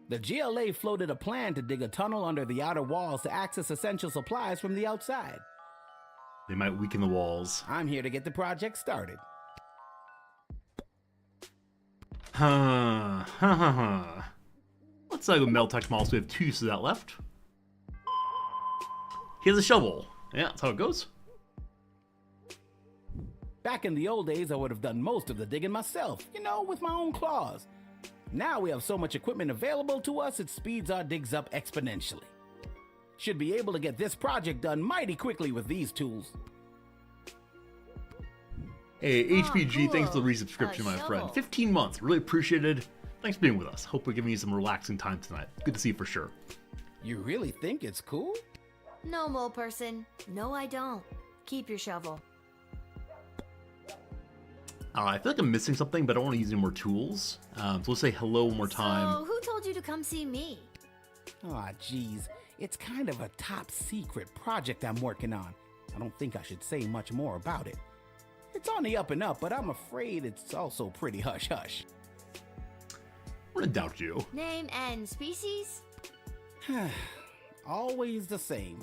The GLA floated a plan to dig a tunnel under the outer walls to access essential supplies from the outside. They might weaken the walls. I'm here to get the project started. Let's go Meltech Moss. We have 2 uses of that left. Here's a shovel. Yeah, that's how it goes. Back in the old days, I would have done most of the digging myself, you know, with my own claws. Now we have so much equipment available to us, it speeds our digs up exponentially. Should be able to get this project done mighty quickly with these tools. Hey, HPG, thanks for the resubscription, my friend. 15 months, really appreciated. Thanks for being with us. Hope we're giving you some relaxing time tonight. Good to see you for sure. You really think it's cool? No, mole person. No, I don't. Keep your shovel. I feel like I'm missing something, but I don't want to use any more tools. So let's say hello one more time. So, who told you to come see me? Aw, geez. It's kind of a top secret project I'm working on. I don't think I should say much more about it. It's on the up and up, but I'm afraid it's also pretty hush-hush. I'm gonna doubt you. Name and species? Always the same.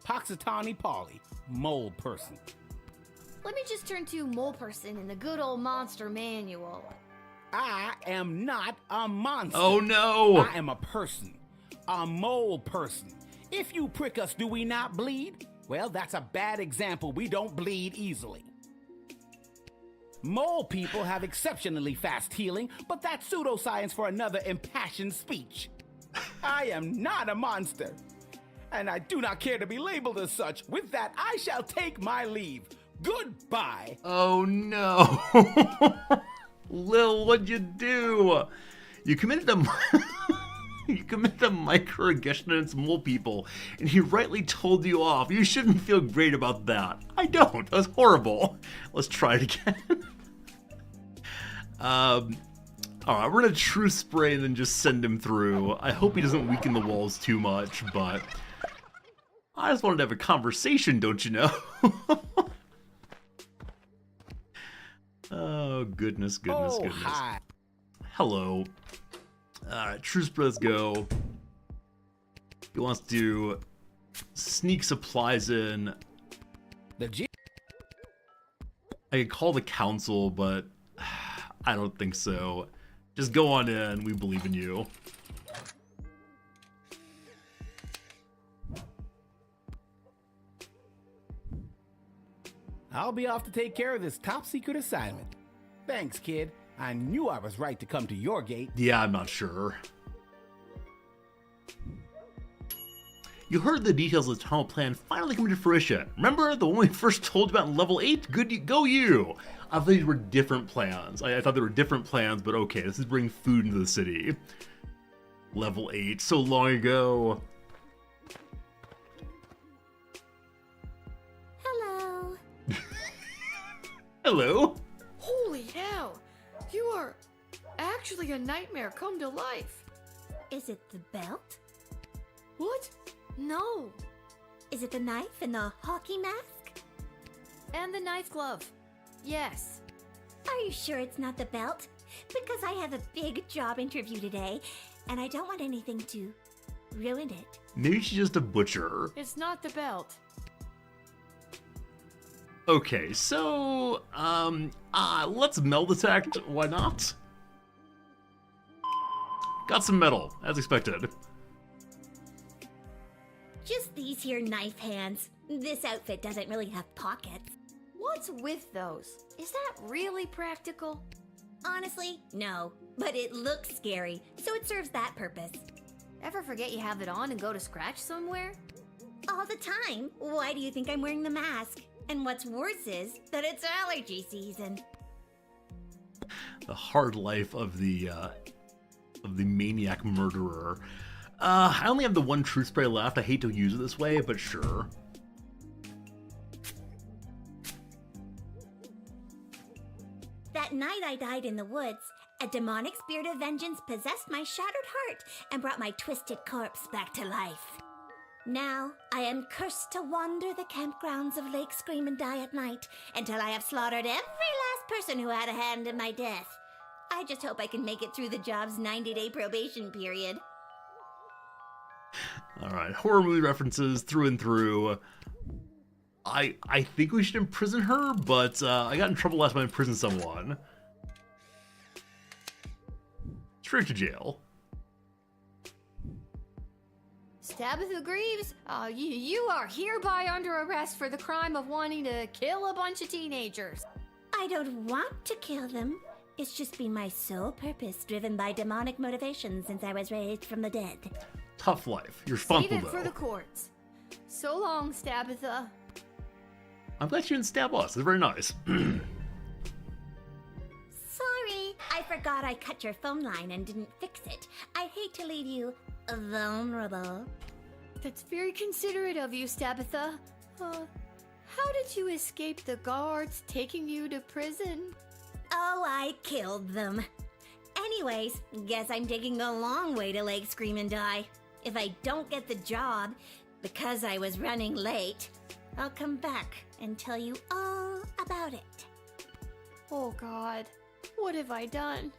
Poxitani Polly, mole person. Let me just turn to mole person in the good old monster manual. I am not a monster. Oh no! I am a person. A mole person. If you prick us, do we not bleed? Well, that's a bad example. We don't bleed easily. Mole people have exceptionally fast healing, but that's pseudoscience for another impassioned speech. I am not a monster, and I do not care to be labeled as such. With that, I shall take my leave. Goodbye. Oh no. Lil, what'd you do? You committed a microaggression against mole people, and he rightly told you off. You shouldn't feel great about that. I don't. That was horrible. Let's try it again. Alright, we're gonna true spray and then just send him through. I hope he doesn't weaken the walls too much, but I just wanted to have a conversation, don't you know? Oh, goodness. Hi. Hello. Alright, true spray, let's go. He wants to sneak supplies in. I could call the council, but I don't think so. Just go on in, we believe in you. I'll be off to take care of this top secret assignment. Thanks, kid. I knew I was right to come to your gate. Yeah, I'm not sure. You heard the details of the tunnel plan finally coming to fruition. Remember the one we first told you about in level 8? Go you! I thought these were different plans. I thought there were different plans, but okay, this is bringing food into the city. Level 8, so long ago. Hello. Hello. Holy hell! You are actually a nightmare come to life. Is it the belt? What? No. Is it the knife and the hockey mask? And the knife glove. Yes. Are you sure it's not the belt? Because I have a big job interview today, and I don't want anything to ruin it. Maybe she's just a butcher. It's not the belt. Okay, so, let's metal detect, why not? Got some metal, as expected. Just these here knife hands. This outfit doesn't really have pockets. What's with those? Is that really practical? Honestly, no. But it looks scary, so it serves that purpose. Ever forget you have it on and go to scratch somewhere? All the time. Why do you think I'm wearing the mask? And what's worse is that it's allergy season. The hard life of the maniac murderer. I only have the one truth spray left. I hate to use it this way, but sure. That night I died in the woods, a demonic spirit of vengeance possessed my shattered heart and brought my twisted corpse back to life. Now, I am cursed to wander the campgrounds of Lake Scream and Die at night until I have slaughtered every last person who had a hand in my death. I just hope I can make it through the job's 90-day probation period. Alright, horror movie references through and through. I think we should imprison her, but I got in trouble last time I imprisoned someone. Straight to jail. Tabitha Greaves, you are hereby under arrest for the crime of wanting to kill a bunch of teenagers. I don't want to kill them. It's just been my sole purpose, driven by demonic motivation since I was raised from the dead. Tough life. You're responsible, Save it though. for the courts. So long, Tabitha. I'm glad you didn't stab us. It's very nice. Sorry, I forgot I cut your phone line and didn't fix it. I hate to leave you vulnerable. That's very considerate of you, Tabitha. How did you escape the guards taking you to prison? Oh, I killed them. Anyways, guess I'm taking the long way to Lake Scream and Die. If I don't get the job, because I was running late, I'll come back and tell you all about it. Oh God, what have I done?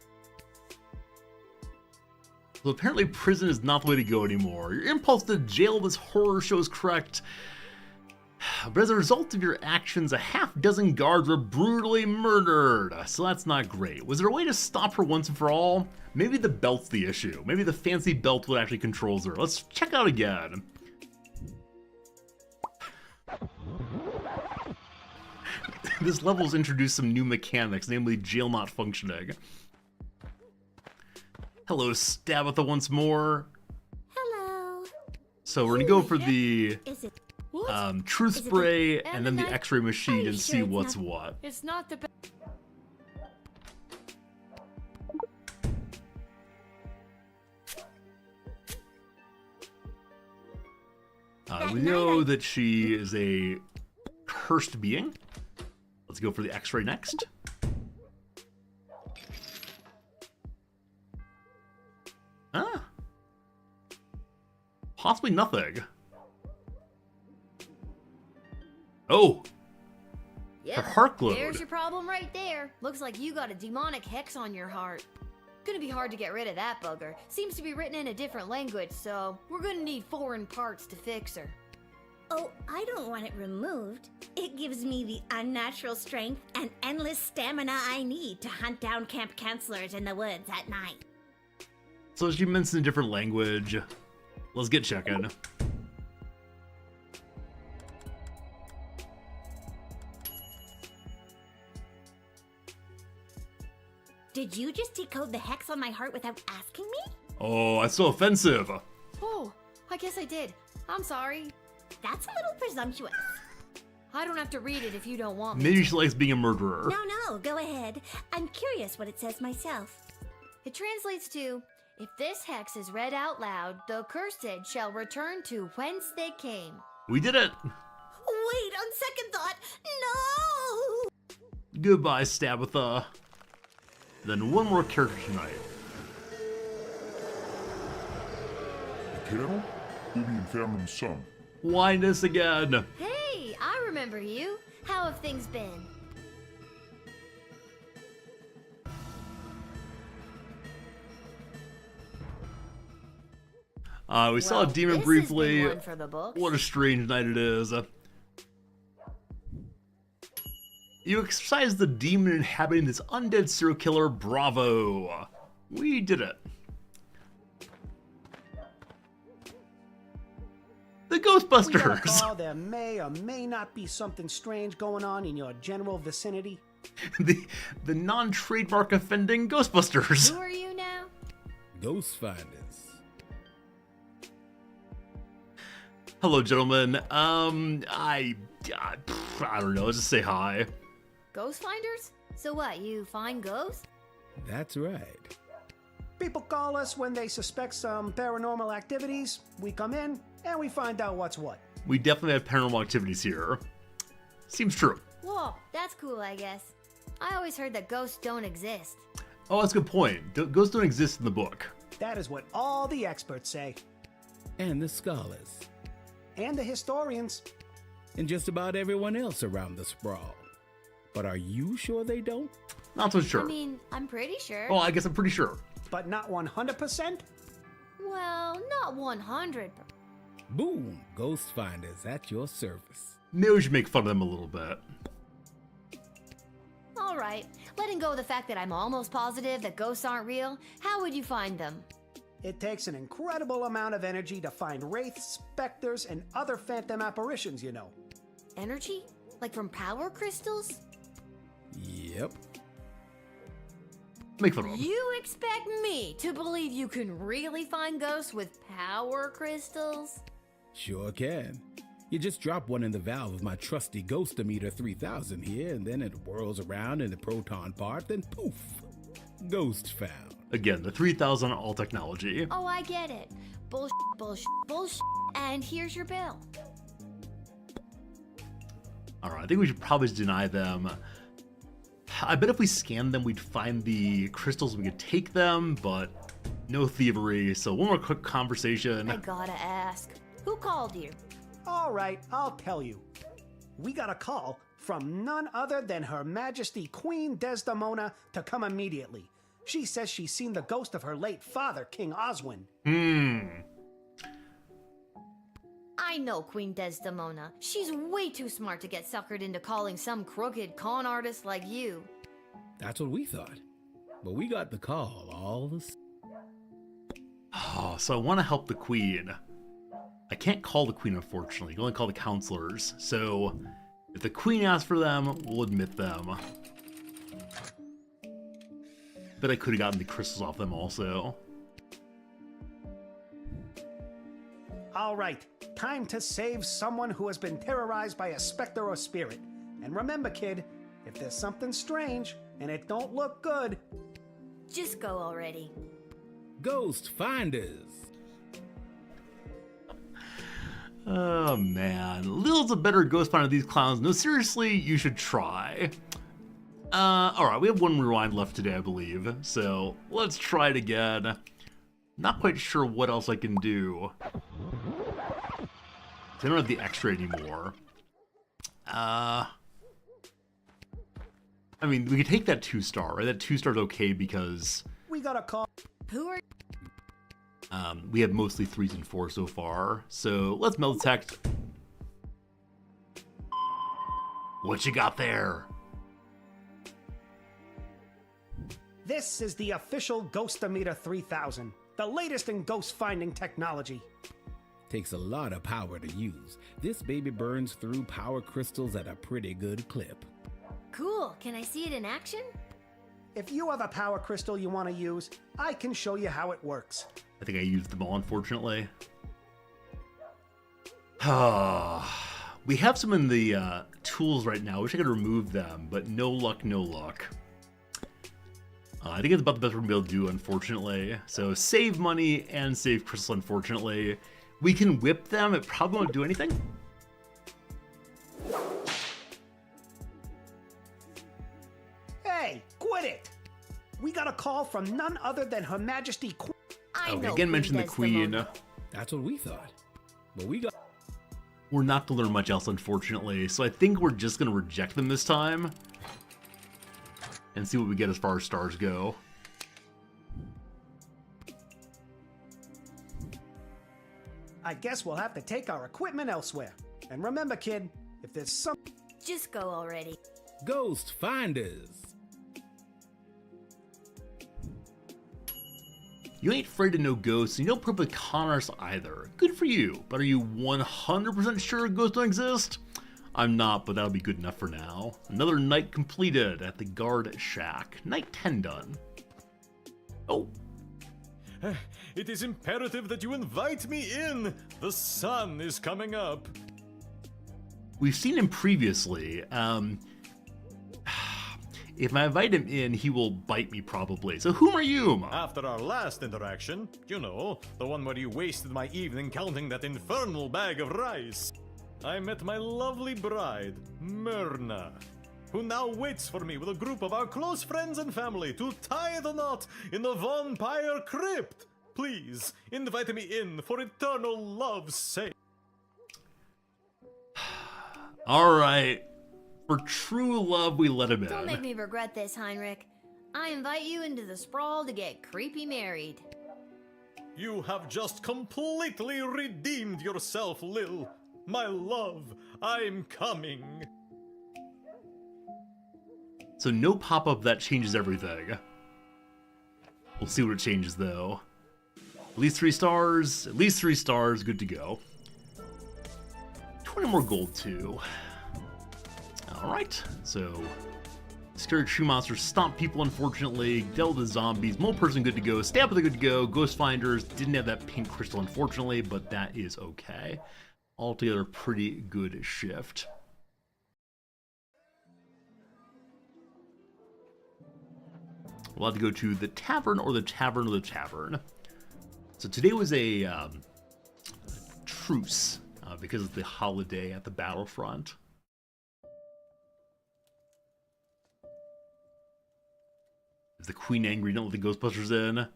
Well, apparently prison is not the way to go anymore. Your impulse to jail this horror show is correct. But as a result of your actions, a half-dozen guards were brutally murdered. So that's not great. Was there a way to stop her once and for all? Maybe the belt's the issue. Maybe the fancy belt what actually controls her. Let's check out again. This level's introduced some new mechanics, namely jail not functioning. Hello, Stabitha once more. Hello. So we're gonna go for the Is it? truth spray and then the Ammonite? x-ray machine and sure see it's what's not- what. It's not the best. We know that she is a cursed being. Let's go for the x-ray next. Ah. Possibly nothing. Oh. Yep, Her heart glowed. There's your problem right there. Looks like you got a demonic hex on your heart. Gonna be hard to get rid of that bugger. Seems to be written in a different language, so we're gonna need foreign parts to fix her. Oh, I don't want it removed. It gives me the unnatural strength and endless stamina I need to hunt down camp counselors in the woods at night. So she mentioned a different language. Let's get checking. Did you just decode the hex on my heart without asking me? Oh, that's so offensive. Oh, I guess I did. I'm sorry. That's a little presumptuous. I don't have to read it if you don't want me Maybe to. she likes being a murderer. No, go ahead. I'm curious what it says myself. It translates to, if this hex is read out loud, the cursed shall return to whence they came. We did it. Wait, on second thought, no! Goodbye, Stabitha. Then one more character tonight. Mikhail? Baby Infernum's son. Why this again? Hey, I remember you. How have things been? We saw a demon this has been briefly. one for the books. What a strange night it is. You exorcised the demon inhabiting this undead serial killer. Bravo. We did it. The We got a Ghostbusters. call there may or may not be something strange going on in your general vicinity. the non-trademark offending Ghostbusters. Who are you now? Ghost Finders. Hello, gentlemen. I don't know. Let's just say hi. Ghost finders? So what, you find ghosts? That's right. People call us when they suspect some paranormal activities. We come in and we find out what's what. We definitely have paranormal activities here. Seems true. Whoa, that's cool, I guess. I always heard that ghosts don't exist. Oh, that's a good point. Ghosts don't exist in the book. That is what all the experts say. And the scholars. And the historians. And just about everyone else around the sprawl. But are you sure they don't? Not so sure. I mean, I'm pretty sure. Well, I guess I'm pretty sure. But not 100%? Well, not 100. Boom! Ghost Finders at your service. Maybe we should make fun of them a little bit. All right, letting go of the fact that I'm almost positive that ghosts aren't real, how would you find them? It takes an incredible amount of energy to find wraiths, specters, and other phantom apparitions, you know. Energy? Like from power crystals? Yep. Make fun of them. You expect me to believe you can really find ghosts with power crystals? Sure can. You just drop one in the valve of my trusty Ghostometer 3000 here, and then it whirls around in the proton part, then poof! Ghost found. Again, the 3000 all technology. Oh, I get it. Bullshit, bullshit, bullshit. And here's your bill. Alright, I think we should probably just deny them. I bet if we scanned them, we'd find the crystals, we could take them, but no thievery. So one more quick conversation. I gotta ask, who called you? All right, I'll tell you. We got a call from none other than Her Majesty Queen Desdemona to come immediately. She says she's seen the ghost of her late father, King Oswin. I know Queen Desdemona. She's way too smart to get suckered into calling some crooked con artist like you. That's what we thought. But we got the call all the same. Oh, so I want to help the queen. I can't call the queen, unfortunately. You can only call the counselors. So if the queen asks for them, we'll admit them. But I could have gotten the crystals off them also. All right, time to save someone who has been terrorized by a specter or spirit. And remember, kid, if there's something strange and it don't look good, just go already. Ghost Finders. Oh man, Lil's a better ghost finder than these clowns. No, seriously, you should try. Alright, we have one rewind left today, I believe. So let's try it again. Not quite sure what else I can do. I don't have the extra anymore. I mean, we could take that 2-star, right? That 2-star's okay because we got a call. Who are... we have mostly 3s and 4s so far. So let's meld detect. What you got there? This is the official Ghostometer 3000, the latest in ghost finding technology. Takes a lot of power to use. This baby burns through power crystals at a pretty good clip. Cool, can I see it in action? If you have a power crystal you want to use, I can show you how it works. I think I used them all, unfortunately. We have some in the tools right now. I wish I could remove them, but no luck, no luck. I think it's about the best we're going to be able to do, unfortunately. So save money and save crystal, unfortunately. We can whip them. It probably won't do anything. Hey, quit it! We got a call from none other than Her Majesty Queen. Okay, again, mention the queen. That's what we thought. But we got... We're not going to learn much else, unfortunately. So I think we're just going to reject them this time. And see what we get as far as stars go. I guess we'll have to take our equipment elsewhere. And remember, kid, if there's some... Just go already. Ghost Finders. You ain't afraid of no ghosts, and you don't probably con us either. Good for you, but are you 100% sure ghosts don't exist? I'm not, but that'll be good enough for now. Another night completed at the guard shack. Night 10 done. Oh. It is imperative that you invite me in. The sun is coming up. We've seen him previously. If I invite him in, he will bite me probably. So whom are you? After our last interaction, you know, the one where you wasted my evening counting that infernal bag of rice, I met my lovely bride, Myrna. who now waits for me with a group of our close friends and family to tie the knot in the vampire crypt. Please, invite me in for eternal love's sake. Alright. For true love, we let him in. Don't make me regret this, Heinrich. I invite you into the sprawl to get creepy married. You have just completely redeemed yourself, Lil. My love, I'm coming. So no pop-up, that changes everything. We'll see what it changes, though. At least 3 stars. At least 3 stars. Good to go. 20 more gold, too. Alright, so... Scary tree monsters, stomp people, unfortunately. Dealt with the zombies. Mole person, good to go. Stab with a good to go. Ghost finders, didn't have that pink crystal, unfortunately, but that is okay. Altogether, pretty good shift. We'll have to go to the tavern or the tavern or the tavern. So today was a truce because of the holiday at the battlefront. Is the queen angry? Don't let the Ghostbusters in.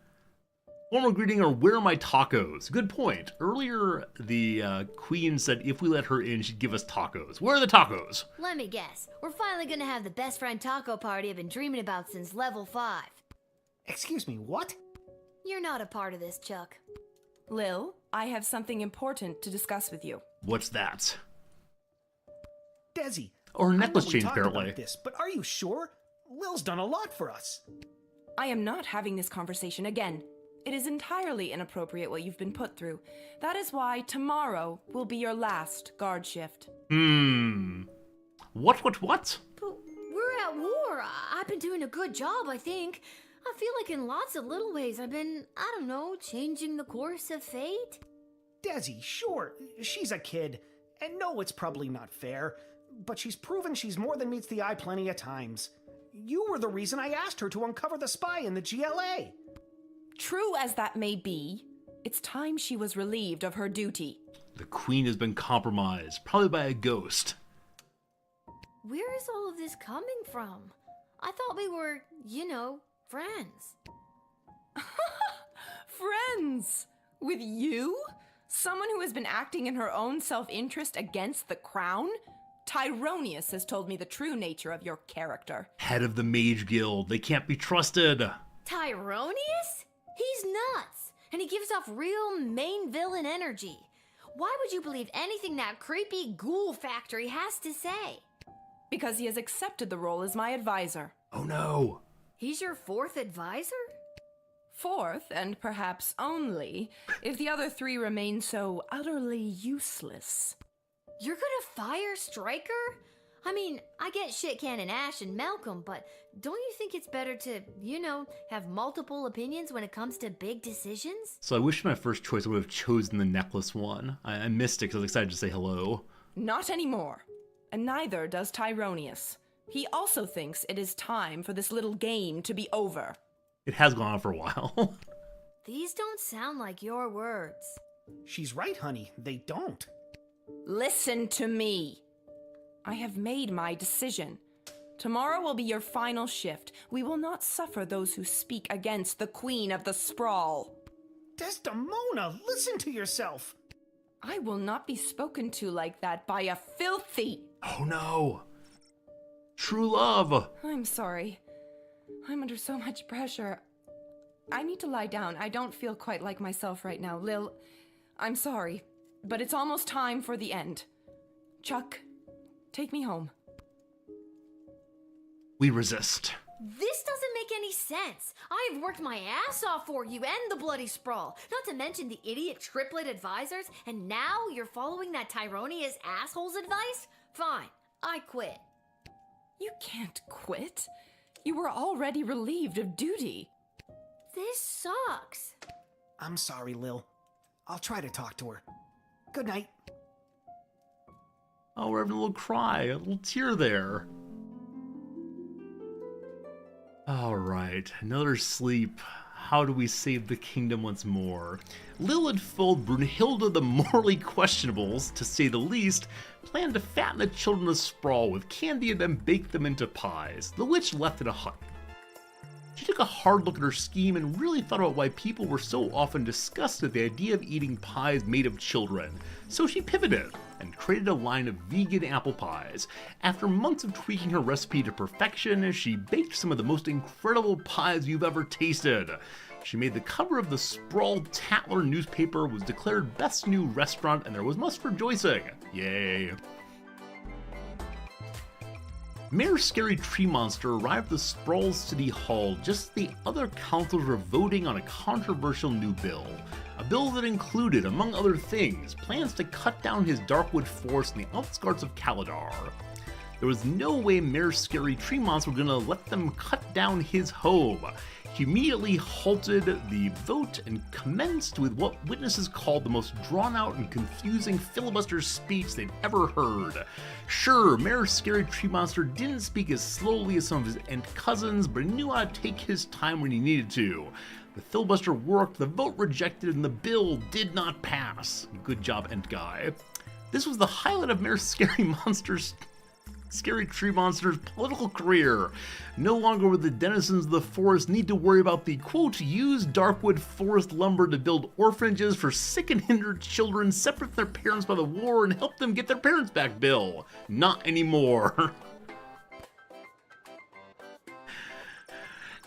One more greeting, or where are my tacos? Good point. Earlier, the queen said if we let her in, she'd give us tacos. Where are the tacos? Let me guess. We're finally gonna have the best friend taco party I've been dreaming about since level 5. Excuse me, what? You're not a part of this, Chuck. Lil, I have something important to discuss with you. What's that? Desi. Or necklace I know we change, talked apparently. about this, but are you sure? Lil's done a lot for us. I am not having this conversation again. It is entirely inappropriate what you've been put through. That is why tomorrow will be your last guard shift. What? But we're at war. I've been doing a good job, I think. I feel like in lots of little ways I've been, I don't know, changing the course of fate. Desi, sure, she's a kid. And no, it's probably not fair. But she's proven she's more than meets the eye plenty of times. You were the reason I asked her to uncover the spy in the GLA. True as that may be, it's time she was relieved of her duty. The queen has been compromised, probably by a ghost. Where is all of this coming from? I thought we were, you know, friends. Friends? With you? Someone who has been acting in her own self-interest against the crown? Tyronius has told me the true nature of your character. Head of the Mage Guild. They can't be trusted. Tyronius? He's nuts, and he gives off real main villain energy. Why would you believe anything that creepy ghoul factory has to say? Because he has accepted the role as my advisor. Oh no. He's your 4th advisor? 4th, and perhaps only, if the other 3 remain so utterly useless. You're gonna fire Stryker? I mean, I get Shit Cannon Ash and Malcolm, but don't you think it's better to, you know, have multiple opinions when it comes to big decisions? So I wish my first choice I would have chosen the necklace one. I missed it because I was excited to say hello. Not anymore. And neither does Tyronius. He also thinks it is time for this little game to be over. It has gone on for a while. These don't sound like your words. She's right, honey. They don't. Listen to me. I have made my decision. Tomorrow will be your final shift. We will not suffer those who speak against the Queen of the Sprawl. Desdemona, listen to yourself. I will not be spoken to like that by a filthy... Oh no. True love. I'm sorry. I'm under so much pressure. I need to lie down. I don't feel quite like myself right now. Lil, I'm sorry, but it's almost time for the end. Chuck, take me home. We resist. This doesn't make any sense. I've worked my ass off for you and the bloody sprawl, not to mention the idiot triplet advisors, and now you're following that Tyronius asshole's advice? Fine, I quit. You can't quit. You were already relieved of duty. This sucks. I'm sorry, Lil. I'll try to talk to her. Good night. Oh, we're having a little cry, a little tear there. All right, another sleep. how do we save the kingdom once more? Lil had fooled Brunhilde the morally questionables, to say the least, planned to fatten the children of Sprawl with candy and then bake them into pies. The witch left in a hut. She took a hard look at her scheme and really thought about why people were so often disgusted at the idea of eating pies made of children. So she pivoted and created a line of vegan apple pies. After months of tweaking her recipe to perfection, she baked some of the most incredible pies you've ever tasted. She made the cover of the Sprawl Tatler newspaper, was declared best new restaurant, and there was much rejoicing. Yay. Mayor Scary Tree Monster arrived at the Sprawl City Hall just as the other councilors were voting on a controversial new bill. A bill that included, among other things, plans to cut down his Darkwood forest in the outskirts of Kaladar. There was no way Mayor Scary Tree Monster was going to let them cut down his home. He immediately halted the vote and commenced with what witnesses called the most drawn-out and confusing filibuster speech they'd ever heard. Sure, Mayor Scary Tree Monster didn't speak as slowly as some of his Ent cousins, but he knew how to take his time when he needed to. The filibuster worked, the vote rejected, and the bill did not pass. Good job, Ent guy. This was the highlight of Mayor Scary Tree Monster's political career. No longer would the denizens of the forest need to worry about the, quote, used Darkwood forest lumber to build orphanages for sick and hindered children separate from their parents by the war and help them get their parents back bill. Not anymore.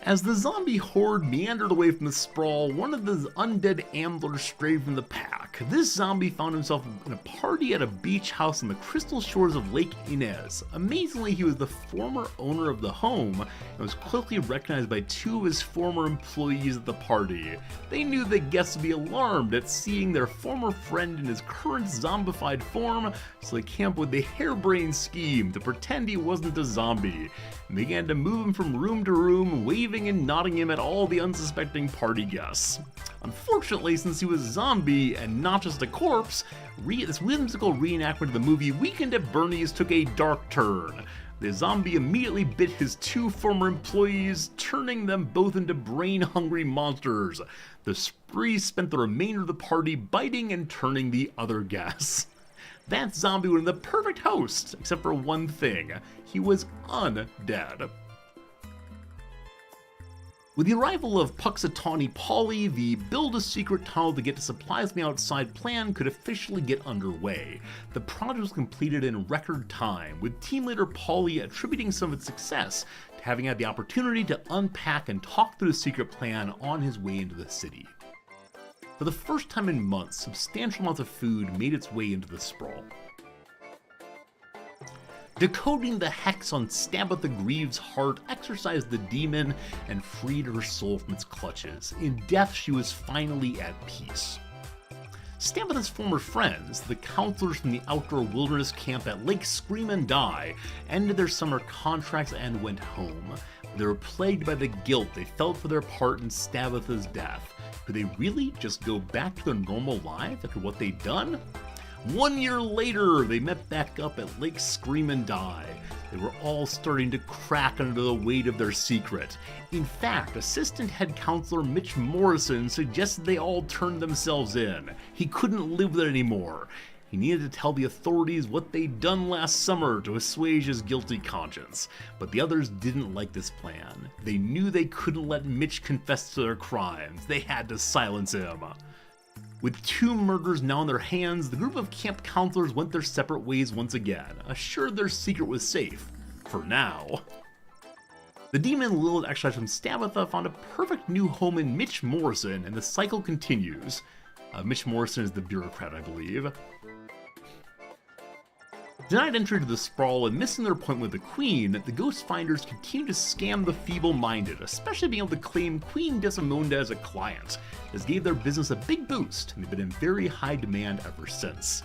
As the zombie horde meandered away from the Sprawl, one of the undead amblers strayed from the pack. This zombie found himself in a party at a beach house on the crystal shores of Lake Inez. Amazingly, he was the former owner of the home and was quickly recognized by two of his former employees at the party. They knew the guests would be alarmed at seeing their former friend in his current zombified form, so they came up with a harebrained scheme to pretend he wasn't a zombie, and began to move him from room to room, waving and nodding him at all the unsuspecting party guests. Unfortunately, since he was a zombie and not just a corpse, this whimsical reenactment of the movie Weekend at Bernie's took a dark turn. The zombie immediately bit his two former employees, turning them both into brain-hungry monsters. The spree spent the remainder of the party biting and turning the other guests. That zombie would have been the perfect host, except for one thing. He was undead. With the arrival of Puxatawny Polly, the build-a-secret tunnel to get to supplies from the outside plan could officially get underway. The project was completed in record time, with team leader Polly attributing some of its success to having had the opportunity to unpack and talk through the secret plan on his way into the city. For the first time in months, substantial amounts of food made its way into the Sprawl. Decoding the hex on Stabitha Grieve's heart exorcised the demon and freed her soul from its clutches. In death, she was finally at peace. Stabitha's former friends, the counselors from the outdoor wilderness camp at Lake Scream and Die, ended their summer contracts and went home. They were plagued by the guilt they felt for their part in Stabitha's death. Could they really just go back to their normal lives after what they'd done? 1 year later, they met back up at Lake Scream and Die. They were all starting to crack under the weight of their secret. In fact, assistant head counselor Mitch Morrison suggested they all turn themselves in. He couldn't live with it anymore. He needed to tell the authorities what they'd done last summer to assuage his guilty conscience. But the others didn't like this plan. They knew they couldn't let Mitch confess to their crimes. They had to silence him. With 2 murders now in their hands, the group of camp counselors went their separate ways once again, assured their secret was safe. For now. The demon Lilith exercised from Stabitha found a perfect new home in Mitch Morrison, and the cycle continues. Mitch Morrison is the bureaucrat, I believe. Denied entry to the Sprawl and missing their appointment with the Queen, the Ghost Finders continue to scam the feeble-minded, especially being able to claim Queen Desmond as a client. This gave their business a big boost, and they've been in very high demand ever since.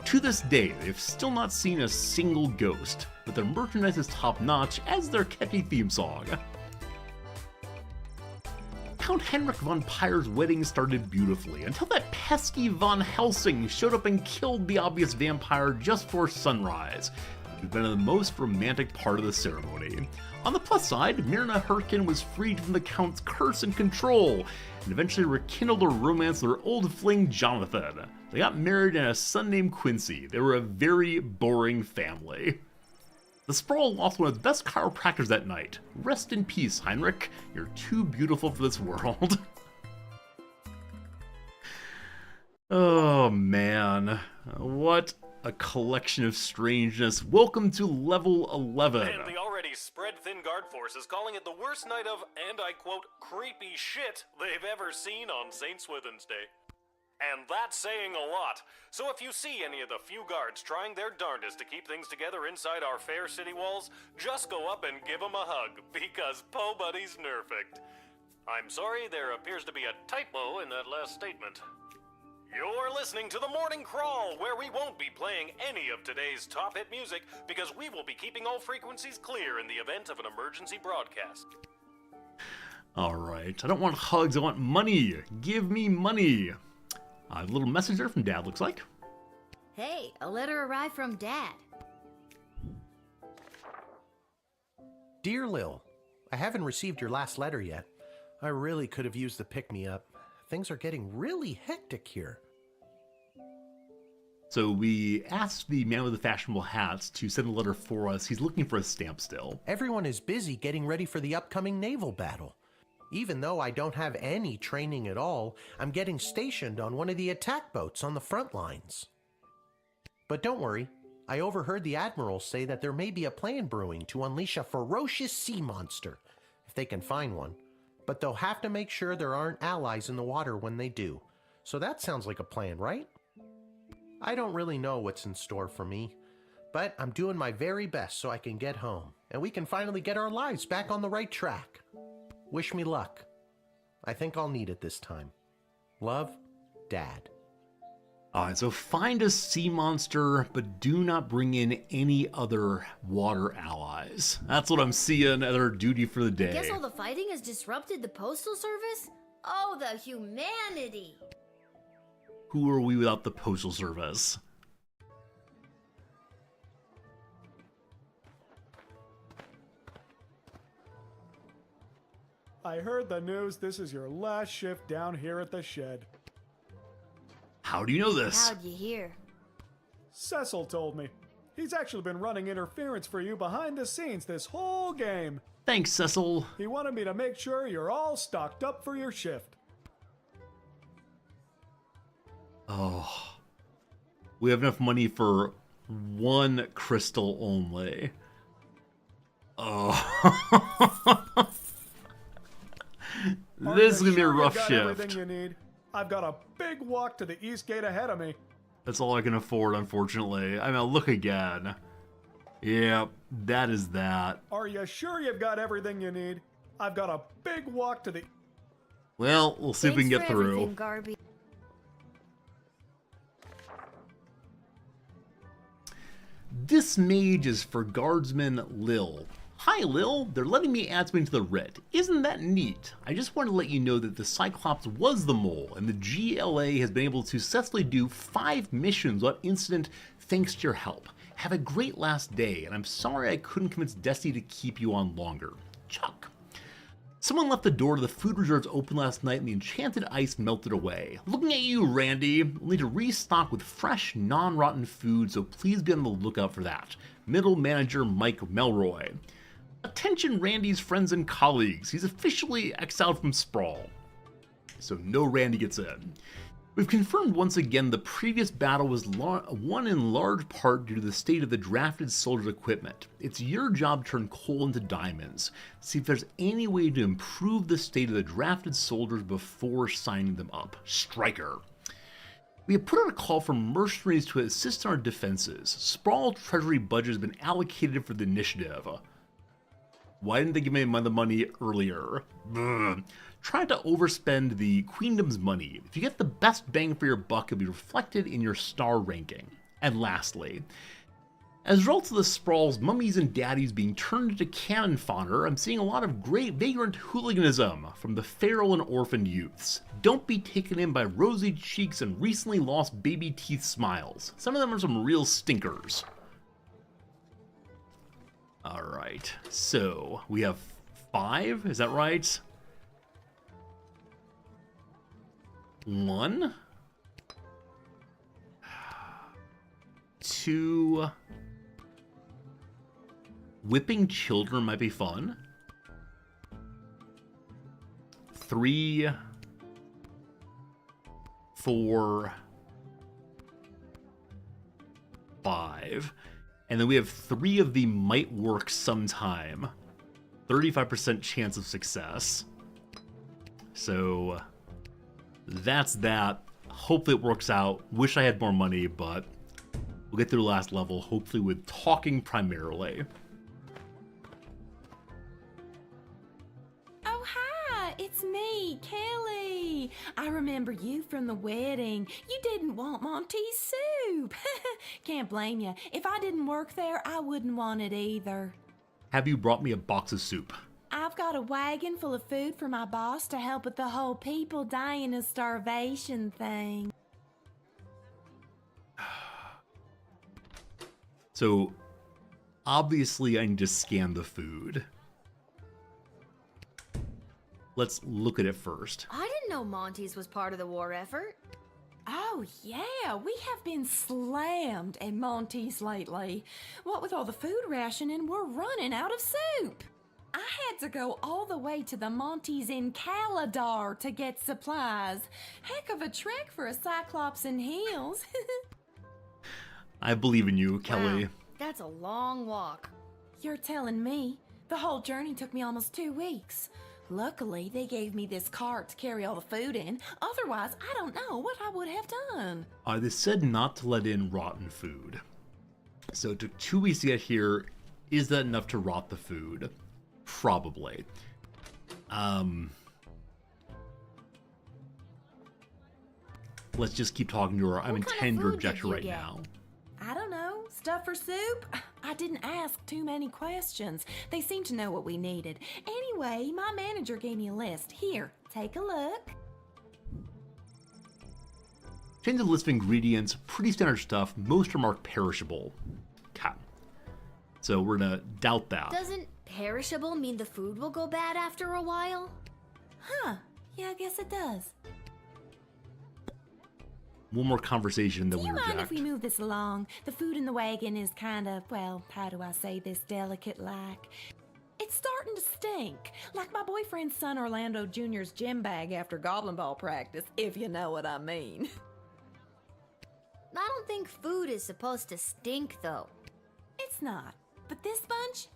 To this day, they've still not seen a single ghost, but their merchandise is top-notch, as their catchy theme song. Count Henrik von Pyre's wedding started beautifully, until that pesky Von Helsing showed up and killed the obvious vampire just before sunrise. which has been the most romantic part of the ceremony. On the plus side, Myrna Hurricane was freed from the Count's curse and control, and eventually rekindled a romance with her old fling Jonathan. They got married and had a son named Quincy. They were a very boring family. The Sprawl lost one of its best chiropractors that night. Rest in peace, Heinrich. You're too beautiful for this world. Oh man, what a collection of strangeness. Welcome to level 11. And the already spread-thin guard force is calling it the worst night of, and I quote, creepy shit they've ever seen on St. Swithin's Day. And that's saying a lot. So if you see any of the few guards trying their darndest to keep things together inside our fair city walls, just go up and give them a hug, because Po Buddy's nerfed. I'm sorry, there appears to be a typo in that last statement. You're listening to the Morning Crawl, where we won't be playing any of today's top hit music because we will be keeping all frequencies clear in the event of an emergency broadcast. Alright, I don't want hugs, I want money. Give me money. A little message there from Dad, looks like. Hey, a letter arrived from Dad. Dear Lil, I haven't received your last letter yet. I really could have used the pick-me-up. Things are getting really hectic here. So we asked the man with the fashionable hats to send a letter for us. He's looking for a stamp still. Everyone is busy getting ready for the upcoming naval battle. Even though I don't have any training at all, I'm getting stationed on one of the attack boats on the front lines. But don't worry, I overheard the Admiral say that there may be a plan brewing to unleash a ferocious sea monster, if they can find one. But they'll have to make sure there aren't allies in the water when they do. So that sounds like a plan, right? I don't really know what's in store for me, but I'm doing my very best so I can get home, and we can finally get our lives back on the right track. Wish me luck. I think I'll need it this time. Love, Dad. Alright, so find a sea monster, but do not bring in any other water allies. That's what I'm seeing at our duty for the day. Guess all the fighting has disrupted the Postal Service? Oh, the humanity! Who are we without the Postal Service? I heard the news this is your last shift down here at the shed. How do you know this? How'd you hear? Cecil told me. He's actually been running interference for you behind the scenes this whole game. Thanks, Cecil. He wanted me to make sure you're all stocked up for your shift. Oh. We have enough money for one crystal only. Oh. This is going to be a rough shift. Everything you need? I've got a big walk to the east gate ahead of me. That's all I can afford, unfortunately. I mean, I'll look again. Yep, that is that. Are you sure you've got everything you need? I've got a big walk to the... Well, we'll see if we can get through. This mage is for Guardsman Lil. Hi Lil, they're letting me add something to the writ. Isn't that neat? I just wanted to let you know that the Cyclops was the mole, and the GLA has been able to successfully do 5 missions without incident thanks to your help. Have a great last day, and I'm sorry I couldn't convince Destiny to keep you on longer. Chuck. Someone left the door to the food reserves open last night and the enchanted ice melted away. Looking at you, Randy. We'll need to restock with fresh, non-rotten food, so please be on the lookout for that. Middle Manager Mike Melroy. Attention Randy's friends and colleagues, he's officially exiled from Sprawl. So no Randy gets in. We've confirmed once again the previous battle was won in large part due to the state of the drafted soldiers' equipment. It's your job to turn coal into diamonds. See if there's any way to improve the state of the drafted soldiers before signing them up. Striker. We have put out a call for mercenaries to assist in our defenses. Sprawl treasury budget has been allocated for the initiative. Why didn't they give me the money earlier? Try to overspend the Queendom's money. If you get the best bang for your buck, it'll be reflected in your star ranking. And lastly, as a result of the Sprawl's mummies and daddies being turned into cannon fodder, I'm seeing a lot of great vagrant hooliganism from the feral and orphaned youths. Don't be taken in by rosy cheeks and recently lost baby teeth smiles. Some of them are some real stinkers. All right, so we have 5, is that right? 1, 2, whipping children might be fun. 3, 4, 5. And then we have 3 of the might work sometime. 35% chance of success. So that's that. Hopefully it works out. Wish I had more money, but we'll get through the last level, hopefully with talking primarily. Oh, hi, it's me, Kelly. I remember you from the wedding. You didn't want Monty's soup. Can't blame you. If I didn't work there, I wouldn't want it either. Have you brought me a box of soup? I've got a wagon full of food for my boss to help with the whole people dying of starvation thing. So, obviously I need to scan the food. Let's look at it first. I didn't know Monty's was part of the war effort. Oh, yeah, we have been slammed at Monty's lately. What with all the food rationing, we're running out of soup. I had to go all the way to the Monty's in Caladar to get supplies. Heck of a trek for a Cyclops in heels. I believe in you, Kelly. Wow, that's a long walk. You're telling me. The whole journey took me almost 2 weeks. Luckily, they gave me this cart to carry all the food in. Otherwise, I don't know what I would have done. They said not to let in rotten food. So it took 2 weeks to get here. Is that enough to rot the food? Probably. Let's just keep talking to her. I'm in tender objection right now. I don't know. Stuff for soup? I didn't ask too many questions. They seemed to know what we needed. Anyway, my manager gave me a list. Here, take a look. Change the list of ingredients, pretty standard stuff. Most are marked perishable. Okay. So we're gonna doubt that. Doesn't perishable mean the food will go bad after a while? Huh. Yeah, I guess it does. One more conversation, then Do we you mind reject. if we move this along? The food in the wagon is kind of, well, how do I say this delicate-like? It's starting to stink, like my boyfriend's son Orlando Jr.'s gym bag after Goblin Ball practice, if you know what I mean. I don't think food is supposed to stink, though. It's not, but this bunch,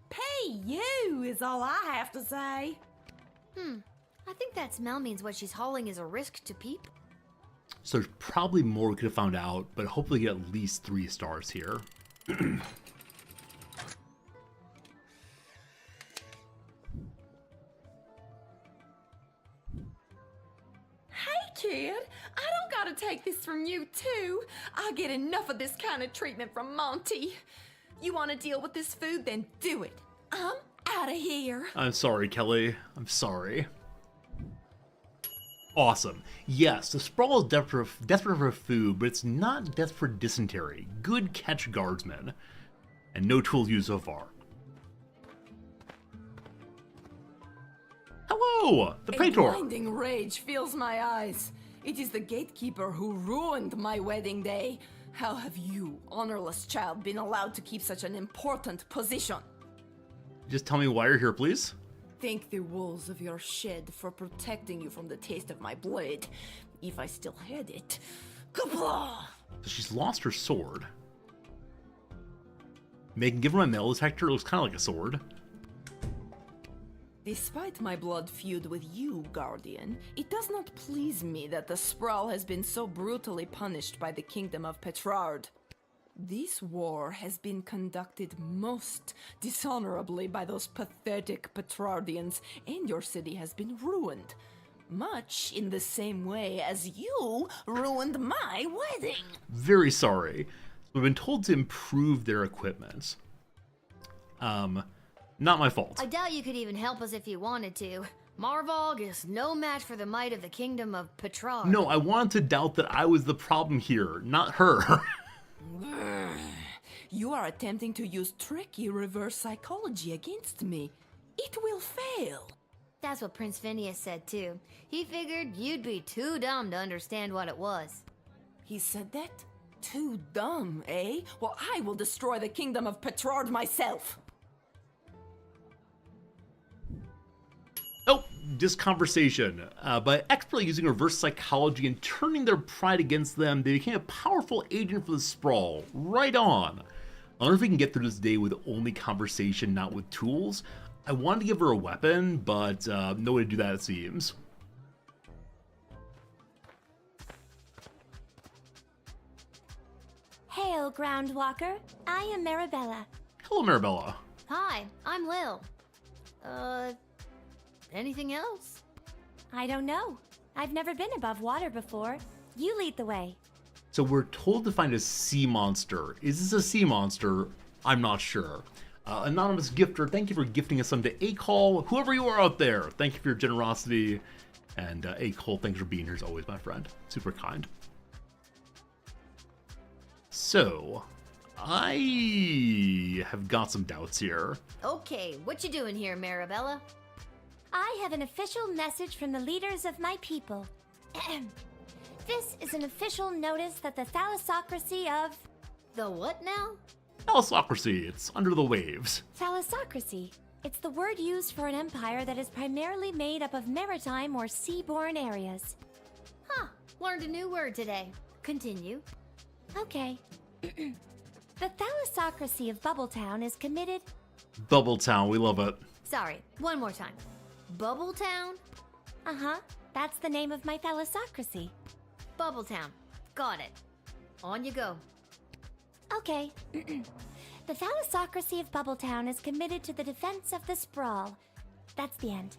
pay you is all I have to say. I think that smell means what she's hauling is a risk to people. So there's probably more we could have found out, but hopefully get at least 3 stars here. Hey, kid, I don't gotta take this from you, too. I get enough of this kind of treatment from Monty. You want to deal with this food, then do it. I'm out of here. I'm sorry, Kelly. I'm sorry. Awesome. Yes, the sprawl is desperate for food, but it's not desperate for dysentery. Good catch, Guardsman. And no tools used so far. Hello, the Praetor. A blinding rage fills my eyes. It is the gatekeeper who ruined my wedding day. How have you, honorless child, been allowed to keep such an important position? Just tell me why you're here, please. Thank the walls of your shed for protecting you from the taste of my blade. If I still had it. Kapla! So she's lost her sword. Megan, give her my metal detector. It looks kind of like a sword. Despite my blood feud with you, Guardian, it does not please me that the Sprawl has been so brutally punished by the Kingdom of Petrard. This war has been conducted most dishonorably by those pathetic Petrardians, and your city has been ruined. Much in the same way as you ruined my wedding. Very sorry. We've been told to improve their equipment. Not my fault. I doubt you could even help us if you wanted to. Marvog is no match for the might of the Kingdom of Petrard. No, I wanted to doubt that I was the problem here, not her. You are attempting to use tricky reverse psychology against me. It will fail. That's what Prince Phineas said too. He figured you'd be too dumb to understand what it was. He said that? Too dumb, eh? Well, I will destroy the kingdom of Petrard myself. Oh, this conversation. By expertly using reverse psychology and turning their pride against them, they became a powerful agent for the Sprawl. Right on. I wonder if we can get through this day with only conversation, not with tools. I wanted to give her a weapon, but no way to do that, it seems. Hail, Groundwalker. I am Marabella. Hello, Marabella. Hi, I'm Lil. Anything else? I don't know. I've never been above water before. You lead the way. So we're told to find a sea monster. Is this a sea monster? I'm not sure. Anonymous gifter, thank you for gifting us some to A-Call. Whoever you are out there, thank you for your generosity. And A-Call, thanks for being here as always, my friend. Super kind. So, I have got some doubts here. Okay, what you doing here, Marabella? I have an official message from the leaders of my people. This is an official notice that the thalassocracy of... The what now? Thalassocracy, it's under the waves. Thalassocracy. It's the word used for an empire that is primarily made up of maritime or seaborne areas. Huh, learned a new word today. Continue. Okay. The thalassocracy of Bubbletown is committed... Bubbletown, we love it. Sorry, one more time. Bubbletown? Uh-huh, that's the name of my thalassocracy. Bubbletown. Got it. On you go. Okay. The thalassocracy of Bubbletown is committed to the defense of the Sprawl. That's the end.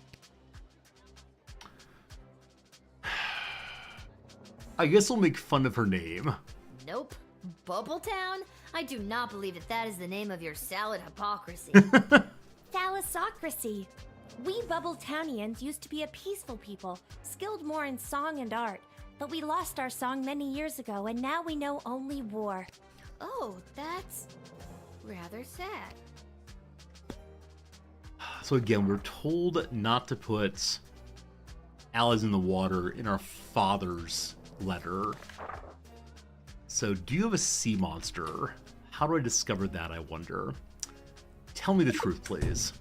I guess we'll make fun of her name. Nope. Bubbletown? I do not believe that that is the name of your salad hypocrisy. Thalassocracy. We Bubbletownians used to be a peaceful people, skilled more in song and art, but we lost our song many years ago, and now we know only war. Oh, that's rather sad. So again, we're told not to put allies in the water in our father's letter. So do you have a sea monster? How do I discover that, I wonder? Tell me the truth, please.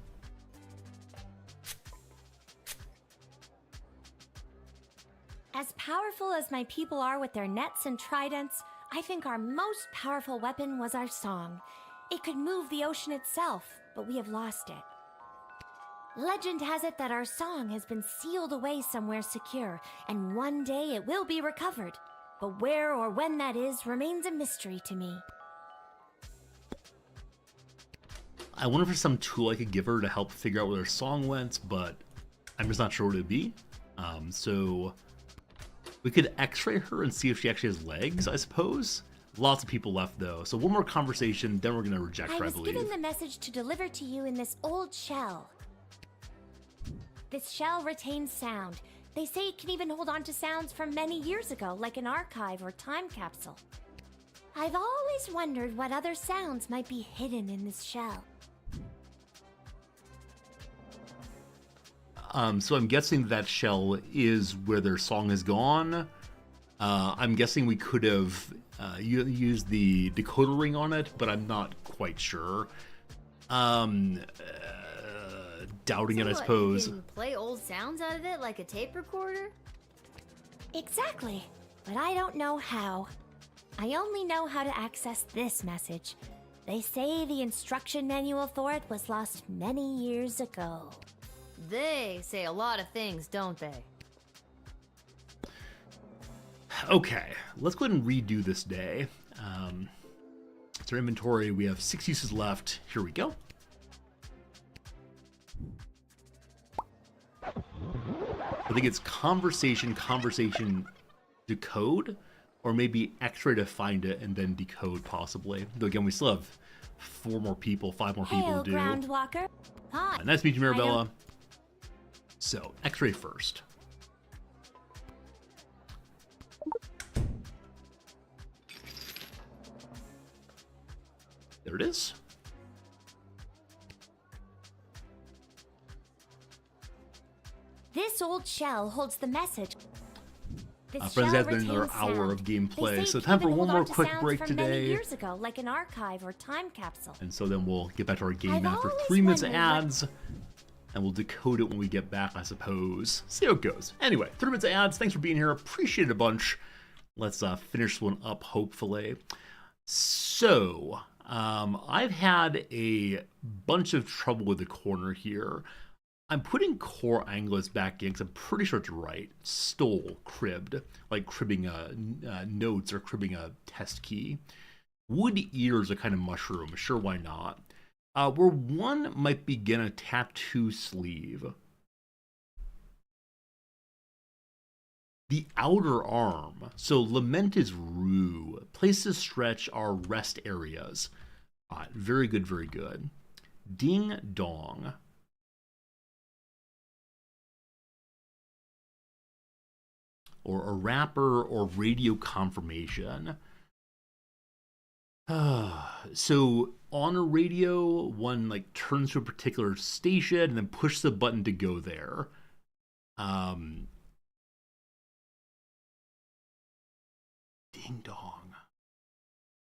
As powerful as my people are with their nets and tridents, I think our most powerful weapon was our song. It could move the ocean itself, but we have lost it. Legend has it that our song has been sealed away somewhere secure, and one day it will be recovered. But where or when that is remains a mystery to me. I wonder if there's some tool I could give her to help figure out where her song went, but I'm just not sure what it'd be. So we could x-ray her and see if she actually has legs, I suppose. Lots of people left, though. So one more conversation, then we're going to reject her, I I was believe. given the message to deliver to you in this old shell. This shell retains sound. They say it can even hold on to sounds from many years ago, like an archive or time capsule. I've always wondered what other sounds might be hidden in this shell. So I'm guessing that shell is where their song has gone. I'm guessing we could have used the decoder ring on it, but I'm not quite sure. Doubting it, I suppose. You can play old sounds out of it like a tape recorder? Exactly, but I don't know how. I only know how to access this message. They say the instruction manual for it was lost many years ago. They say a lot of things, don't they? Okay, let's go ahead and redo this day. It's our inventory. We have 6 uses left. Here we go. I think it's conversation, decode, or maybe x-ray to find it and then decode possibly. Though again, we still have 5 more people Hail, to do. Groundwalker. Hi. Nice to meet you, Marabella. So, x-ray first. There it is. This old shell holds the message. This Friends, shell that's been another retains hour sound. of They gameplay, say so it time can for even one hold more on to quick sounds break from many today. years ago, like an archive or time capsule. And so then we'll get back to our game I've after always 3 minutes of wondered what- ads, and we'll decode it when we get back, I suppose. See how it goes. Anyway, 3 minutes of ads. Thanks for being here. Appreciate it a bunch. Let's finish this one up, hopefully. So, I've had a bunch of trouble with the corner here. I'm putting core angulus back in because I'm pretty sure it's right. Stole, cribbed, like cribbing notes or cribbing a test key. Wood ears are kind of mushroom. Sure, why not? Where one might begin a tattoo sleeve. The outer arm. So lament is rue. Places stretch are rest areas. Very good, very good. Ding dong. Or a wrapper or radio confirmation. So on a radio, one like turns to a particular station and then pushes the button to go there. Ding dong.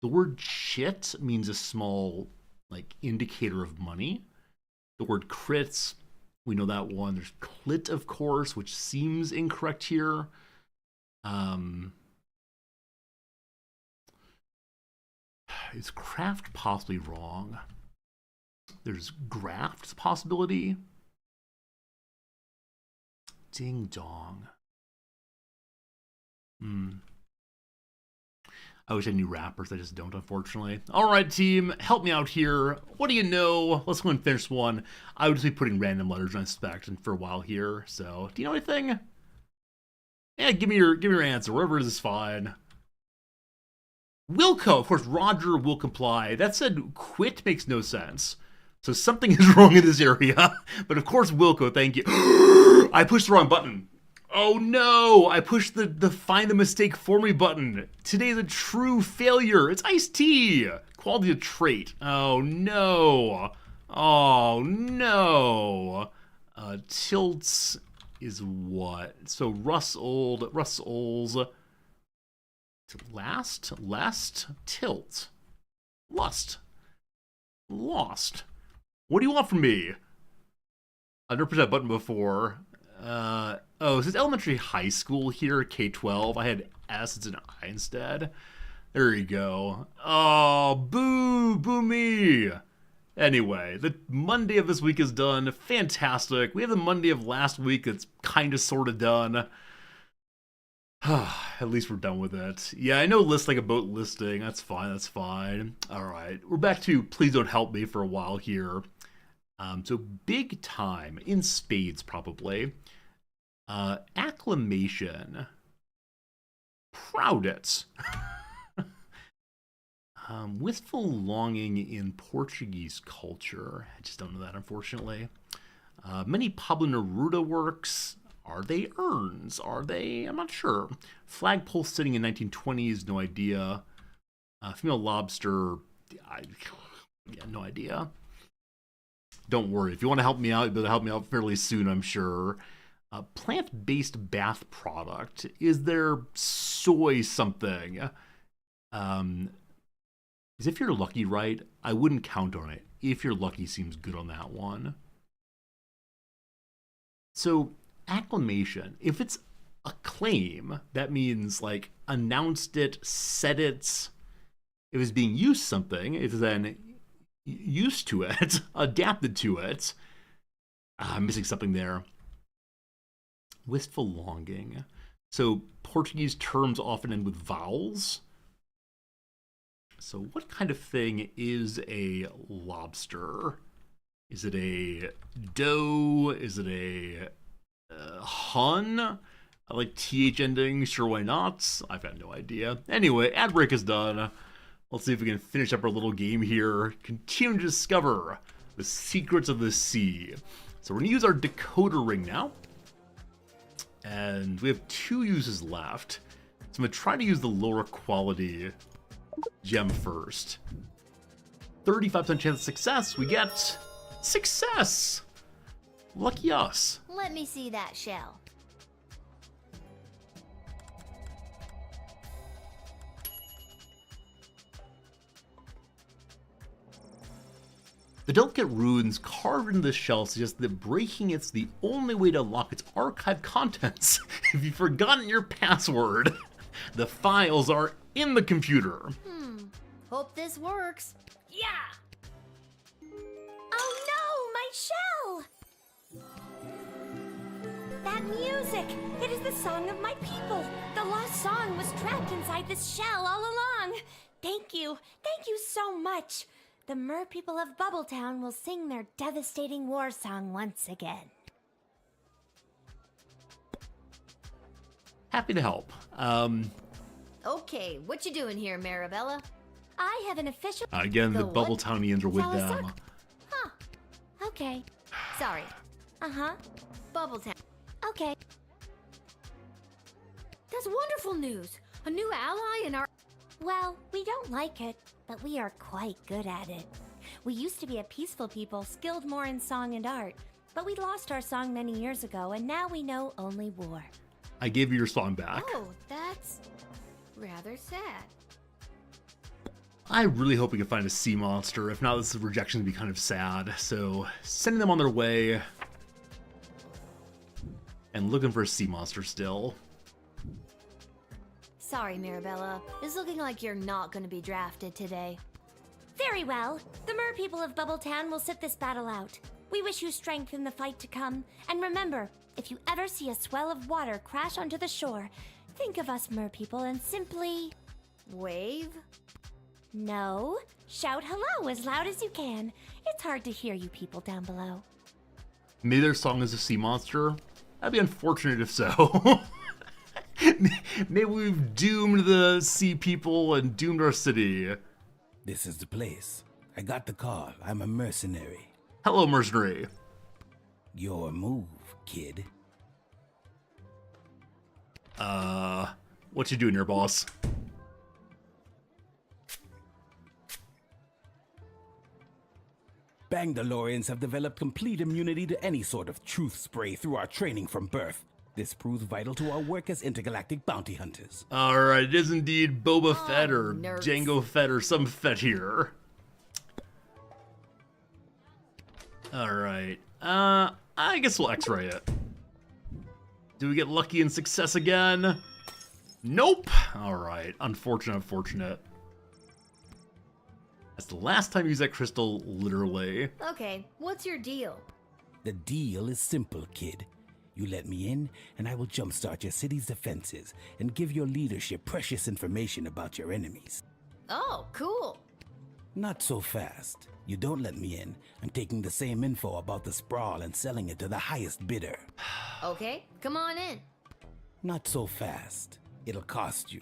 The word shit means a small like indicator of money. The word crits, we know that one. There's clit, of course, which seems incorrect here. Is craft possibly wrong? There's graft's possibility. Ding dong. I wish I knew rappers, I just don't, unfortunately. All right, team, help me out here. What do you know? Let's go and finish one. I would just be putting random letters on spec for a while here. So, do you know anything? Yeah, give me your answer. Whatever it is fine. Wilco, of course, Roger will comply. That said, quit makes no sense. So something is wrong in this area. But of course, Wilco, thank you. I pushed the wrong button. Oh no! I pushed the find the mistake for me button. Today's a true failure. It's iced tea. Quality of trait. Oh no. Oh no. Tilts is what? So Russell's last, tilt, lust, lost. What do you want from me? I've never pushed that button before. Oh, this is elementary high school here, K-12. I had S, it's an I instead. There you go. Oh, boo me. Anyway, the Monday of this week is done. Fantastic. We have the Monday of last week that's kind of sort of done. At least we're done with it. Yeah, I know listing about listing. That's fine. All right, we're back to Please Don't Help Me for a while here. So big time, in spades probably. Acclamation. Proudit. Wistful longing in Portuguese culture. I just don't know that, unfortunately. Many Pablo Neruda works. Are they urns? Are they? I'm not sure. Flagpole sitting in 1920s, no idea. Female lobster, no idea. Don't worry. If you want to help me out, you'll be able to help me out fairly soon, I'm sure. Plant-based bath product. Is there soy something? Is if you're lucky right, I wouldn't count on it. If you're lucky seems good on that one. So, acclamation. If it's a claim, that means like announced it, said it. If it's being used something, if it's then used to it, adapted to it. I'm missing something there. Wistful longing. So Portuguese terms often end with vowels. So what kind of thing is a lobster? Is it a doe? Is it a hun? I like TH endings, sure, why not? I've got no idea. Anyway, ad break is done. Let's see if we can finish up our little game here. Continue to discover the secrets of the sea. So we're going to use our decoder ring now. And we have 2 uses left. So I'm going to try to use the lower quality gem first. 35% chance of success, we get success. Lucky us. Let me see that shell. The delicate runes carved into the shell suggest that breaking it's the only way to unlock its archive contents. If you've forgotten your password, the files are in the computer. Hope this works. Yeah! Oh no, my shell! That music! It is the song of my people! The lost song was trapped inside this shell all along! Thank you so much! The mer people of Bubbletown will sing their devastating war song once again. Happy to help. Okay, what you doing here, Marabella? I have an official... Again, the Bubbletown-ians are with them. Huh. Okay. Sorry. Uh-huh. Bubbletown. Okay. That's wonderful news. A new ally in our... Well, we don't like it, but we are quite good at it. We used to be a peaceful people, skilled more in song and art, but we lost our song many years ago, and now we know only war. I gave you your song back. Oh, that's rather sad. I really hope we can find a sea monster. If not, this rejection would be kind of sad. So, sending them on their way. And looking for a sea monster still. Sorry, Marabella. It's looking like you're not going to be drafted today. Very well. The mer people of Bubbletown will sit this battle out. We wish you strength in the fight to come. And remember, if you ever see a swell of water crash onto the shore, think of us mer people and simply... Wave? No. Shout hello as loud as you can. It's hard to hear you people down below. Maybe their song is a sea monster? That'd be unfortunate if so. Maybe we've doomed the sea people and doomed our city. This is the place. I got the call. I'm a mercenary. Hello, mercenary. Your move, kid. What you doing here, boss? Bangdalorians have developed complete immunity to any sort of truth spray through our training from birth. This proves vital to our work as intergalactic bounty hunters. Alright, it is indeed Boba Fett or nerds. Jango Fett or some Fett here. Alright, I guess we'll X-ray it. Do we get lucky and success again? Nope! Alright, unfortunate. That's the last time you use that crystal, literally. Okay, what's your deal? The deal is simple, kid. You let me in, and I will jumpstart your city's defenses and give your leadership precious information about your enemies. Oh, cool. Not so fast. You don't let me in, I'm taking the same info about the sprawl and selling it to the highest bidder. Okay, come on in. Not so fast. It'll cost you.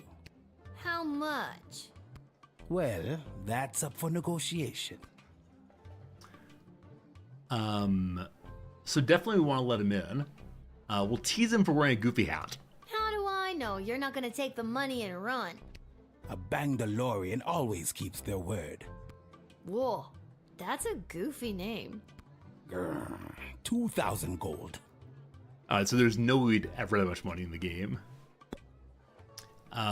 How much? Well, that's up for negotiation. So definitely we want to let him in. We'll tease him for wearing a goofy hat. How do I know you're not gonna take the money and run? A Bangdalorian always keeps their word. Whoa, that's a goofy name. Grr, 2,000 gold. Alright, so there's no way we'd ever have that much money in the game.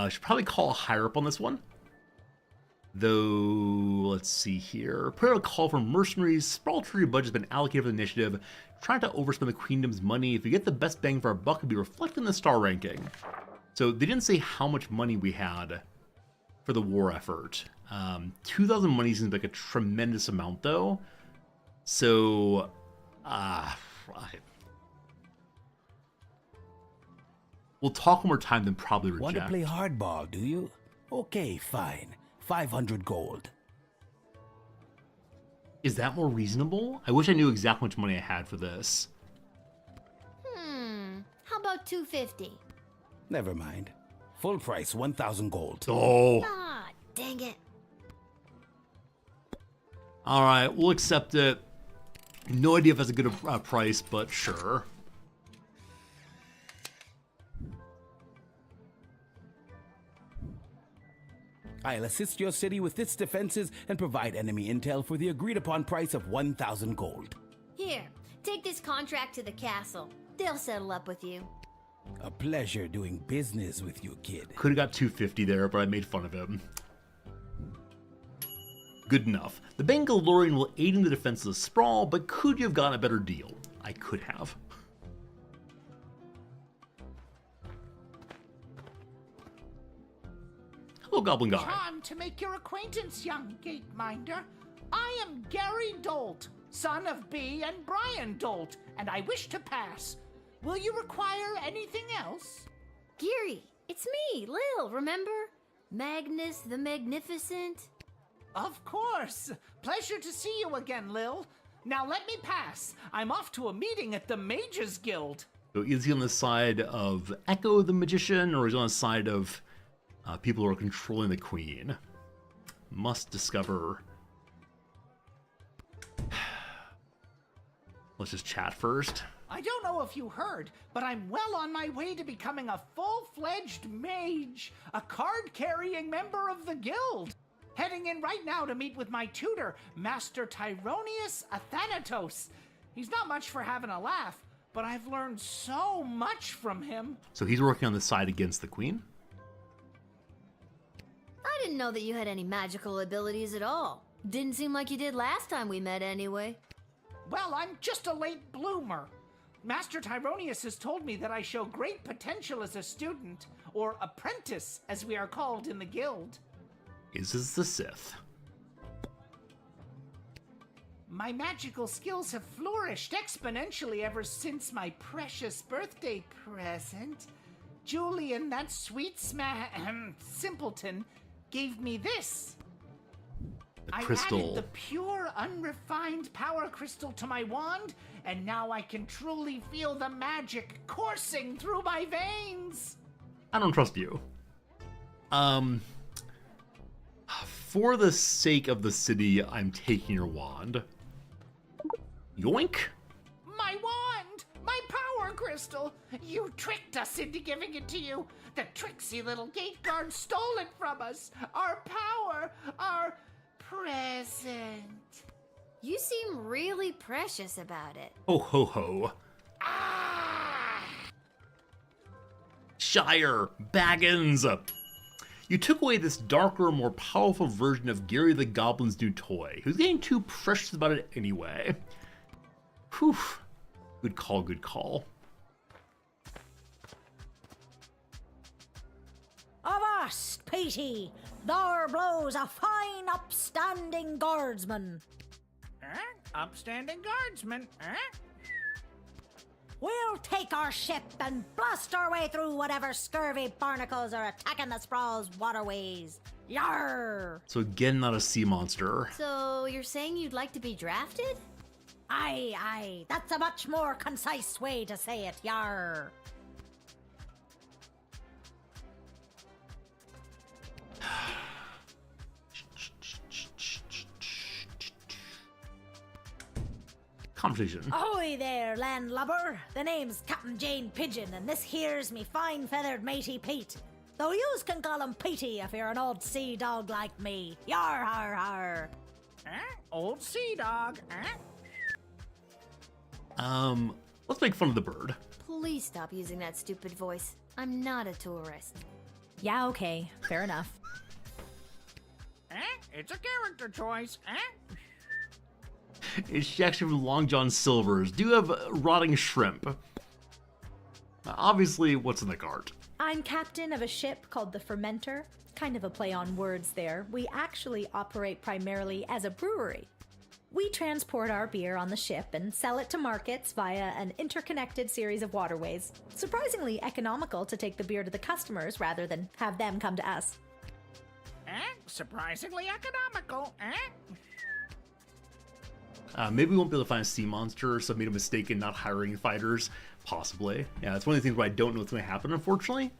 Should probably call higher up on this one. Though, let's see here. Put out a call for mercenaries. Sprawl tree budget's been allocated for the initiative. Trying to overspend the queendom's money. If we get the best bang for our buck, it'll be reflected in the star ranking. So they didn't say how much money we had for the war effort. 2,000 money seems like a tremendous amount, though. So, we'll talk one more time, then probably reject. Want to play hardball, do you? Okay, fine. 500 gold. Is that more reasonable? I wish I knew exactly how much money I had for this. How about 250? Never mind. Full price, 1,000 gold. Oh. Ah, dang it. Alright, we'll accept it. No idea if that's a good price, but sure. I'll assist your city with its defenses and provide enemy intel for the agreed upon price of 1,000 gold. Here, take this contract to the castle. They'll settle up with you. A pleasure doing business with you, kid. Could have got 250 there, but I made fun of him. Good enough. The Bangalorian will aid in the defense of the Sprawl, but could you have gotten a better deal? I could have. Hello, Goblin Guy. Charmed to make your acquaintance, young gateminder. I am Gary Dolt, son of Bee and Brian Dolt, and I wish to pass. Will you require anything else? Geary, it's me, Lil, remember? Magnus the Magnificent. Of course. Pleasure to see you again, Lil. Now let me pass. I'm off to a meeting at the Mages Guild. So is he on the side of Echo the Magician, or is he on the side of people who are controlling the Queen? Must discover. Let's just chat first. I don't know if you heard, but I'm well on my way to becoming a full-fledged mage, a card-carrying member of the guild. Heading in right now to meet with my tutor, Master Tyronius Athanatos. He's not much for having a laugh, but I've learned so much from him. So he's working on the side against the Queen? I didn't know that you had any magical abilities at all. Didn't seem like you did last time we met anyway. Well, I'm just a late bloomer. Master Tyronius has told me that I show great potential as a student, or apprentice, as we are called in the guild. Is this the Sith? My magical skills have flourished exponentially ever since my precious birthday present. Julian, that sweet simpleton, gave me this. The crystal. I added the pure, unrefined power crystal to my wand, and now I can truly feel the magic coursing through my veins. I don't trust you. For the sake of the city, I'm taking your wand. Yoink! My wand! My power crystal! You tricked us into giving it to you! The tricksy little gate guard stole it from us! Our power! Our present! You seem really precious about it. Oh ho ho. Shire! Baggins! You took away this darker, more powerful version of Gary the Goblin's new toy, who's getting too precious about it anyway. Whew. Good call, good call. Avast, Petey! There blows a fine, upstanding guardsman. Upstanding guardsman, We'll take our ship and blast our way through whatever scurvy barnacles are attacking the Sprawl's waterways. Yarr! So again, not a sea monster. So you're saying you'd like to be drafted? Aye. That's a much more concise way to say it. Yarr! Conversation. Ahoy there, landlubber. The name's Captain Jane Pigeon, and this here's me fine-feathered matey Pete. Though yous can call him Petey if you're an old sea dog like me. Yar, har, har. Old sea dog, Let's make fun of the bird. Please stop using that stupid voice. I'm not a tourist. Yeah, okay. Fair enough. It's a character choice, Is she actually from Long John Silver's? Do you have rotting shrimp? Obviously, what's in the cart? I'm captain of a ship called the Fermenter. Kind of a play on words there. We actually operate primarily as a brewery. We transport our beer on the ship and sell it to markets via an interconnected series of waterways. Surprisingly economical to take the beer to the customers rather than have them come to us. Surprisingly economical, Maybe we won't be able to find a sea monster, so I made a mistake in not hiring fighters. Possibly. Yeah, that's one of the things where I don't know what's going to happen, unfortunately.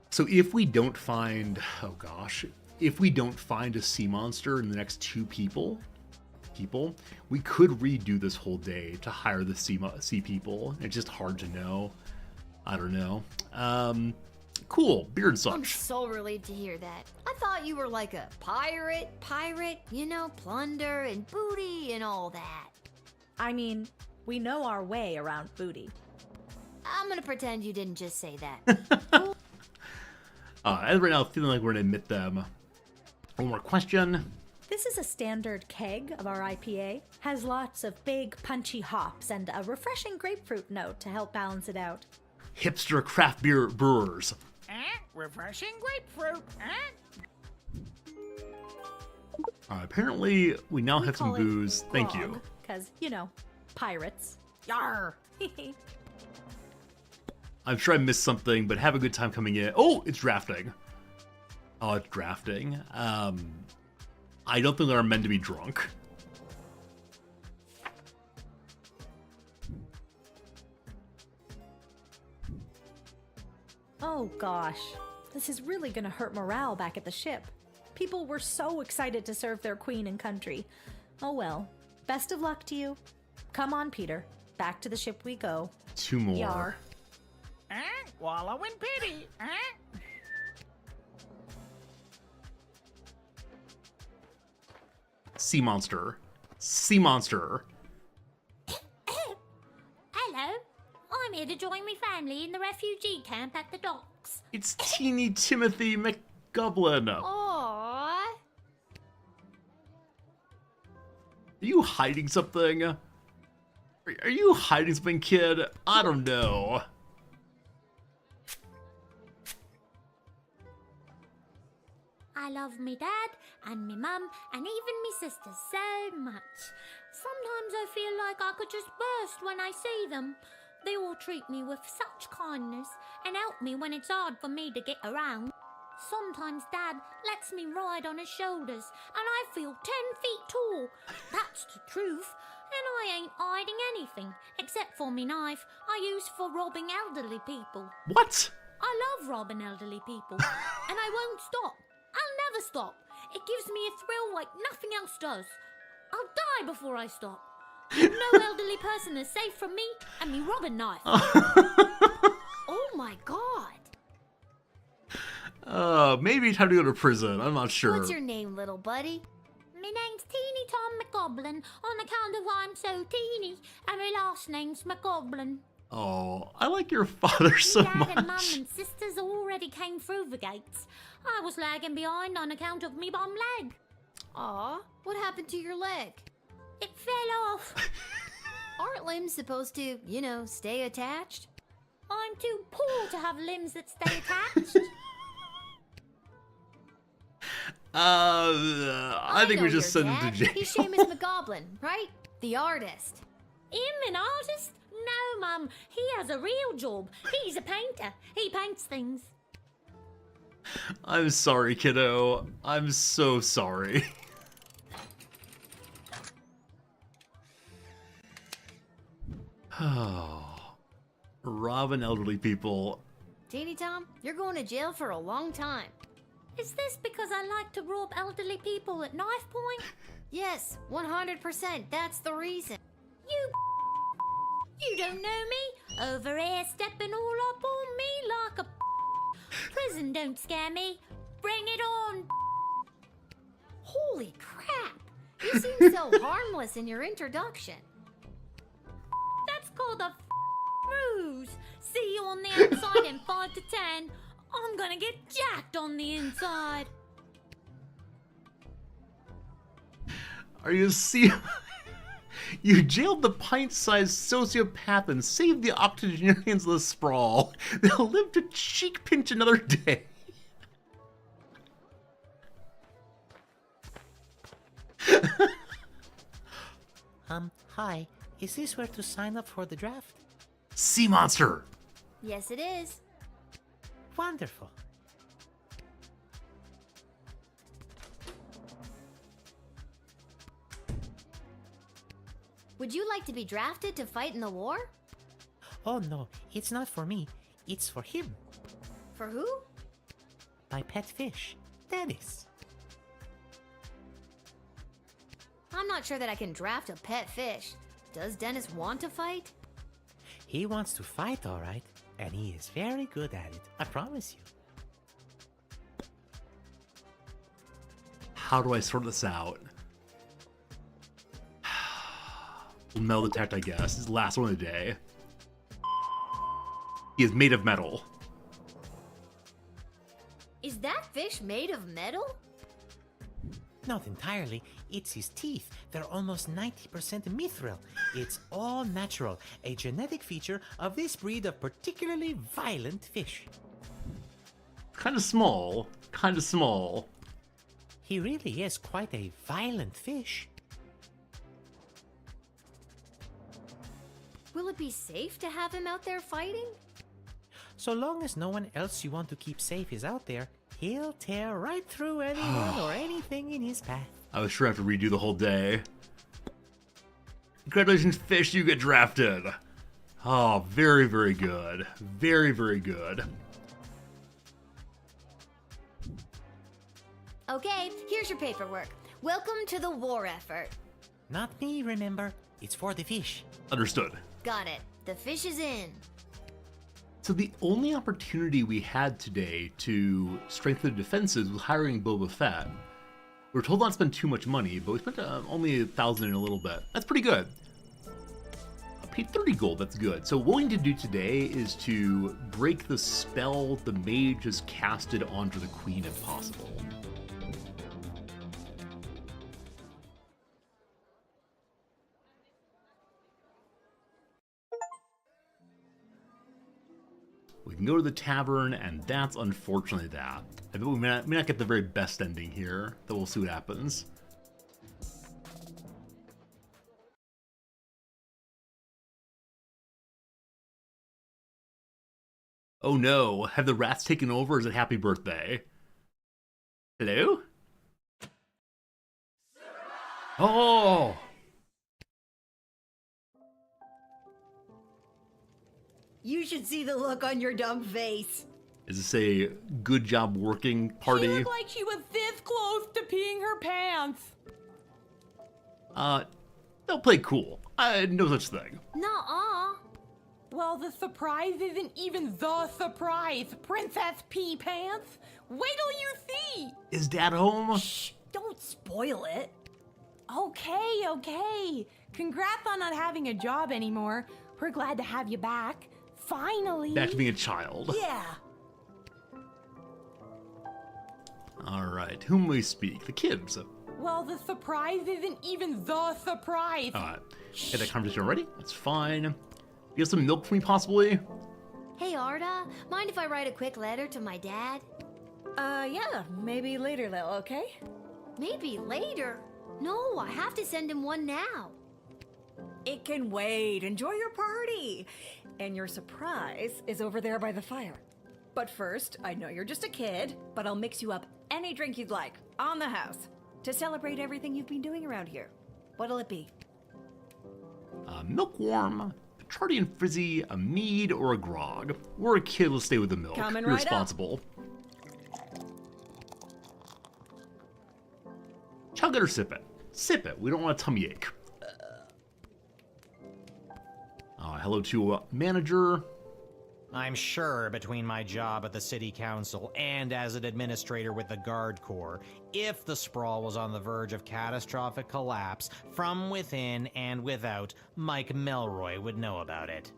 So if we don't find... Oh, gosh. If we don't find a sea monster in the next two people, we could redo this whole day to hire the sea people. It's just hard to know. I don't know. Cool, beard I'm such. so relieved to hear that. I thought you were like a pirate, you know, plunder and booty and all that. I mean, we know our way around booty. I'm gonna pretend you didn't just say that. As right now, feeling like we're gonna admit them. One more question. This is a standard keg of our IPA. Has lots of big, punchy hops and a refreshing grapefruit note to help balance it out. Hipster craft beer brewers. Refreshing grapefruit. Apparently, we now have some booze. Thank you. Because, you know, pirates. Yar! I'm sure I missed something, but have a good time coming in. Oh, it's drafting. Oh, it's drafting. I don't think they're meant to be drunk. Oh gosh, this is really gonna hurt morale back at the ship. People were so excited to serve their queen and country. Oh well, best of luck to you. Come on, Peter. Back to the ship we go. 2 more. Yar. Wallow in pity. Sea monster. Sea monster. Hello. I'm here to join my family in the refugee camp at the docks. It's teeny Timothy McGoblin. Aww. Are you hiding something? Are you hiding something, kid? I don't know. I love me dad and me mum and even me sister so much. Sometimes I feel like I could just burst when I see them. They all treat me with such kindness and help me when it's hard for me to get around. Sometimes Dad lets me ride on his shoulders and I feel 10 feet tall. That's the truth. And I ain't hiding anything except for me knife I use for robbing elderly people. What? I love robbing elderly people and I won't stop. I'll never stop. It gives me a thrill like nothing else does. I'll die before I stop. No elderly person is safe from me and me robbing knife. Oh my god. Maybe time to go to prison. I'm not sure. What's your name, little buddy? My name's Teeny Tom McGoblin on account of I'm so teeny, and my last name's McGoblin. Oh, I like your father so Dad much. and Mum and sisters already came through the gates. I was lagging behind on account of me bum leg. Aw, what happened to your leg? It fell off. Aren't limbs supposed to, you know, stay attached? I'm too poor to have limbs that stay attached. I think we just send him to jail. He's Seamus McGoblin, right? The artist. Him an artist? No, Mum. He has a real job. He's a painter. He paints things. I'm sorry, kiddo. I'm so sorry. Oh, robbing elderly people. Teeny Tom, you're going to jail for a long time. Is this because I like to rob elderly people at knife point? Yes, 100%. That's the reason. You don't know me. Over here stepping all up on me like a prison don't scare me. Bring it on. Holy crap. You seem so harmless in your introduction. That's called a ruse. See you on the outside in 5 to 10. I'm gonna get jacked on the inside. Are you see? You jailed the pint-sized sociopath and saved the octogenarians of the sprawl. They'll live to cheek pinch another day. Hi. Is this where to sign up for the draft? Sea monster! Yes, it is. Wonderful. Would you like to be drafted to fight in the war? Oh no, it's not for me. It's for him. For who? My pet fish, Dennis. I'm not sure that I can draft a pet fish. Does Dennis want to fight? He wants to fight, all right, and he is very good at it. I promise you. How do I sort this out? Metal detect, I guess. This is the last one of the day. He is made of metal. Is that fish made of metal? Not entirely. It's his teeth. They're almost 90% mithril. It's all natural, a genetic feature of this breed of particularly violent fish. Kind of small. Kind of small. He really is quite a violent fish. Will it be safe to have him out there fighting? So long as no one else you want to keep safe is out there, he'll tear right through anyone or anything in his path. I was sure I have to redo the whole day. Congratulations, fish, you get drafted. Oh, very, very good. Very, very good. Okay, here's your paperwork. Welcome to the war effort. Not me, remember. It's for the fish. Understood. Got it. The fish is in. So the only opportunity we had today to strengthen the defenses was hiring Boba Fett. We were told not to spend too much money, but we spent only 1,000 in a little bit. That's pretty good. I paid 30 gold, that's good. So what we need to do today is to break the spell the mage has casted onto the queen if possible. We can go to the tavern, and that's unfortunately that. I bet we may not get the very best ending here, but we'll see what happens. Oh no, have the rats taken over, or is it happy birthday? Hello? Oh! You should see the look on your dumb face. Is this a good job working party? She looked like she was this close to peeing her pants. They'll play cool. No such thing. Nuh-uh. Well, the surprise isn't even the surprise, Princess Pea Pants. Wait till you see. Is Dad home? Shh, don't spoil it. Okay. Congrats on not having a job anymore. We're glad to have you back. Finally. Back to being a child. Yeah. Alright, whom we speak? The kids. Well, the surprise isn't even the surprise. Alright, get that conversation already? That's fine. You have some milk for me, possibly? Hey, Arda, mind if I write a quick letter to my dad? Yeah, maybe later though, okay? Maybe later? No, I have to send him one now. It can wait. Enjoy your party. And your surprise is over there by the fire. But first, I know you're just a kid, but I'll mix you up any drink you'd like, on the house, to celebrate everything you've been doing around here. What'll it be? Milk warm, a Chardy and Frizzy, a mead, or a grog. We're a kid, let's stay with the milk. Coming You're right up. responsible. Chug it or sip it? Sip it, we don't want a tummy ache. Hello to manager. I'm sure between my job at the city council and as an administrator with the Guard Corps, if the sprawl was on the verge of catastrophic collapse, from within and without, Mike Melroy would know about it.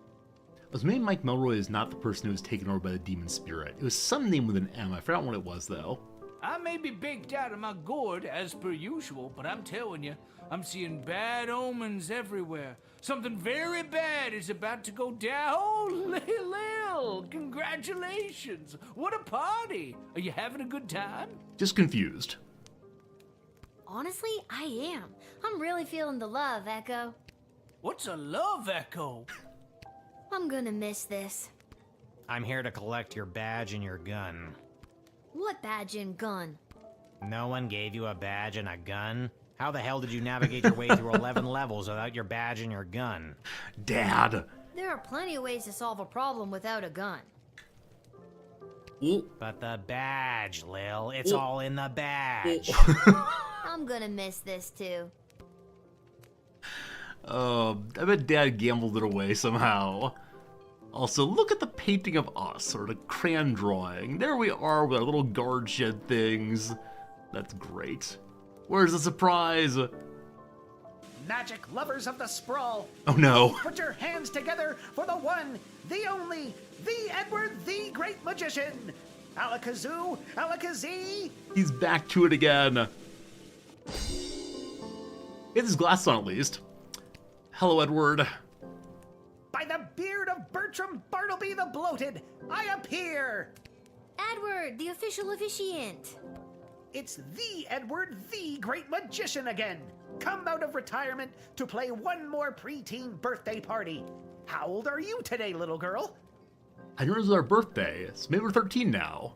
Was maybe Mike Melroy is not the person who was taken over by the demon spirit. It was some name with an M. I forgot what it was though. I may be baked out of my gourd as per usual, but I'm telling you, I'm seeing bad omens everywhere. Something very bad is about to go down. Oh, Lil, congratulations. What a party. Are you having a good time? Just confused. Honestly, I am. I'm really feeling the love, Echo. What's a love echo? I'm gonna miss this. I'm here to collect your badge and your gun. What badge and gun? No one gave you a badge and a gun? How the hell did you navigate your way through 11 levels without your badge and your gun? Dad! There are plenty of ways to solve a problem without a gun. But the badge, Lil. It's all in the badge. I'm gonna miss this too. I bet Dad gambled it away somehow. Also, look at the painting of us, or the crayon drawing. There we are with our little guard shed things. That's great. Where's the surprise? Magic lovers of the sprawl. Oh no. Put your hands together for the one, the only, the Edward, the Great Magician. Alakazoo, Alakazee. He's back to it again. He has his glasses on at least. Hello, Edward. By the beard of Bertram Bartleby the Bloated, I appear. Edward, the official officiant. It's the Edward, the Great Magician again. Come out of retirement to play one more preteen birthday party. How old are you today, little girl? I know it was our birthday, so maybe we're 13 now.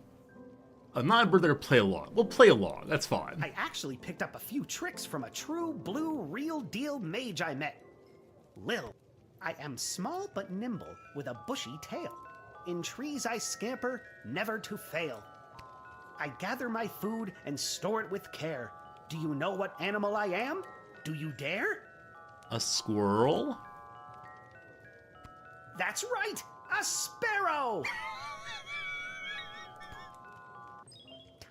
Not a birthday to play along. We'll play along, that's fine. I actually picked up a few tricks from a true blue real deal mage I met. Lil. I am small but nimble with a bushy tail. In trees I scamper, never to fail. I gather my food and store it with care. Do you know what animal I am? Do you dare? A squirrel? That's right! A sparrow!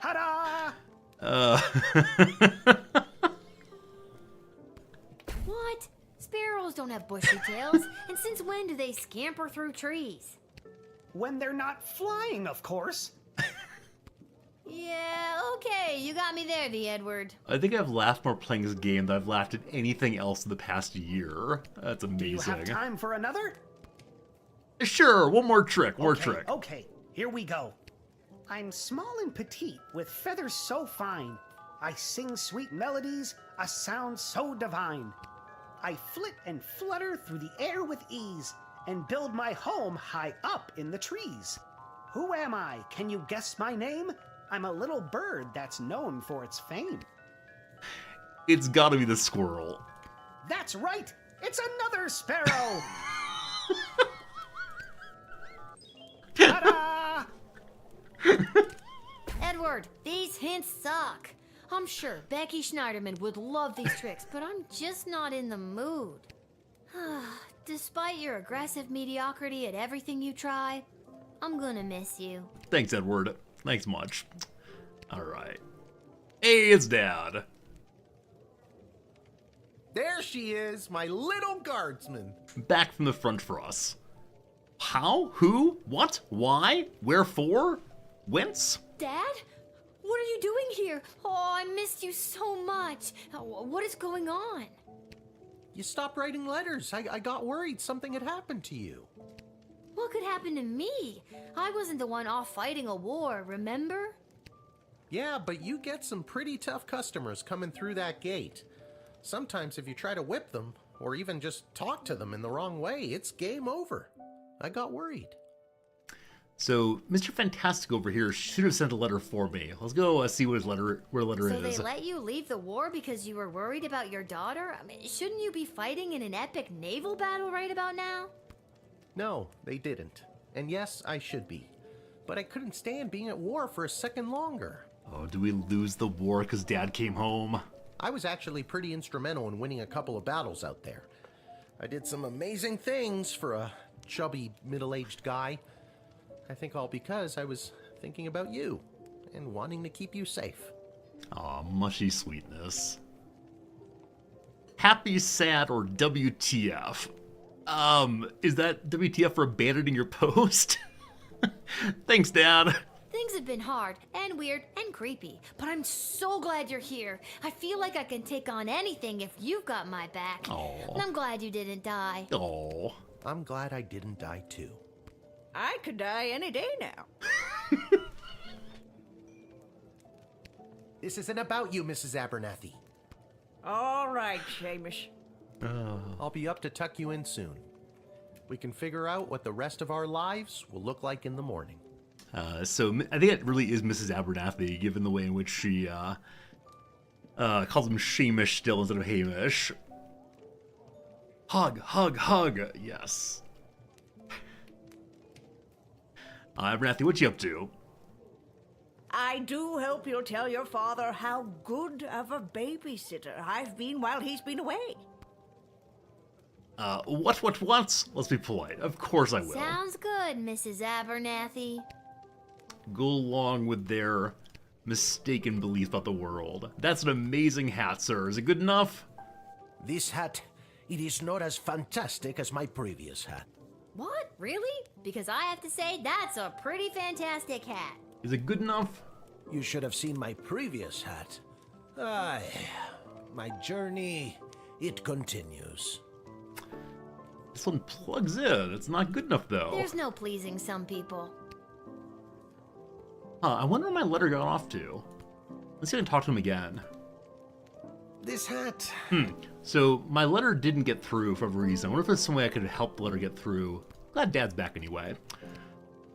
Ta-da! What? Sparrows don't have bushy tails, and since when do they scamper through trees? When they're not flying, of course. Yeah, okay, you got me there, the Edward. I think I've laughed more playing this game than I've laughed at anything else in the past year. That's amazing. Do you have time for another? Sure, one more trick, trick. Okay, here we go. I'm small and petite, with feathers so fine. I sing sweet melodies, a sound so divine. I flit and flutter through the air with ease, and build my home high up in the trees. Who am I? Can you guess my name? I'm a little bird that's known for its fame. It's gotta be the squirrel. That's right! It's another sparrow! Ta-da! Edward, these hints suck. I'm sure Becky Schneiderman would love these tricks, but I'm just not in the mood. Despite your aggressive mediocrity at everything you try, I'm gonna miss you. Thanks, Edward. Thanks much. Alright. Hey, it's Dad. There she is, my little guardsman. Back from the front for us. How? Who? What? Why? Wherefore? Whence? Dad? What are you doing here? Oh, I missed you so much. What is going on? You stopped writing letters. I got worried something had happened to you. What could happen to me? I wasn't the one off fighting a war, remember? Yeah, but you get some pretty tough customers coming through that gate. Sometimes if you try to whip them, or even just talk to them in the wrong way, it's game over. I got worried. So, Mr. Fantastic over here should have sent a letter for me. Let's go see what his letter is. So they let you leave the war because you were worried about your daughter? I mean, shouldn't you be fighting in an epic naval battle right about now? No, they didn't. And yes, I should be. But I couldn't stand being at war for a second longer. Oh, do we lose the war because Dad came home? I was actually pretty instrumental in winning a couple of battles out there. I did some amazing things for a chubby, middle-aged guy. I think all because I was thinking about you and wanting to keep you safe. Aw, mushy sweetness. Happy, sad, or WTF? Is that WTF for abandoning your post? Thanks, Dad. Things have been hard and weird and creepy, but I'm so glad you're here. I feel like I can take on anything if you've got my back. Aww. And I'm glad you didn't die. Aww. I'm glad I didn't die too. I could die any day now. This isn't about you, Mrs. Abernathy. All right, Seamus. I'll be up to tuck you in soon. We can figure out what the rest of our lives will look like in the morning. So I think it really is Mrs. Abernathy, given the way in which she calls him Seamus still instead of Hamish. Hug, hug, hug. Yes. Abernathy, what you up to? I do hope you'll tell your father how good of a babysitter I've been while he's been away. What? Let's be polite. Of course I will. Sounds good, Mrs. Abernathy. Go along with their mistaken beliefs about the world. That's an amazing hat, sir. Is it good enough? This hat, it is not as fantastic as my previous hat. What? Really? Because I have to say, that's a pretty fantastic hat. Is it good enough? You should have seen my previous hat. Aye, my journey, it continues. This one plugs in. It's not good enough, though. There's no pleasing some people. I wonder where my letter got off to. Let's see if I can talk to him again. This hat... So, my letter didn't get through for whatever reason. I wonder if there's some way I could help the letter get through. Glad Dad's back anyway.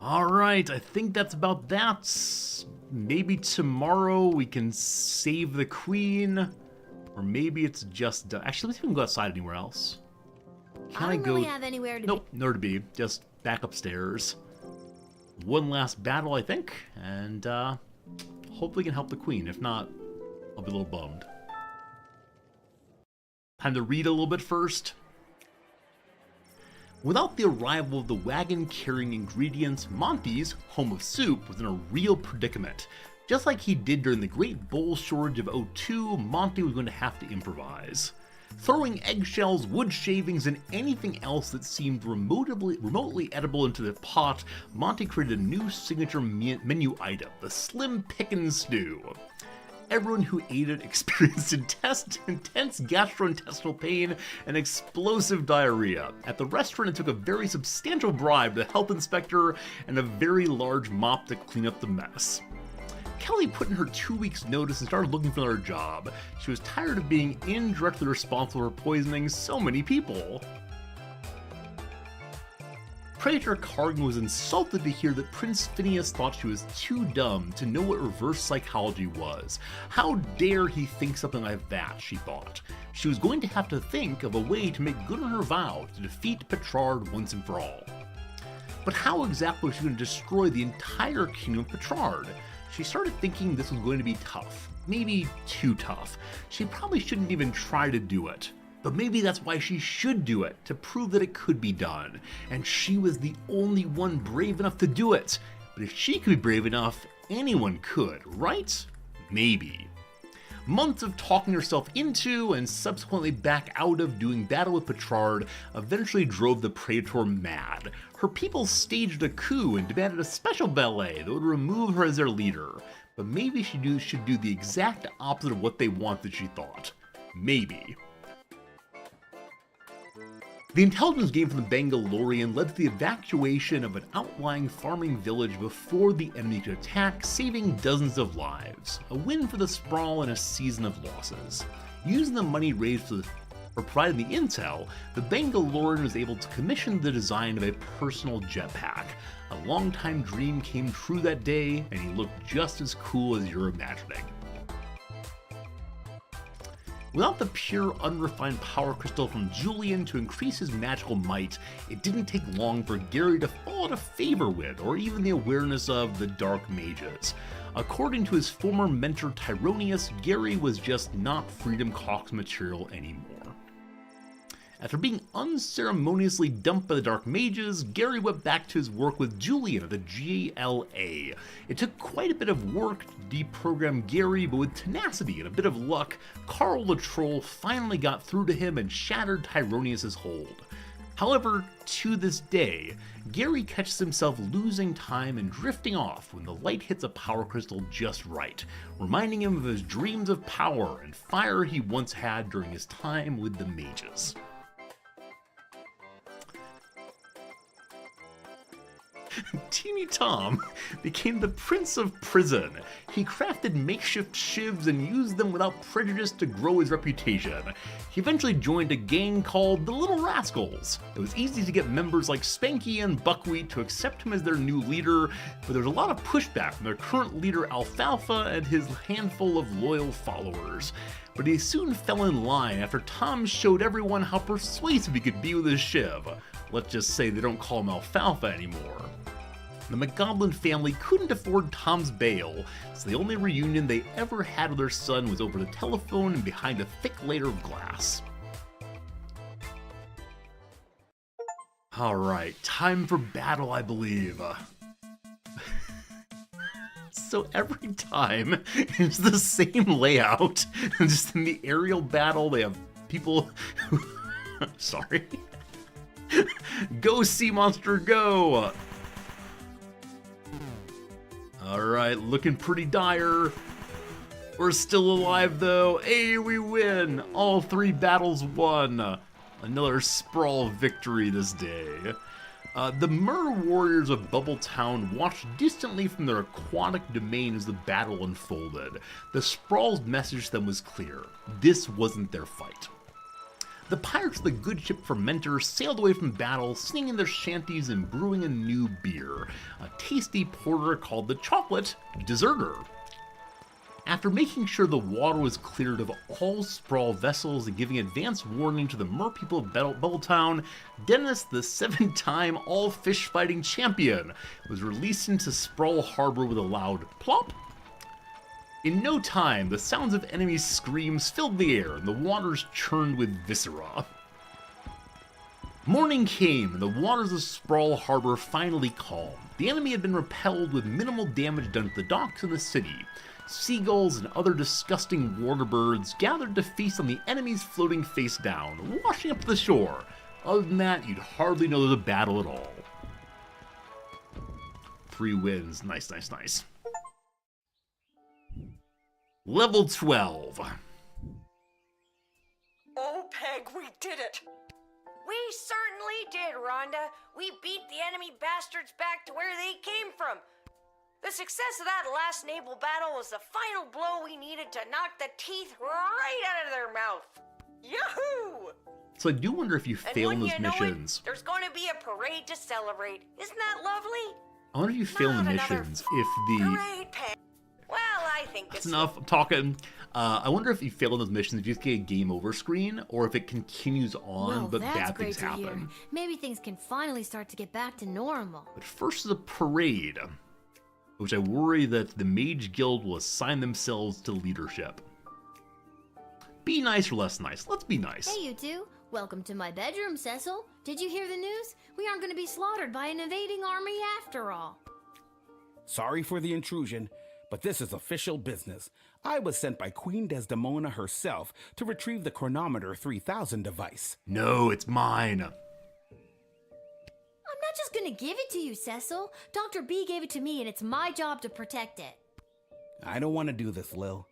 Alright, I think that's about that. Maybe tomorrow we can save the queen. Or maybe it's just done. Actually, let's see if we can go outside anywhere else. Can I don't really have anywhere to Nope, nowhere to be. Just back upstairs. One last battle, I think. And, hopefully we can help the queen. If not, I'll be a little bummed. Time to read a little bit first. Without the arrival of the wagon carrying ingredients, Monty's, home of soup, was in a real predicament. Just like he did during the Great Bowl Shortage of '02, Monty was going to have to improvise. Throwing eggshells, wood shavings, and anything else that seemed remotely edible into the pot, Monty created a new signature menu item, the Slim Pickin' Stew. Everyone who ate it experienced intense gastrointestinal pain and explosive diarrhea. At the restaurant, it took a very substantial bribe to the health inspector and a very large mop to clean up the mess. Kelly put in her 2 weeks' notice and started looking for another job. She was tired of being indirectly responsible for poisoning so many people. Praetor Cargan was insulted to hear that Prince Phineas thought she was too dumb to know what reverse psychology was. How dare he think something like that, she thought. She was going to have to think of a way to make good on her vow to defeat Petrard once and for all. But how exactly was she going to destroy the entire kingdom of Petrard? She started thinking this was going to be tough. Maybe too tough. She probably shouldn't even try to do it. But maybe that's why she should do it, to prove that it could be done. And she was the only one brave enough to do it. But if she could be brave enough, anyone could, right? Maybe. Months of talking herself into and subsequently back out of doing battle with Petrard eventually drove the Praetor mad. Her people staged a coup and demanded a special ballet that would remove her as their leader. But maybe she should do the exact opposite of what they wanted, she thought. Maybe. The intelligence gained from the Bangalorian led to the evacuation of an outlying farming village before the enemy could attack, saving dozens of lives. A win for the Sprawl in a season of losses. Using the money raised for providing the intel, the Bangalorian was able to commission the design of a personal jetpack. A long-time dream came true that day, and he looked just as cool as you're imagining. Without the pure, unrefined power crystal from Julian to increase his magical might, it didn't take long for Gary to fall out of favor with, or even the awareness of, the Dark Mages. According to his former mentor Tyronius, Gary was just not Freedom Cox material anymore. After being unceremoniously dumped by the Dark Mages, Gary went back to his work with Julian at the GLA. It took quite a bit of work to deprogram Gary, but with tenacity and a bit of luck, Carl the Troll finally got through to him and shattered Tyronius' hold. However, to this day, Gary catches himself losing time and drifting off when the light hits a power crystal just right, reminding him of his dreams of power and fire he once had during his time with the Mages. Teeny Tom became the Prince of Prison. He crafted makeshift shivs and used them without prejudice to grow his reputation. He eventually joined a gang called the Little Rascals. It was easy to get members like Spanky and Buckwheat to accept him as their new leader, but there was a lot of pushback from their current leader Alfalfa and his handful of loyal followers. But he soon fell in line after Tom showed everyone how persuasive he could be with his shiv. Let's just say they don't call him Alfalfa anymore. The McGoblin family couldn't afford Tom's bail, so the only reunion they ever had with their son was over the telephone and behind a thick layer of glass. Alright, time for battle, I believe. So every time, it's the same layout. Just in the aerial battle, they have people who... Sorry. Go, sea monster, go! Alright, looking pretty dire. We're still alive, though. Hey, we win! All 3 battles won. Another Sprawl victory this day. The Mer warriors of Bubble Town watched distantly from their aquatic domain as the battle unfolded. The Sprawl's message to them was clear. This wasn't their fight. The pirates of the good ship Fermenter sailed away from battle, singing their shanties and brewing a new beer, a tasty porter called the Chocolate Deserter. After making sure the water was cleared of all Sprawl vessels and giving advance warning to the mer people of Bubbletown, Dennis, the 7-time all-fish-fighting champion, was released into Sprawl Harbor with a loud plop. In no time, the sounds of enemy screams filled the air and the waters churned with viscera. Morning came and the waters of Sprawl Harbor finally calmed. The enemy had been repelled with minimal damage done to the docks and the city. Seagulls and other disgusting water birds gathered to feast on the enemy's floating face down, washing up to the shore. Other than that, you'd hardly know there's a battle at all. 3 wins. Nice, nice, nice. Level 12. Oh, Peg, we did it! We certainly did, Rhonda. We beat the enemy bastards back to where they came from. The success of that last naval battle was the final blow we needed to knock the teeth right out of their mouth. Yahoo! So I do wonder if you fail in those missions. There's going to be a parade to celebrate. Isn't that lovely? I wonder if you fail in the missions if the... Parade, Peg. Well, I think That's enough. I'm talking. I wonder if you fail in those missions if you just get a game over screen, or if it continues on, Well, but that's bad great things to hear. happen. Maybe things can finally start to get back to normal. But first is a parade, which I worry that the Mage Guild will assign themselves to leadership. Be nice or less nice. Let's be nice. Hey, you two. Welcome to my bedroom, Cecil. Did you hear the news? We aren't going to be slaughtered by an invading army after all. Sorry for the intrusion, but this is official business. I was sent by Queen Desdemona herself to retrieve the Chronometer 3000 device. No, it's mine. I'm not just going to give it to you, Cecil. Dr. B gave it to me, and it's my job to protect it. I don't want to do this, Lil.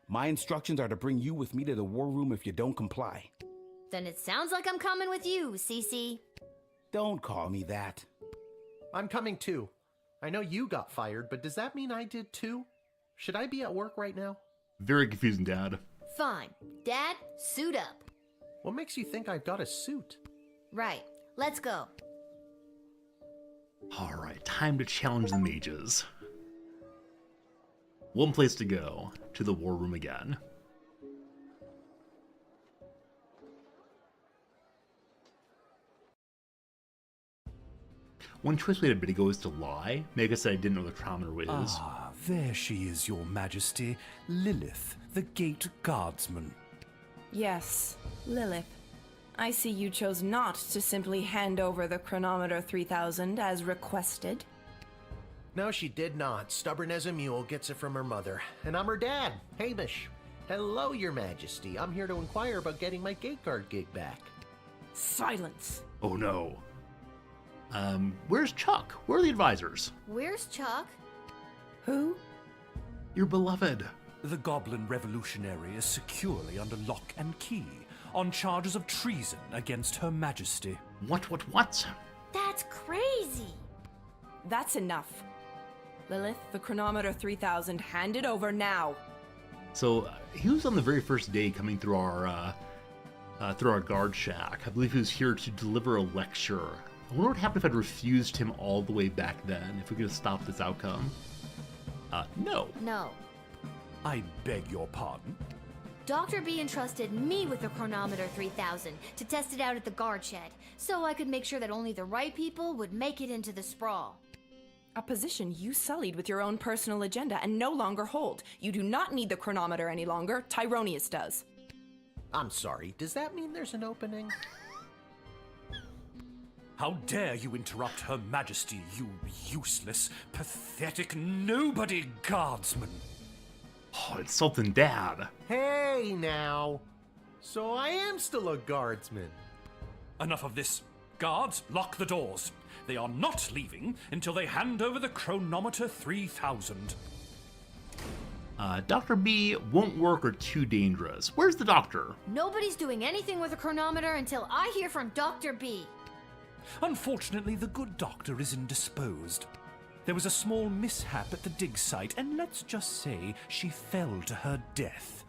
My instructions are to bring you with me to the war room if you don't comply. Then it sounds like I'm coming with you, Cece. Don't call me that. I'm coming too. I know you got fired, but does that mean I did too? Should I be at work right now? Very confusing, Dad. Fine. Dad, suit up. What makes you think I've got a suit? Right. Let's go. Alright, time to challenge the mages. One place to go, to the war room again. One choice we had a bit ago is to lie. Mega said I didn't know the chronometer was. Ah, there she is, your majesty. Lilith, the gate guardsman. Yes, Lilith. I see you chose not to simply hand over the Chronometer 3000 as requested. No, she did not. Stubborn as a mule, gets it from her mother. And I'm her dad, Hamish. Hello, your majesty. I'm here to inquire about getting my gate guard gig back. Silence. Oh no. Where's Chuck? Where are the advisors? Where's Chuck? Who? Your beloved. The goblin revolutionary is securely under lock and key on charges of treason against Her Majesty. What? That's crazy. That's enough. Lilith, the Chronometer 3000 handed over now. So he was on the very first day coming through our guard shack. I believe he was here to deliver a lecture. I wonder what happened if I'd refused him all the way back then, if we could have stopped this outcome. No. No. I beg your pardon? Dr. B entrusted me with the Chronometer 3000 to test it out at the guard shed, so I could make sure that only the right people would make it into the sprawl. A position you sullied with your own personal agenda and no longer hold. You do not need the chronometer any longer. Tyronius does. I'm sorry, does that mean there's an opening? How dare you interrupt Her Majesty, you useless, pathetic nobody guardsman? Oh, insulting Dad. Hey, now. So I am still a guardsman. Enough of this. Guards, lock the doors. They are not leaving until they hand over the chronometer 3000. Dr. B won't work or too dangerous. Where's the doctor? Nobody's doing anything with a chronometer until I hear from Dr. B. Unfortunately, the good doctor is indisposed. There was a small mishap at the dig site, and let's just say she fell to her death.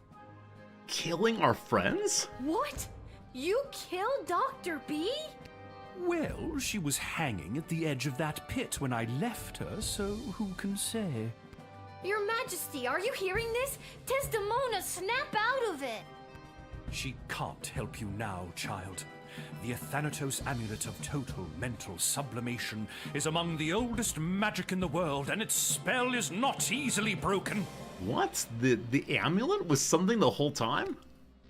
Killing our friends? What? You killed Dr. B? Well, she was hanging at the edge of that pit when I left her, so who can say? Your Majesty, are you hearing this? Desdemona, snap out of it! She can't help you now, child. The Athanatos Amulet of Total Mental Sublimation is among the oldest magic in the world, and its spell is not easily broken. What? The amulet was something the whole time?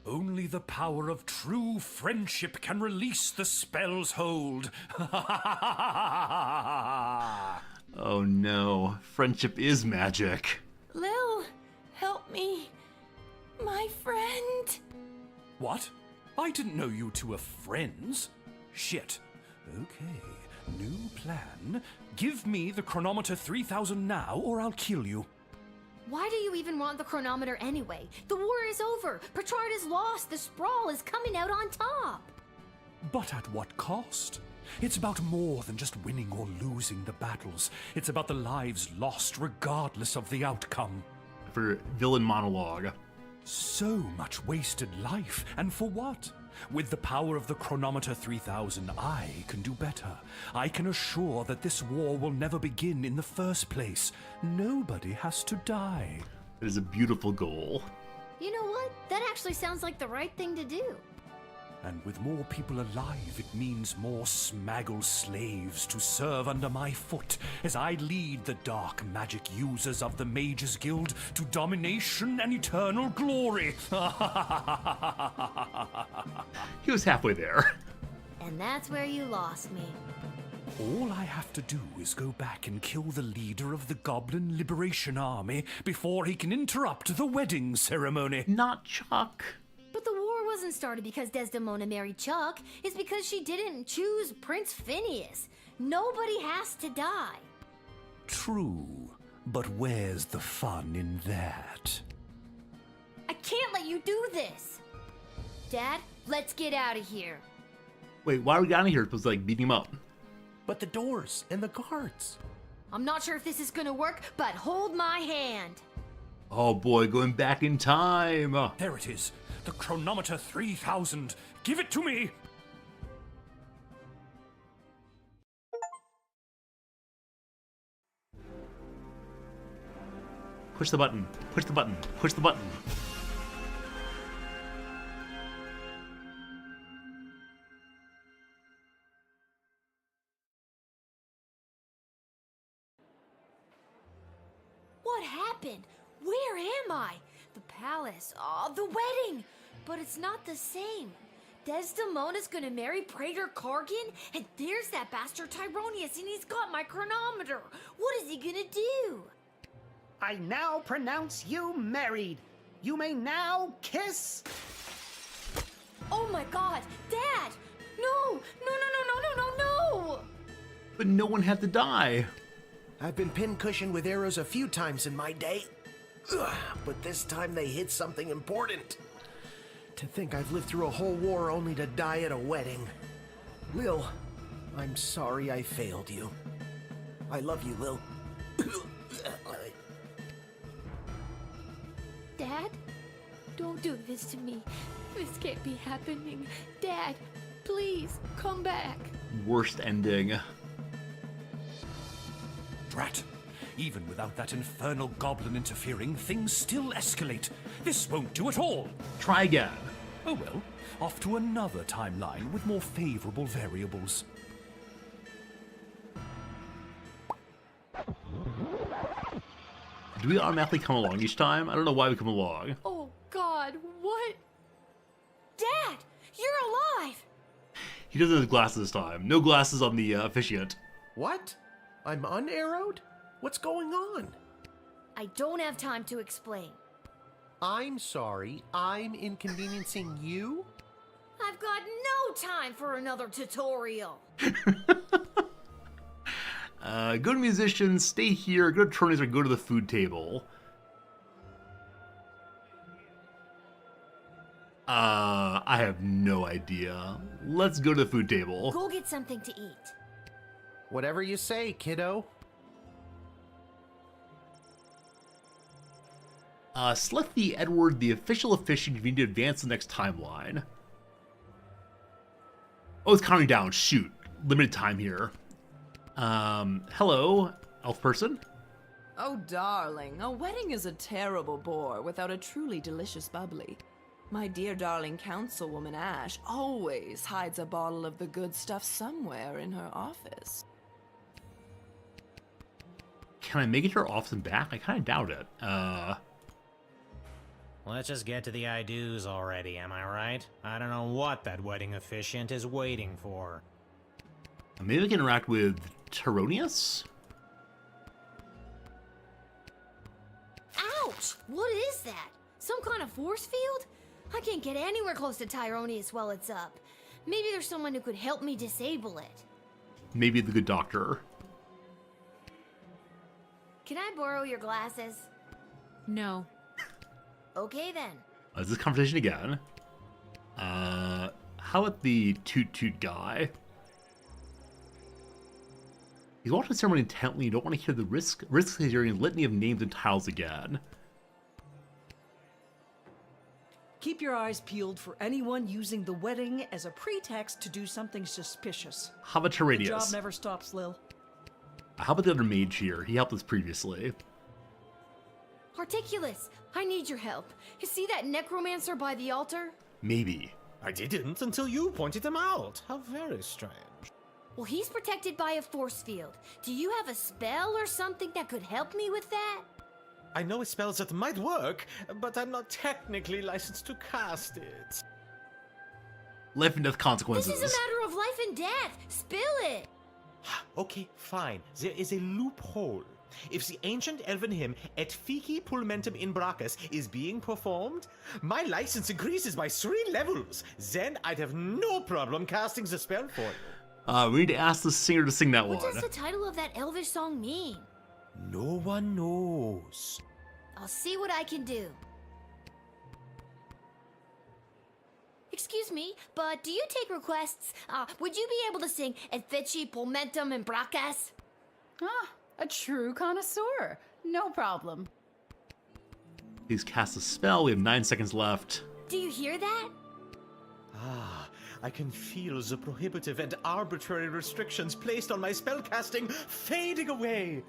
Only the power of true friendship can release the spell's hold. Oh no, friendship is magic. Lil, help me. My friend. What? I didn't know you two were friends. Shit. Okay, new plan. Give me the chronometer 3000 now, or I'll kill you. Why do you even want the chronometer anyway? The war is over. Petrard is lost. The Sprawl is coming out on top. But at what cost? It's about more than just winning or losing the battles. It's about the lives lost regardless of the outcome. For villain monologue. So much wasted life, and for what? With the power of the chronometer 3000, I can do better. I can assure that this war will never begin in the first place. Nobody has to die. It is a beautiful goal. You know what? That actually sounds like the right thing to do. And with more people alive, it means more smaggle slaves to serve under my foot as I lead the dark magic users of the Mages Guild to domination and eternal glory. He was halfway there. And that's where you lost me. All I have to do is go back and kill the leader of the Goblin Liberation Army before he can interrupt the wedding ceremony. Not Chuck. But the war wasn't started because Desdemona married Chuck. It's because she didn't choose Prince Phineas. Nobody has to die. True, but where's the fun in that? I can't let you do this. Dad, let's get out of here. Wait, why are we down here? Supposed to like beat him up. But the doors and the guards. I'm not sure if this is gonna work, but hold my hand. Oh boy, going back in time. There it is. The chronometer 3000. Give it to me. Push the button. Push the button. Push the button. What happened? Where am I? The palace. Oh, the wedding. But it's not the same. Desdemona's gonna marry Praetor Kargan, and there's that bastard Tyronius, and he's got my chronometer. What is he gonna do? I now pronounce you married. You may now kiss. Oh my god, Dad! No! No, no, no, no, no, no, no! But no one had to die. I've been pincushioned with arrows a few times in my day. Ugh, but this time they hit something important. To think I've lived through a whole war only to die at a wedding. Lil, I'm sorry I failed you. I love you, Lil. Dad? Don't do this to me. This can't be happening. Dad, please, come back. Worst ending. Drat. Even without that infernal goblin interfering, things still escalate. This won't do at all. Try again. Oh well, off to another timeline with more favorable variables. Do we automatically come along each time? I don't know why we come along. Oh God, what? Dad, you're alive! He doesn't have glasses this time. No glasses on the officiant. What? I'm unarrowed? What's going on? I don't have time to explain. I'm sorry, I'm inconveniencing you? I've got no time for another tutorial. Go to musicians, stay here, go to attorneys, or go to the food table. I have no idea. Let's go to the food table. Go get something to eat. Whatever you say, kiddo. Select the Edward, the official officiant, if you need to advance the next timeline. Oh, it's counting down. Shoot. Limited time here. Hello, elf person. Oh, darling, a wedding is a terrible bore without a truly delicious bubbly. My dear darling councilwoman Ash always hides a bottle of the good stuff somewhere in her office. Can I make it to her office and back? I kind of doubt it. Let's just get to the I-dos already, am I right? I don't know what that wedding officiant is waiting for. Maybe I can interact with Tyronius? Ouch! What is that? Some kind of force field? I can't get anywhere close to Tyronius while it's up. Maybe there's someone who could help me disable it. Maybe the good doctor. Can I borrow your glasses? No. Okay then. Is this conversation again? How about the Toot Toot guy? He's watching the ceremony intently. You don't want to hear the risks of hearing a litany of names and titles again. Keep your eyes peeled for anyone using the wedding as a pretext to do something suspicious. How about The Tyranius? job never stops, Lil. How about the other mage here? He helped us previously. Articulus, I need your help. You see that necromancer by the altar? Maybe. I didn't until you pointed him out. How very strange. Well, he's protected by a force field. Do you have a spell or something that could help me with that? I know spells that might work, but I'm not technically licensed to cast it. Life and death This consequences. is a matter of life and death. Spill it. Okay, fine. There is a loophole. If the ancient elven hymn Et Fici Pulmentum in Brachus is being performed, my license increases by 3 levels. Then I'd have no problem casting the spell for you. We need to ask the singer to sing that What one. does the title of that elvish song mean? No one knows. I'll see what I can do. Excuse me, but do you take requests? Would you be able to sing Et Fici Pulmentum in Brachus? Ah, a true connoisseur. No problem. Please cast a spell. We have 9 seconds left. Do you hear that? I can feel the prohibitive and arbitrary restrictions placed on my spellcasting fading away.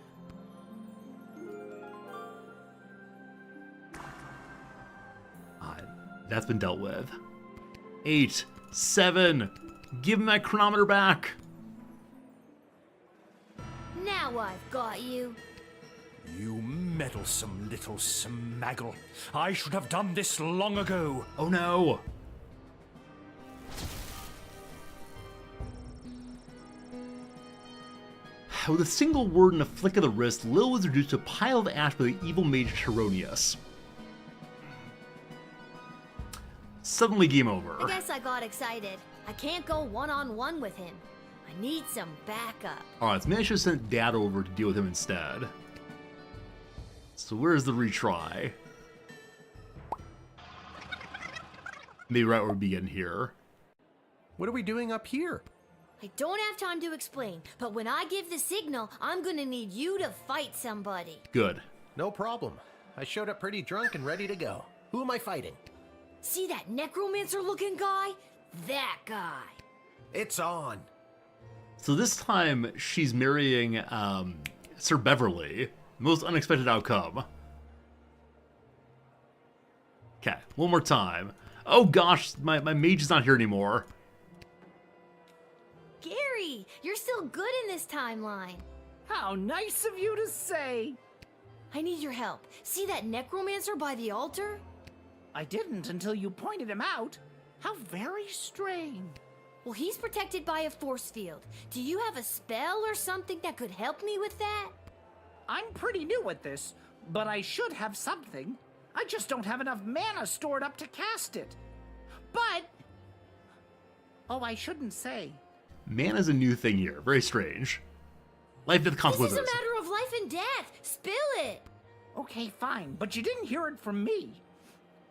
That's been dealt with. 8, 7. Give him that chronometer back. Now I've got you. You meddlesome little smaggle. I should have done this long ago. Oh no. With a single word and a flick of the wrist, Lil was reduced to a pile of ash by the evil mage Tyronius. Suddenly game over. I guess I got excited. I can't go one-on-one with him. I need some backup. Alright, so maybe I should have sent Dad over to deal with him instead. So where's the retry? Maybe right where we begin here. What are we doing up here? I don't have time to explain, but when I give the signal, I'm gonna need you to fight somebody. Good. No problem. I showed up pretty drunk and ready to go. Who am I fighting? See that necromancer-looking guy? That guy. It's on. So this time, she's marrying Sir Beverly. Most unexpected outcome. Okay, one more time. Oh gosh, my mage is not here anymore. Gary, you're still good in this timeline. How nice of you to say. I need your help. See that necromancer by the altar? I didn't until you pointed him out. How very strange. Well, he's protected by a force field. Do you have a spell or something that could help me with that? I'm pretty new at this, but I should have something. I just don't have enough mana stored up to cast it. But... oh, I shouldn't say. Mana's a new thing here. Very strange. Life death consequences. This is a matter of life and death. Spill it. Okay, fine, but you didn't hear it from me.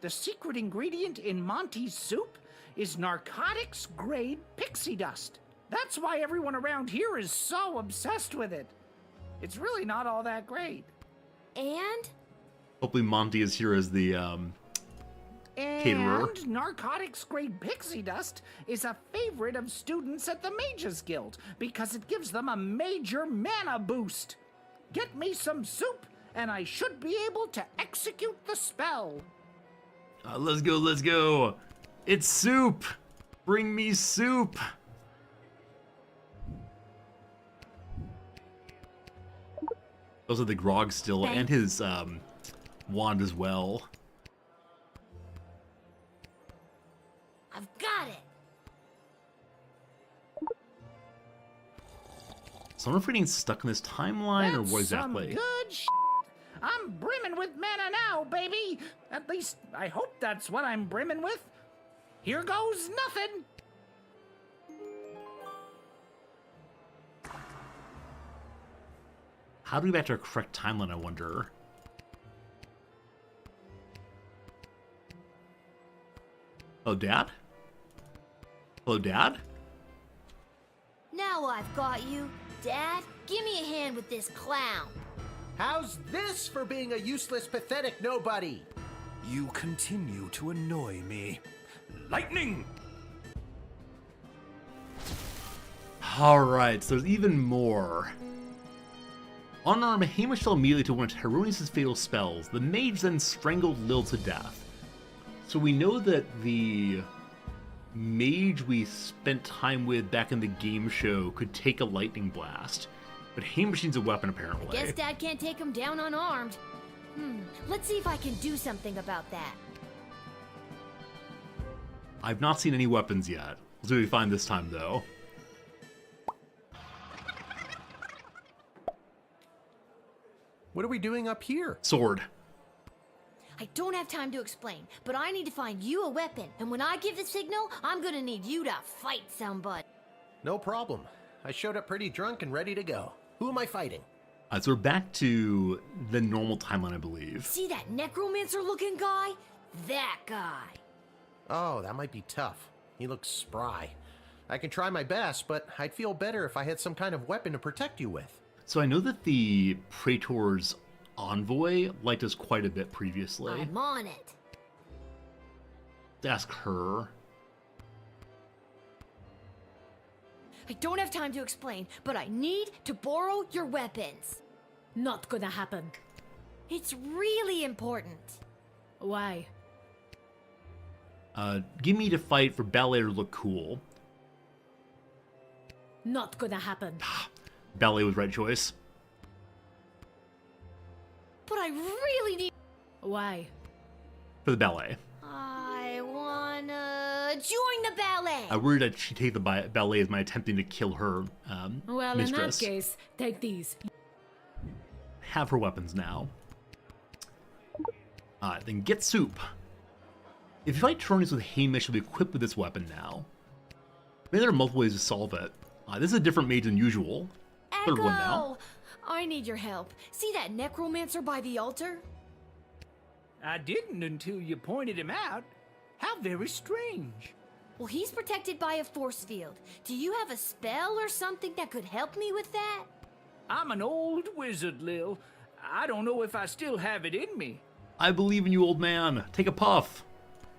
The secret ingredient in Monty's soup is narcotics-grade pixie dust. That's why everyone around here is so obsessed with it. It's really not all that great. And? Hopefully Monty is here as the, caterer. And narcotics-grade pixie dust is a favorite of students at the Mages Guild because it gives them a major mana boost. Get me some soup, and I should be able to execute the spell. Let's go, let's go. It's soup. Bring me soup. Those are the grog still, and his wand as well. I've got it. So I'm getting stuck in this timeline, or what exactly? Some good I'm brimming with mana now, baby. At least, I hope that's what I'm brimming with. Here goes nothing. How do we get back to our correct timeline, I wonder? Hello, Dad? Hello, Dad? Now I've got you. Dad, give me a hand with this clown. How's this for being a useless, pathetic nobody? You continue to annoy me. Lightning! Alright, so there's even more. Unarmed, Hamish fell immediately to one of Tyronius' fatal spells. The mage then strangled Lil to death. So we know that the mage we spent time with back in the game show could take a lightning blast. But Hamish needs a weapon, apparently. Guess Dad can't take him down unarmed. Let's see if I can do something about that. I've not seen any weapons yet. Let's see what we find this time, though. What are we doing up here? Sword. I don't have time to explain, but I need to find you a weapon. And when I give the signal, I'm gonna need you to fight somebody. No problem. I showed up pretty drunk and ready to go. Who am I fighting? So we're back to the normal timeline, I believe. See that necromancer-looking guy? That guy. Oh, that might be tough. He looks spry. I can try my best, but I'd feel better if I had some kind of weapon to protect you with. So I know that the Praetor's envoy liked us quite a bit previously. I'm on it. Ask her. I don't have time to explain, but I need to borrow your weapons. Not gonna happen. It's really important. Why? Give me to fight for ballet to look cool. Not gonna happen. Ballet was right choice. But I really need... Why? For the ballet. I wanna join the ballet. I worried that she'd take the ballet as my attempting to kill her Well, mistress. in that case, take these. Have her weapons now. Then get soup. If you fight Tyronius with Hamish, you'll be equipped with this weapon now. Maybe there are multiple ways to solve it. This is a different mage than usual. Third one now. I need your help. See that necromancer by the altar? I didn't until you pointed him out. How very strange. Well, he's protected by a force field. Do you have a spell or something that could help me with that? I'm an old wizard, Lil. I don't know if I still have it in me. I believe in you, old man. Take a puff.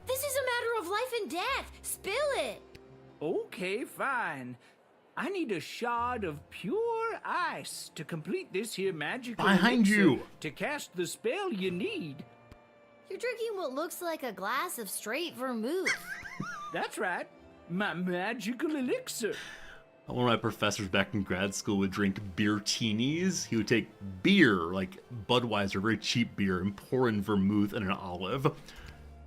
This is a matter of life and death. Spill it. Okay, fine. I need a shard of pure ice to complete this here magical Behind elixir you. to cast the spell you need. You're drinking what looks like a glass of straight vermouth. That's right. My magical elixir. One of my professors back in grad school would drink beer teenies. He would take beer, like Budweiser, very cheap beer, and pour in vermouth and an olive.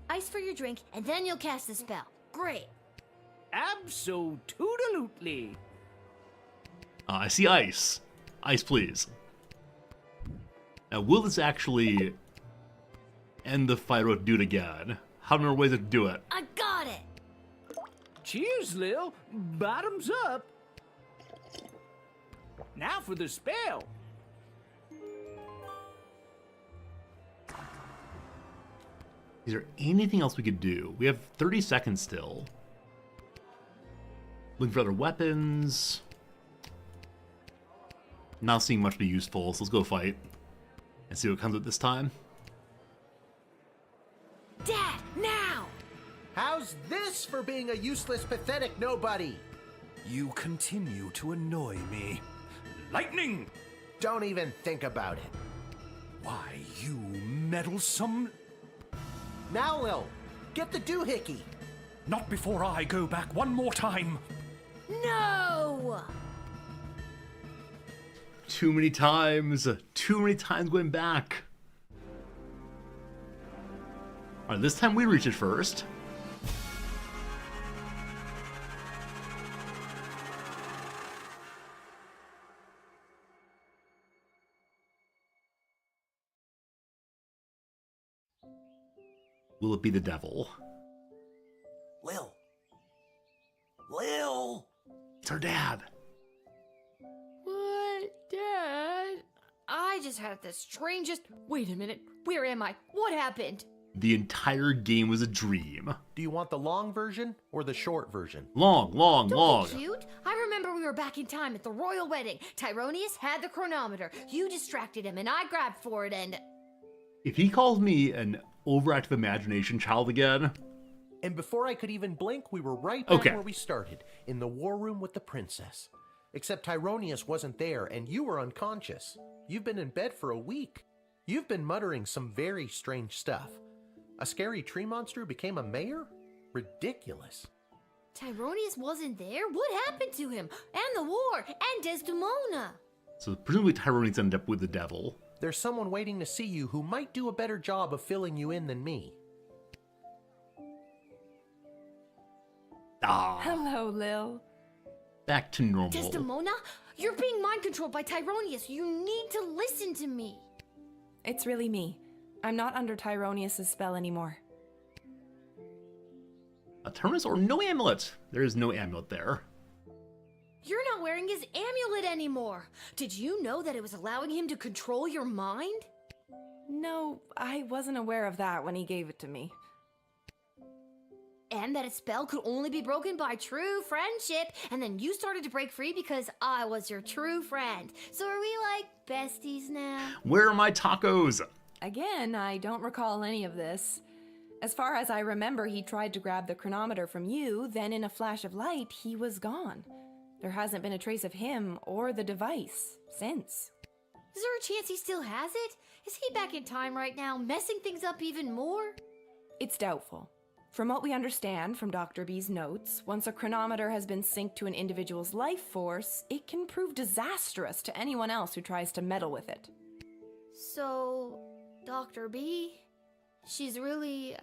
Ice for your drink, and then you'll cast the spell. Great. Abso-toodalutely. I see ice. Ice, please. Now, will this actually end the fight with Dude again? How many more ways to do it? I got it! Cheers, Lil. Bottoms up. Now for the spell. Is there anything else we could do? We have 30 seconds still. Looking for other weapons. Not seeing much be useful, so let's go fight. And see what comes up this time. Dad, now! How's this for being a useless, pathetic nobody? You continue to annoy me. Lightning! Don't even think about it. Why, you meddlesome... Now, Lil, get the doohickey. Not before I go back one more time. No! Too many times. Too many times going back. Alright, this time we reach it first. Will it be the devil? Lil. Lil! It's our dad. What, Dad? I just had the strangest... Wait a minute. Where am I? What happened? The entire game was a dream. Do you want the long version or the short version? Long. Don't be cute. I remember we were back in time at the royal wedding. Tyronius had the chronometer. You distracted him and I grabbed for it and... If he calls me an overactive imagination child again... And before I could even blink, we were right back where we started, in the war room with the princess. Except Tyronius wasn't there, and you were unconscious. You've been in bed for a week. You've been muttering some very strange stuff. A scary tree monster who became a mayor? Ridiculous. Tyronius wasn't there? What happened to him? And the war? And Desdemona? So presumably Tyronius ended up with the devil. There's someone waiting to see you who might do a better job of filling you in than me. Hello, Lil. Back to normal. Desdemona? You're being mind controlled by Tyronius. You need to listen to me. It's really me. I'm not under Tyronius' spell anymore. A Tyronius or no amulet? There is no amulet there. You're not wearing his amulet anymore. Did you know that it was allowing him to control your mind? No, I wasn't aware of that when he gave it to me. And that a spell could only be broken by true friendship, and then you started to break free because I was your true friend. So are we like besties now? Where are my tacos? Again, I don't recall any of this. As far as I remember, he tried to grab the chronometer from you, then in a flash of light, he was gone. There hasn't been a trace of him or the device since. Is there a chance he still has it? Is he back in time right now, messing things up even more? It's doubtful. From what we understand from Dr. B's notes, once a chronometer has been synced to an individual's life force, it can prove disastrous to anyone else who tries to meddle with it. So, Dr. B, she's really...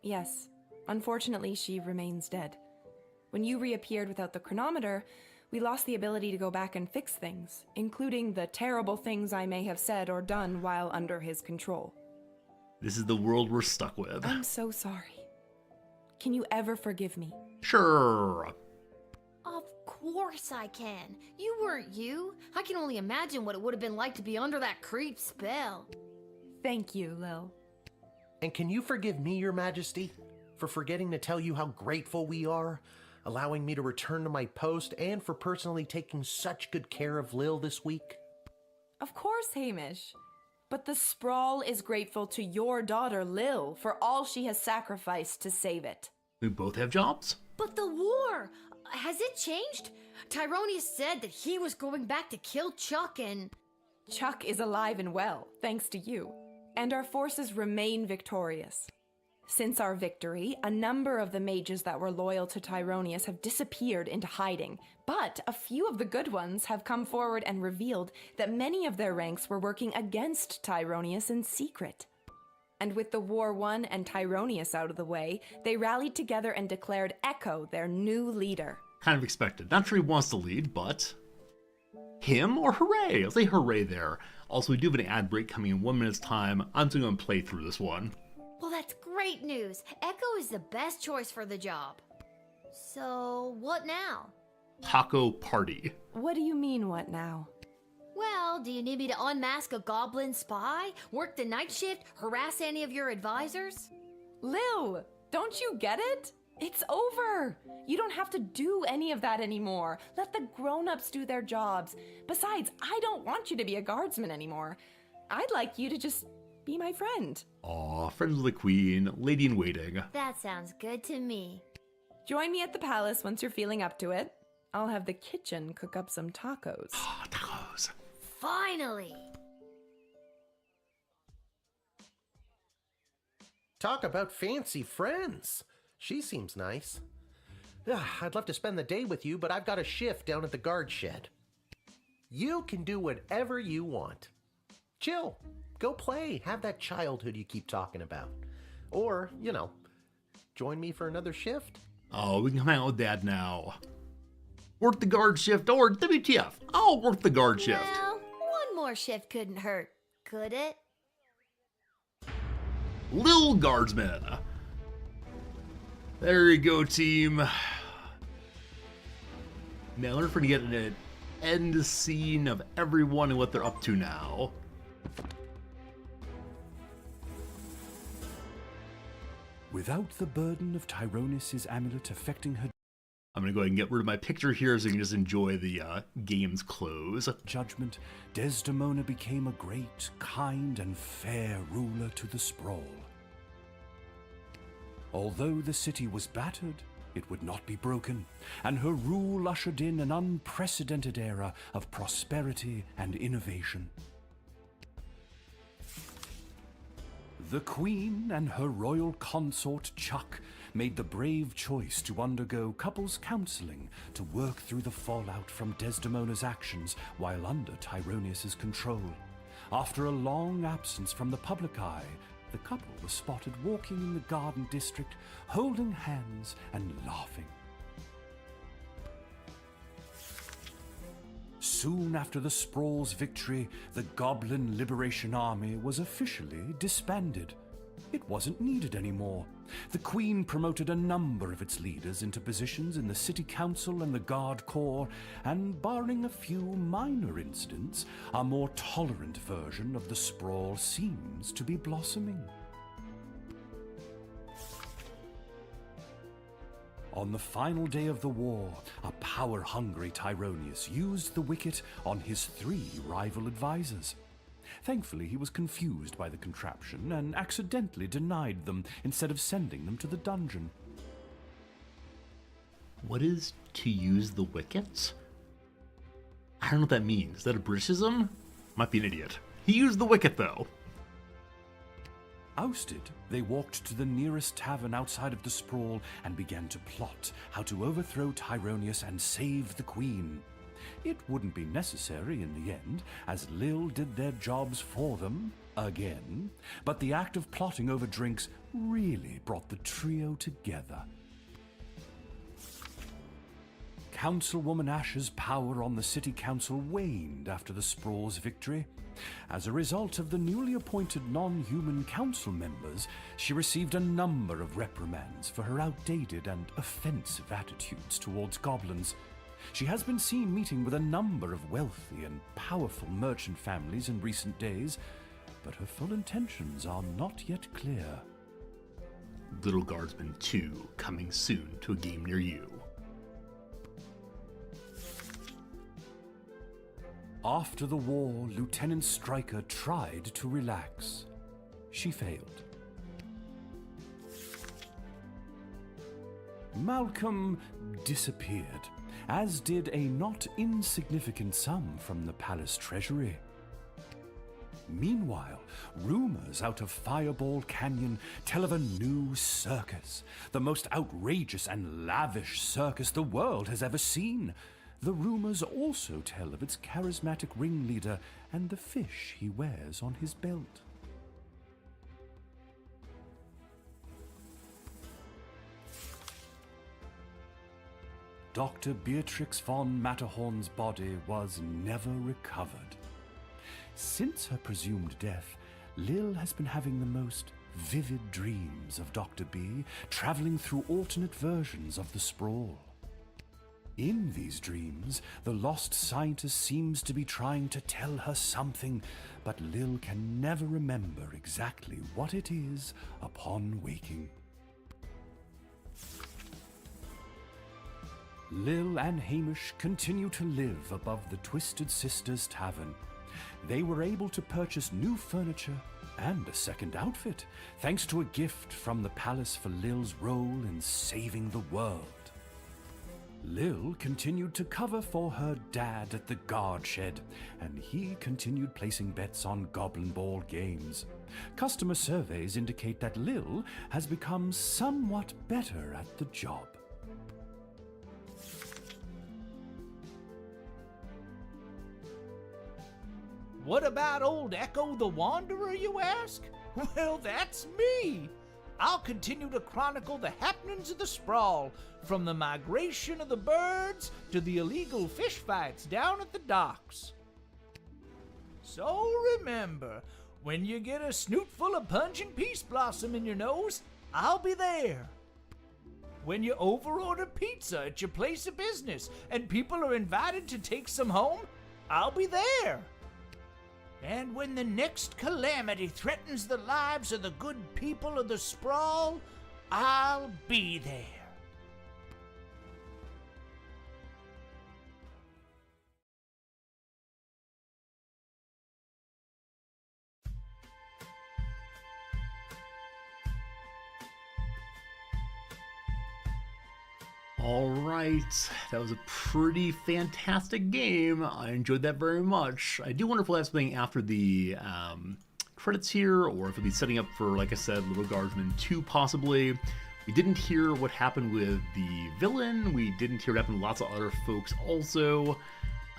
Yes. Unfortunately, she remains dead. When you reappeared without the chronometer, we lost the ability to go back and fix things, including the terrible things I may have said or done while under his control. This is the world we're stuck with. I'm so sorry. Can you ever forgive me? Sure. Of course I can. You weren't you. I can only imagine what it would have been like to be under that creep spell. Thank you, Lil. And can you forgive me, Your Majesty, for forgetting to tell you how grateful we are, allowing me to return to my post, and for personally taking such good care of Lil this week? Of course, Hamish. But the Sprawl is grateful to your daughter, Lil, for all she has sacrificed to save it. We both have jobs? But the war, has it changed? Tyronius said that he was going back to kill Chuck and... Chuck is alive and well, thanks to you. And our forces remain victorious. Since our victory, a number of the mages that were loyal to Tyronius have disappeared into hiding, but a few of the good ones have come forward and revealed that many of their ranks were working against Tyronius in secret. And with the war won and Tyronius out of the way, they rallied together and declared Echo their new leader. Kind of expected. Not sure he wants to lead, but him or hooray? I'll say hooray there. Also, we do have an ad break coming in 1 minute's time. I'm just going to play through this one. Well, that's great news. Echo is the best choice for the job. So, what now? Taco party. What do you mean, what now? Well, do you need me to unmask a goblin spy, work the night shift, harass any of your advisors? Lil, don't you get it? It's over. You don't have to do any of that anymore. Let the grown-ups do their jobs. Besides, I don't want you to be a guardsman anymore. I'd like you to just be my friend. Aw, friends of the queen, lady in waiting. That sounds good to me. Join me at the palace once you're feeling up to it. I'll have the kitchen cook up some tacos. Tacos. Finally! Talk about fancy friends. She seems nice. I'd love to spend the day with you, but I've got a shift down at the guard shed. You can do whatever you want. Chill. Go play. Have that childhood you keep talking about. Or, join me for another shift. Oh, we can hang out with Dad now. Work the guard shift, or WTF, I'll work the guard shift. Well, one more shift couldn't hurt, could it? Lil Guardsman. There you go, team. Now we're going to get an end scene of everyone and what they're up to now. Without the burden of Tyronius' amulet affecting her... I'm going to go ahead and get rid of my picture here so you can just enjoy the game's close. Judgment, Desdemona became a great, kind, and fair ruler to the sprawl. Although the city was battered, it would not be broken, and her rule ushered in an unprecedented era of prosperity and innovation. The Queen and her royal consort Chuck made the brave choice to undergo couples counseling to work through the fallout from Desdemona's actions while under Tyronius' control. After a long absence from the public eye, the couple was spotted walking in the garden district, holding hands and laughing. Soon after the Sprawl's victory, the Goblin Liberation Army was officially disbanded. It wasn't needed anymore. The Queen promoted a number of its leaders into positions in the City Council and the Guard Corps, and barring a few minor incidents, a more tolerant version of the Sprawl seems to be blossoming. On the final day of the war, a power-hungry Tyronius used the wicket on his 3 rival advisors. Thankfully, he was confused by the contraption and accidentally denied them instead of sending them to the dungeon. What is to use the wickets? I don't know what that means. Is that a Britishism? Might be an idiot. He used the wicket, though. Ousted, they walked to the nearest tavern outside of the Sprawl and began to plot how to overthrow Tyronius and save the Queen. It wouldn't be necessary in the end, as Lil did their jobs for them, again, but the act of plotting over drinks really brought the trio together. Councilwoman Ash's power on the City Council waned after the Sprawl's victory. As a result of the newly appointed non-human council members, she received a number of reprimands for her outdated and offensive attitudes towards goblins. She has been seen meeting with a number of wealthy and powerful merchant families in recent days, but her full intentions are not yet clear. Lil Guardsman 2 coming soon to a game near you. After the war, Lieutenant Stryker tried to relax. She failed. Malcolm disappeared, as did a not insignificant sum from the palace treasury. Meanwhile, rumors out of Fireball Canyon tell of a new circus, the most outrageous and lavish circus the world has ever seen. The rumors also tell of its charismatic ringleader and the fish he wears on his belt. Dr. Beatrix von Matterhorn's body was never recovered. Since her presumed death, Lil has been having the most vivid dreams of Dr. B, traveling through alternate versions of the sprawl. In these dreams, the lost scientist seems to be trying to tell her something, but Lil can never remember exactly what it is upon waking. Lil and Hamish continue to live above the Twisted Sisters Tavern. They were able to purchase new furniture and a second outfit, thanks to a gift from the palace for Lil's role in saving the world. Lil continued to cover for her dad at the guard shed, and he continued placing bets on Goblin Ball games. Customer surveys indicate that Lil has become somewhat better at the job. What about old Echo the Wanderer, you ask? Well, that's me! I'll continue to chronicle the happenings of the sprawl, from the migration of the birds to the illegal fish fights down at the docks. So remember, when you get a snoot full of pungent peace blossom in your nose, I'll be there. When you overorder pizza at your place of business and people are invited to take some home, I'll be there. And when the next calamity threatens the lives of the good people of the sprawl, I'll be there. All right, that was a pretty fantastic game. I enjoyed that very much. I do wonder if we'll have something after the credits here, or if it'll be setting up for, like I said, Lil Guardsman 2 possibly. We didn't hear what happened with the villain. We didn't hear what happened with lots of other folks also.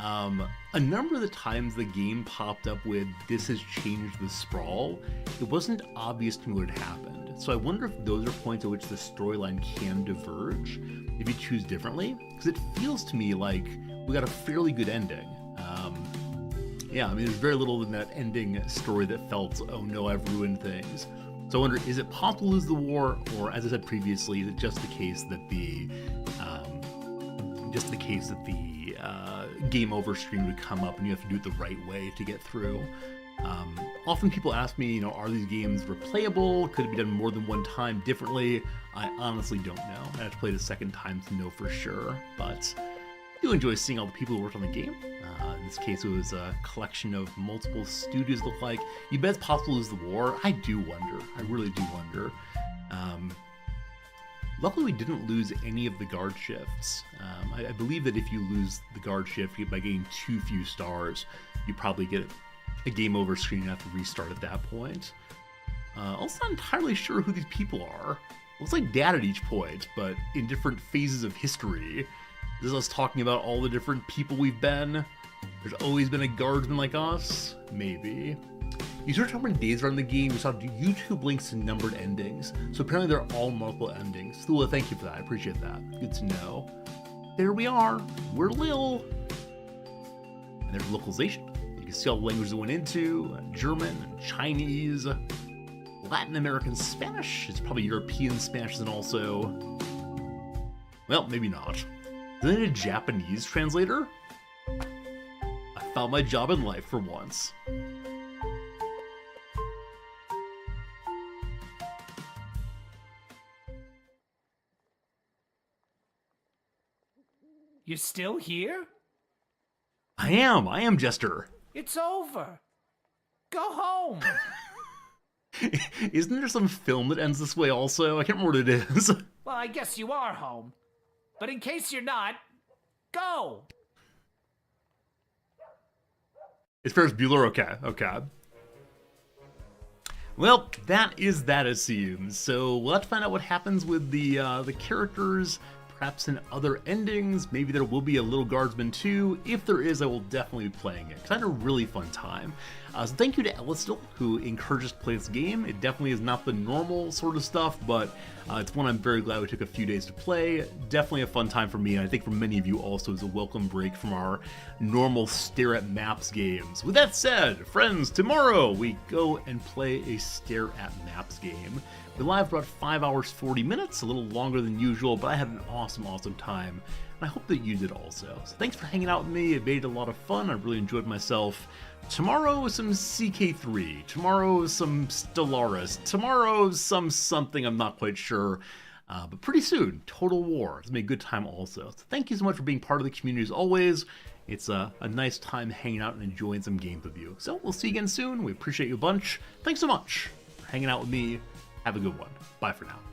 A number of the times the game popped up with "this has changed the sprawl," it wasn't obvious to me what had happened. So I wonder if those are points at which the storyline can diverge if you choose differently, because it feels to me like we got a fairly good ending. Yeah, I mean, there's very little in that ending story that felt, oh no, I've ruined things. So I wonder, is it possible to lose the war, or as I said previously, is it just the case that the game over screen would come up and you have to do it the right way to get through? Often people ask me, are these games replayable? Could it be done more than one time differently? I honestly don't know. I have to play it a second time to know for sure, but I do enjoy seeing all the people who worked on the game. In this case, it was a collection of multiple studios, look like. You bet it's possible to lose the war? I do wonder. I really do wonder. Luckily, we didn't lose any of the guard shifts. I believe that if you lose the guard shift by getting too few stars, you probably get a game over screen and have to restart at that point. Also not entirely sure who these people are. Looks like dad at each point, but in different phases of history. This is us talking about all the different people we've been. There's always been a guardsman like us? Maybe. You search how many days are in the game, you saw YouTube links to numbered endings. So apparently they're all multiple endings. Thula, thank you for that. I appreciate that. Good to know. There we are. We're Lil. And there's localization. You can see all the languages it went into. German, Chinese, Latin American Spanish. It's probably European Spanish and also... Well, maybe not. Isn't it a Japanese translator? I found my job in life for once. You still here? I am, Jester. It's over. Go home. Isn't there some film that ends this way also? I can't remember what it is. Well, I guess you are home. But in case you're not, go. It's Ferris Bueller? Okay. Well, that is that, it seems. So we'll have to find out what happens with the characters perhaps in other endings. Maybe there will be a Lil Guardsman 2. If there is, I will definitely be playing it, because I had a really fun time. So thank you to Ellistil, who encouraged us to play this game. It definitely is not the normal sort of stuff, but it's one I'm very glad we took a few days to play. Definitely a fun time for me, and I think for many of you also is a welcome break from our normal stare at maps games. With that said, friends, tomorrow we go and play a stare at maps game. We live for about 5 hours 40 minutes, a little longer than usual, but I had an awesome time, and I hope that you did also. So thanks for hanging out with me. It made it a lot of fun. I really enjoyed myself. Tomorrow is some CK3. Tomorrow is some Stellaris. Tomorrow is some something, I'm not quite sure. But pretty soon, Total War. It's been a good time also. So thank you so much for being part of the community as always. It's a nice time hanging out and enjoying some games with you. So we'll see you again soon. We appreciate you a bunch. Thanks so much for hanging out with me. Have a good one. Bye for now.